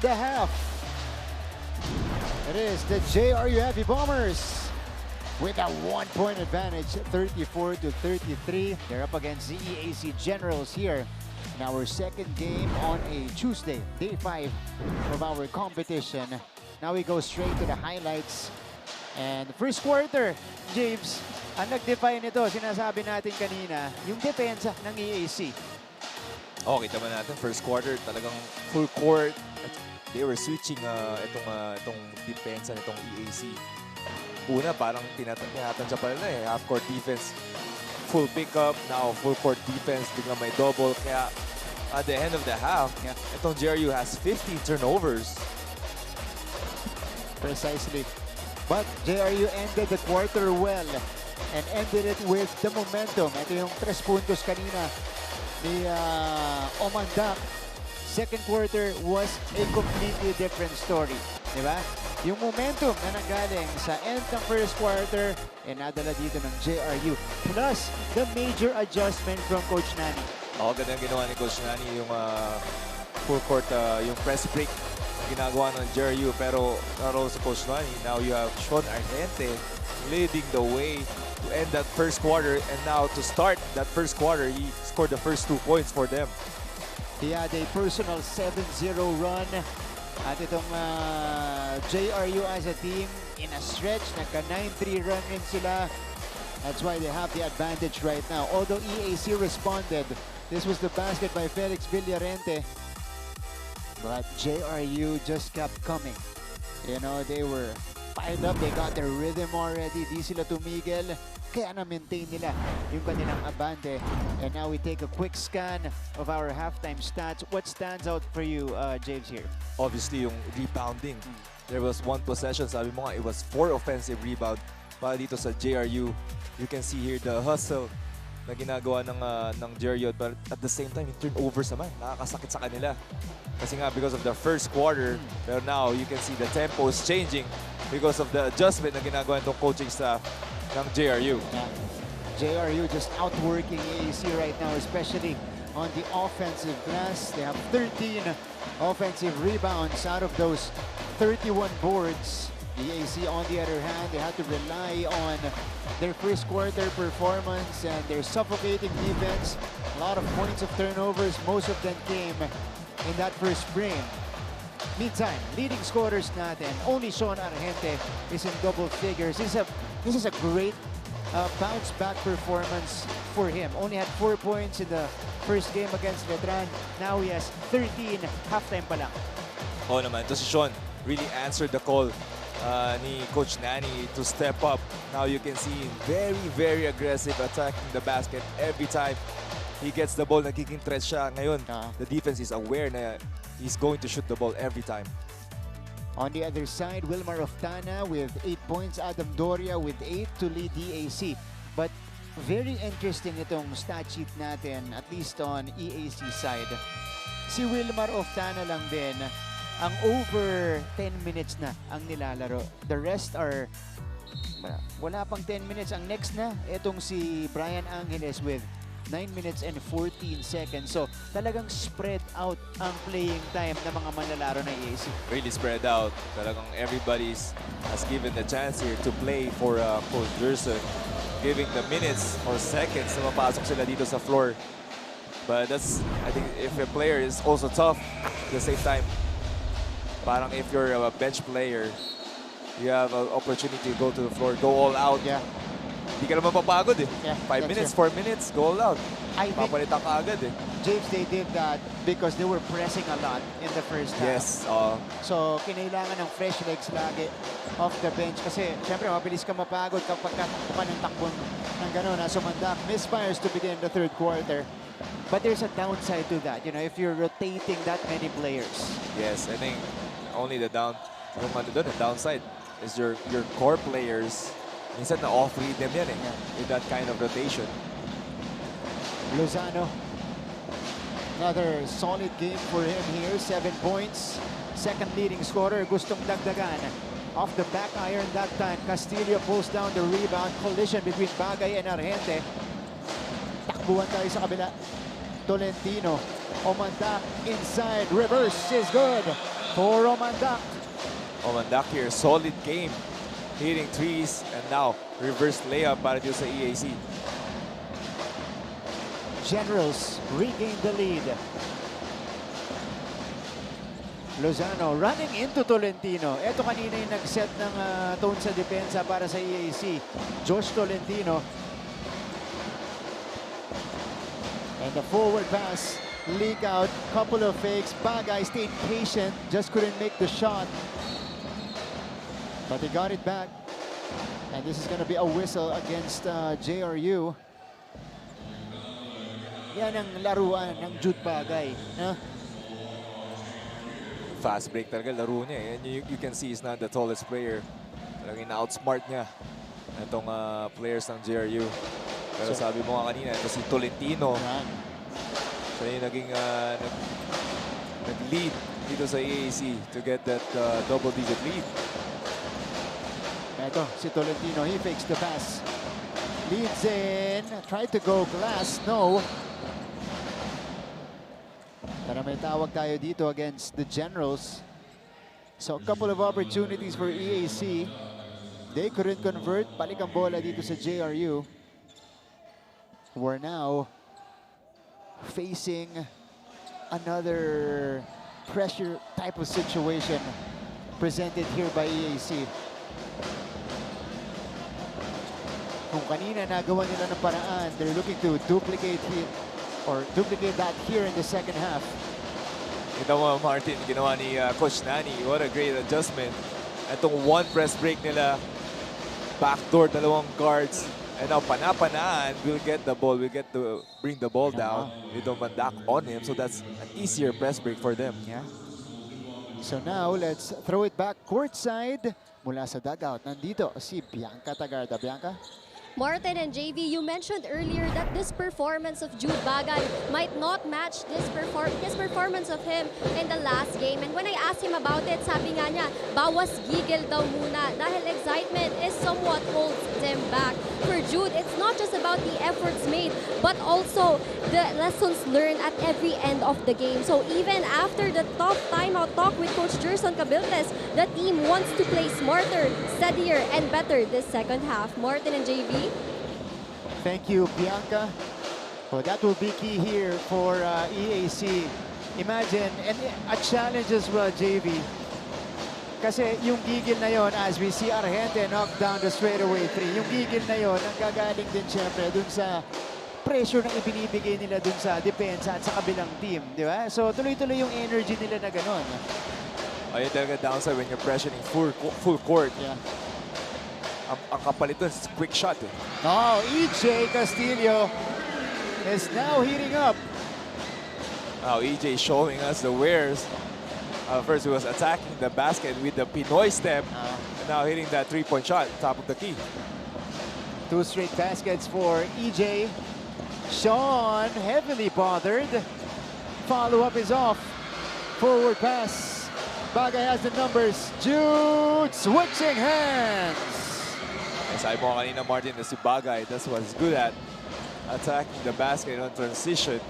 the half. It is the JRU Heavy Bombers with a 1-point advantage, 34-33. They're up against the EAC Generals here in our second game on a Tuesday, day 5 of our competition. Now we go straight to the highlights. And first quarter, James, ang nag-define nito, sinasabi natin kanina, yung depensa ng EAC. Oh, kita ba natin, first quarter, talagang full court. They were switching itong depensa nitong EAC. Una, parang tinatansya pa nila eh, half-court defense. Full pickup, now full court defense, biglang may double. Kaya at the end of the half, itong JRU has 50 turnovers. Precisely. But JRU ended the quarter well and ended it with the momentum. Ito yung 3 puntos kanina ni Omandak. Second quarter was a completely different story. Diba? Yung momentum na nanggaling sa end ng first quarter nadala dito ng JRU. Plus, the major adjustment from Coach Nani. Ganda ang ginawa ni Coach Nani yung full court, yung press break ginagawa ng JRU, pero naroon sa Coach Nani, now you have Sean Argente leading the way to end that first quarter, and now to start that first quarter, he scored the first 2 points for them. He had a personal 7-0 run at itong JRU as a team in a stretch, nagka 9-3 run rin sila. That's why they have the advantage right now. Although EAC responded, this was the basket by Felix Villarente. But JRU just kept coming. You know, they were fired up. They got their rhythm already. Di sila tumigil. Kaya na-maintain nila yung kanilang abante. And now we take a quick scan of our halftime stats. What stands out for you, James, here? Obviously, yung rebounding. There was 1 possession. Sabi mo nga, it was 4 offensive rebound. Para dito sa JRU, you can see here the hustle na ginagawa ng JRU, but at the same time, yung turnovers naman, nakakasakit sa kanila. Kasi nga, because of the first quarter, pero now you can see the tempo is changing because of the adjustment na ginagawa ng coaching staff ng JRU. JRU just outworking EAC right now, especially on the offensive glass. They have 13 offensive rebounds out of those 31 boards. EAC, on the other hand, they had to rely on their first quarter performance and their suffocating defense. A lot of points of turnovers, most of them came in that first frame. Meantime, leading scorers natin, only Sean Argente is in double figures. This is a great bounce-back performance for him. Only had 4 points in the first game against Letran. Now he has 13 halftime pa lang. Oo naman, to si Sean really answered the call ni Coach Nani to step up. Now you can see very, very aggressive attacking the basket every time he gets the ball. Nagiging threat siya. Ngayon, the defense is aware na he's going to shoot the ball every time. On the other side, Wilmar Oftana with 8 points, Adam Doria with 8 to lead DAC. But very interesting itong stat sheet natin, at least on EAC side. Si Wilmar Oftana lang din ang over 10 minutes na ang nilalaro. The rest are wala pang 10 minutes. Ang next na, itong si Brian Angeles with 9 minutes and 14 seconds. So talagang spread out ang playing time ng mga manlalaro ng EAC. Really spread out. Talagang everybody has given the chance here to play for Coach Gerson, giving the minutes or seconds na mapasok sila dito sa floor. But that's, I think, if a player is also tough at the same time. Parang if you're a bench player, you have an opportunity to go to the floor, go all out. Yeah. Hindi ka naman papagod eh. Yeah, 5 minutes, 4 minutes, go all out. Papalitan ka agad eh. James, they did that because they were pressing a lot in the first half. Yes. So, kinailangan ng fresh legs lagi off the bench. Kasi, syempre, mabilis ka mapagod kapag katakbo ka ng takbon ng gano'n. Sumandak, misfires to begin the third quarter. But there's a downside to that, you know, if you're rotating that many players. Yes, I think only the downside is your core players. Minsan na off-read them yan eh, with that kind of rotation. Lozano, another solid game for him here, 7 points. Second leading scorer, gustong dagdagan. Off the back iron that time, Castillo pulls down the rebound. Collision between Bagay and Argente. Takbuhan tayo sa kabila. Tolentino, Omandak inside, reverse is good. for Romandak. Romandak here, solid game. Hitting threes and now reverse layup para dito sa EAC. Generals regain the lead. Lozano running into Tolentino. Ito kanina yung nag-set ng tone sa depensa para sa EAC. Josh Tolentino. And the forward pass, leak out, couple of fakes. Bagay stayed patient, just couldn't make the shot. But he got it back. And this is going to be a whistle against JRU. Yan ang laruan ng Jude Bagay. Fast break talaga laro niya. And you can see he's not the tallest player. Talagang ina-outsmart niya itong players ng JRU. Pero sabi mo nga kanina, ito si Tolentino. Siya yung naging nag-lead dito sa EAC to get that double-digit lead. Ito, si Tolentino, he fakes the pass. Leads in, tried to go glass, no. Pero may tawag tayo dito against the Generals. So a couple of opportunities for EAC. They couldn't convert. Balik ang bola dito sa JRU. We're now facing another pressure type of situation presented here by EAC. Kung kanina nagawa nila ng paraan, they're looking to duplicate that here in the second half. Kita mo, Martin, ginawa ni Coach Nani. What a great adjustment. Itong one press break nila, backdoor, dalawang guards. And now Panapanaan will get the ball, will get to bring the ball down. With Romandak on him, so that's an easier press break for them. Yeah. So now, let's throw it back courtside. Mula sa dugout, nandito si Bianca Tagarda. Bianca? Martin and JV, you mentioned earlier that this performance of Jude Bagay might not match his performance of him in the last game. And when I asked him about it, sabi nga niya, bawas gigil daw muna dahil excitement is somewhat holds him back. For Jude, it's not just about the efforts made, but also the lessons learned at every end of the game. So even after the tough timeout talk with Coach Gerson Cabiltes, the team wants to play smarter, steadier, and better this second half. Martin and JV? Thank you, Bianca. Well, that will be key here for EAC. Imagine, and a challenge as well, JV. Kasi yung gigil na yon, as we see Argente knock down the straightaway three, yung gigil na yon, ang gagaling din syempre dun sa pressure na ibinibigay nila dun sa depensa at sa kabilang team, di ba? So tuloy-tuloy yung energy nila na ganon. Ayun talaga downside when you're pressuring full court. Yeah. Ang kapalit doon is quick shot. Oh, EJ Castillo is now heating up. Now EJ showing us the wares. First he was attacking the basket with the Pinoy step. And now hitting that three-point shot, top of the key. 2 straight baskets for EJ. Sean heavily bothered. Follow-up is off. Forward pass. Bagay has the numbers. Jude switching hands. Sabi mo kanina, Martin, na si Bagay, that's what he's good at. Attacking the basket on transition.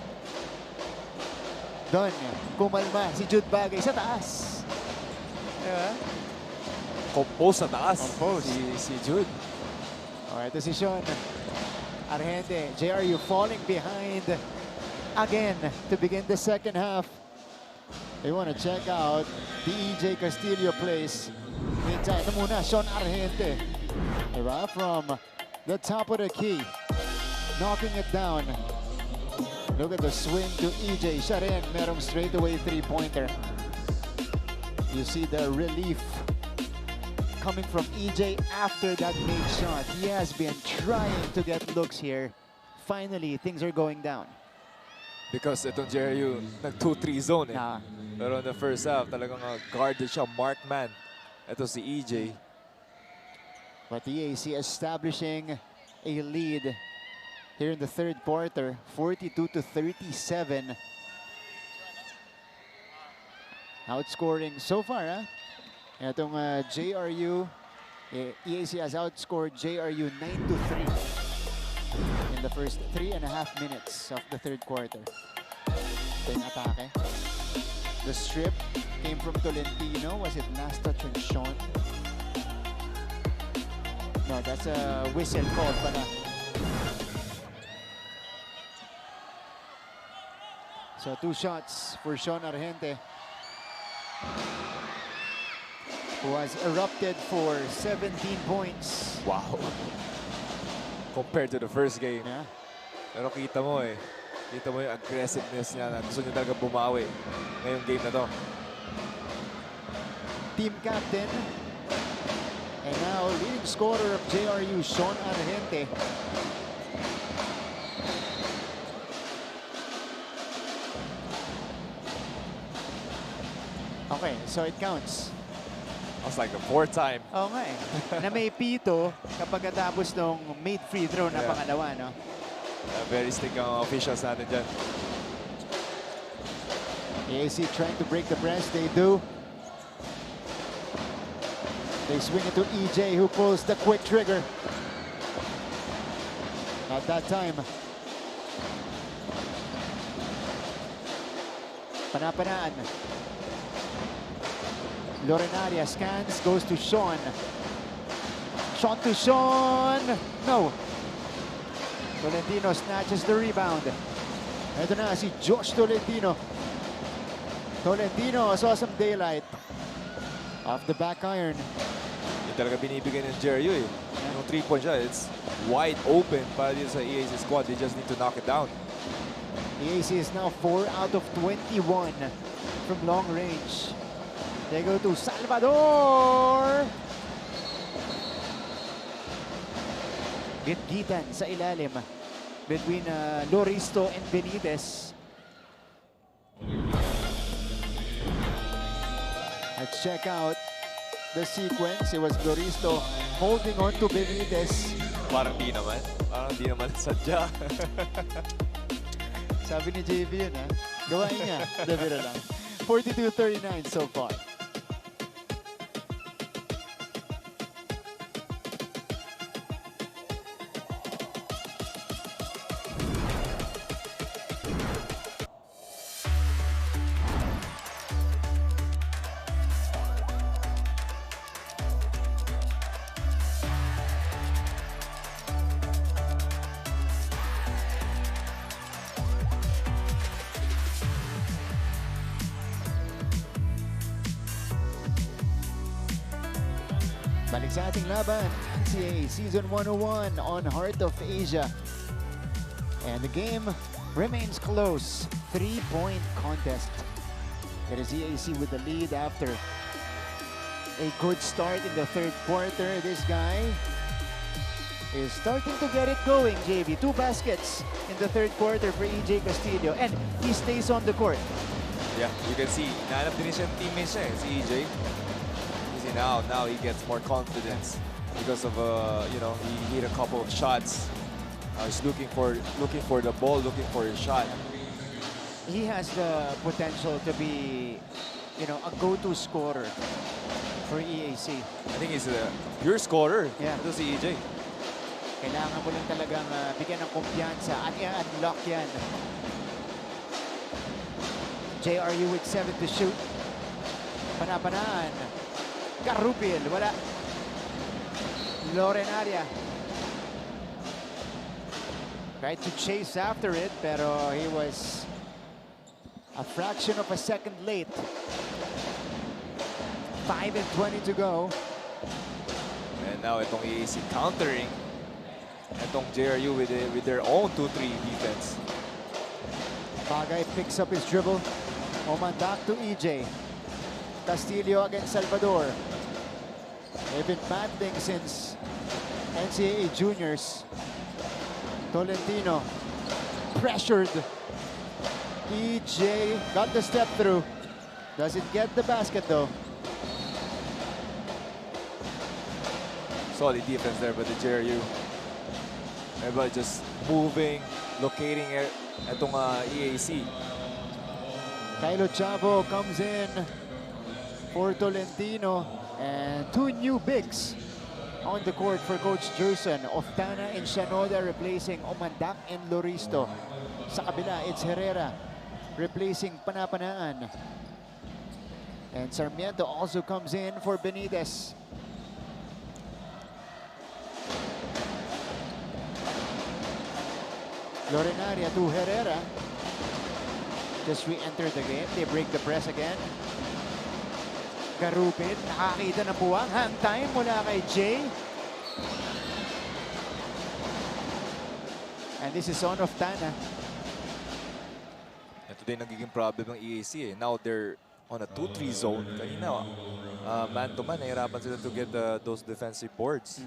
Doon, kumalma si Jude Bagay sa taas. Diba? Compose sa taas. Compose. Si Jude. Alright, ito si Sean Argente. JRU falling behind again to begin the second half. They want to check out the EJ Castillo plays. Meantime, ito muna, Sean Argente. Diba? From the top of the key, knocking it down. Look at the swing to EJ. Siya rin, merong straightaway three-pointer. You see the relief coming from EJ after that made shot. He has been trying to get looks here. Finally, things are going down. Because itong JRU, nag-2-3 zone eh. Pero in the first half, talagang guarded siya, marked man. Ito si EJ. But the EAC establishing a lead here in the third quarter, 42-37. Outscoring so far, itong JRU, EAC has outscored JRU 9-3 in the first 3.5 minutes of the third quarter. Ito yung atake. The strip came from Tolentino. Was it last touch on Sean? No, that's a whistle call pala. So 2 shots for Sean Argente, who has erupted for 17 points. Wow. Compared to the first game. Yeah. Pero kita mo yung aggressiveness niya na gusto niya talaga bumawi ngayong game na to. Team captain and now leading scorer of JRU, Sean Argente. Okay, so it counts. That's like the 4th time. Oo nga eh. Na may pito kapag katapos nung made free throw na pangalawa, no? Very strict ang officials natin dyan. AAC trying to break the press. They do. They swing it to EJ, who pulls the quick trigger. At that time. Panapanaan. Lorenaria scans, goes to Sean. Shot to Sean. No. Tolentino snatches the rebound. Ito na si Josh Tolentino. Tolentino saw some daylight. Off the back iron. Yung talaga binibigay ng JRU eh. Yung 3-point shot, it's wide open para dito sa EAC squad. They just need to knock it down. EAC is now 4 out of 21 from long range. They go to Salvador. Git-gitan sa ilalim between Loristo and Benitez. Let's check out the sequence. It was Loristo holding on to Benitez. Parang di naman. Parang di naman sadya. Sabi ni JB yun, ha? Gawain niya. Dabira lang. 42-39 so far. Balik sa ating laban, NCAA Season 101 on Heart of Asia. And the game remains close. 3-point contest. It is EAC with the lead after a good start in the 3rd quarter. This guy is starting to get it going, JV. 2 baskets in the 3rd quarter for EJ Castillo. And he stays on the court. Yeah, you can see, nahanap din siya teammates niya, si EJ. Now he gets more confidence because of you know, he hit a couple of shots. He's looking for the ball, looking for his shot. He has the potential to be, you know, a go-to scorer for EAC. I think he's a pure scorer. Yeah. Ito si EJ. Kailangan mo lang talagang bigyan ng kumpiyansa at i-unlock yan. JRU with 7 to shoot. Panapanaan. Carupil, wala. Lorenaria. Tried to chase after it, pero he was a fraction of a second late. 5:20 to go. And now itong EAC countering. Itong JRU with their own 2-3 defense. Bagay picks up his dribble. Omandak to EJ. Castillo against Salvador. They've been battling since NCAA juniors. Tolentino pressured. EJ got the step through. Doesn't get the basket though. Solid defense there by the JRU. Everybody just moving, locating itong EAC. Kylo Chavo comes in for Tolentino, and 2 new bigs on the court for Coach Jerson. Oftana and Shanoda replacing Omandak and Loristo. Sa kabila, it's Herrera replacing Panapanaan. And Sarmiento also comes in for Benitez. Lorenaria to Herrera. Just re-enter the game. They break the press again. Garupin, nakakita ng buwang. Hang time mula kay Jay. And this is on of Tana. Ito din nagiging problem ng EAC eh. Now they're on a 2-3 zone. Kanina, man-to-man, nahirapan sila to get those defensive boards.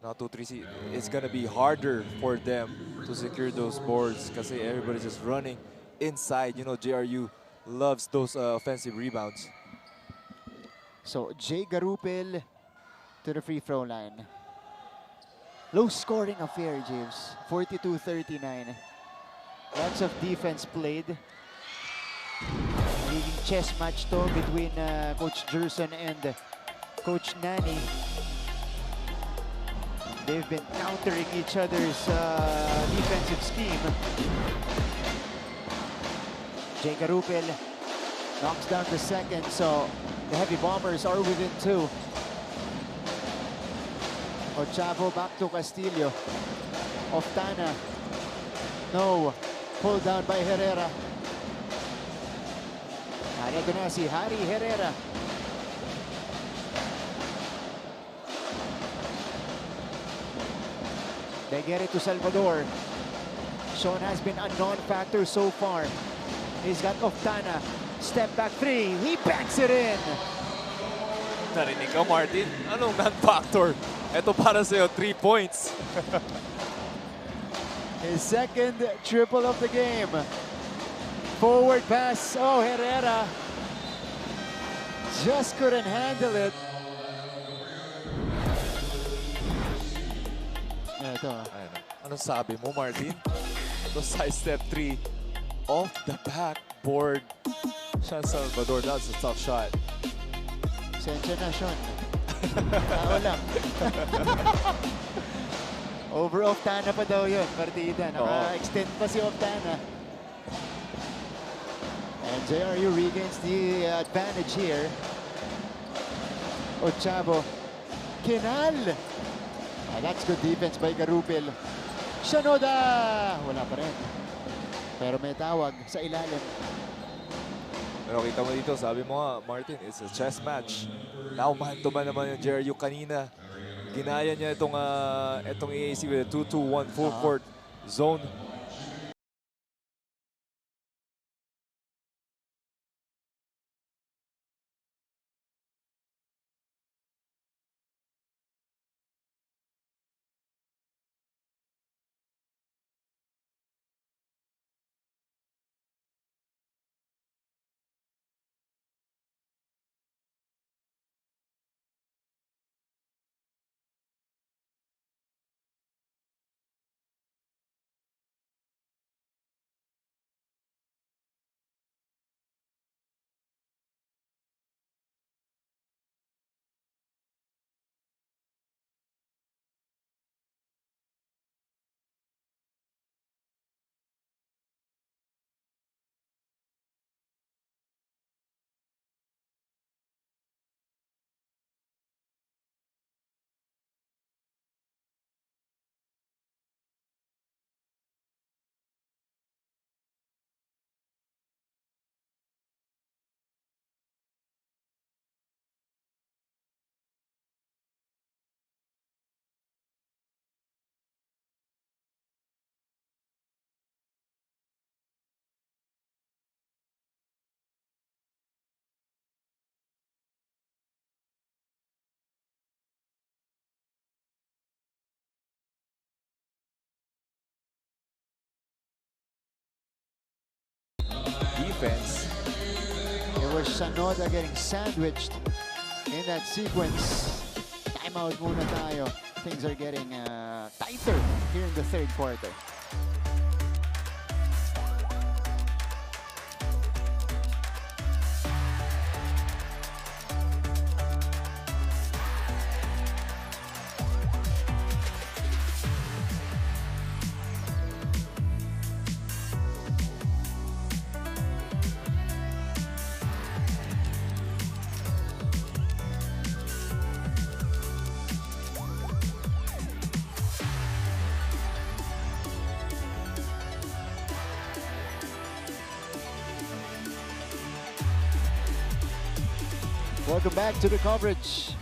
Now 2-3, it's gonna be harder for them to secure those boards kasi everybody's just running inside. You know, JRU loves those offensive rebounds. So Jay Garupil to the free throw line. Low scoring affair, James. 42-39. Lots of defense played. Leading chess match to between Coach Gerson and Coach Nani. They've been countering each other's defensive scheme. Jay Garupil knocks down the second, so the Heavy Bombers are within 2. Ochavo back to Castillo. Oftana. No. Pulled down by Herrera. Ito na si Harry Herrera. They get it to Salvador. Sean has been a non-factor so far. He's got Oftana. Step back 3. He banks it in. Narinig ka, Martin? Anong non-factor? Ito para sa'yo, 3 points. His second triple of the game. Forward pass. Oh, Herrera just couldn't handle it. Ito. Anong sabi mo, Martin? Ito side step 3 off the backboard. Sean Salvador, that's a tough shot. Sensya na, Sean. Tao lang. Over Oftana pa daw yun, partida. Naka-extend pa si Oftana. And JRU regains the advantage here. Ochavo. Kinal. That's good defense by Garupil. Shanoda! Wala pa rin. Pero may tawag sa ilalim. Pero kita mo dito, sabi mo nga, Martin, it's a chess match. Now, man-to-man naman yung JRU kanina. Ginaya niya itong EAC with a 2-2-1 full court zone. Defense. It was Shanoda getting sandwiched in that sequence. Timeout muna tayo. Things are getting tighter here in the third quarter. Welcome back to the coverage.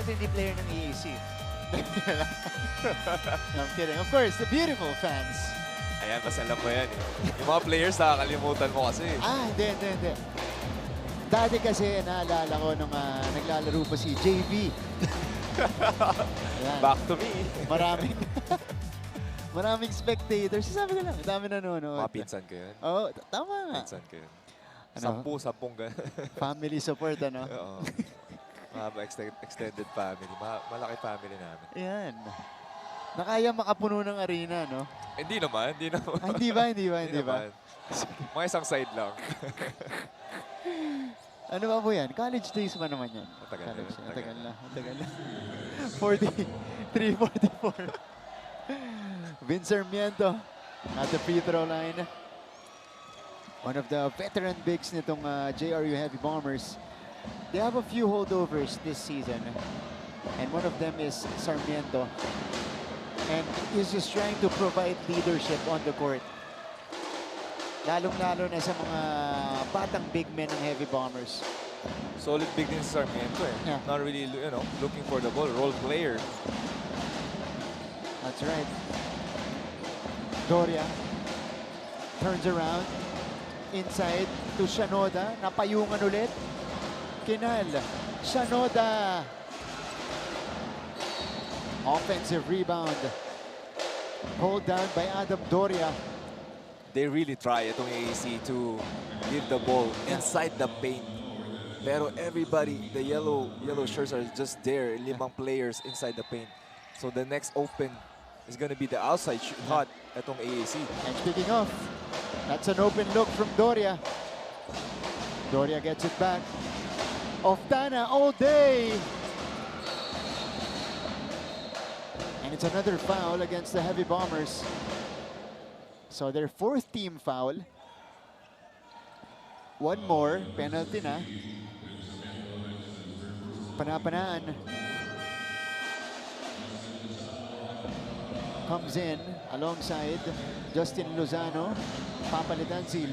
Ito hindi player ng EAC. No, I'm kidding. Of course, the beautiful fans. Ayan, mas alam mo yan. Yung mga players, nakakalimutan mo kasi. Hindi. Dati kasi naalala ko nung naglalaro pa si JV. Back to me. Maraming spectators. Sabi ko lang, dami nanonood. Mga pinsan ko yun. Oo, tama nga. Pinsan ko yun. Ano? 10 ganun. Family support, ano? Oo. Mga extended family. Malaki family namin. Ayan. Nakaya makapuno ng arena, no? Hindi naman. Hindi ba? Mga isang side lang. Ano ba po yan? College days ba naman yan? Matagal na. Matagal na. 43-44. Vince Sarmiento at the free throw line. One of the veteran bigs nitong JRU Heavy Bombers. They have a few holdovers this season. And one of them is Sarmiento. And he's just trying to provide leadership on the court. Lalong-lalo na sa mga batang big men ng Heavy Bombers. Solid big din si Sarmiento eh. Yeah. Not really, looking for the ball. Role player. That's right. Doria turns around. Inside to Shanoda. Napayungan ulit. Kinal. Shanoda. Offensive rebound. Hold down by Adam Doria. They really try itong AAC to give the ball inside the paint. Pero everybody, the yellow shirts are just there. 5 players inside the paint. So the next open is going to be the outside shot itong AAC. And speaking of, that's an open look from Doria. Doria gets it back. Oftana all day. And it's another foul against the Heavy Bombers. So their 4th team foul. One more, penalty na. Panapanaan. Comes in alongside Justin Lozano. Papalitan si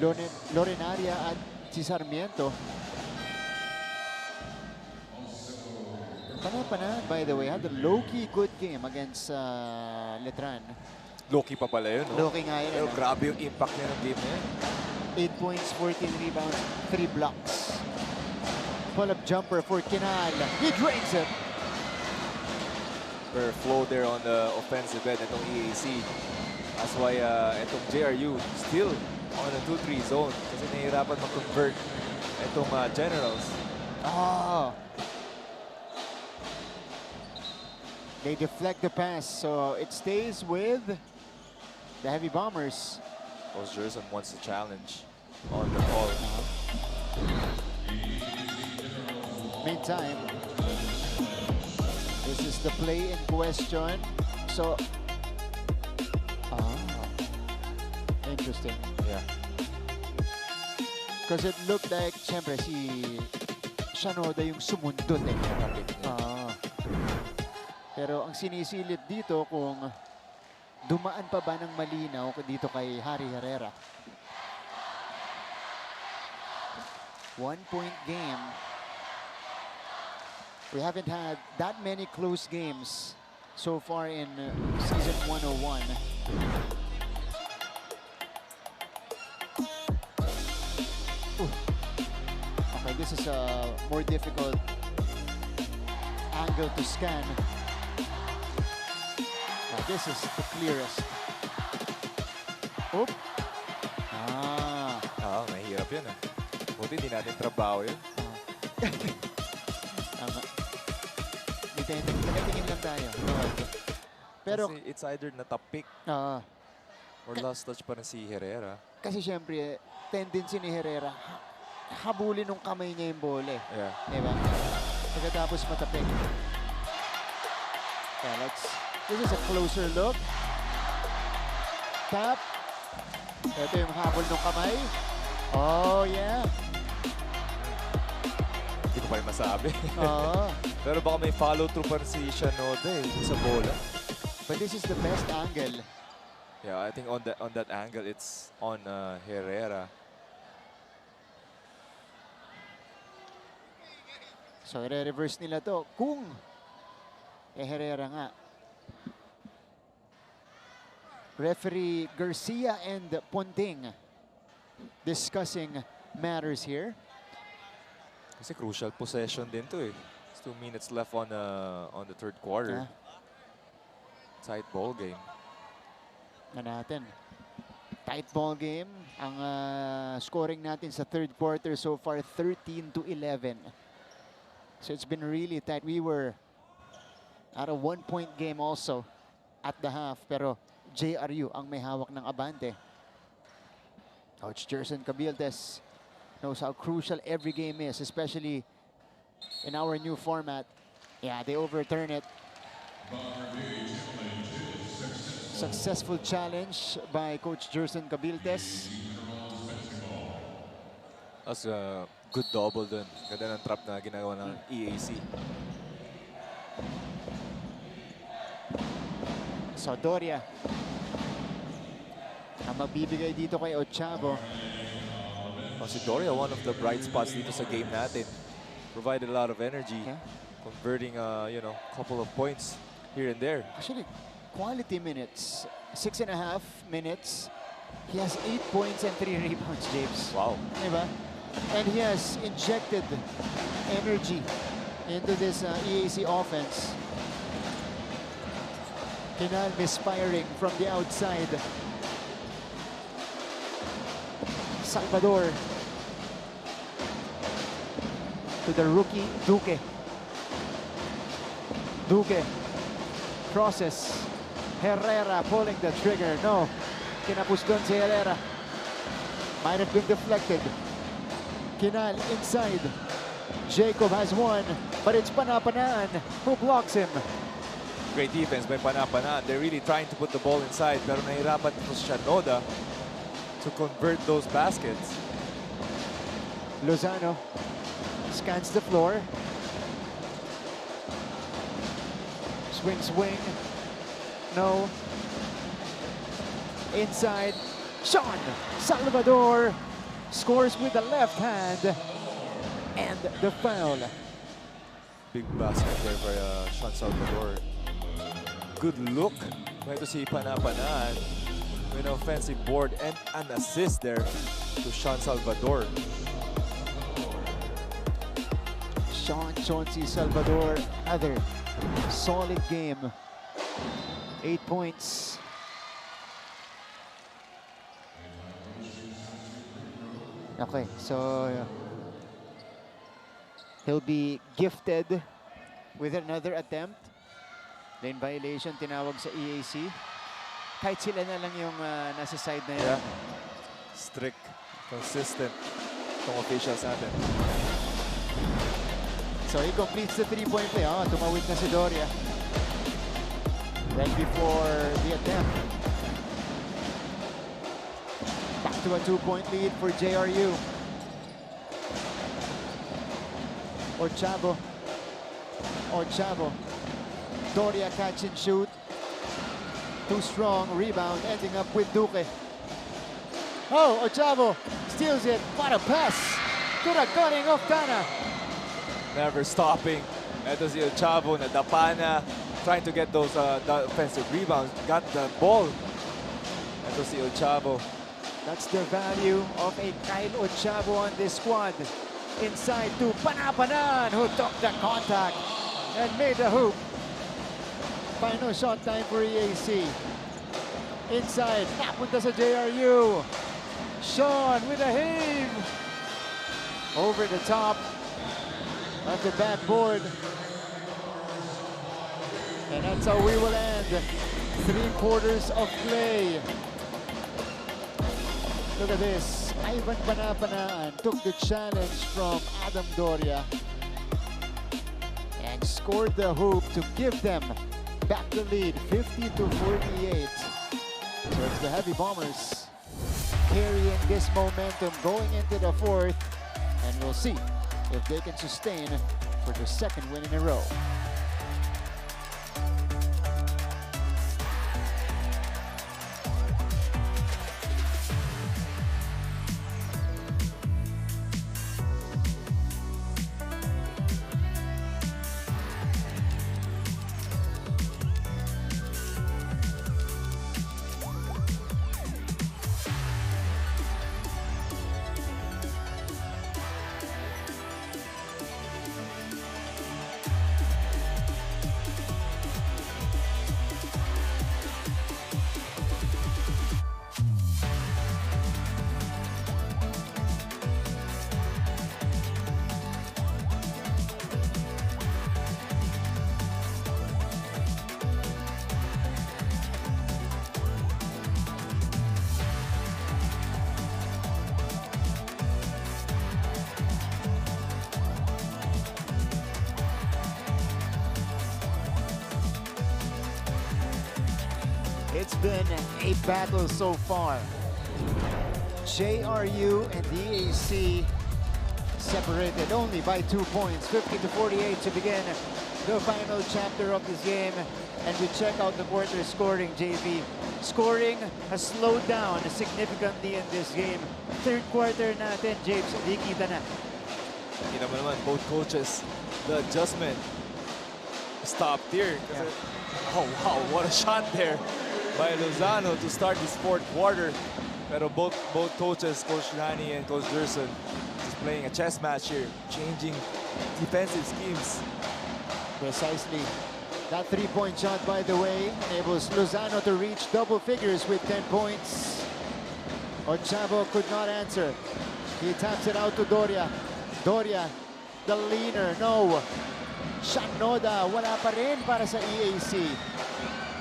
Lorenaria at si Sarmiento. Panapanaan, by the way, had a low-key good game against Letran. Low-key pa pala yun, no? Low-key nga yun. Pero grabe yung impact niya ng game na yun. 8 points, 14 rebounds, 3 blocks. Pull-up jumper for Kinal. He drains it. Per flow there on the offensive end itong EAC. That's why itong JRU still on a 2-3 zone kasi nahihirapan mag-convert itong Generals. They deflect the pass, so it stays with the Heavy Bombers. Coach Jerson wants a challenge on the call. Meantime, this is the play in question. So, interesting. Yeah. Because it looked like, syempre, si Shanoda yung sumundot eh. Pero ang sinisilip dito kung dumaan pa ba ng malinaw dito kay Harry Herrera. 1-point game. We haven't had that many close games so far in season 101. Okay, this is a more difficult angle to scan. This is the clearest. Oop. Mahirap yun. Buti hindi natin trabaho yun. Tama. Tingin lang tayo. Pero, kasi it's either natapik or last touch pa rin si Herrera. Kasi syempre, tendency ni Herrera, habulin ng kamay niya yung bola eh. Yeah. Diba? Pagkatapos matapik. Yeah, this is a closer look. Tap. Ito yung habol ng kamay. Oh, yeah. Hindi ko pa rin masabi. Oo. Pero baka may follow-through pa rin si Shanoda sa bola. But this is the best angle. Yeah, I think on that angle, it's on Herrera. So, i-reverse nila to kung Herrera nga. Referee Garcia and Ponting discussing matters here. Kasi crucial possession din to eh. There's 2 minutes left on the third quarter. Tight ball game. Na natin. Tight ball game. Ang scoring natin sa third quarter so far 13-11. So it's been really tight. We were at a 1-point game also at the half. Pero JRU ang may hawak ng abante. Coach Jerson Cabildes knows how crucial every game is, especially in our new format. Yeah, they overturn it. Successful challenge by Coach Jerson Cabildes. That's a good double dun. Ganda ng trap na ginagawa ng EAC. So Doria ang magbibigay dito kay Ochavo. Si Doria, one of the bright spots dito sa game natin. Provided a lot of energy, converting you know, couple of points here and there. Actually, quality minutes. 6.5 minutes. He has 8 points and 3 rebounds, James. Wow. Diba? And he has injected energy into this EAC offense. Kinal misfiring from the outside. Salvador to the rookie Duque. Duque crosses. Herrera pulling the trigger. No, kinapos doon si Herrera. Might have been deflected. Kinal inside. Jacob has one, but it's Panapanaan who blocks him. Great defense by Panapanaan. They're really trying to put the ball inside, pero nahirapan ito si Shanoda to convert those baskets. Lozano scans the floor. Swing. No. Inside. Sean Salvador scores with the left hand. And the foul. Big basket there by Sean Salvador. Good look. Try to see Panapanaan with an offensive board and an assist there to Sean Salvador. Chauncey Salvador, other solid game. 8 points. Okay, so he'll be gifted with another attempt. Lane violation, tinawag sa EAC. Kahit sila na lang yung nasa side na yun. Yeah. Strict, consistent itong officials natin. So he completes the 3-point play. Oh, tumawid na si Doria. Right before the attempt. Back to a 2-point lead for JRU. Ochavo. Doria catch and shoot. Too strong. Rebound ending up with Duque. Oh, Ochavo steals it. What a pass to the cutting of Tana. Never stopping. Ito si Ochavo na dapana, trying to get those offensive rebounds. Got the ball. Ito si Ochavo. That's the value of a Kyle Ochavo on this squad. Inside to Panapanaan, who took the contact and made the hoop. Final shot time for EAC. Inside, napunta sa JRU. Sean with a heave. Over the top of the backboard. And that's how we will end 3 quarters of play. Look at this. Ivan Panapanaan took the challenge from Adam Doria and scored the hoop to give them back the lead, 50-48. So it's the Heavy Bombers carrying this momentum going into the fourth, and we'll see if they can sustain for their second win in a row. It's been a battle so far. JRU and DAC separated only by 2 points, 50-48 to begin the final chapter of this game. And we check out the quarter scoring, JV. Scoring has slowed down significantly in this game. Third quarter natin, James, di kita na. Kita mo naman, both coaches, the adjustment stopped here. Oh wow, what a shot there by Lozano to start this fourth quarter. Pero both coaches, Coach Nani and Coach Gerson, just playing a chess match here, changing defensive schemes. Precisely. That three-point shot, by the way, enables Lozano to reach double figures with 10 points. Ochavo could not answer. He taps it out to Doria. Doria, the leaner, no. Shot Noda, wala pa rin para sa EAC.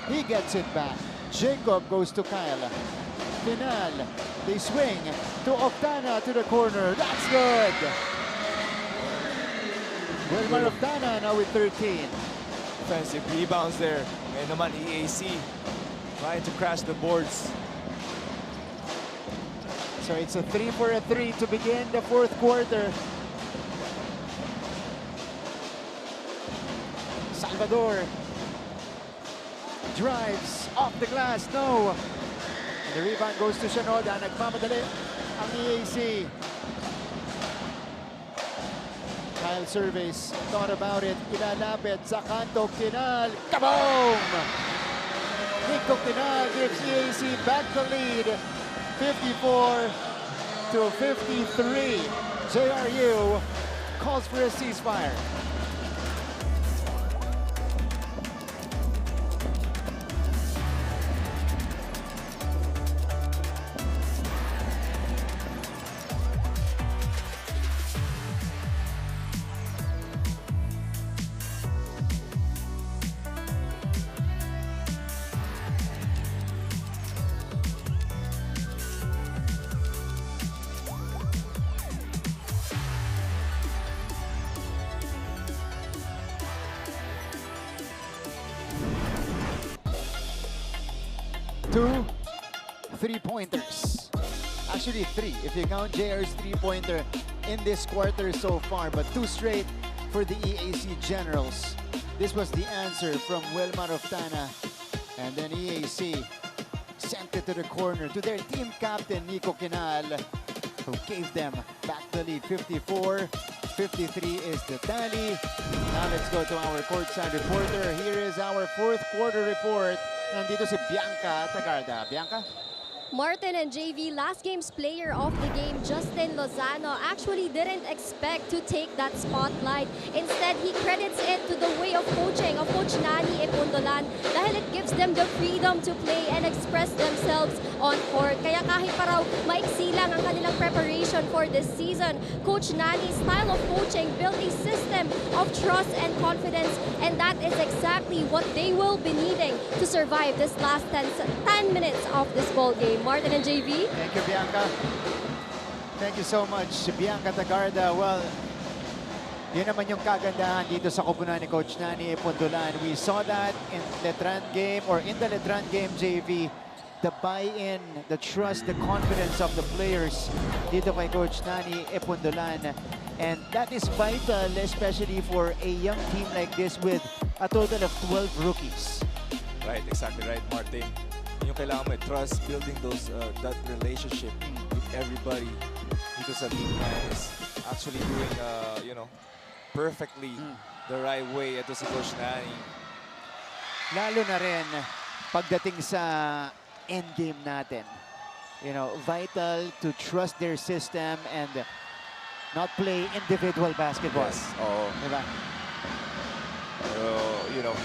He gets it back. Jacob goes to Kyle. Final, they swing to Octana to the corner. That's good. Wilmar Octana now with 13. Offensive rebounds there. Ngayon naman, EAC trying to crash the boards. So it's a 3 for a 3 to begin the fourth quarter. Salvador drives off the glass, no. And the rebound goes to Shanoda. Nagmamadali ang EAC. Kyle surveys, thought about it, ilalapit sa kanto, Kinal, kaboom! Nico Kinal gives EAC back the lead, 54-53. JRU calls for a ceasefire. Two three-pointers. Actually, three, if you count JR's three-pointer in this quarter so far, but two straight for the EAC Generals. This was the answer from Wilmar Octana, and then EAC sent it to the corner to their team captain, Nico Kinal, who gave them back the lead. 54-53 is the tally. Now let's go to our courtside reporter. Here is our fourth quarter report. Nandito si Bianca Tagarda. Bianca? Martin and JV, last game's player of the game, Justin Lozano, actually didn't expect to take that spotlight. Instead, he credits it to the way of coaching of Coach Nani Epundolan dahil it gives them the freedom to play and express themselves on court. Kaya kahit pa raw maiksi lang ang kanilang preparation for this season, Coach Nani's style of coaching built a system of trust and confidence, and that is exactly what they will be needing to survive this last 10 minutes of this ball game. Martin and JV. Thank you, Bianca. Thank you so much, Bianca Tagarda. Well, yun naman yung kagandahan dito sa koponan ni Coach Nani Epundolan. We saw that in Letran game, or in the Letran game, JV. The buy-in, the trust, the confidence of the players dito kay Coach Nani Epundolan. And that is vital, especially for a young team like this with a total of 12 rookies. Right, exactly right, Martin. Yung kailangan mo, trust, building those that relationship with everybody dito sa team is actually doing, perfectly the right way. Ito si Coach Nani. Lalo na rin pagdating sa endgame natin. You know, vital to trust their system and not play individual basketball. Yes. Oo. Diba? Pero,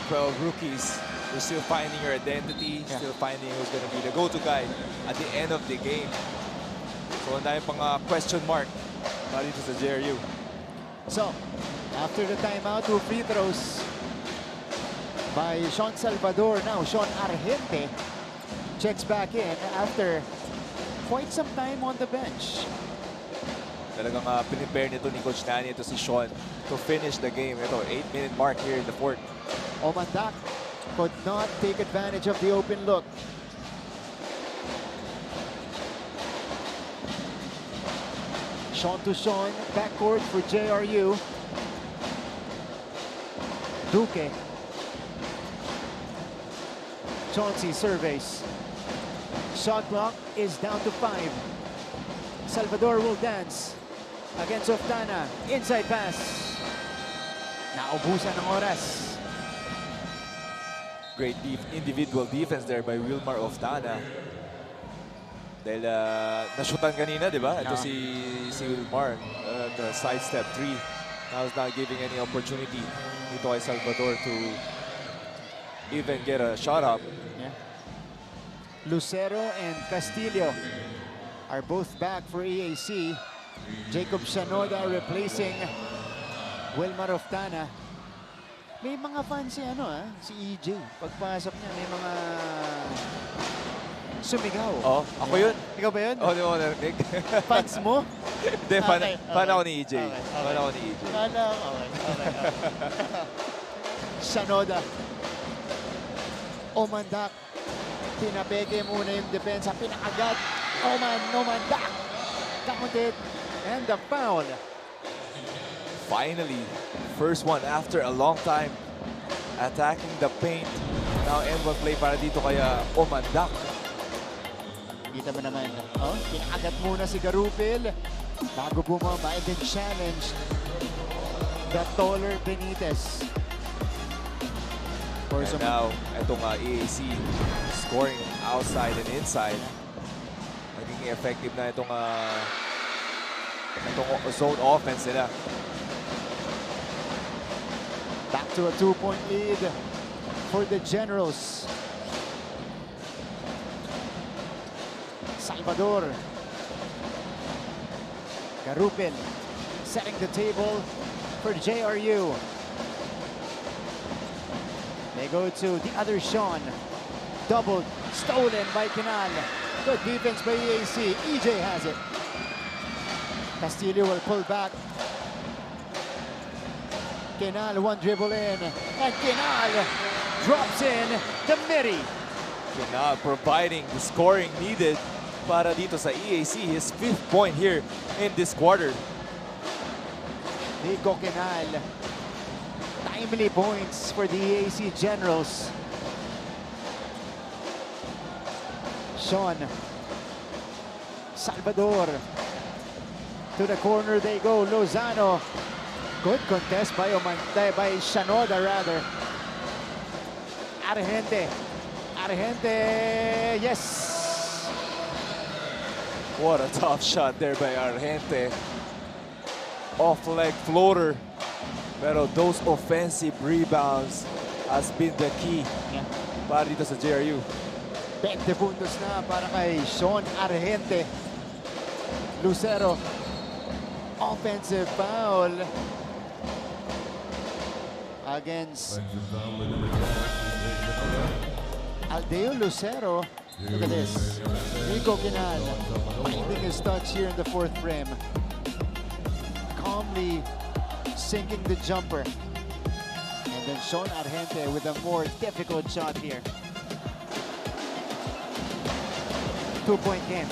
12 rookies, you're still finding your identity, still finding who's going to be the go-to guy at the end of the game. So, ang dami pang question mark para dito sa JRU. So, after the timeout, 2 free throws by Sean Salvador. Now, Sean Argente checks back in after quite some time on the bench. Talagang pinipare nito ni Coach Nani, ito si Sean, to finish the game. Ito, 8-minute mark here in the fourth. Omandak could not take advantage of the open look. Sean to Sean, backcourt for JRU. Duque. Chauncey surveys. Shot clock is down to 5. Salvador will dance against Oftana. Inside pass. Naubusan ng oras. Great individual defense there by Wilmar Oftana. Dahil nashutan kanina, di ba? Ito si Wilmar, the sidestep 3. Now is not giving any opportunity dito kay Salvador to even get a shot up. Yeah. Lucero and Castillo are both back for EAC. Jacob Shanoda replacing Wilmar Oftana. May mga fans si si EJ. Pagpasok niya, may mga sumigaw. Oh, ako yun. Ikaw ba yun? Oh, di mo narinig. Fans mo? Hindi, fan ako ni EJ. Fan ako ni EJ. Okay. Shanoda. Omandak. Pinapeke muna yung depensa. Pinakagat. Omandak. Counted. And the foul. Finally, first one after a long time. Attacking the paint. Now N1 play para dito kaya Omandak. Kita mo naman. Oh, pinakagat muna si Garupil. Bago bumaba and then challenged the taller Benitez. And now, itong EAC scoring outside and inside. Naging effective na itong zone offense nila. Back to a 2-point lead for the Generals. Salvador. Garupin setting the table for JRU. They go to the other Sean. Doubled, stolen by Canal. Good defense by EAC. EJ has it. Castillo will pull back. Canal, one dribble in. And Canal drops in the Miri. Canal providing the scoring needed para dito sa EAC. His 5th point here in this quarter. Nico Canal. Timely points for the EAC Generals. Sean. Salvador. To the corner they go. Lozano. Good contest by Shanoda rather. Argente. Yes. What a tough shot there by Argente. Off-leg floater. Pero those offensive rebounds has been the key para dito sa JRU. 20 puntos na para kay Sean Argente. Lucero. Offensive foul against Aldeo Lucero. Look at this. Nico Canal finding his touch here in the 4th frame. Calmly sinking the jumper. And then Sean Argente with a more difficult shot here. 2-point game.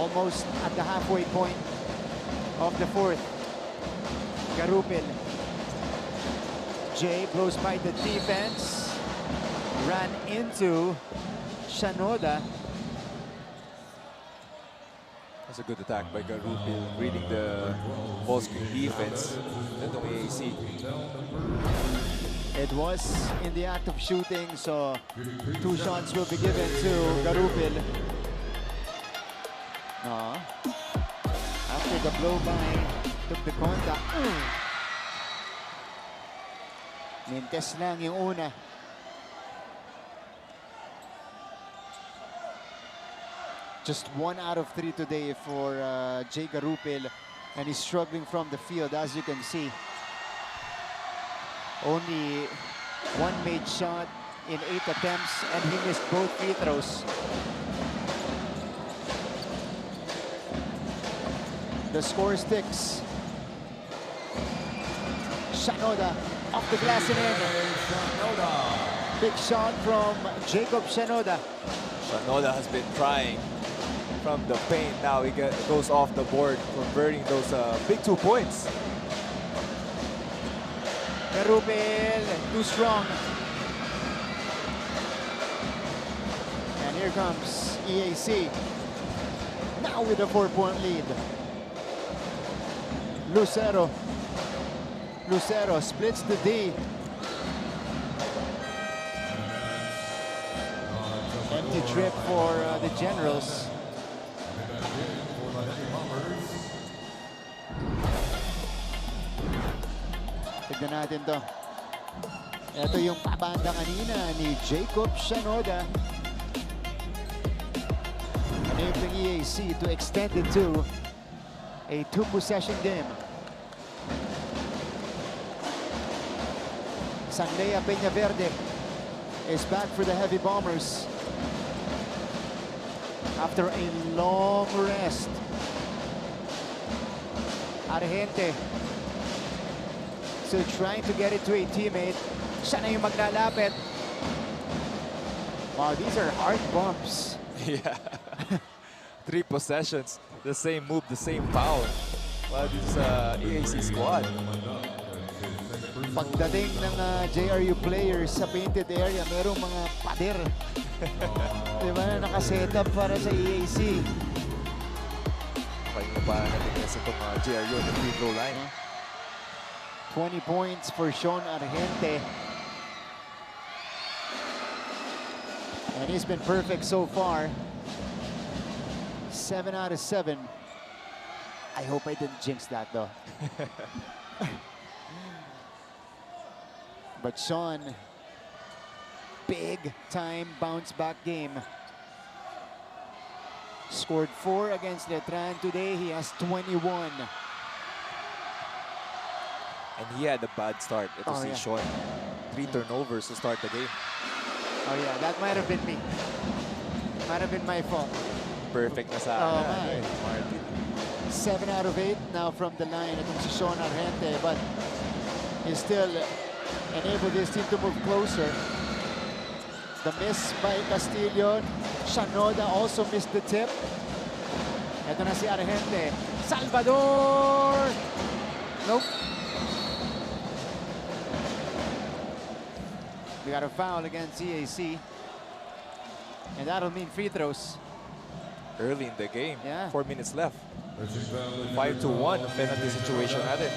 Almost at the halfway point of the 4th. Garupin. Jay blows by the defense. Ran into Shanoda. That's a good attack by Garupil, reading the ball screen defense. Itong EAC. It was in the act of shooting, so 2 shots will be given to Garupil. After the blow by, took the contact. Mintes lang yung una. Just 1 out of 3 today for Jay Garupil, and he's struggling from the field, as you can see. Only 1 made shot in 8 attempts, and he missed both free throws. The score sticks. Shanoda off the glass and in. Big shot from Jacob Shanoda. Shanoda has been trying from the paint. Now he goes off the board, converting those big 2 points. Perupil, too strong. And here comes EAC. Now with a 4-point lead. Lucero splits the D. Empty trip for the Generals. Tignan natin to. Ito yung pabanda kanina ni Jacob Shanoda. Enabling EAC to extend it to a 2-possession game. Sanlea Peñaverde is back for the Heavy Bombers after a long rest. Argente still trying to get it to a teammate. Siya na yung maglalapit. Wow, these are hard bumps. Yeah. 3 possessions, the same move, the same foul. Well, this is EAC squad. Pagdating ng JRU players sa painted area, merong mga pader. Diba na nakasetup para sa EAC. Okay, pa natin kasi itong JRU on the free throw line. 20 points for Sean Argente. And he's been perfect so far. 7 out of 7. I hope I didn't jinx that though. But Sean, big time bounce back game. Scored 4 against Letran today. He has 21. And he had a bad start. It was Sean. 3 turnovers to start the game. Oh yeah, that might have been me. Might have been my fault. Perfect na sa Martin. 7 out of 8 now from the line. Itong si Sean Argente, but he still enabled his team to move closer. The miss by Castillo. Shanoda also missed the tip. Ito na si Argente. Salvador! Nope. We got a foul against CAC. And that'll mean free throws. Early in the game. Yeah. 4 minutes left. 5-1 penalty situation at it.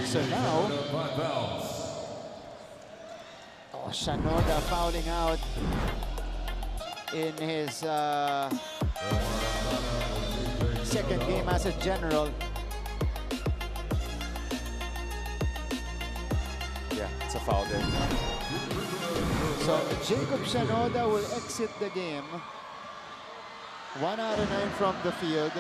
So now, Shanoda fouling out in his second game as a general. Yeah, it's a foul there. So Jacob Shanoda will exit the game. 1 out of 9 from the field.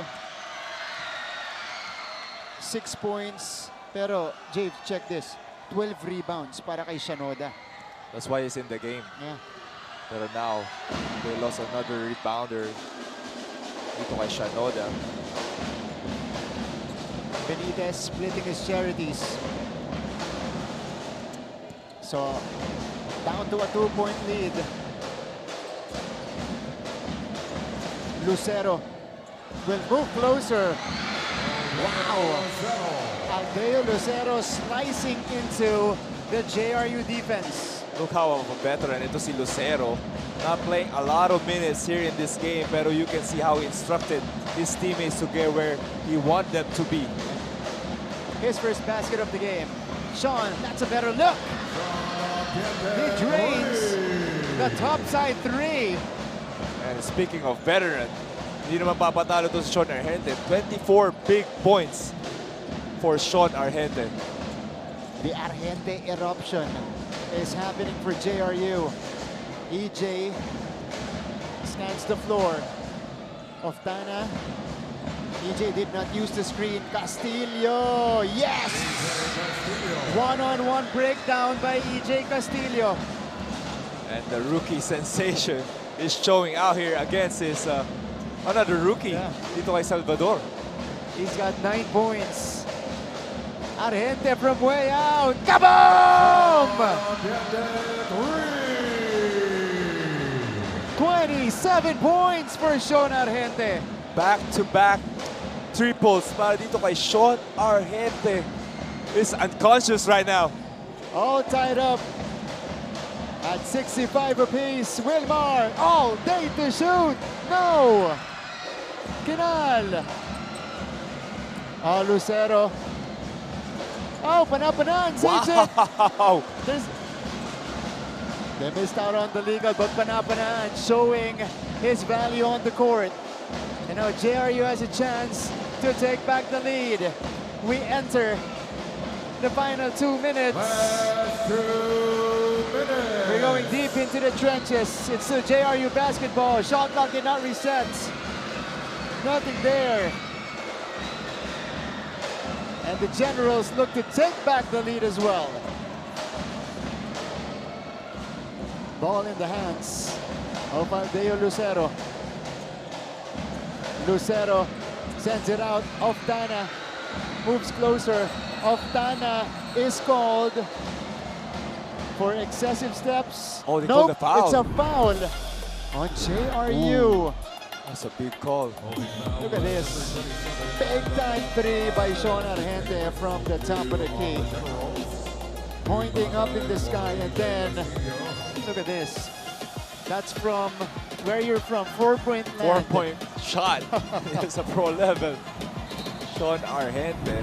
6 points. Pero, Jave, check this. 12 rebounds para kay Shanoda. That's why he's in the game. Yeah. Pero now, they lost another rebounder dito kay Shanoda. Benitez splitting his charities. So, down to a 2-point lead. Lucero will move closer. Wow! Aldeo Lucero slicing into the JRU defense. Look how of a veteran ito si Lucero. Not playing a lot of minutes here in this game, pero you can see how he instructed his teammates to get where he want them to be. His first basket of the game. Sean, that's a better look. He drains the top side 3. And speaking of veteran, hindi naman papatalo to si Sean Argente. 24 big points for Sean Argente. The Argente eruption is happening for JRU. EJ scans the floor. Oftana. EJ did not use the screen. Castillo, yes! One-on-one breakdown by EJ Castillo. And the rookie sensation is showing out here against his another rookie dito kay Salvador. He's got 9 points. Arellano from way out. Kaboom! 27 points for Sean Arellano. Back-to-back triples para dito kay Sean Arellano. Is unconscious right now. All tied up at 65 apiece. Wilmar, all day to shoot. No! Kinal. Oh, Lucero. Oh, Panapanan saves it. Wow! They missed out on the legal, but Panapanan showing his value on the court. You know, JRU has a chance to take back the lead. We enter the final 2 minutes. Last 2 minutes. We're going deep into the trenches. It's the JRU basketball. Shot clock did not reset. Nothing there. And the Generals look to take back the lead as well. Ball in the hands of Aldeo Lucero. Lucero sends it out. Oftana moves closer. Oftana is called for excessive steps. Oh, they nope, called a foul. It's a foul on JRU. Ooh, that's a big call. Look at this. Big time three by Sean Arellano from the top of the key. Pointing up in the sky, and then look at this. That's from where you're from, 4-point land. 4-point shot. It's a pro level. Sean Arellano.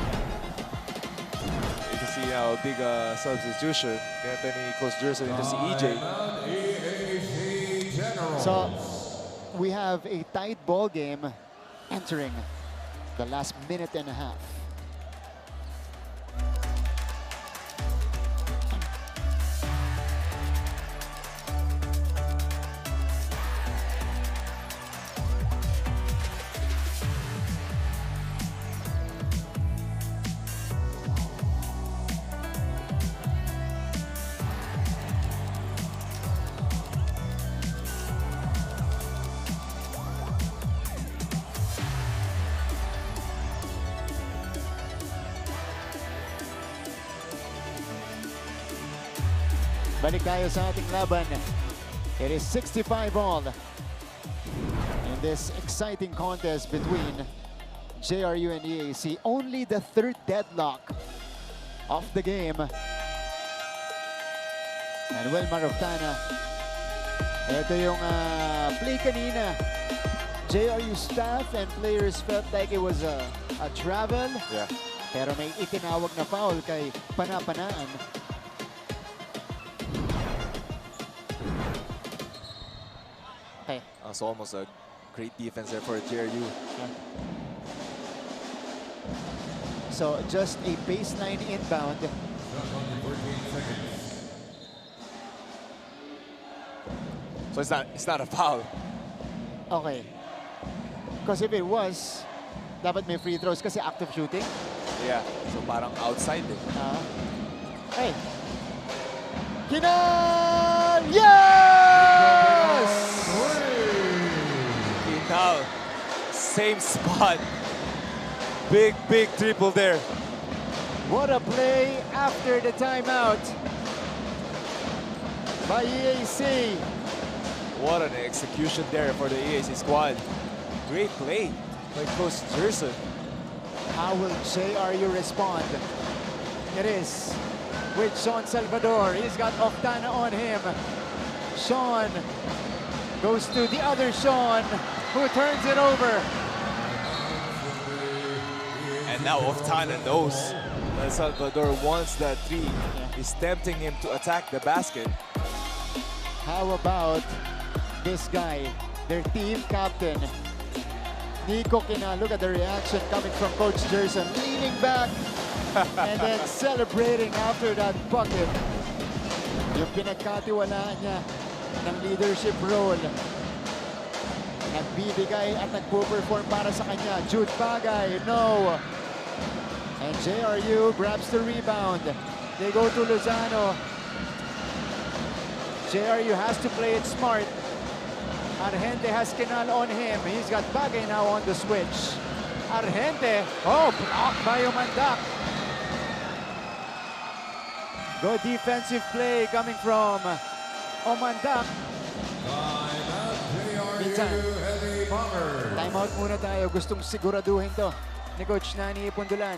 You can see now a big substitution. Kaya ni Coach Jerson into si EJ. So we have a tight ball game entering the last minute and a half. Balik tayo sa ating laban. It is 65 all in this exciting contest between JRU and EAC. Only the third deadlock of the game. And Wilmar Oftana. Ito yung play kanina. JRU staff and players felt like it was a travel. Yeah. Pero may itinawag na foul kay Panapanaan. So almost a great defense there for JRU. So just a baseline inbound. So it's not a foul. Okay. Because if it was, dapat may free throws kasi active shooting. Yeah. So parang outside eh. Hey. Kinal! Yes! Now, same spot. Big triple there. What a play after the timeout by EAC. What an execution there for the EAC squad. Great play by Coach Jerson. How will JRU respond? It is with Sean Salvador. He's got Oftana on him. Sean goes to the other Sean, who turns it over. And now Oftana knows that Salvador wants that three. He's tempting him to attack the basket. How about this guy, their team captain, Nico Kina? Look at the reaction coming from Coach Jerson, leaning back and then celebrating after that bucket. Yung pinagkatiwalaan niya ng leadership role. Nagbibigay at nagpo-perform para sa kanya. Jude Bagay, no. And JRU grabs the rebound. They go to Lozano. JRU has to play it smart. Arellano has Kinal on him. He's got Bagay now on the switch. Arellano, oh, blocked by Umandak. Good defensive play coming from Omandak. Minsan, timeout muna tayo. Gustong siguraduhin to ni Coach Nani Pundulan.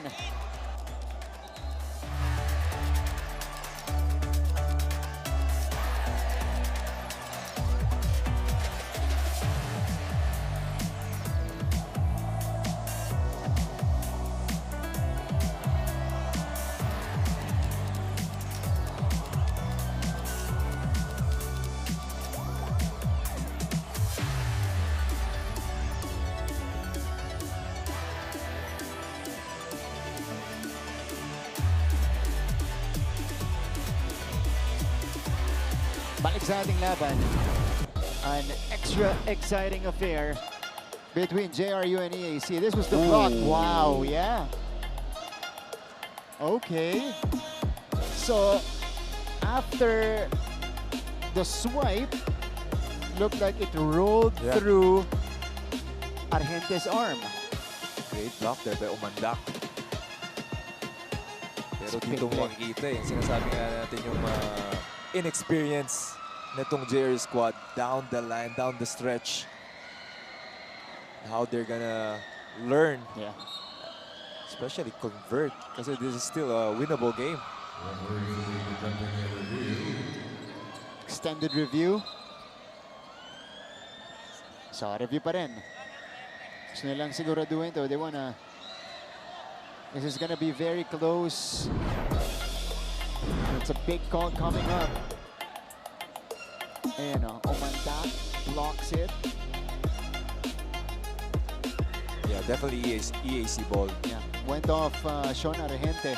Balik sa ating laban. An extra exciting affair between JRU and EAC. This was the block. Wow, yeah. Okay. So, after the swipe, looked like it rolled through Argente's arm. Great block there by Omandak. Pero dito mo makikita yung sinasabi nga natin yung inexperience nitong JR squad down the line, down the stretch. How they're gonna learn. Yeah. Especially convert. Kasi this is still a winnable game. Extended review. So, review pa rin. Gusto nilang siguraduhin to. They wanna... This is gonna be very close. It's a big call coming up. And Omandak blocks it. Yeah, definitely EAC ball. Yeah, went off Sean Argente.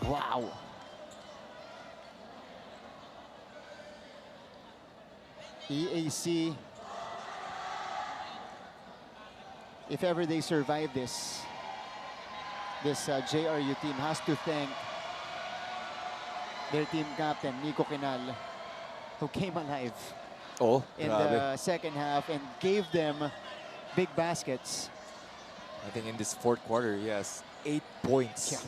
Wow. EAC, if ever they survive this JRU team has to thank their team captain, Nico Quinal, who came alive in the second half and gave them big baskets. I think in this fourth quarter, he has 8 points.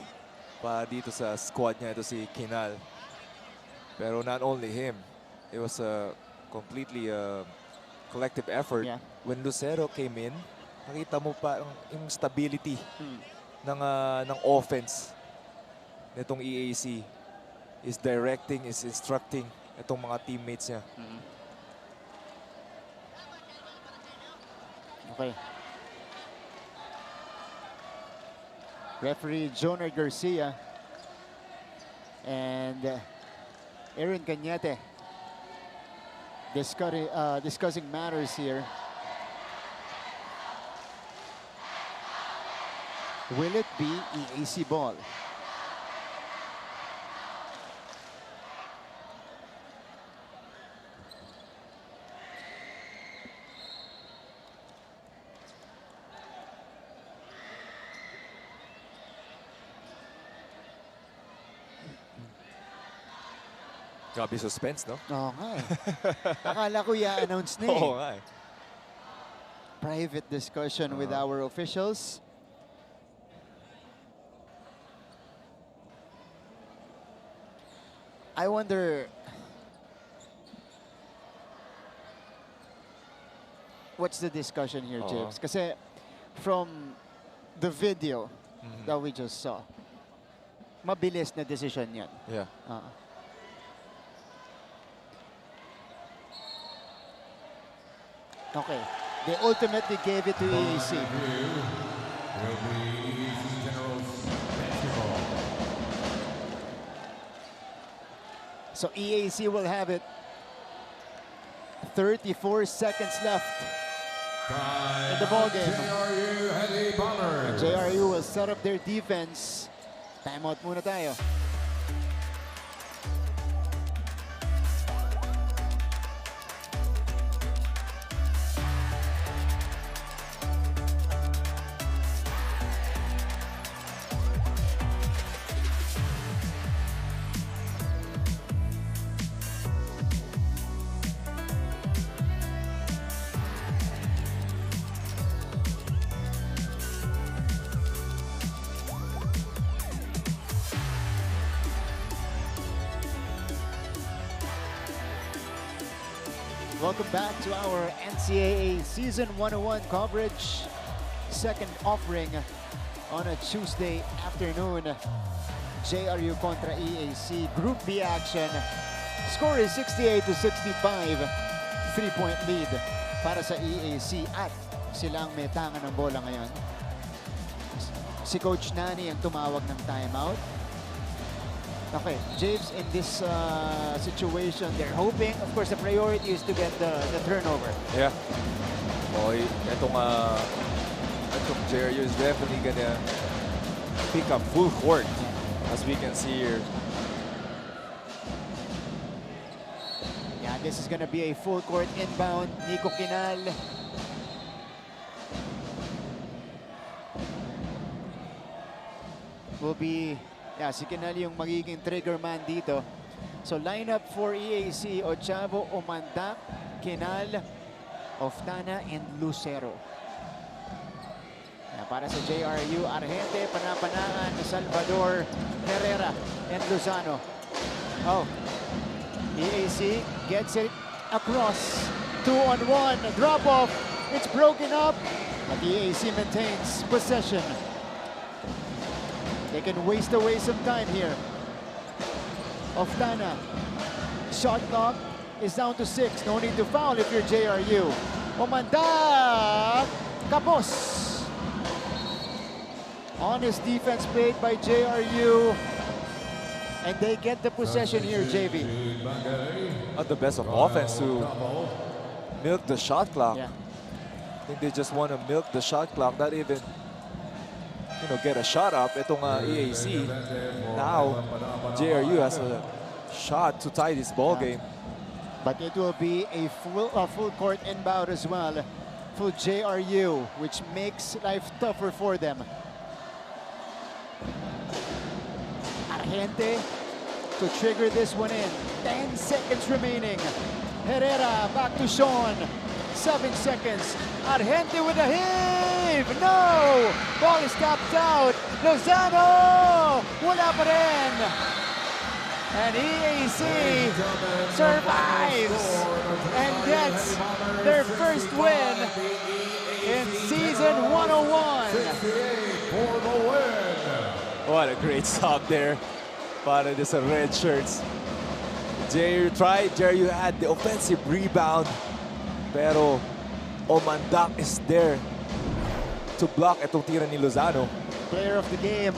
Pa dito sa squad niya, ito si Quinal. Pero not only him, it was a completely collective effort. Yeah. When Lucero came in, nakita mo pa yung stability ng offense nitong EAC. Is directing, is instructing itong mga teammates niya. Okay. Referee Joner Garcia and Aaron Cañete discussing matters here. Will it be EAC ball? Grabe suspense, no? Oo nga eh. Akala ko i-announce na eh. Oo nga eh. Private discussion with our officials. I wonder what's the discussion here, James? Kasi from the video that we just saw, mabilis na decision yan. Yeah. Okay. They ultimately gave it to EAC. So EAC will have it. 34 seconds left in the ballgame. And JRU will set up their defense. Timeout muna tayo. Welcome back to our NCAA Season 101 coverage. Second offering on a Tuesday afternoon. JRU contra EAC. Group B action. Score is 68-65. 3-point lead para sa EAC at silang may tangan ng bola ngayon. Si Coach Nani ang tumawag ng timeout. Okay, James, in this situation, they're hoping, of course, the priority is to get the turnover. Yeah. Boy, itong JRU is definitely gonna pick up full court, as we can see here. Yeah, this is gonna be a full court inbound. Nico Quinal. Will be, yeah, si Quinal yung magiging trigger man dito. So lineup for EAC, Ochavo, Omandak, Quinal, Oftana, and Lucero. Yeah, para sa JRU, Argente, Panapanaan, Salvador, Herrera, and Lozano. Oh, EAC gets it across. 2-on-1, drop off. It's broken up, but EAC maintains possession. They can waste away some time here. Oftana, shot clock is down to 6. No need to foul if you're JRU. Omandak, Kapos. Honest defense played by JRU. And they get the possession here, JV. Not the best of offense to milk the shot clock. Yeah. I think they just want to milk the shot clock, not even, you know, get a shot up. Itong EAC. Now, JRU has a shot to tie this ball game. But it will be a full court inbound as well for JRU, which makes life tougher for them. Argente to trigger this one in. 10 seconds remaining. Herrera back to Sean. 7 seconds. Argente with a heave. No! Ball is tapped out. Lozano! Wala pa rin. And EAC survives and gets their first win in Season 101. What a great stop there. Para sa red shirts. JRU had the offensive rebound. Pero Omandak is there to block itong tira ni Lozano. Player of the game,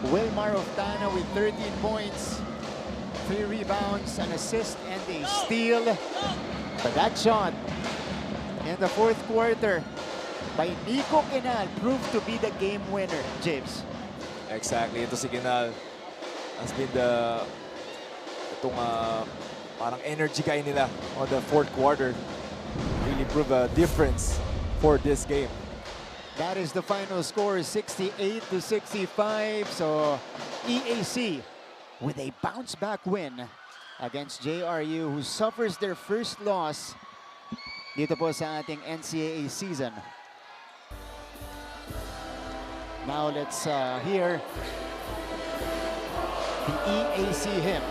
Wilmar Oftana with 13 points, 3 rebounds, an assist, and a steal. But that shot in the fourth quarter by Nico Quinal proved to be the game winner, James. Exactly. Ito si Quinal has been itong parang energy guy nila on the fourth quarter. Really prove a difference for this game. That is the final score, 68-65. So EAC with a bounce-back win against JRU, who suffers their first loss dito po sa ating NCAA season. Now let's hear the EAC hymn.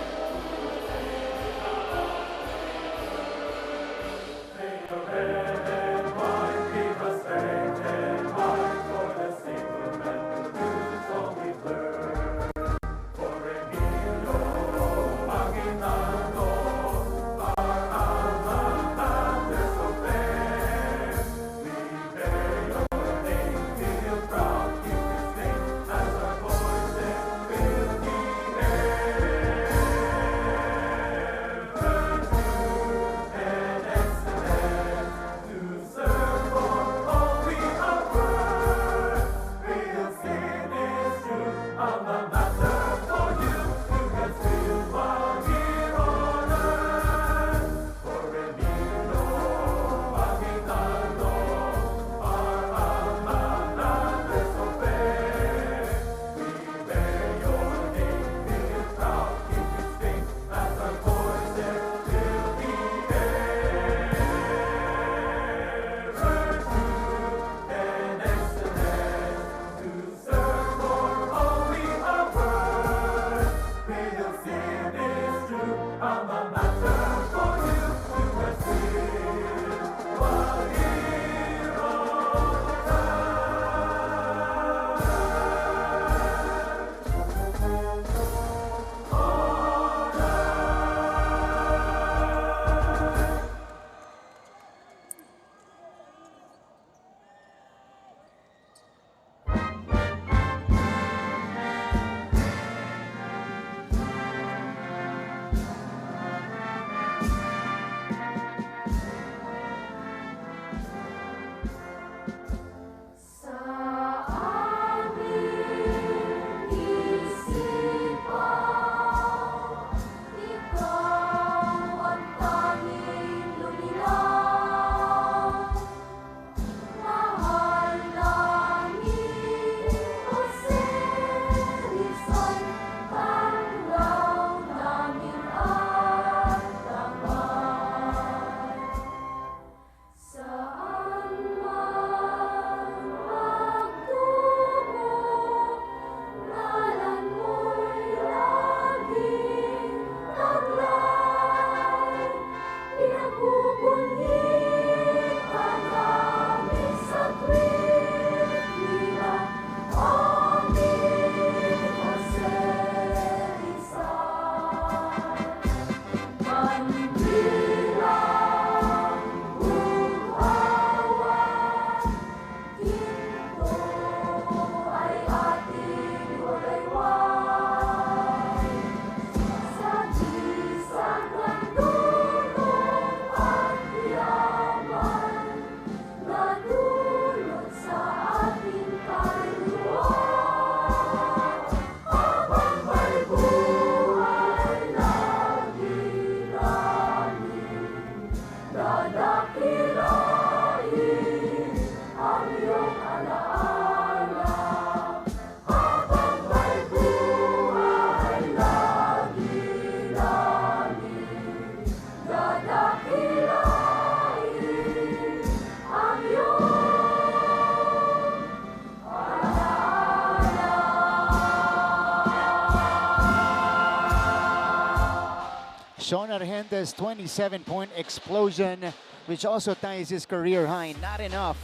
Sean Argente's 27-point explosion, which also ties his career high. Not enough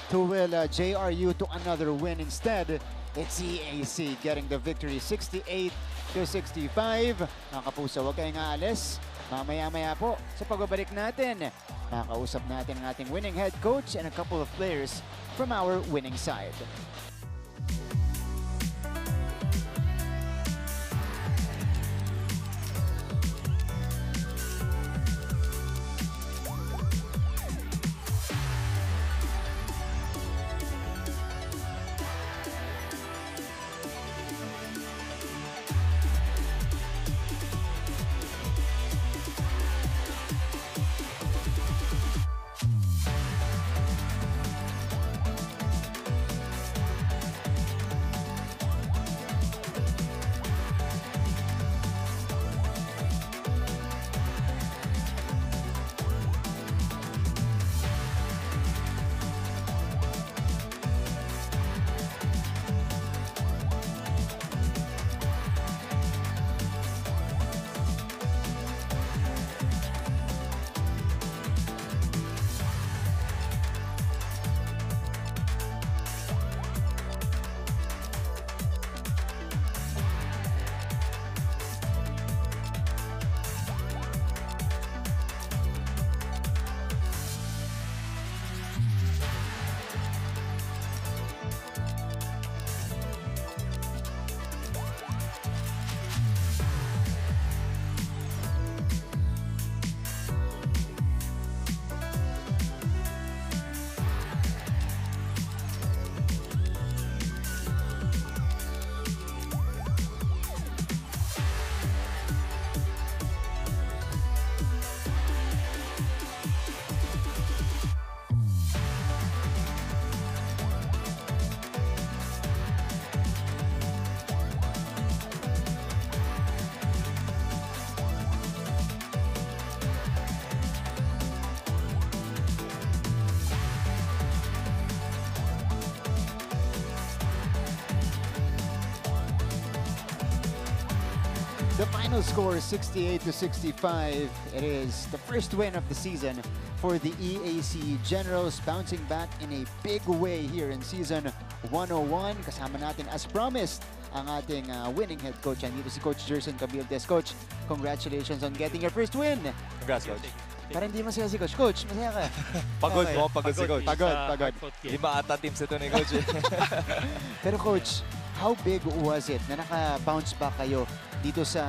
to will JRU to another win. Instead, it's EAC getting the victory 68-65. Mga kapuso, huwag kayong aalis. Mamaya-maya po sa pagbabalik natin, makakausap natin ang ating winning head coach and a couple of players from our winning side. The final score is 68-65. It is the first win of the season for the EAC Generals, bouncing back in a big way here in season 101. Kasama natin as promised ang ating winning head coach. Andito si Coach Jerson Cabildes. Coach, congratulations on getting your first win. Congrats, Coach. Parang hindi masaya si Coach. Coach, masaya ka. Pagod Okay. mo, pagod si Coach. Pagod. 5 ata teams ito ni Coach. Pero Coach, how big was it na naka-bounce back kayo dito sa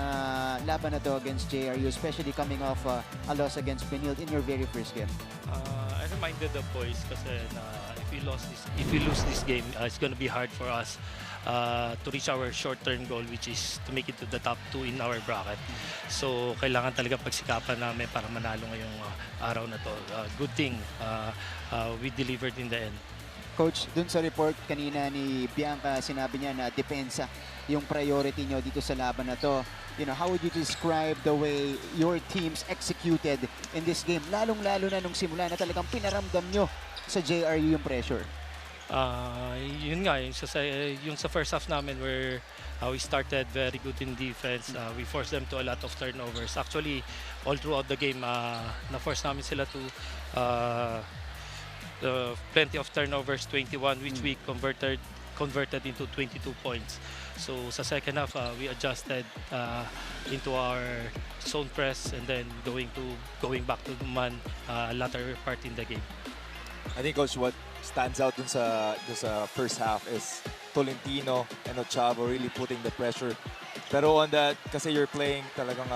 laban na to against JRU, especially coming off a loss against Benilde in your very first game? I reminded the boys kasi na if we lose this game, it's going to be hard for us to reach our short-term goal, which is to make it to the top 2 in our bracket. So kailangan talaga pagsikapan namin para manalo ngayong araw na to. Good thing we delivered in the end. Coach, dun sa report kanina ni Bianca, sinabi niya na depensa yung priority nyo dito sa laban na to. You know, how would you describe the way your teams executed in this game? Lalong-lalo na nung simula na talagang pinaramdam nyo sa JRU yung pressure. Yun nga, yung sa first half namin where we started very good in defense. We forced them to a lot of turnovers. Actually, all throughout the game, na-force namin sila to plenty of turnovers, 21, which we converted into 22 points. So sa second half, we adjusted into our zone press and then going back to the man latter part in the game. I think, Coach, what stands out dun sa first half is Tolentino and Ochavo really putting the pressure. Pero on that, kasi you're playing talagang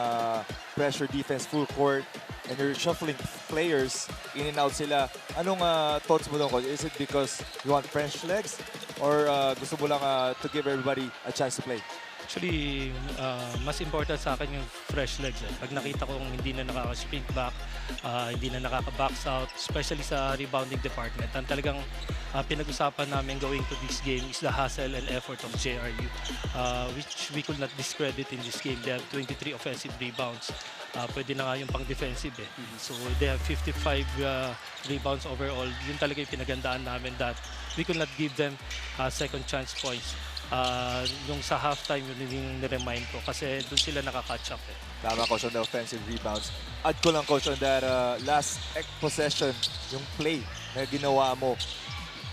pressure defense full court and you're shuffling players, in and out sila. Anong thoughts mo doon, Coach? Is it because you want French legs or gusto mo lang to give everybody a chance to play? Actually, mas important sa akin yung fresh legs. Pag nakita kong hindi na nakaka-sprint back, hindi na nakaka-box out, especially sa rebounding department, ang talagang pinag-usapan namin going to this game is the hustle and effort of JRU, which we could not discredit in this game. They have 23 offensive rebounds. Pwede na nga yung pang-defensive eh. So they have 55 rebounds overall. Yun talaga yung pinagandaan namin that we could not give them second chance points. yung sa halftime yun yung niremind ko kasi doon sila nakaka-catch up eh. Tama, Coach, on the offensive rebounds. Add ko lang, Coach, on that last possession, yung play na ginawa mo,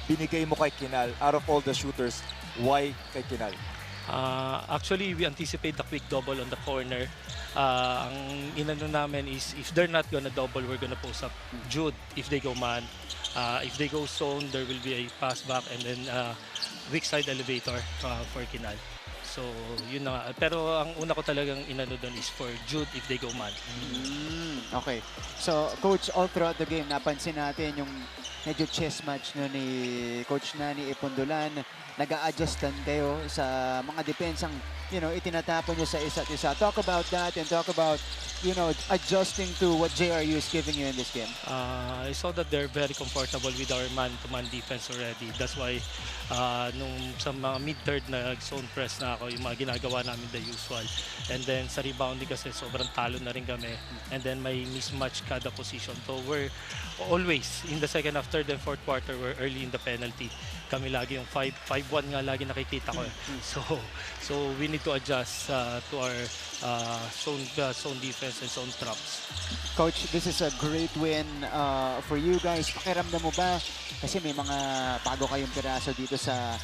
binigay mo kay Kinal. Out of all the shooters, why kay Kinal? Actually, we anticipate the quick double on the corner. Ang inano namin is if they're not gonna double, we're gonna post up Jude if they go man. If they go zone, there will be a pass back and then weak side elevator for Kinal. So, yun na. Pero ang una ko talagang inano doon is for Jude if they go man. Okay. So, Coach, all throughout the game, napansin natin yung medyo chess match no ni Coach Nani Ipondolan. Nag-a-adjustan kayo sa mga depensang, itinatapon nyo sa isa't isa. Talk about that and talk about, adjusting to what JRU is giving you in this game. I saw that they're very comfortable with our man-to-man defense already. That's why nung sa mga mid-third na zone press na ako, yung mga ginagawa namin the usual. And then sa rebounding kasi sobrang talo na rin kami. And then may mismatch kada position. So we're always in the second half, third and fourth quarter, we're early in the penalty. Kami lagi yung 5-1 nga lagi nakikita ko. So we need to adjust to our zone defense and zone traps. Coach, this is a great win for you guys. Pakiramdam mo ba? Kasi may mga bago kayong piraso dito sa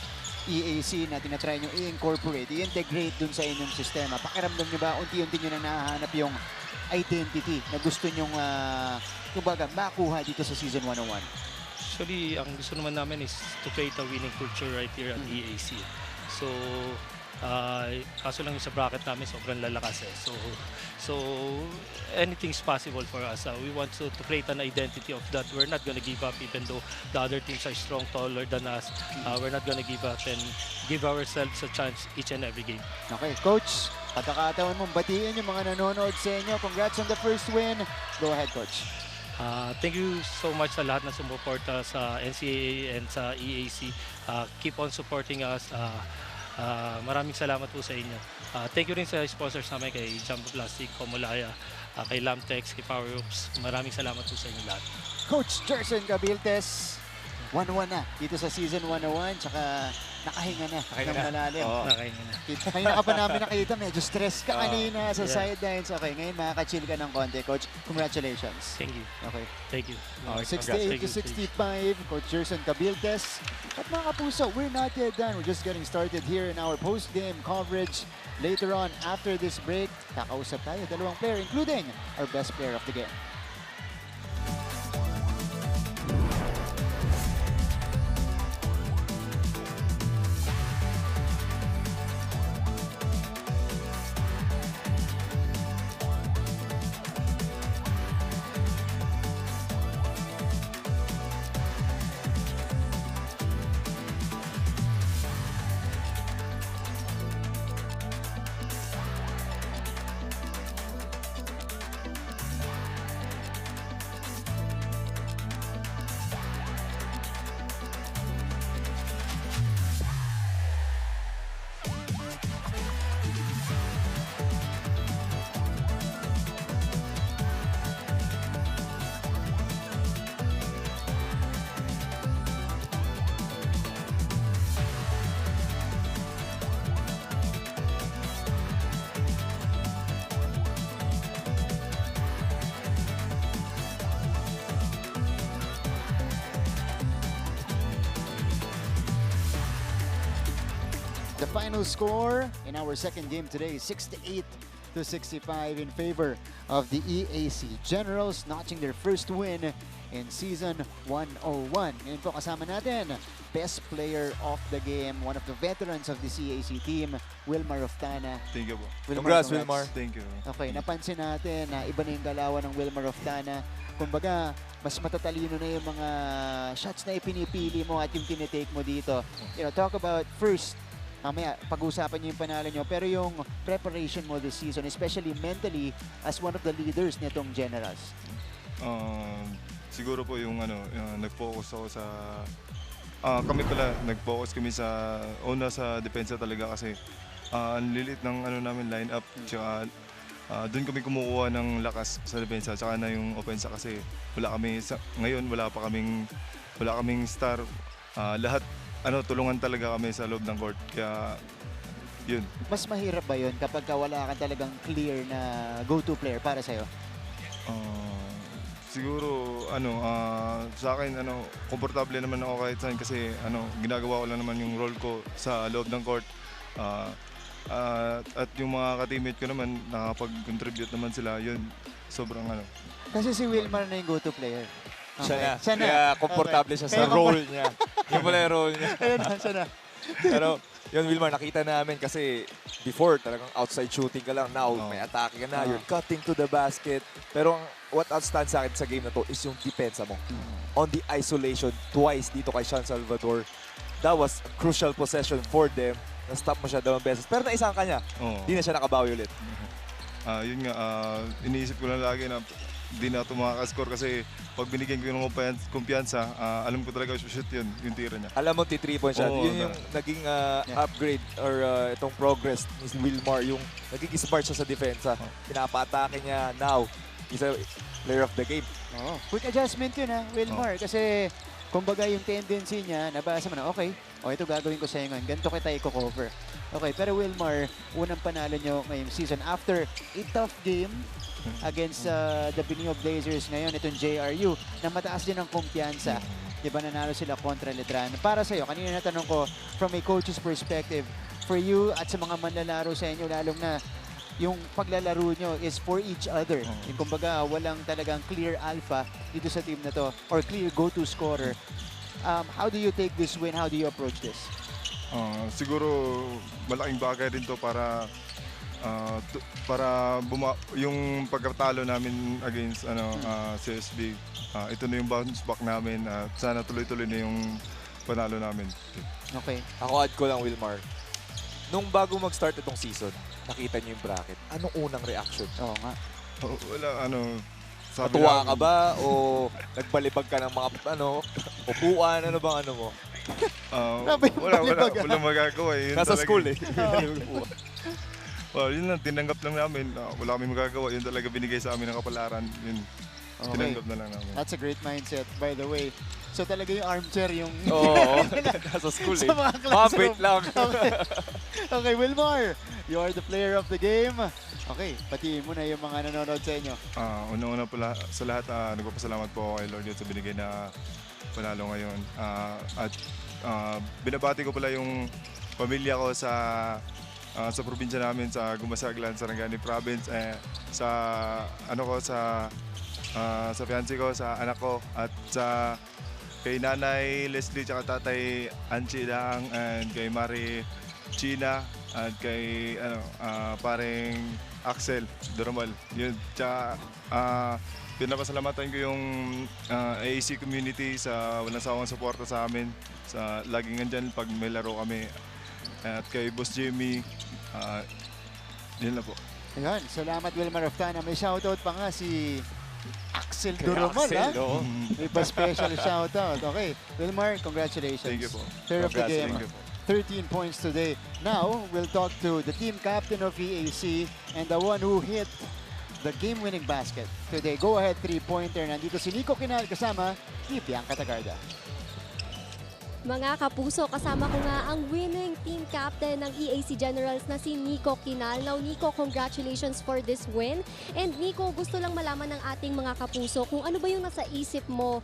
EAC na tinatry nyo i-incorporate, i-integrate dun sa inyong sistema. Pakiramdam nyo ba unti-unti nyo na nahahanap yung identity na gusto nyong makuha dito sa Season 101? Actually, ang gusto naman namin is to create a winning culture right here at EAC. So, kaso lang yung sa bracket namin sobrang lalakas eh. So anything's possible for us. We want to create an identity of that. We're not gonna give up even though the other teams are strong, taller than us. We're not gonna give up and give ourselves a chance each and every game. Okay, Coach, pagkakataon mong batiin yung mga nanonood sa inyo. Congrats on the first win. Go ahead, Coach. Thank you so much sa lahat na sumuporta sa NCAA and sa EAC. Keep on supporting us. Maraming salamat po sa inyo. Thank you rin sa sponsors namin kay Jumbo Plastic, Comolaya, kay Lamtex, kay Power Ups. Maraming salamat po sa inyo lahat. Coach Jerson Gabiltes, 1-1 na dito sa Season 101, tsaka nakahinga na ng malalim. Nakahinga na. Kanina ka pa namin nakita, medyo stress ka kanina sa sidelines. Okay, ngayon makaka-chill ka ng konti, Coach. Congratulations. Thank you. Okay. Thank you. 68-65, Coach Jerson Gabiltes. At mga kapuso, we're not yet done. We're just getting started here in our post-game coverage. Later on, after this break, kakausap tayo dalawang player, including our best player of the game. The final score in our second game today is 68-65 in favor of the EAC Generals, notching their first win in Season 101. Ngayon po kasama natin, best player of the game, one of the veterans of the CAC team, Wilmar Oftana. Thank you po. Wilmar, Congrats, Wilmar. Thank you. Okay, napansin natin na iba na yung galawan ng Wilmar Oftana. Kumbaga, mas matatalino na yung mga shots na ipinipili mo at yung tinitake mo dito. Talk about first, mamaya pag-usapan niyo yung panalo niyo, pero yung preparation mo this season, especially mentally as one of the leaders nitong Generals. Siguro po yung nag-focus ako sa nag-focus kami sa sa depensa talaga kasi ang lilit ng namin lineup, tsaka doon kami kumukuha ng lakas sa depensa, tsaka na yung opensa kasi wala kaming star. Lahat tulungan talaga kami sa loob ng court. Kaya, yun. Mas mahirap ba yun kapag wala kang talagang clear na go-to player para sa'yo? Siguro, sa akin, komportable naman ako kahit saan kasi, ginagawa ko lang naman yung role ko sa loob ng court. At yung mga ka-teammate ko naman, nakapag-contribute naman sila, yun, sobrang Kasi si Wilmar na yung go-to player. Siya na. Kaya komportable siya sa role niya. Yung pala yung role niya. Siya na. Pero, yun, Wilmar, nakita namin kasi before, talagang outside shooting ka lang. Now, may atake ka na. You're cutting to the basket. Pero what outstands sa akin sa game na to is yung depensa mo. On the isolation, twice dito kay Sean Salvador. That was a crucial possession for them. Na-stop mo siya 2 beses. Pero naisang ka niya. Hindi na siya nakabawi ulit. Yun nga, iniisip ko lang lagi na di na ito makakascore kasi pag binigyan ko yung kumpiyansa, alam ko talaga shoot yun, yung tira niya. Alam mo, 3-point shot. Yun yung naging upgrade or itong progress ni Wilmar. Yung naging smart siya sa depensa. Pinapa-atake niya. Now, he's a player of the game. Quick adjustment yun Wilmar. Kasi kumbaga yung tendency niya, nabasa mo na, okay, ito gagawin ko sa'yo ngayon. Ganito kita i-cover. Okay, pero Wilmar, unang panalo nyo ngayong season after a tough game against the Benio Blazers ngayon, itong JRU, na mataas din ang kumpiyansa. Diba, nanalo sila kontra Letran. Para sa'yo, kanina natanong ko, from a coach's perspective, for you at sa mga manlalaro sa inyo, lalong na yung paglalaro nyo is for each other. Yung kumbaga, walang talagang clear alpha dito sa team na to, or clear go-to scorer. How do you take this win? How do you approach this? Siguro, malaking bagay rin to para yung pagkatalo namin against CSB, ito na yung bounce back namin at sana tuloy-tuloy na yung panalo namin. Okay. Ako add ko lang, Wilmar. Nung bago mag-start itong season, nakita niyo yung bracket. Anong unang reaction? Oo nga. Wala, Natuwa ka ba o nagbalibag ka ng mga upuan? Ano bang mo? Wala magagawa. Nasa school Yun lang, tinanggap lang namin. Wala kami magagawa. Yun talaga binigay sa amin ng kapalaran. Yun, tinanggap na lang namin. That's a great mindset, by the way. So talaga yung armchair yung... Nasa school sa mga classroom. Wait lang. Okay, Wilmar, you are the player of the game. Okay, patiin mo na yung mga nanonood sa inyo. Una-una pala sa lahat, nagpapasalamat po ako kay Lord sa binigay na panalo ngayon. At binabati ko pala yung pamilya ko sa probinsya namin, sa Gumasaglan, Sarangani Province, sa fiancé ko, sa anak ko, at sa kay Nanay Leslie tsaka Tatay Anchi lang, and kay Mari China, at kay paring Axel Doromal. Yun, tsaka pinapasalamatan ko yung AAC community sa walang sawang suporta sa amin, sa laging nandyan pag may laro kami. At kay Boss Jimmy, yun na po. Ayan, salamat Wilmar Oftana. May shoutout pa nga si Axel Doromal, May pa-special shoutout. Okay, Wilmar, congratulations. Thank you po. Third of the game. 13 points today. Now, we'll talk to the team captain of EAC and the one who hit the game-winning basket today. Go ahead, 3-pointer. Nandito si Nico Kinal kasama ni Bianca Tagarda. Mga kapuso, kasama ko nga ang winning team captain ng EAC Generals na si Nico Kinal. Now, Nico, congratulations for this win. And Nico, gusto lang malaman ng ating mga kapuso kung ano ba yung nasa isip mo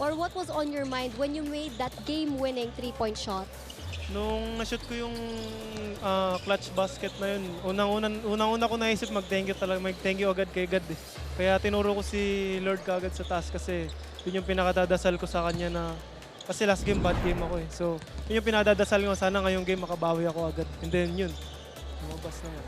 or what was on your mind when you made that game-winning 3-point shot? Nung na-shoot ko yung clutch basket na yun, unang-una ko naisip mag-thank you talaga, mag-thank you agad kay God. Kaya tinuro ko si Lord kaagad sa taas kasi yun yung pinakadadasal ko sa kanya na kasi last game, bad game ako eh. So, yun yung pinadadasal ko. Sana ngayong game makabawi ako agad. And then yun, lumabas naman.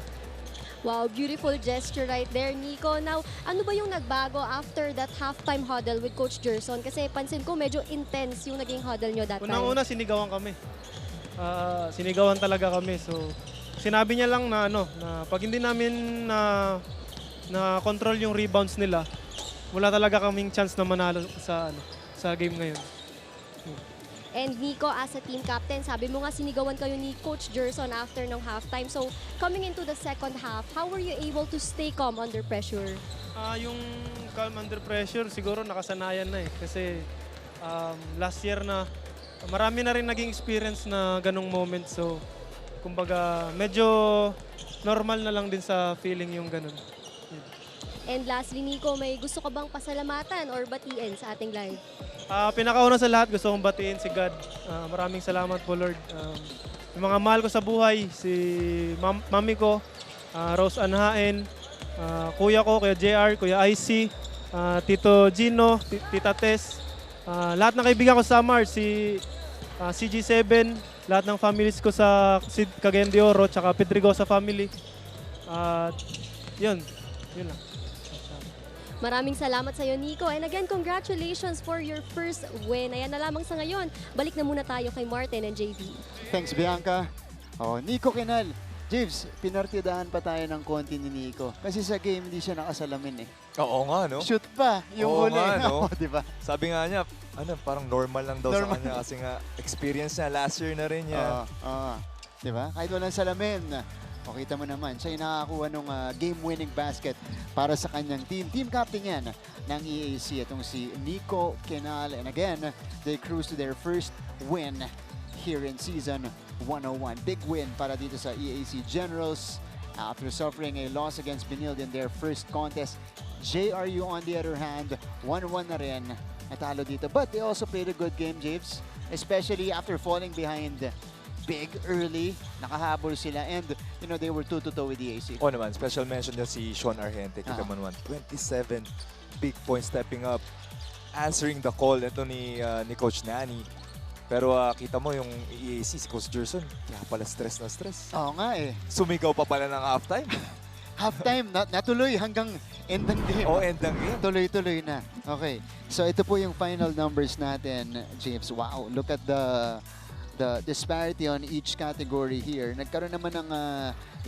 Wow, beautiful gesture right there, Nico. Now, ano ba yung nagbago after that halftime huddle with Coach Gerson? Kasi pansin ko medyo intense yung naging huddle nyo that time. Unang-una, sinigawan kami. Sinigawan talaga kami. So, sinabi niya lang na na pag hindi namin na control yung rebounds nila, wala talaga kaming chance na manalo sa game ngayon. And Nico, as a team captain, sabi mo nga sinigawan kayo ni Coach Gerson after ng halftime. So, coming into the second half, how were you able to stay calm under pressure? Yung calm under pressure, siguro nakasanayan na eh. Kasi last year na marami na rin naging experience na ganong moment. So, kumbaga, medyo normal na lang din sa feeling yung ganon. And lastly, Nico, may gusto ka bang pasalamatan or batiin sa ating live? Pinakauna sa lahat, gusto kong batiin si God. Maraming salamat po, Lord. Yung mga mahal ko sa buhay, si mami ko, Rose Anhaen, kuya ko, kuya JR, kuya IC, Tito Gino, Tita Tess, lahat ng kaibigan ko sa Mars, si CG7, lahat ng families ko sa Cagayan de Oro, tsaka Pedregosa family. Yun lang. Maraming salamat sa iyo, Nico. And again, congratulations for your first win. Ayan na lamang sa ngayon. Balik na muna tayo kay Martin and JV. Thanks, Bianca. Nico Kinal. James, pinartidahan pa tayo ng konti ni Nico. Kasi sa game, hindi siya nakasalamin eh. Oo nga, no? Shoot pa, yung Oo huli. nga, no? Diba? Sabi nga niya, parang normal lang daw sa kanya kasi nga experience niya, last year na rin niya. Diba? Kahit walang salamin. Kita mo naman, siya yung nakakakuha ng game-winning basket para sa kanyang team. Team captain yan ng EAC, itong si Nico Kinal. And again, they cruise to their first win here in season 101. Big win para dito sa EAC Generals after suffering a loss against Benilde in their first contest. JRU on the other hand, 1-1 na rin. Natalo dito. But they also played a good game, James. Especially after falling behind big early, nakahabol sila, and they were 2-2 with the AC. Naman, special mention niya si Sean Argente. Kita mo naman, 27 big points stepping up, answering the call ito ni Coach Nani. Pero kita mo yung EAC, si Coach Gerson, kaya pala stress na stress. Oo nga eh. Sumigaw pa pala ng halftime. Halftime, natuloy hanggang end ng game. End ng game. Tuloy-tuloy na. Okay, so ito po yung final numbers natin, James. Wow, look at the disparity on each category here. Nagkaroon naman ng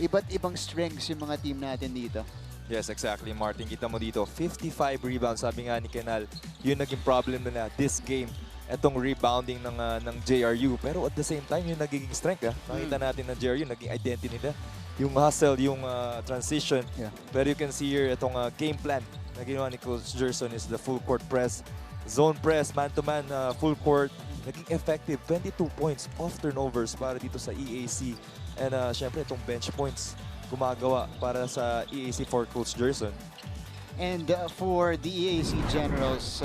iba't ibang strengths yung mga team natin dito. Yes, exactly, Martin. Kita mo dito, 55 rebounds. Sabi nga ni Kenal, yun naging problem na this game, etong rebounding ng JRU. Pero at the same time, yung nagiging strength. Nakita natin na JRU, naging identity nila. Yung hustle, yung transition. Yeah. Pero you can see here, itong game plan na ginawa ni Coach Gerson is the full court press, zone press, man-to-man, full court. Naging effective, 22 points off turnovers para dito sa EAC. And syempre, itong bench points gumagawa para sa EAC for Coach Gerson. And for the EAC Generals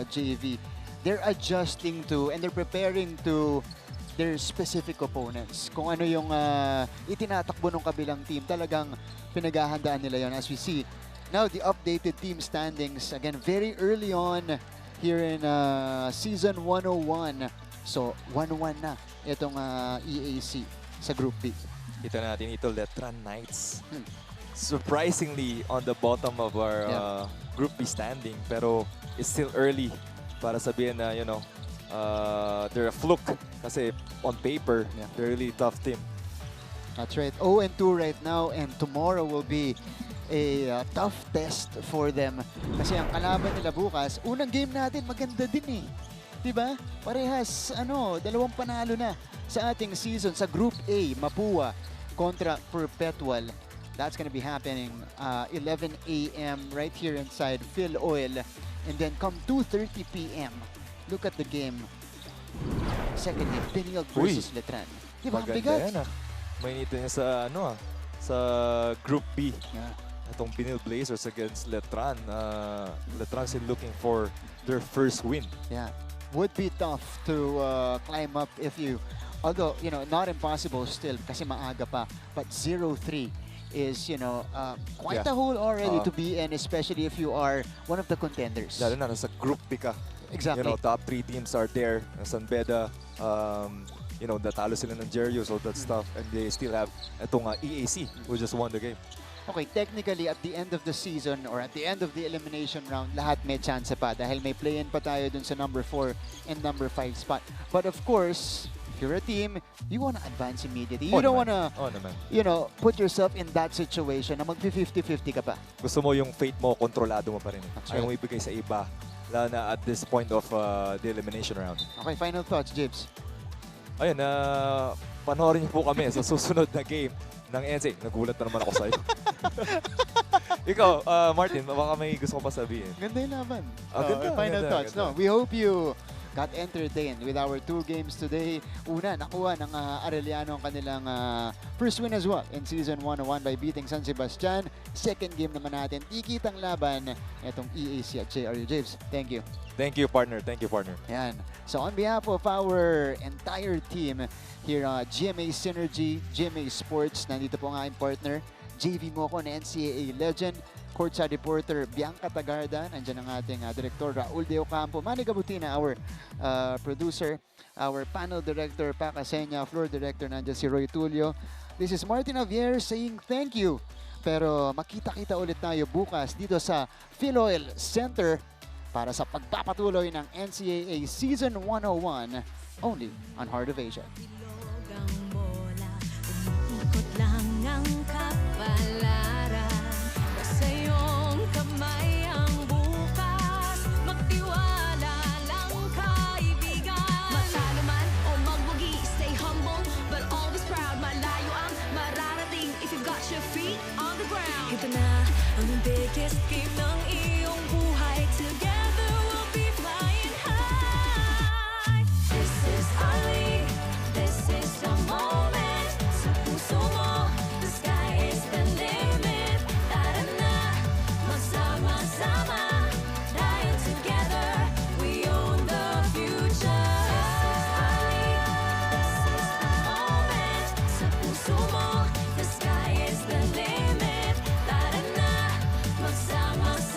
JV, they're adjusting to and they're preparing to their specific opponents. Kung ano yung itinatakbo ng kabilang team, talagang pinaghahandaan nila yon. As we see, now the updated team standings, again, very early on, here in season 101. So, 1-1 na itong EAC sa Group B. Kita natin ito, Letran Knights. Surprisingly, on the bottom of our Group B standing. Pero, it's still early para sabihin na, they're a fluke. Kasi, on paper, they're a really tough team. That's right. 0-2 right now, and tomorrow will be a tough test for them. Kasi ang kalaban nila bukas, unang game natin maganda din eh. Diba? Parehas, dalawang panalo na sa ating season sa Group A, Mapua kontra Perpetual. That's gonna be happening 11 a.m. right here inside Phil Oil. And then come 2:30 p.m. Look at the game. Second game, Benilde versus Letran. Diba? Maganda Bigat. yan Mainito niya sa, sa Group B. Itong Benilde Blazers against Letran. Letran is looking for their first win. Yeah, would be tough to climb up if you, although, not impossible still kasi maaga pa. But 0-3 is, quite a hole already to be in, especially if you are one of the contenders. Lalo na, nasa Group B ka. Exactly. Top 3 teams are there. San Beda, natalo sila ng JRU, so that's tough. And they still have itong EAC, who just won the game. Okay, technically at the end of the season or at the end of the elimination round, lahat may chance pa dahil may play-in pa tayo dun sa number 4 and number 5 spot. But of course, if you're a team, you want to advance immediately. You don't want to, put yourself in that situation na mag-50-50 ka pa. Gusto mo yung fate mo, kontrolado mo pa rin. Ayaw mo ibigay sa iba, lalo na at this point of the elimination round. Okay, final thoughts, Jibs. Ayun, panoorin niyo po kami sa susunod na game ng NCAA. Nagulat na naman ako sa'yo. Ikaw, Martin, baka may gusto ko pa sabihin. Ganda yung laban. Ganda, final ganda, thoughts. ganda. No, we hope you got entertained with our 2 games today. Una, nakuha ng Arellano ang kanilang first win as well in Season 101 by beating San Sebastian. Second game naman natin, tikitang laban, itong EAC at JRU. James, thank you. Thank you, partner. Thank you, partner. Yan. So on behalf of our entire team here, GMA Synergy, GMA Sports, nandito po ang aking partner, JV Moco na NCAA legend, courtside reporter Bianca Tagarda, nandiyan ang ating director Raul De Ocampo, Manny Gabutina, our producer, our panel director Paca Senya, floor director nandiyan si Roy Tulio. This is Martin Javier saying thank you. Pero makita-kita ulit tayo bukas dito sa Philoil Center para sa pagpapatuloy ng NCAA Season 101 only on Heart of Asia. Ikot lang ang kapalaran, nasa iyong kamay ang bukas, magtiwala lang kaibigan. Matalo man o magwagi, stay humble but always proud. Malayo ang mararating if you've got your feet on the ground. Ito na ang biggest game ng iyong buhay. Together we'll be flying high. This is our league, this is the moment. Sa puso mo, the sky is the limit. Tara na, magsama-sama, dahil together we own the future. This is our league, this is the moment. Sa puso mo, the sky is the limit. Tara na, magsama-sama.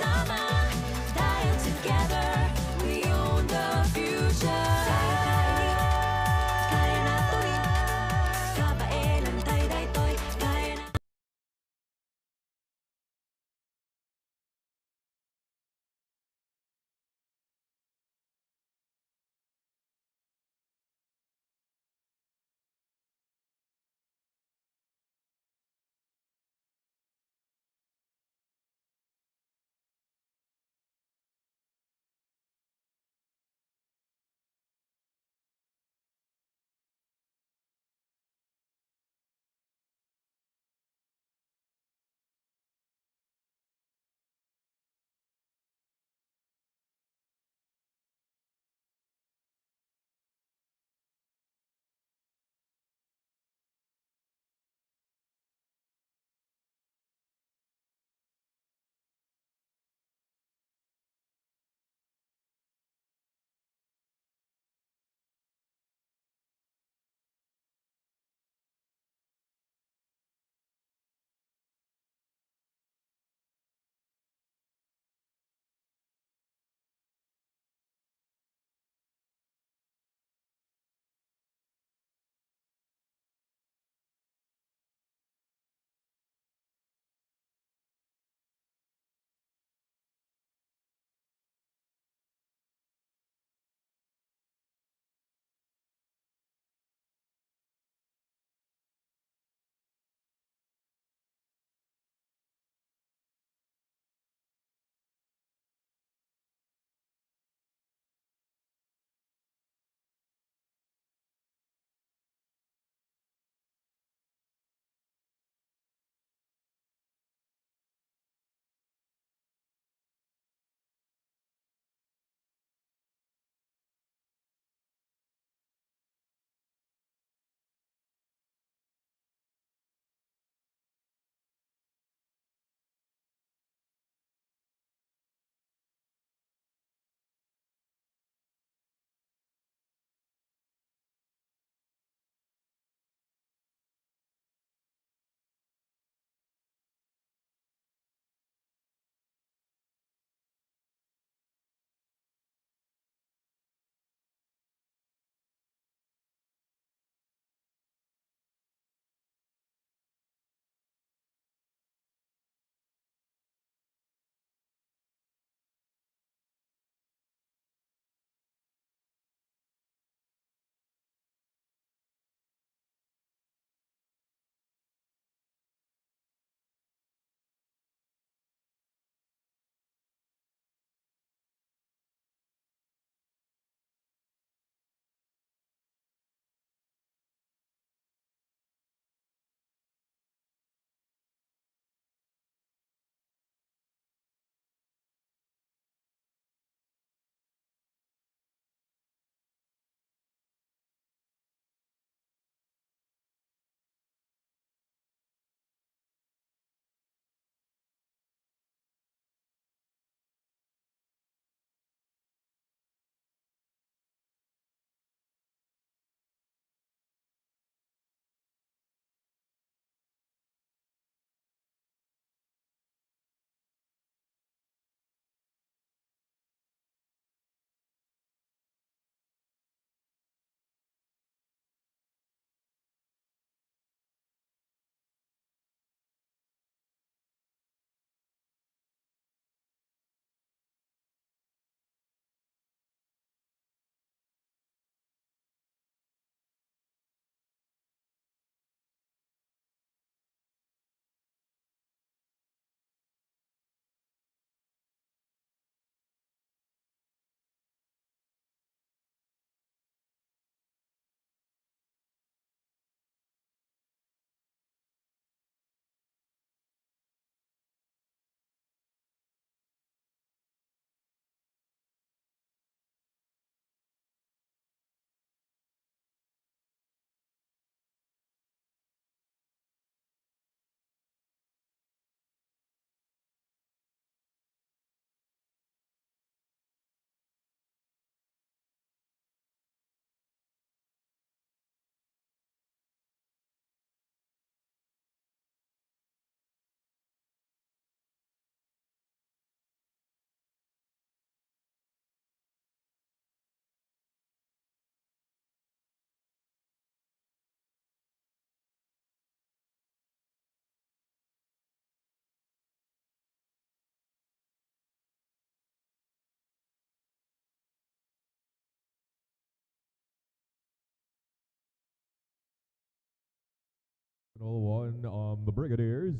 One on the Brigadiers.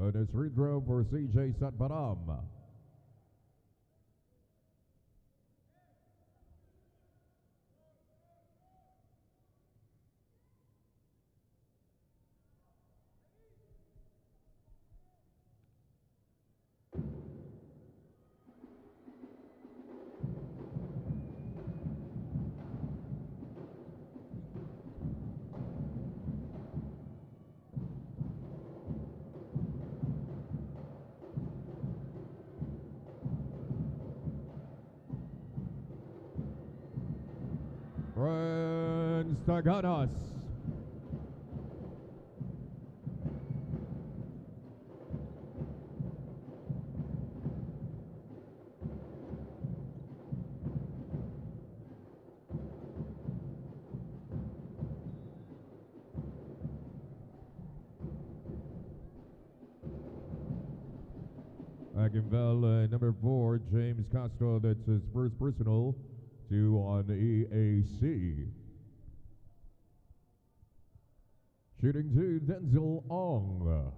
And it's free throw for CJ Satparam. Friends Taganas. Akinvel, number 4, James Castro, that's his first personal. 2 on EAC. Shooting 2, Denzel Ong.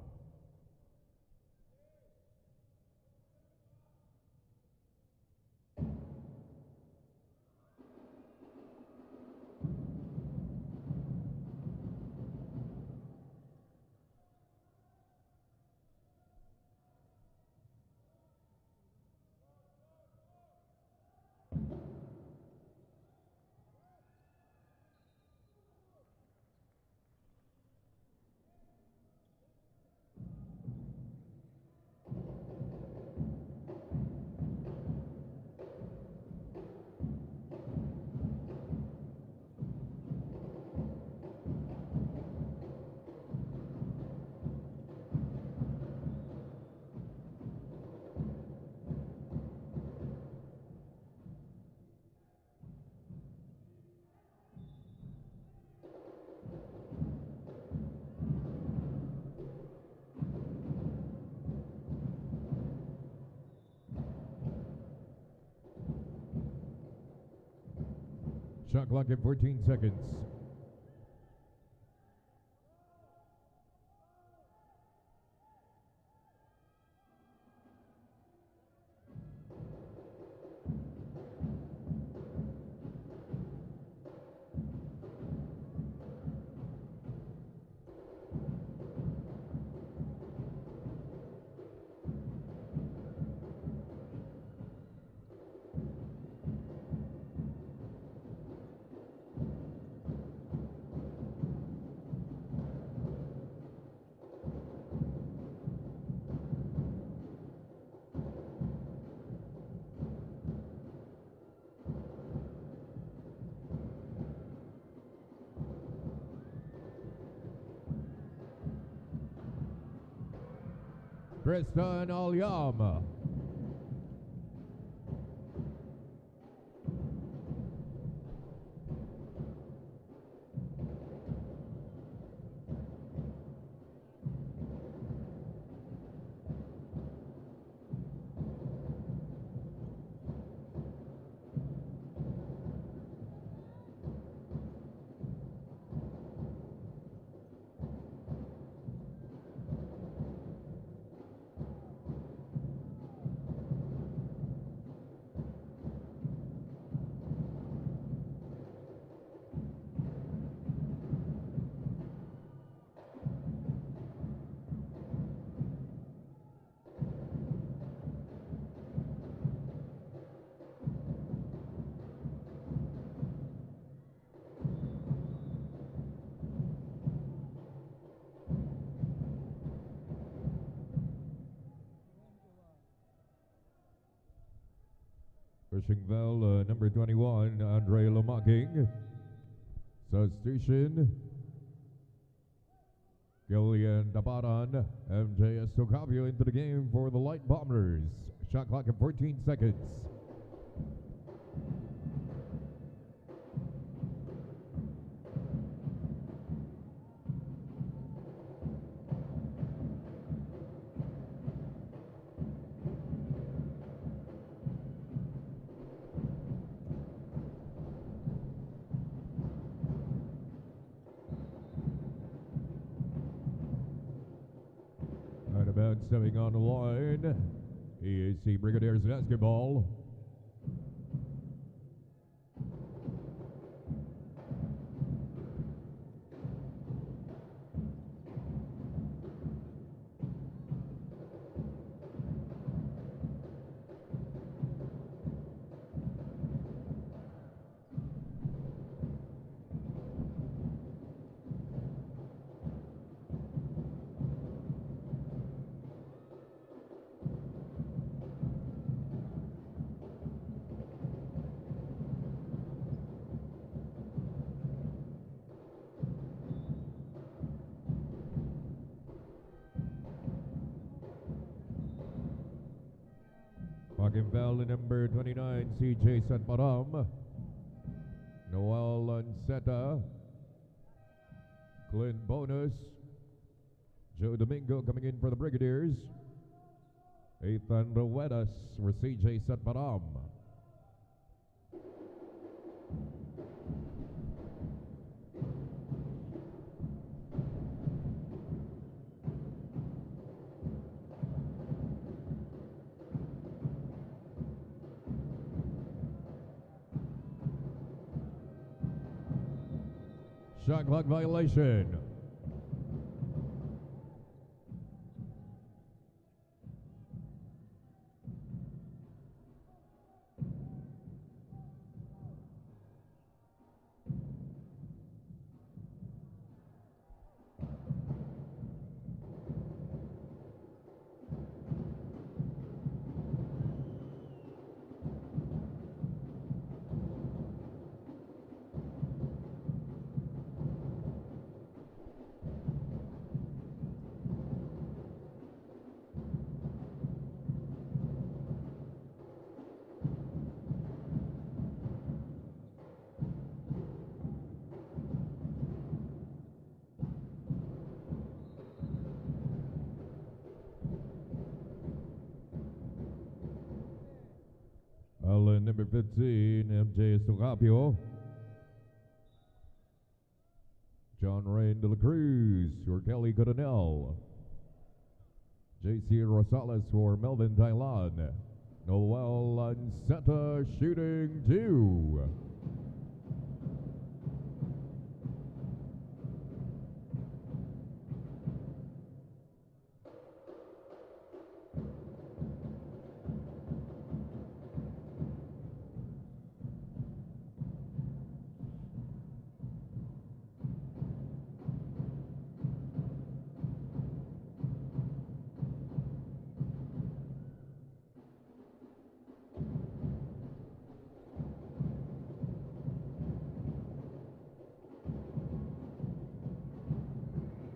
Shot clock at 14 seconds. Tristan Alyam. Pushing bell, number 21, Andre Lomaking. Substitution, Gillian Dabaran, MJ Estocavio into the game for the Light Bombers. Shot clock at 14 seconds. And stepping on the line, EAC Brigadiers basketball. Fucking foul number 29, CJ Sanparam. Noel Lanceta. Clint Bonus. Joe Domingo coming in for the Brigadiers. Ethan Ruedas for CJ Sanparam. Shot clock violation. Number 15, MJ Estocapio. John Rain de la Cruz for Kelly Coronel. JC Rosales for Melvin Thailand. Noel Lanceta shooting 2.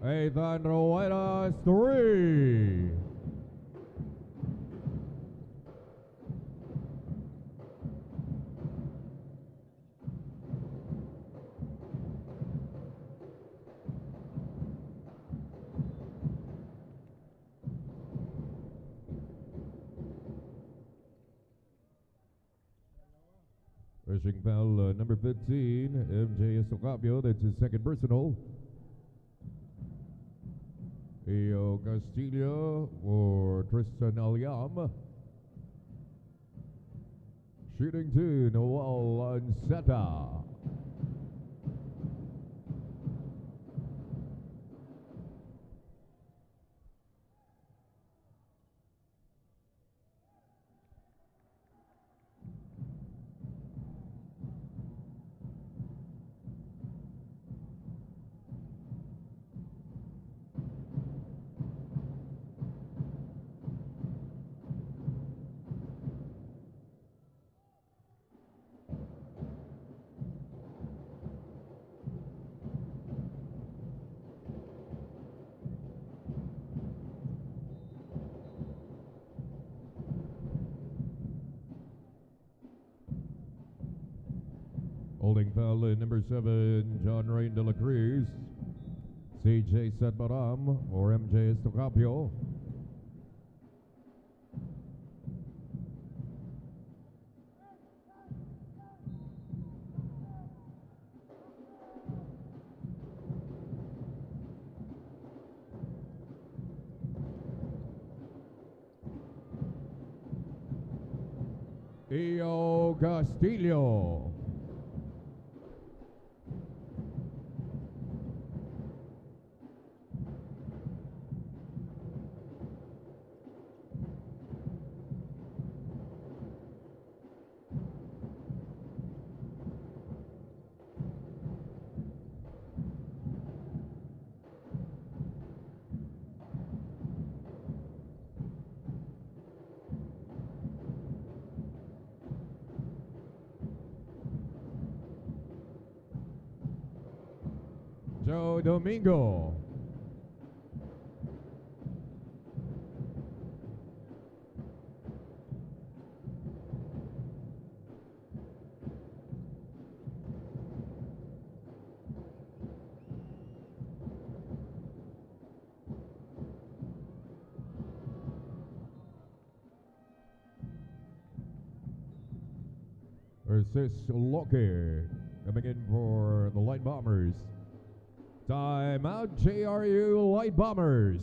Ethan Ruedas 3. Rushing foul number 15, MJ Estocapio. That's his second personal. Eo Castillo for Tristan Aliam. Shooting 2, Noel Lanceta. Holding foul number 7, John Rain de la Cruz. CJ Sanparam or MJ Estocapio. Io Castillo. Joe Domingo. Versus Loki coming in for the Light Bombers. Timeout, JRU Light Bombers.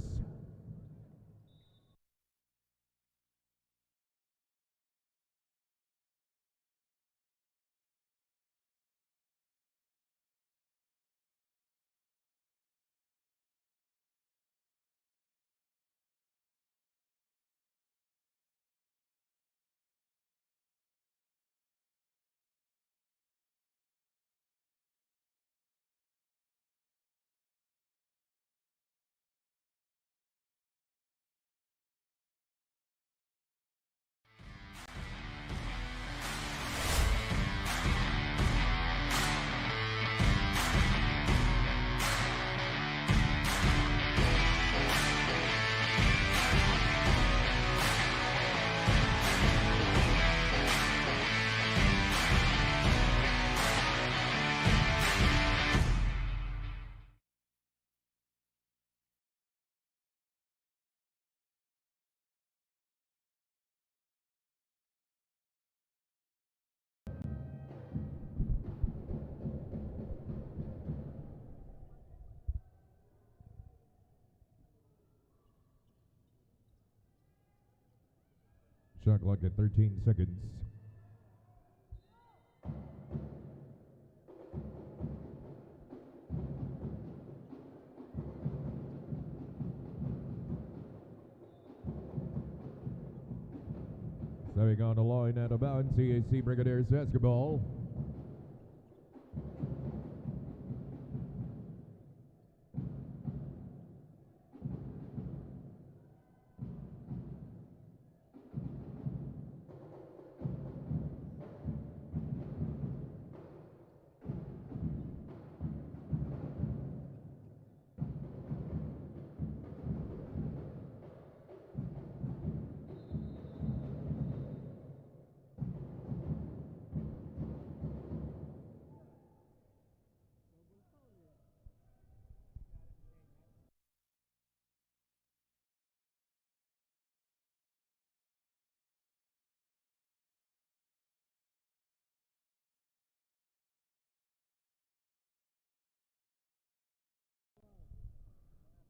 Shot clock at 13 seconds. Stepping on the line out of bounds, CAC Brigadiers basketball.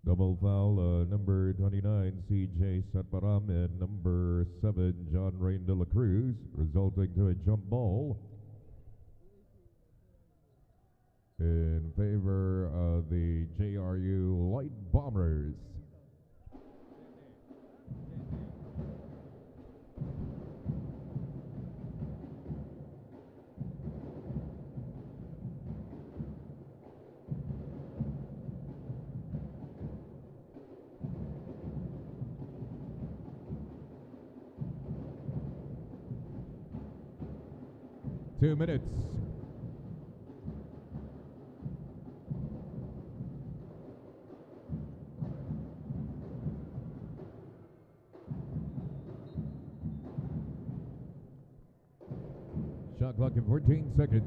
Double foul, number 29, CJ Satparam, and number 7, John Rain de la Cruz, resulting to a jump ball in favor of the JRU Light Bombers. Two minutes. Shot clock in 14 seconds.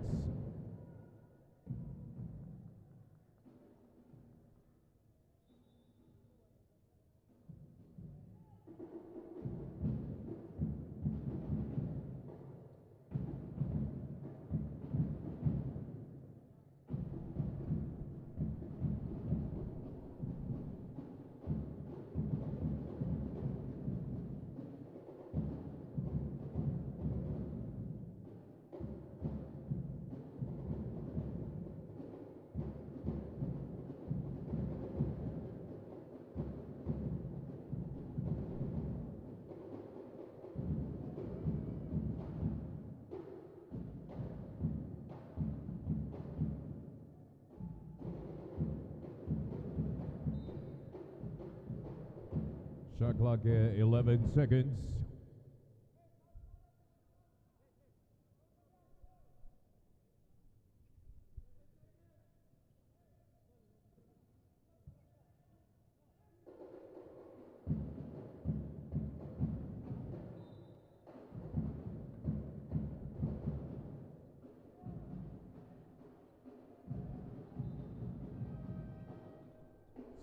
Shot clock 11 seconds.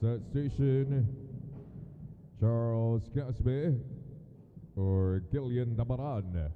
Set station, Charles Casby or Gillian Damaran.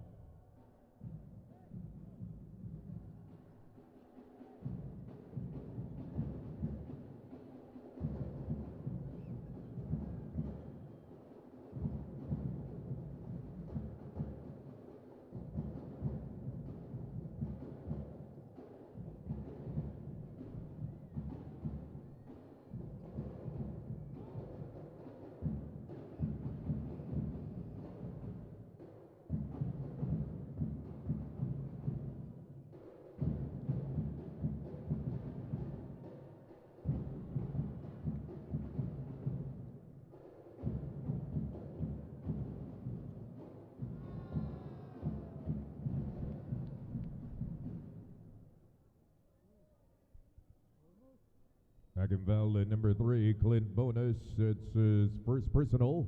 Ackenville at number 3, Clint Bonus. It's his first personal.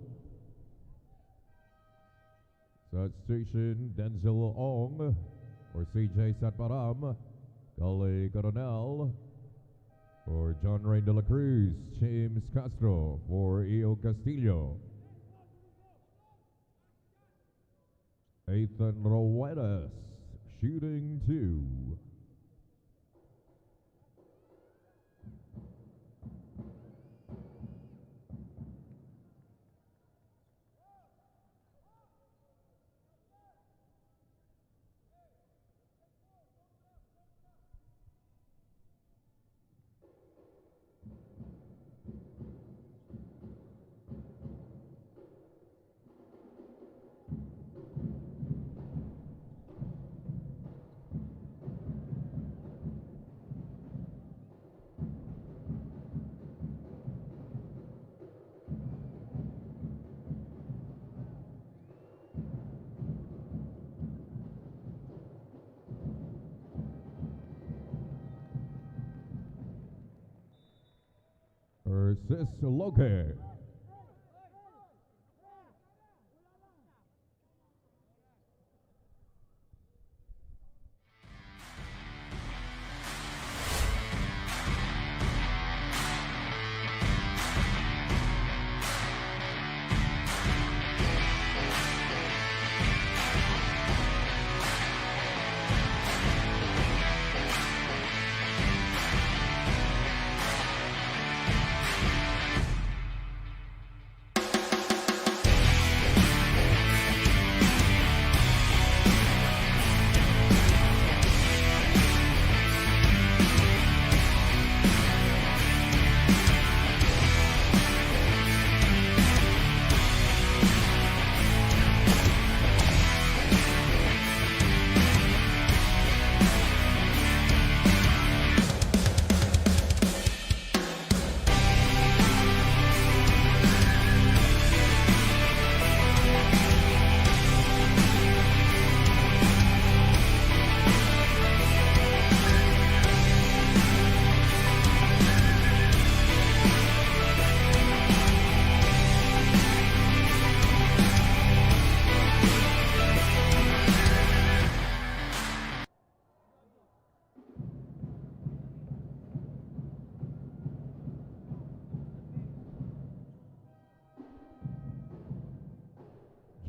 Substitution, Denzel Ong for CJ Satparam. Gully Coronel for John Rain de la Cruz. James Castro for Eo Castillo. Ethan Rowedas, shooting 2. Ursus Loke.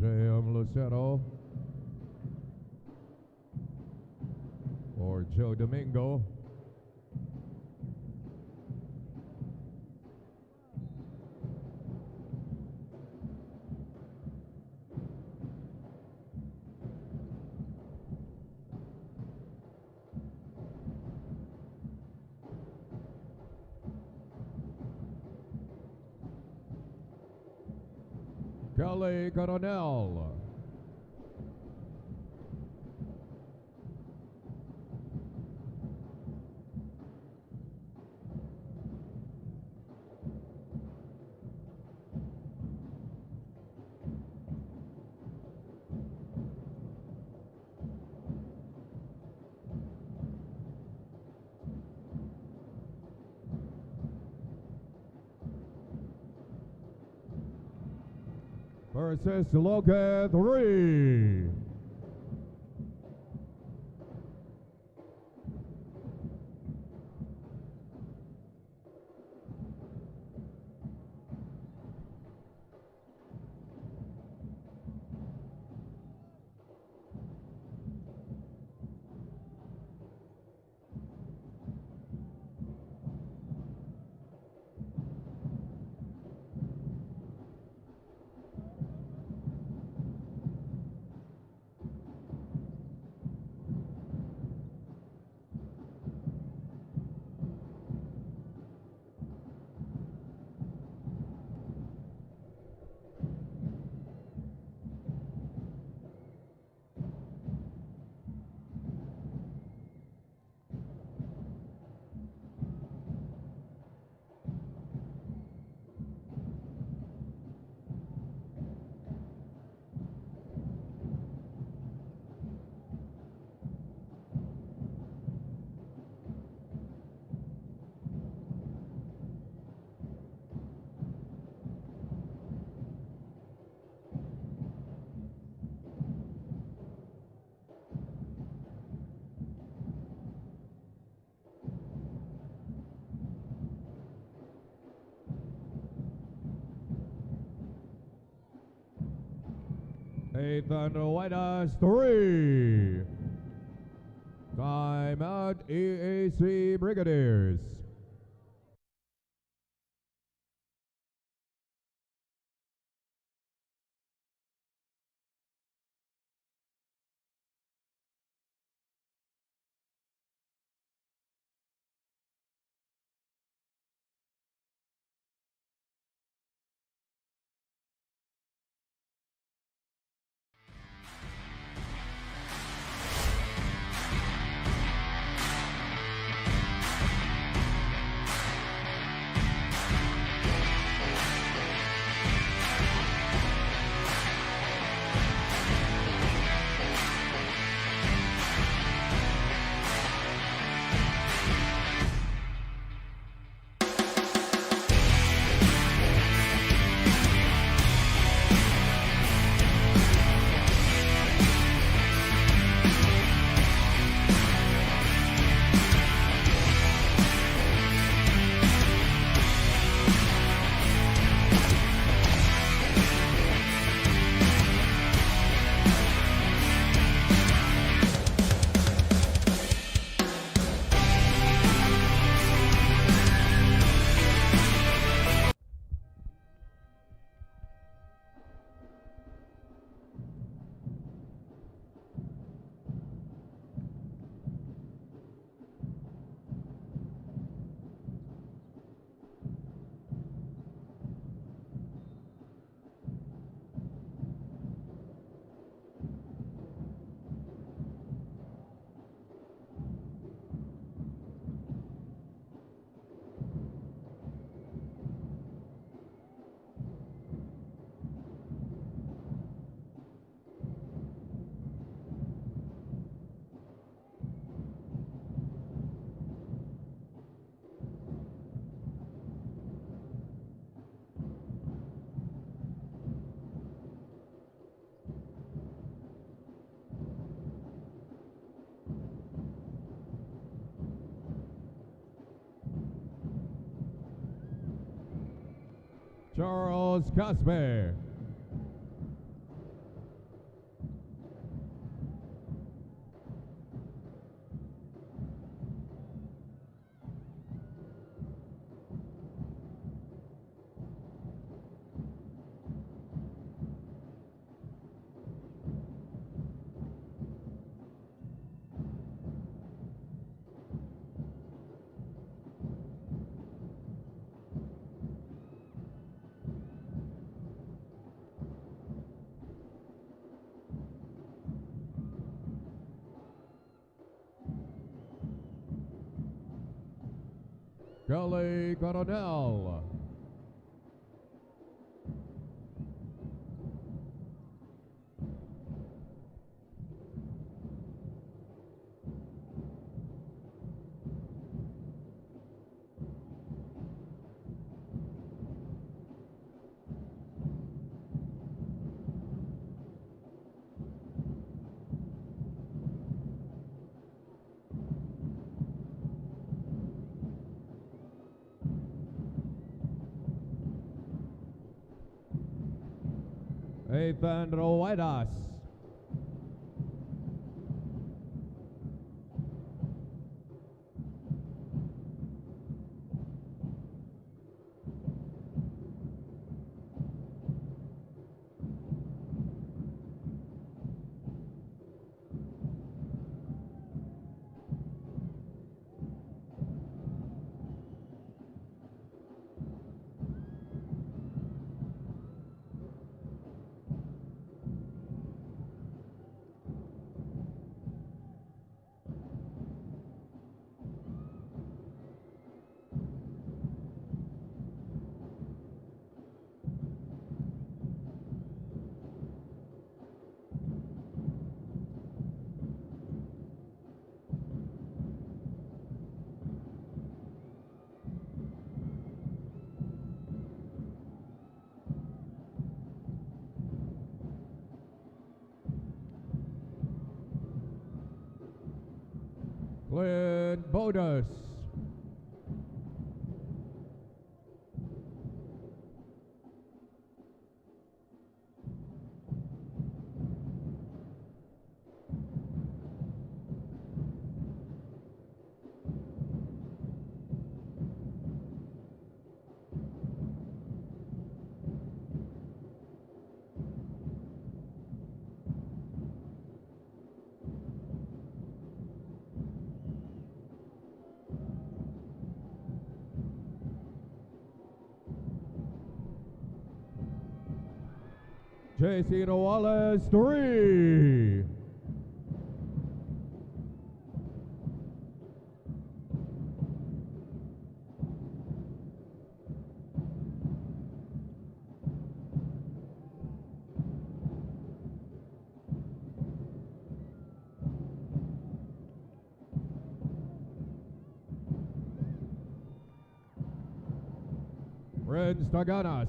J.M. Lucero or Joe Domingo. Kelly Coronel. versus Logan 3. Ethan Whitehouse 3. Timeout EAC Brigadiers. Charles Casper. Kelly Coronel. Ethan Ruedas. Clint Bodas. JC Wallace, 3. Renz Taganas.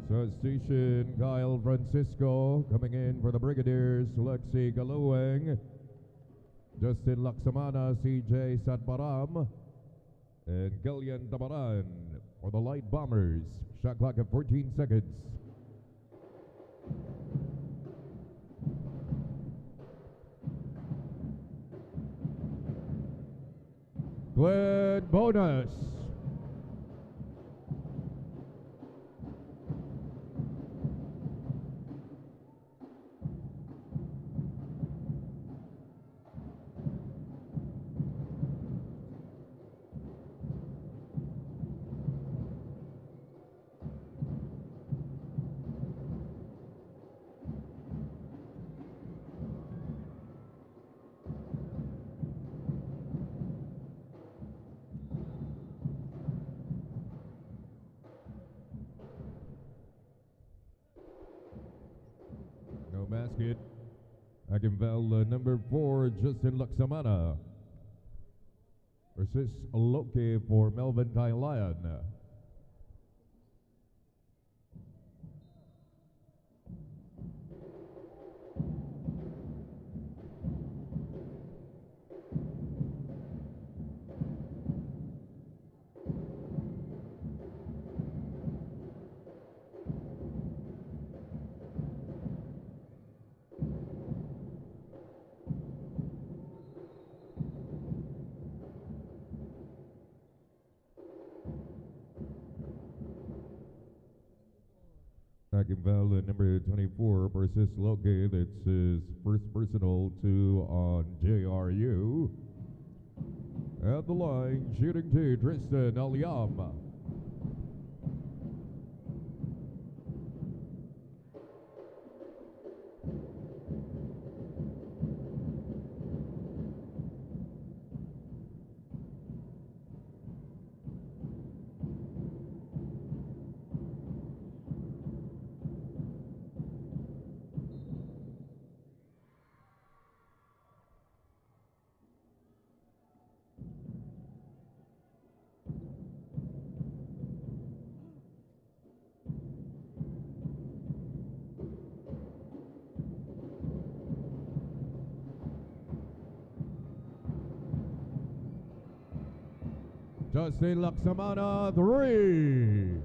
Substitution, Kyle Francisco coming in for the Brigadiers, Lexi Galueng, Justin Laksamana, CJ Satparam, and Gillian Tabaran for the Light Bombers. Shot clock at 14 seconds. Glenn Bonus. No basket. Akinvel, number 4, Justin Laksamana. Versus Loki for Melvin Thailand. Akinvel, number 24, versus Loki. That's his first personal 2 on JRU. At the line, shooting 2, Tristan Aliam. Justin Laksamana, 3.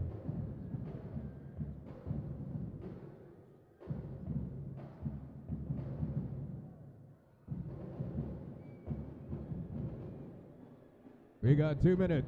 We got 2 minutes.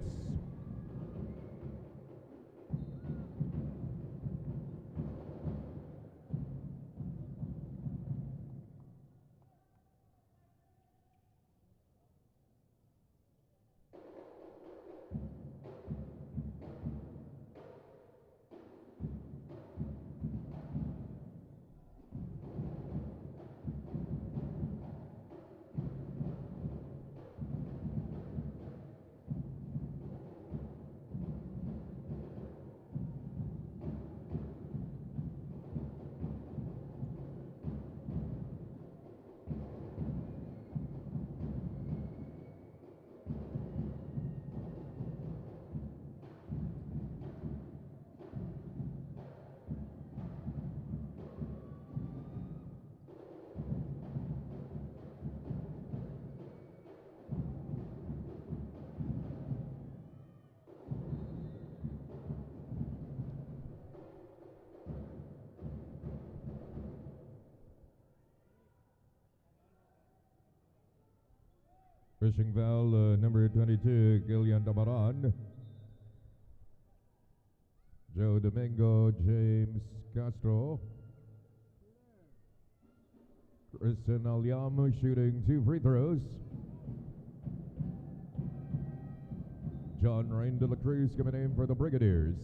Fishing foul, number 22, Gillian Damaran. Joe Domingo, James Castro. Kristen Alyam shooting 2 free throws. John Rain de la Cruz coming in for the Brigadiers.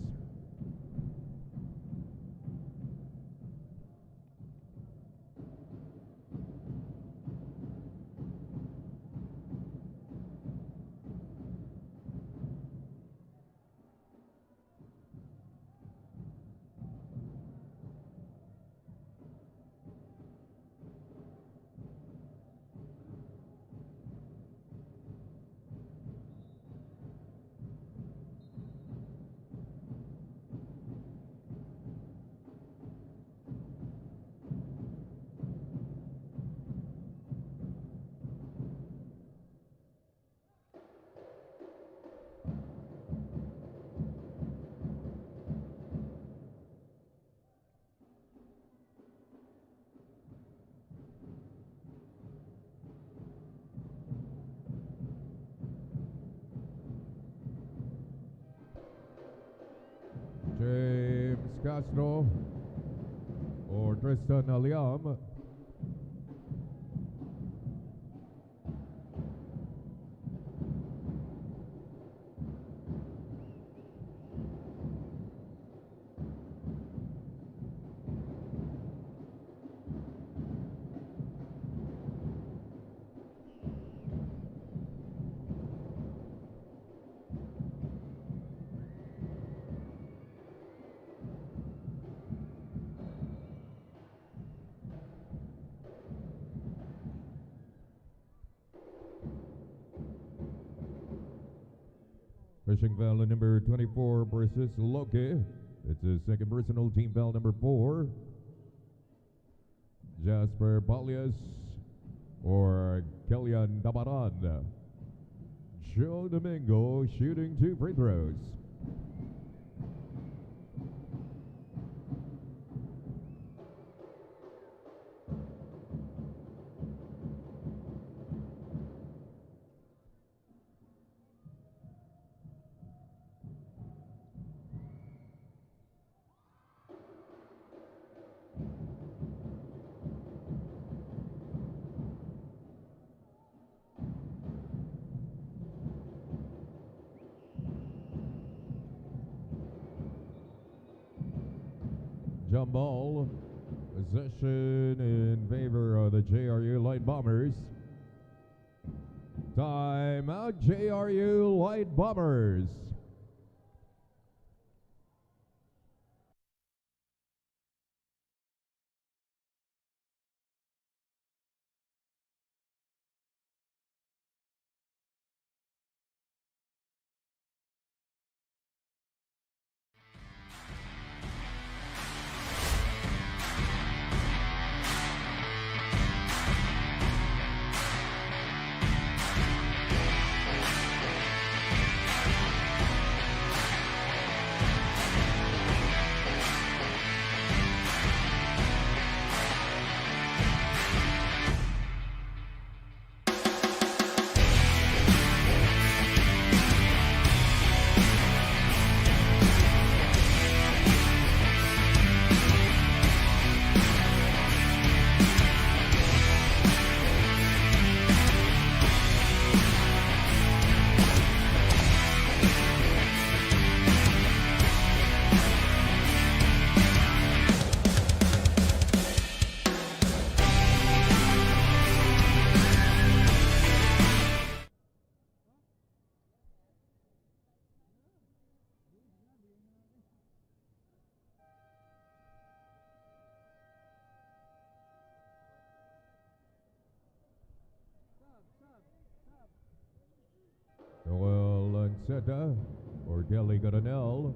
James Castro or Tristan Aliam. Fishing foul number 24 versus Loke. It's a second personal, team foul number 4. Jasper Palias or Kellyan Damaran. Joe Domingo shooting 2 free throws. Jump ball, possession in favor of the JRU Light Bombers. Timeout, JRU Light Bombers. Rosetta or Kelly Coronel.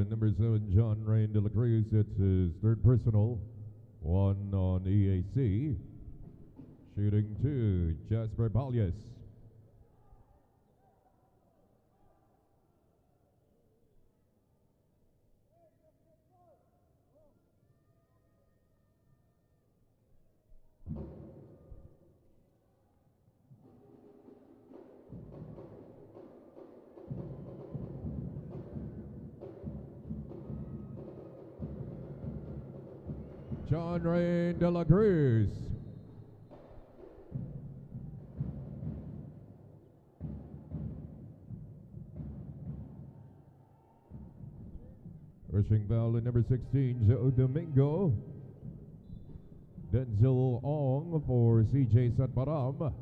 Number 7, John Rain de la Cruz, it's his third personal. 1 on EAC. Shooting 2, Jasper Palyas. John Rain de la Cruz. Rushing foul in number 16, Joe Domingo. Denzel Ong for CJ Satparam.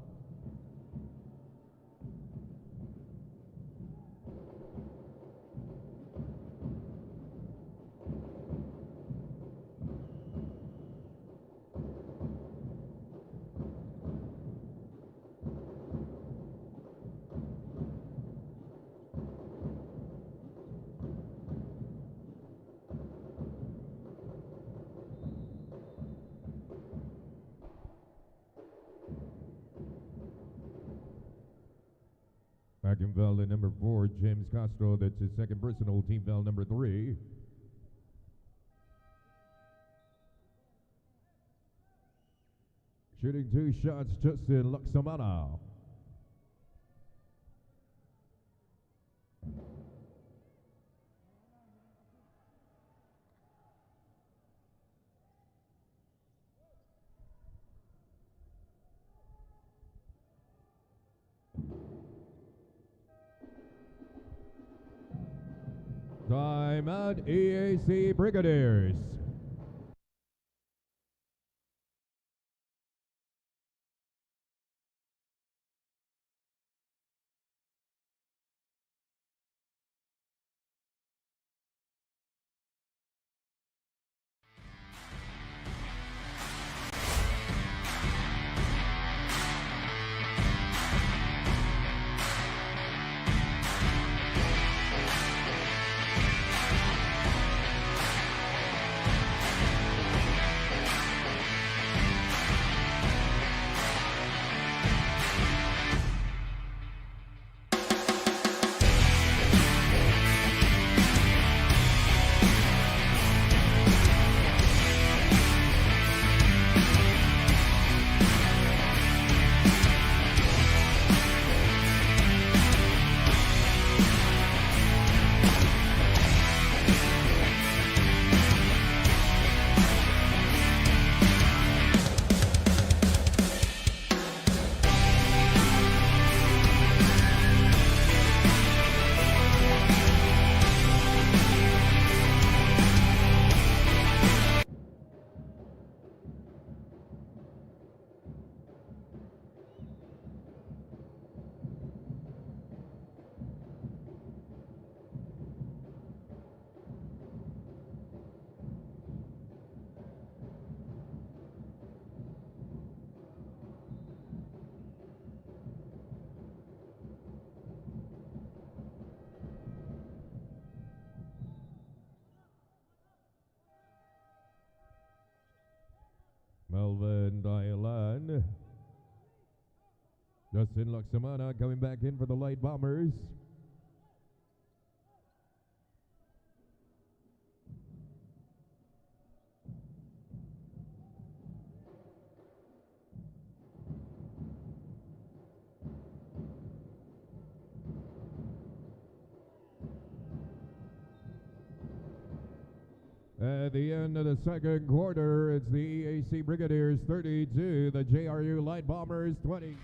Backing foul in number 4, James Castro. That's his second personal. Team foul number 3. Shooting 2 shots, Justin Laksamana. Time at EAC Brigadiers. Melvin Dialan. Justin Laksamana coming back in for the Light Bombers. At the end of the second quarter, it's the EAC Brigadiers 32, the JRU Light Bombers 20.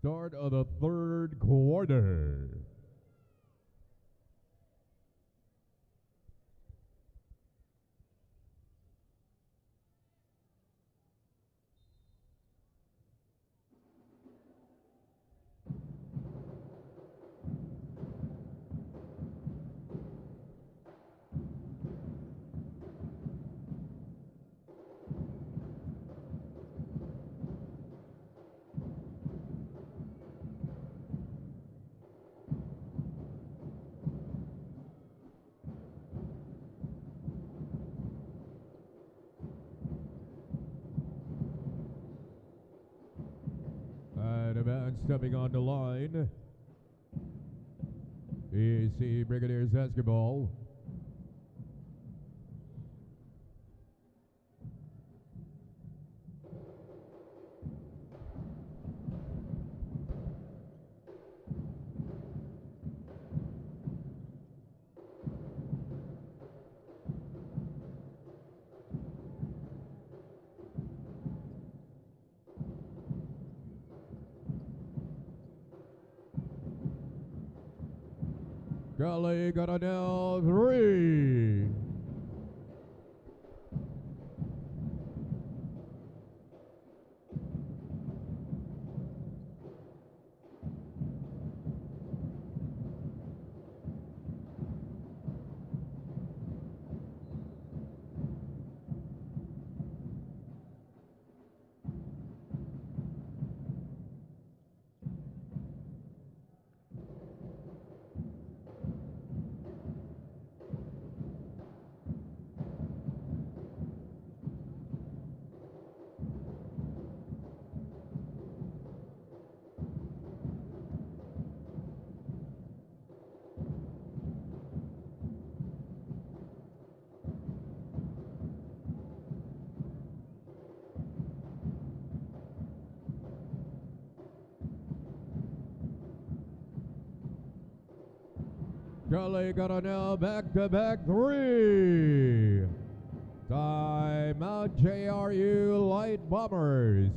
Start of the third quarter. And a man stepping on the line is the Brigadiers basketball. Golly got a now three. Golly got a now back-to-back three. Timeout JRU Light Bombers.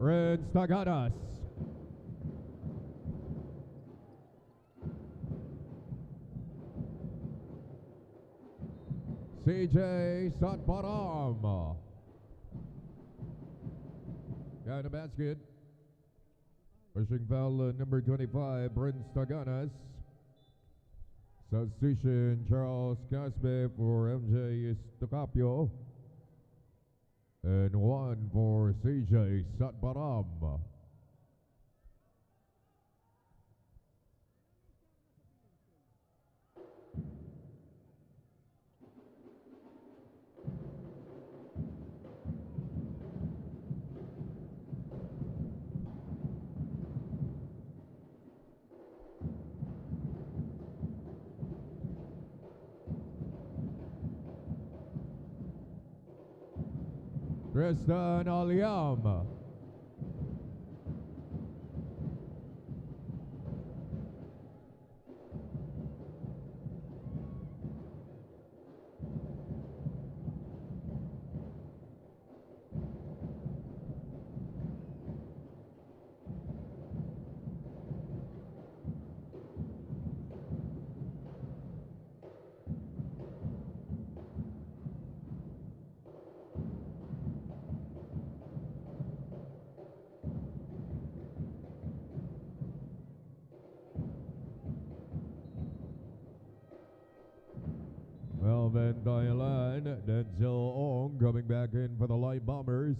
Renz Tagadas. CJ Satparam. Down the basket. Pushing foul number 25, Renz Tagadas. Substitution, Charles Caspe for MJ Stocapio. And one for CJ Satparam. Tristan Aliam. Melvin Dialan, Denzel Ong coming back in for the Light Bombers.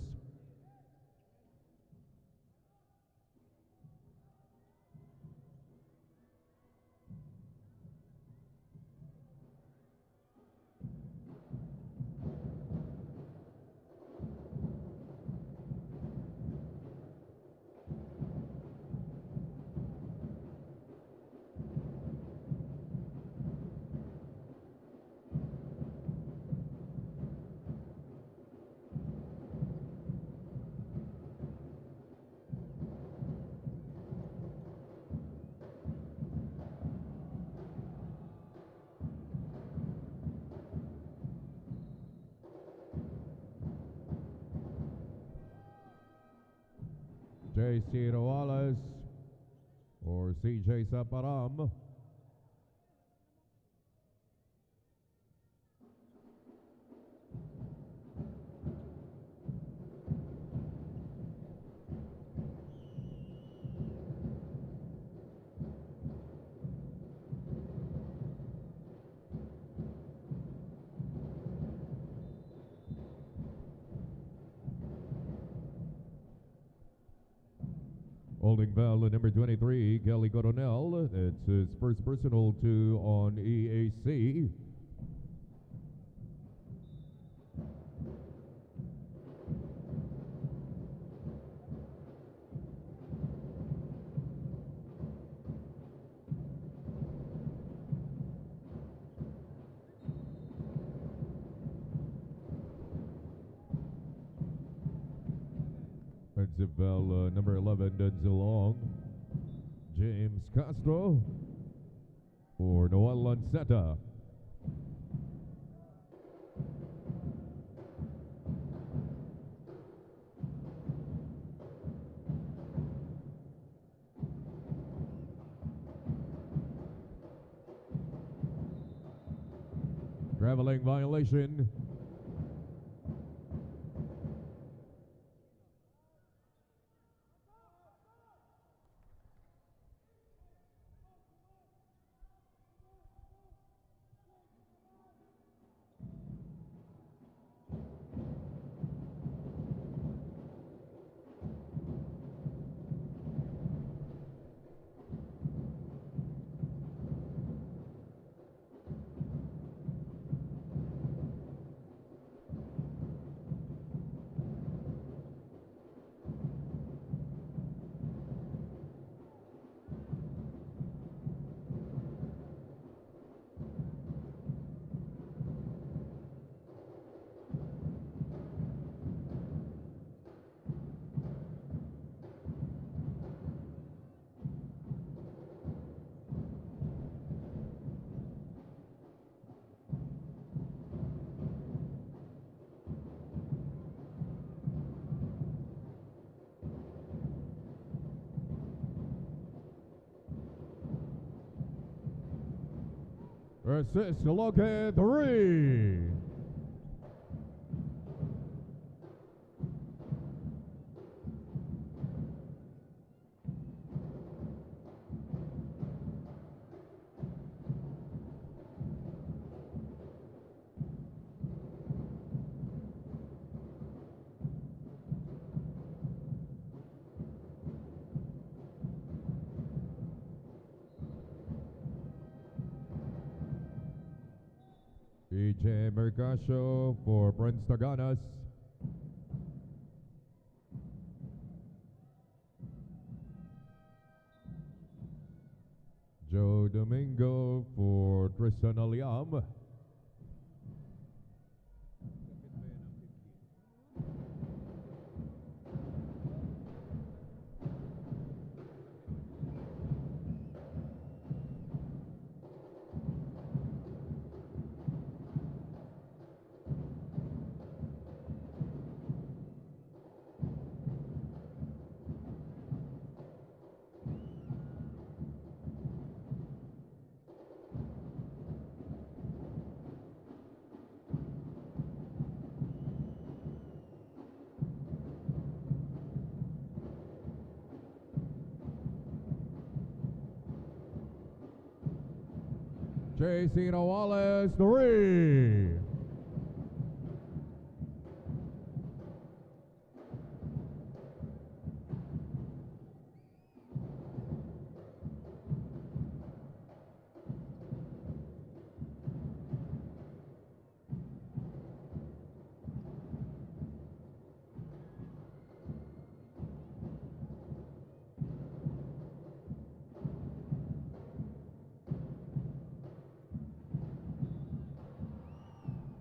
J.C. Wallace or C.J. Saparam. Holding foul number 23, Kelly Coronel. It's his first personal 2 on EAC. Offensive foul number 11, Denzel Long. James Castro for Noel Lanceta. Traveling violation. Assist to look at 3. PJ Mercasio for Prince Taganas. Joe Domingo for Tristan Aliam. JC Wallace, 3.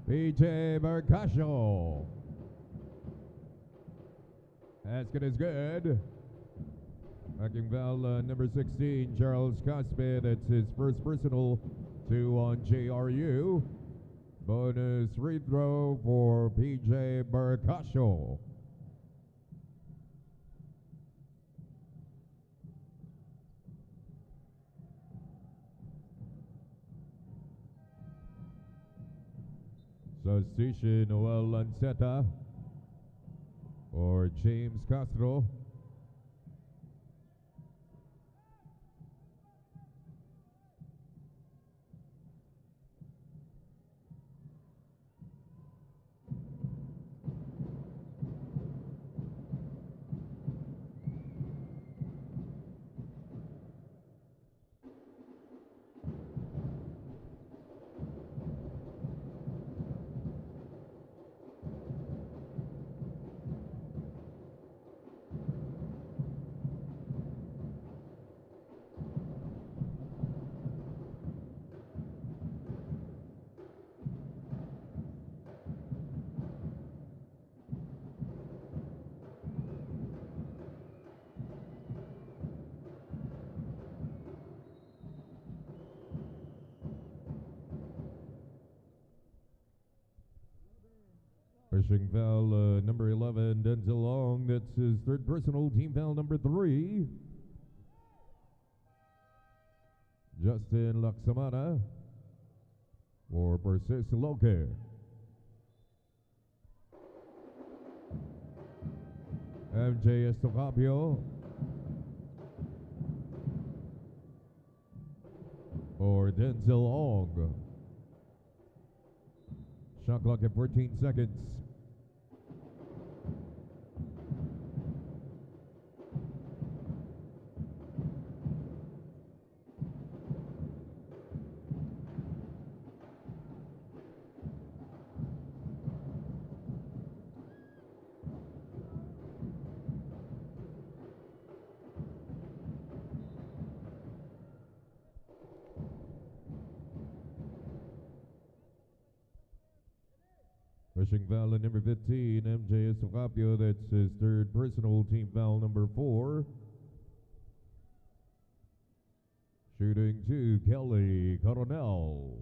PJ Mercasio. That's good as good. Backing foul number 16, Charles Cospe. That's his first personal, 2 on JRU. Bonus free throw for PJ Mercasio. Substitution, Noel Lanceta or James Castro. Pushing foul number 11, Denzel Long. That's his third personal, team foul number 3. Justin Laksamana for Persis Loke. MJ Estocapio for Denzel Long. Shot clock at 14 seconds. Pushing foul at number 15, MJ Estocapio. That's his third personal, team foul number 4. Shooting 2, Kelly Coronel.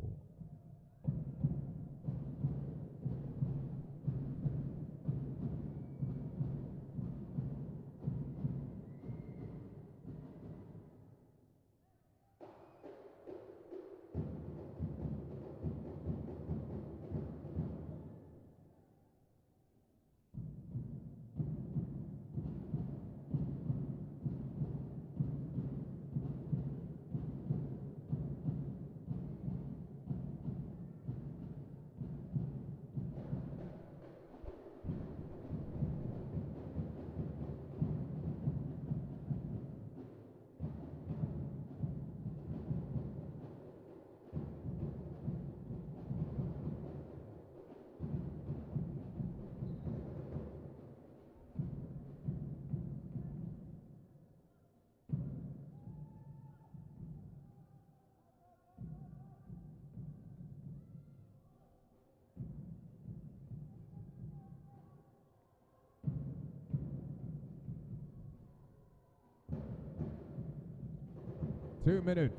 2 minutes.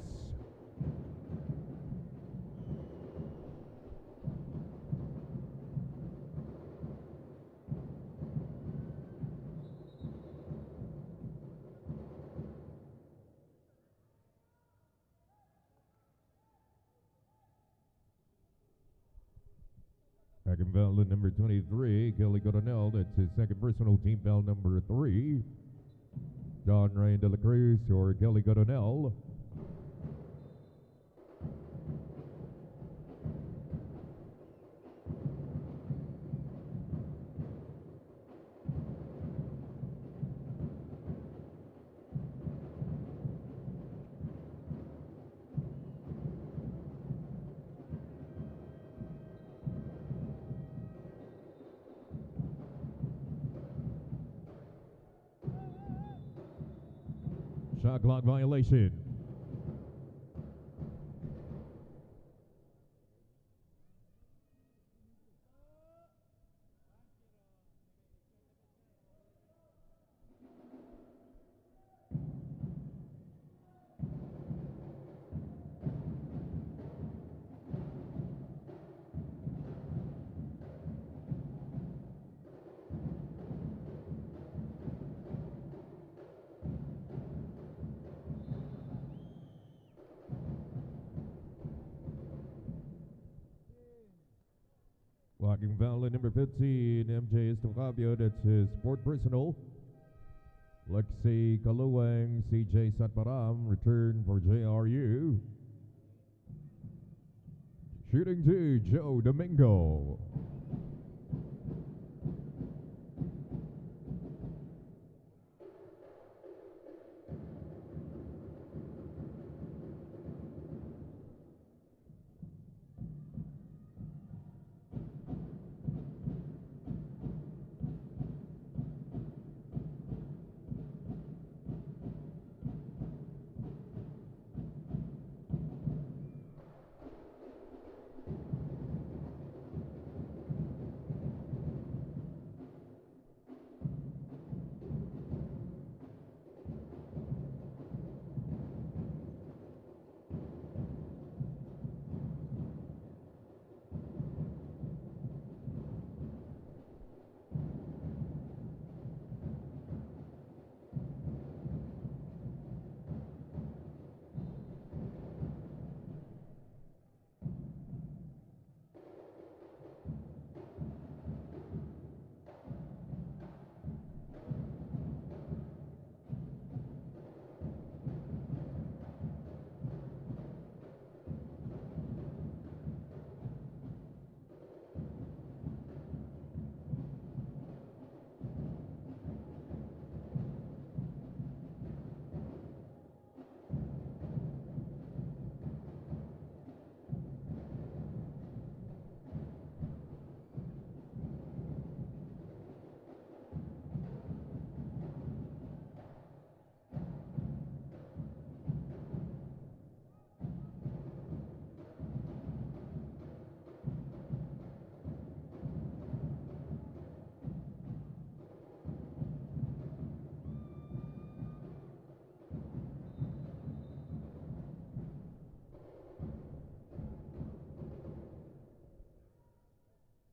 Second foul to number 23, Kelly Coronel. That's his second personal, team foul number 3. John Ryan de la Cruz or Kelly Coronel. Shot clock violation. Blocking foul at number 15, MJ Estocabio. That's his fourth personal. Lexi Kaluwang, CJ Satparam, return for JRU. Shooting 2, Joe Domingo.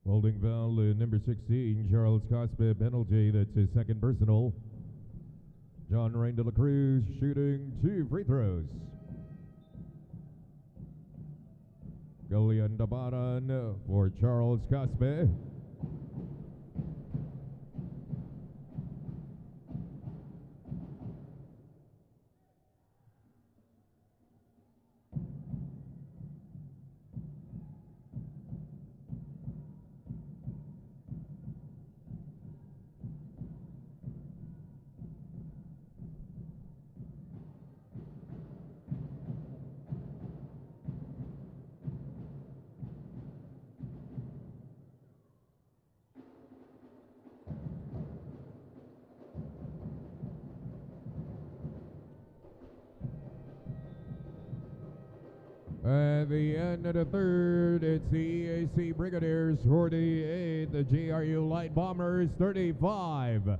Holding foul, number 16, Charles Cospe, penalty. That's his second personal. John Rain de la Cruz shooting 2 free throws. Galian Dabaran for Charles Cospe. At the end of the third, it's the EAC Brigadiers 48, the GRU Light Bombers 35.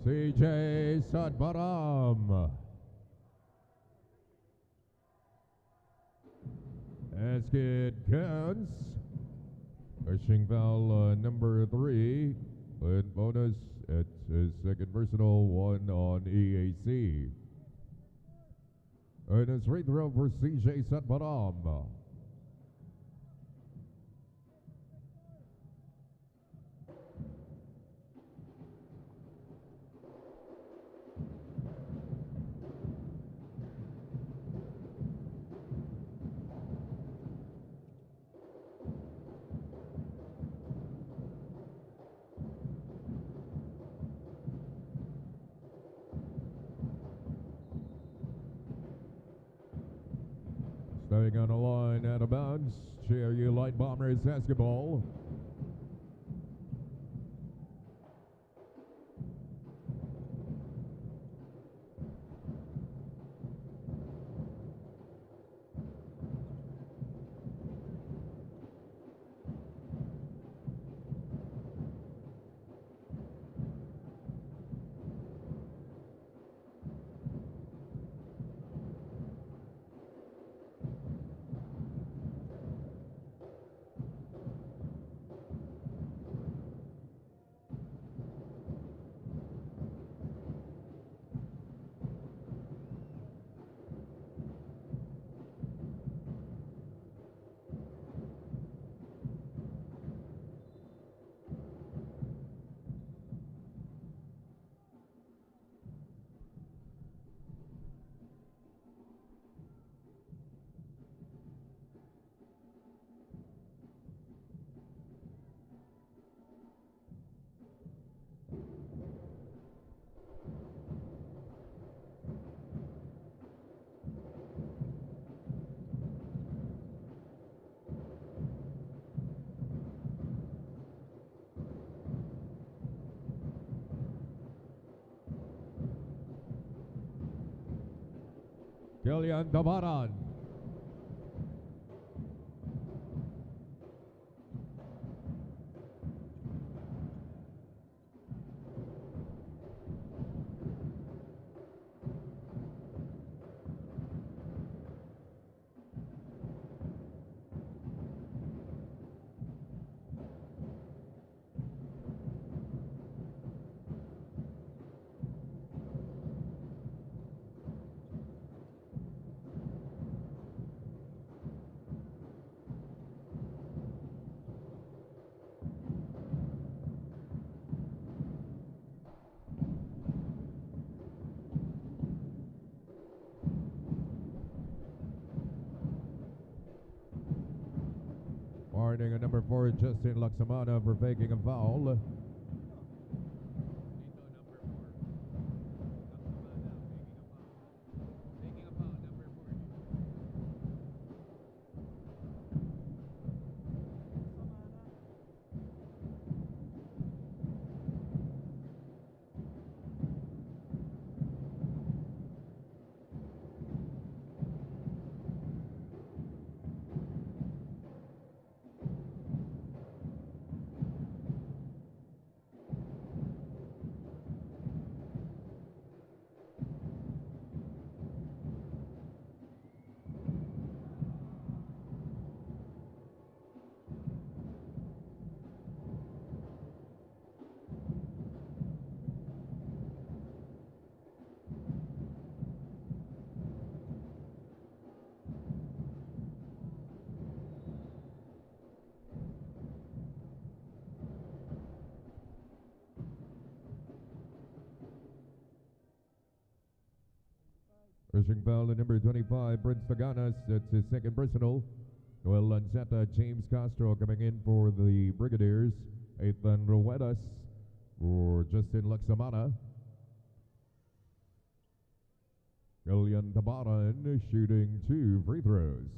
CJ Sadbaram. Basket counts. Pushing foul number 3. And bonus, it's his second personal, 1 on EAC. And it's free throw for CJ Sadbaram. Staying on the line, out of bounds. JRU Light Bombers basketball. Kilian Tabaran. Warning on number 4, Justin Laksamana for faking a foul. Rushing foul to number 25, Prince Taganas. That's his second personal. Noel Lanceta, James Castro coming in for the Brigadiers. Ethan Ruedas for Justin Laksamana. Kilian Tabaran shooting 2 free throws.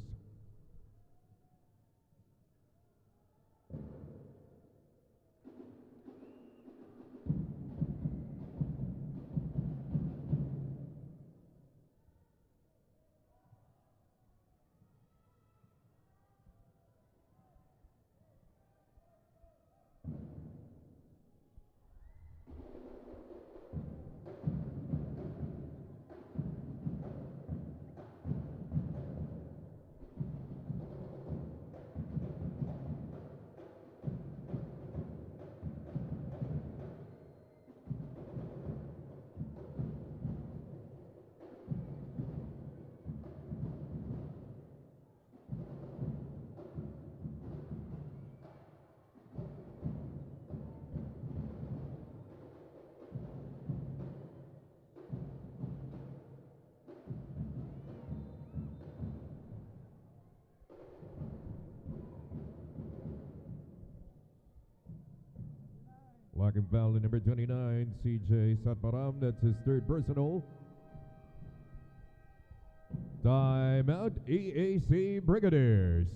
Talking foul in number 29, CJ Satparam. That's his third personal. Timeout, EAC Brigadiers.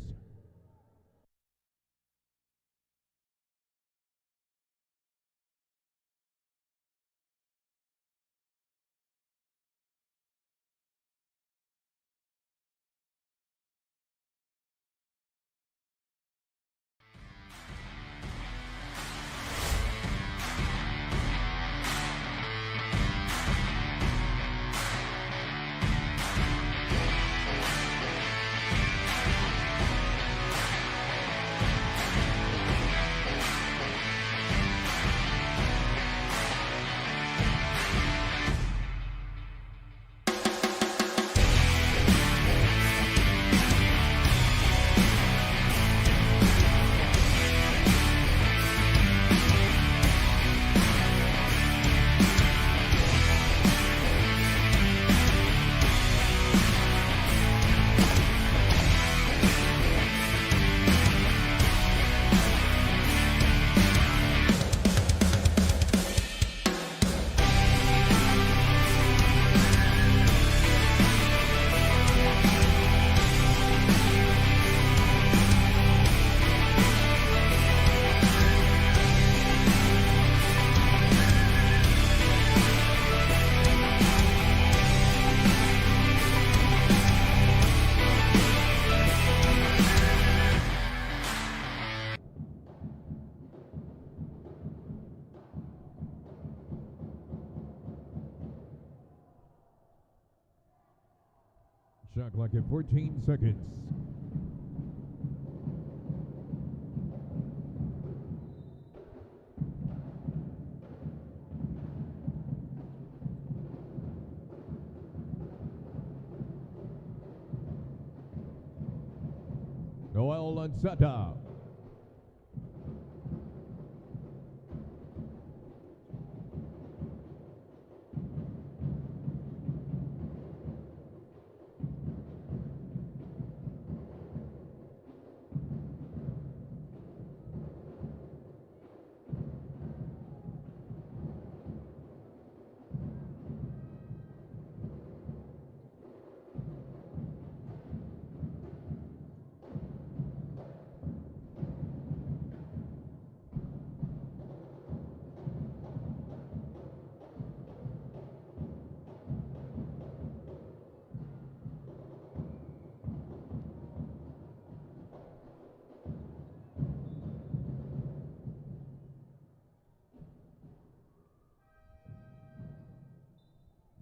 Shot clock at 14 seconds. Noel Lanceta.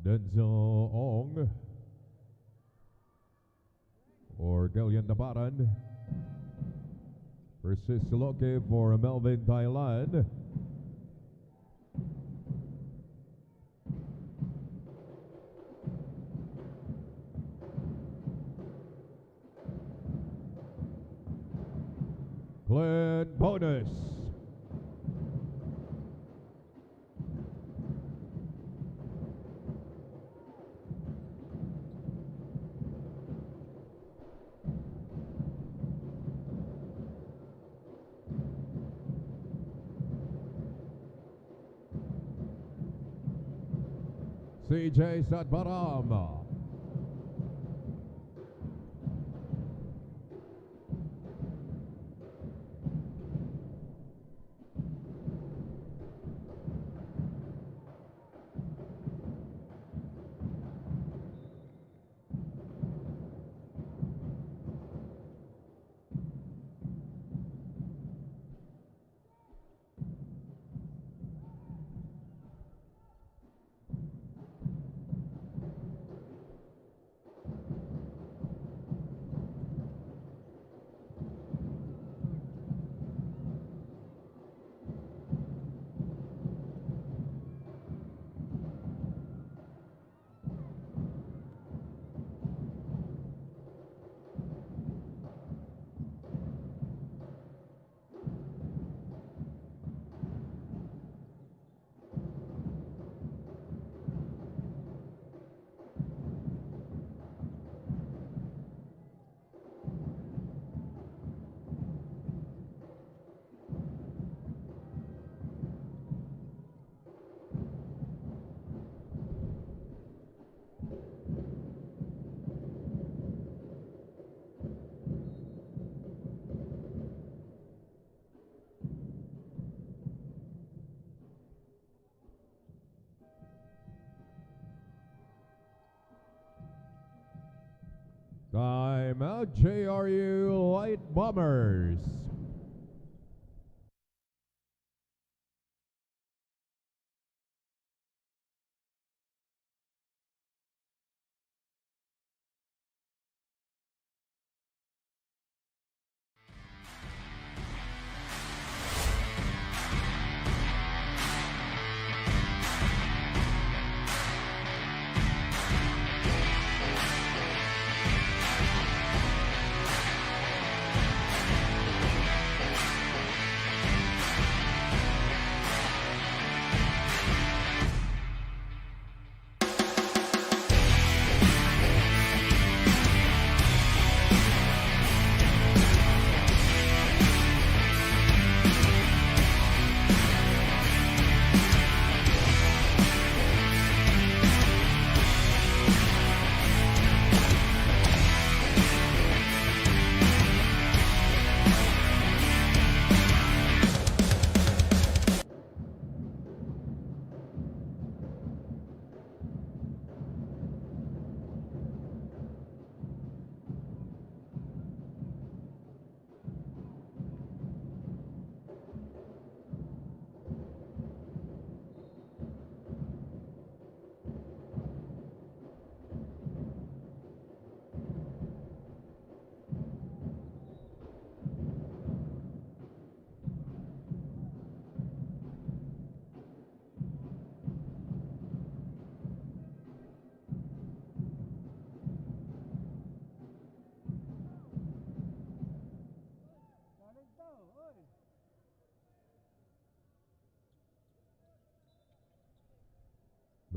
Denzel Ong or Galian Nabaran versus Siloke for Melvin Thailand. Clint Bonus. CJ Satbaram. Timeout, JRU Light Bombers.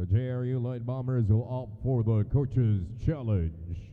The JRU Light Bombers will opt for the Coach's Challenge.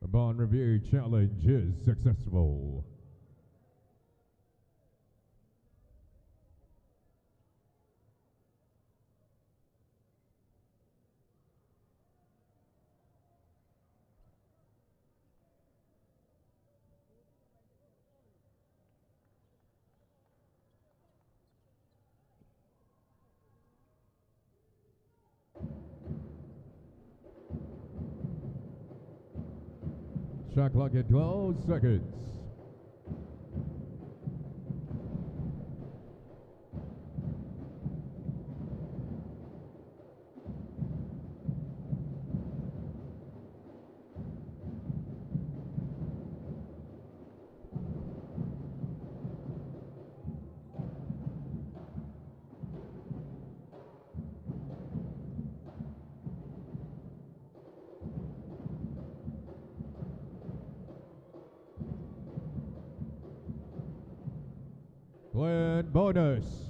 The Bond Review Challenge is successful. Shot clock at 12 seconds. Glenn bonus.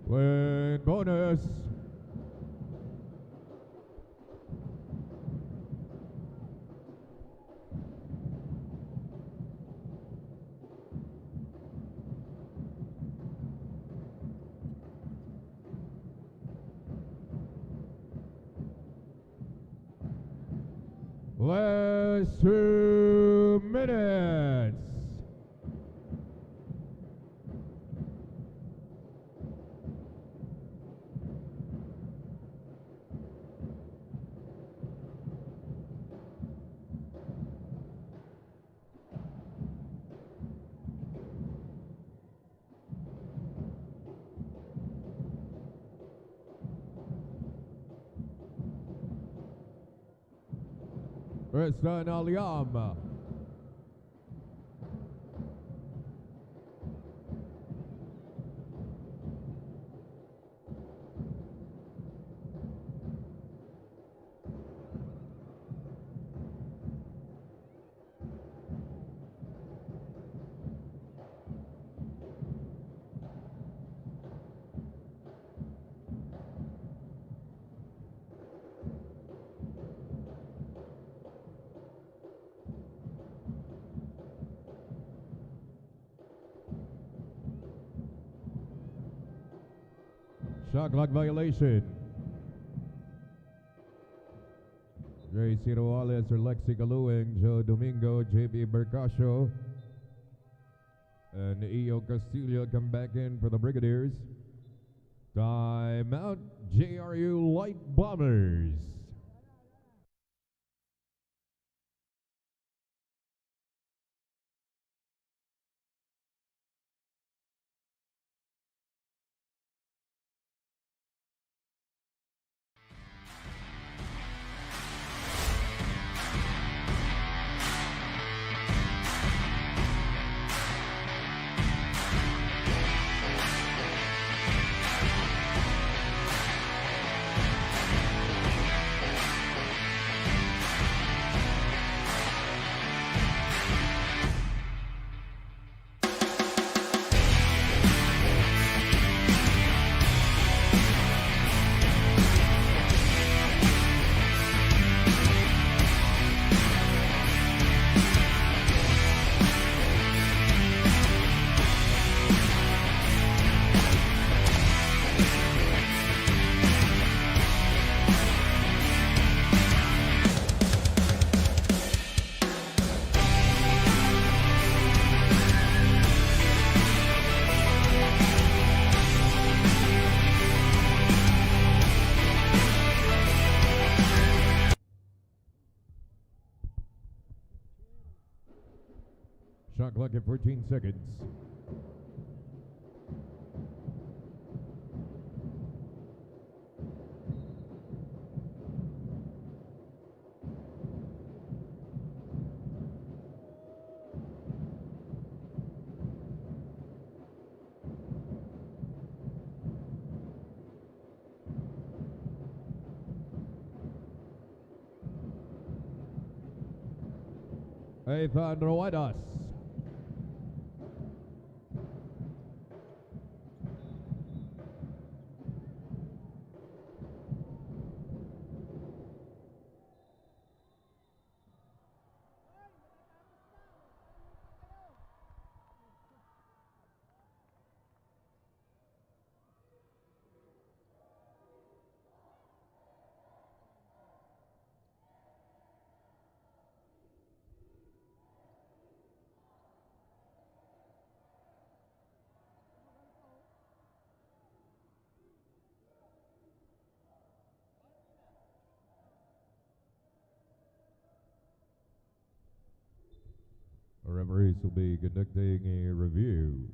Glenn bonus. was 2 minutes. Preston Aliam. Shot clock violation. J.C. Roales or Lexi Galueng, Joe Domingo, J.B. Bercasio, and E.O. Castillo come back in for the Brigadiers. Timeout, JRU Light Bombers. Shot clock at 14 seconds. Ethan Ruedas. The referees will be conducting a review.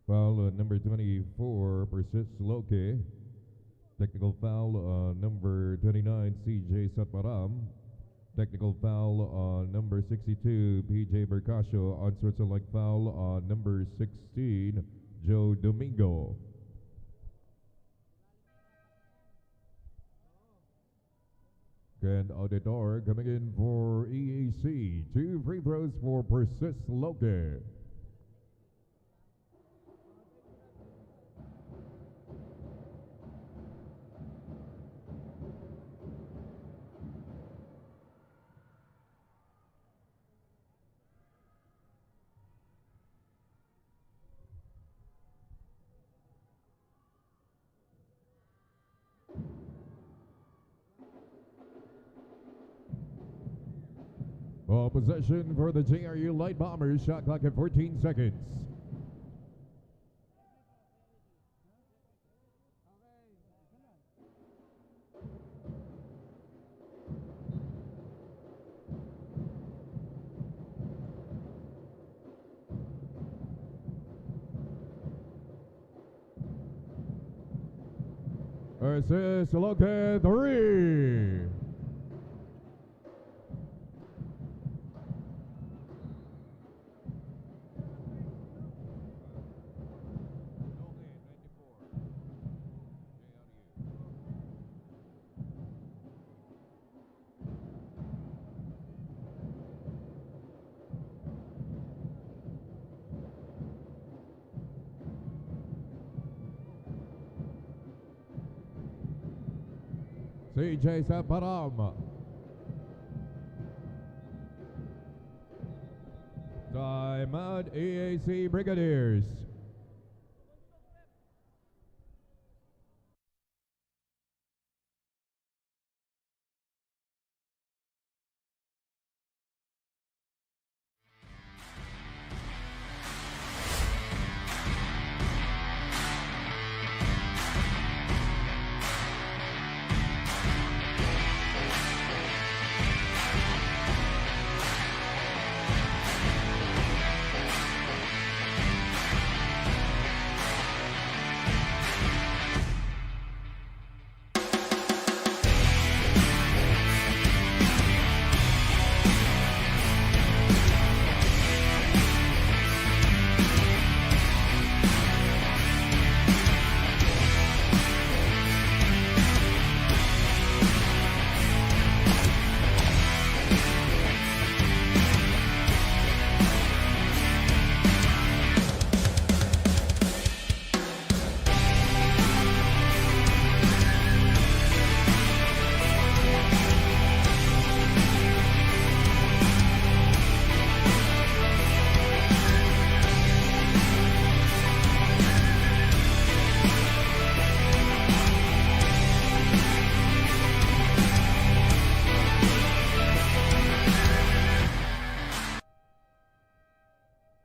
Foul number 24 persists Loke. Technical foul number 29 CJ Satmaram. Technical foul on number 62 PJ Bercasio. Unsportsmanlike foul on number 16 Joe Domingo. Grand Auditor coming in for EAC. 2 free throws for Persist Loke. Possession for the JRU Light Bombers. Shot clock at 14 seconds. Assist Loke 3. CJ Saparam. Timeout EAC Brigadiers.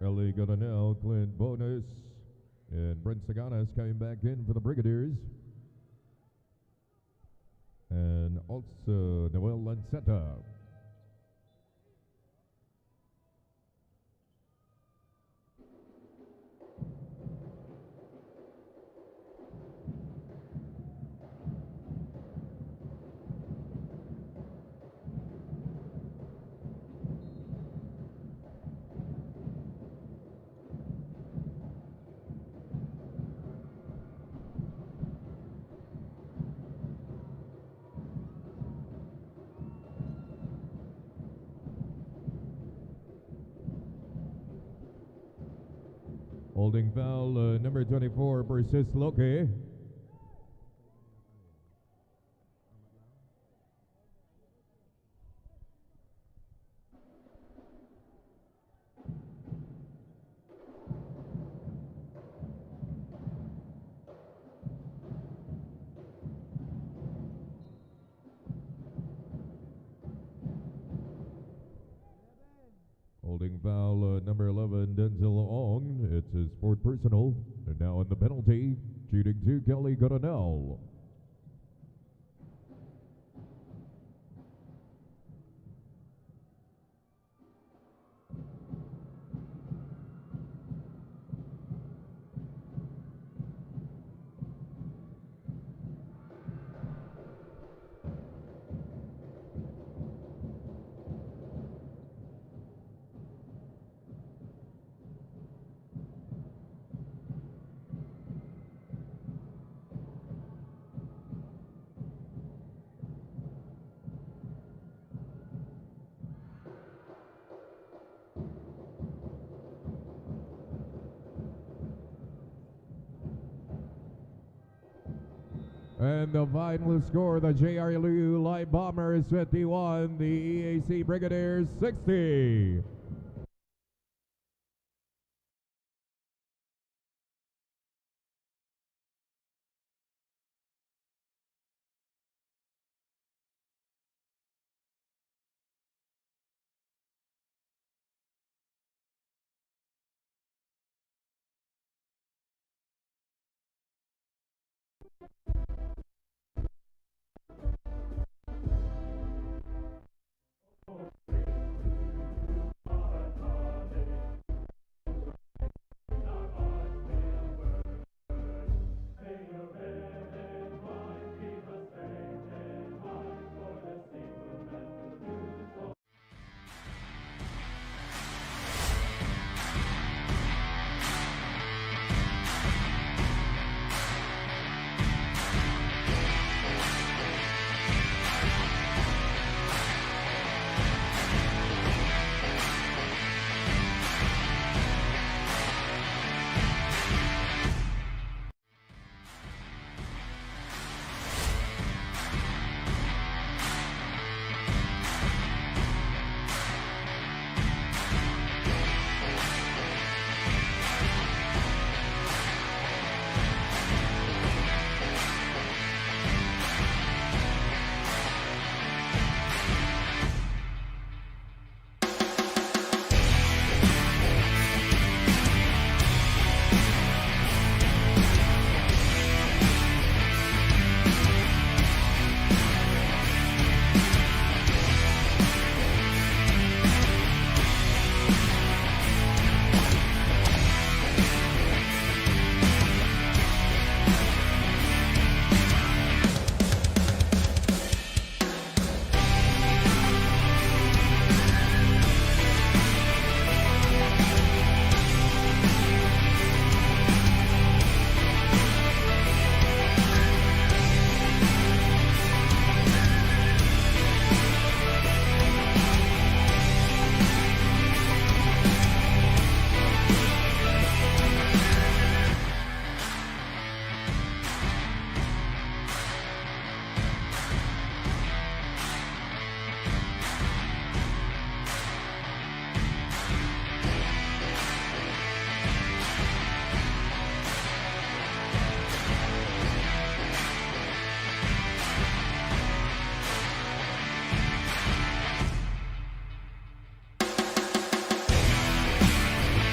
Ellie Godinel, Clint Bonus, and Brent Saganas coming back in for the Brigadiers. And also Noel Lancetta. Holding foul number 24 persists Loke. foul number 11, Denzel Ong. It's his fourth personal. And now in the penalty, shooting to Kelly Coronel. And the final score, the JRLU Light Bombers 51, the EAC Brigadiers 60.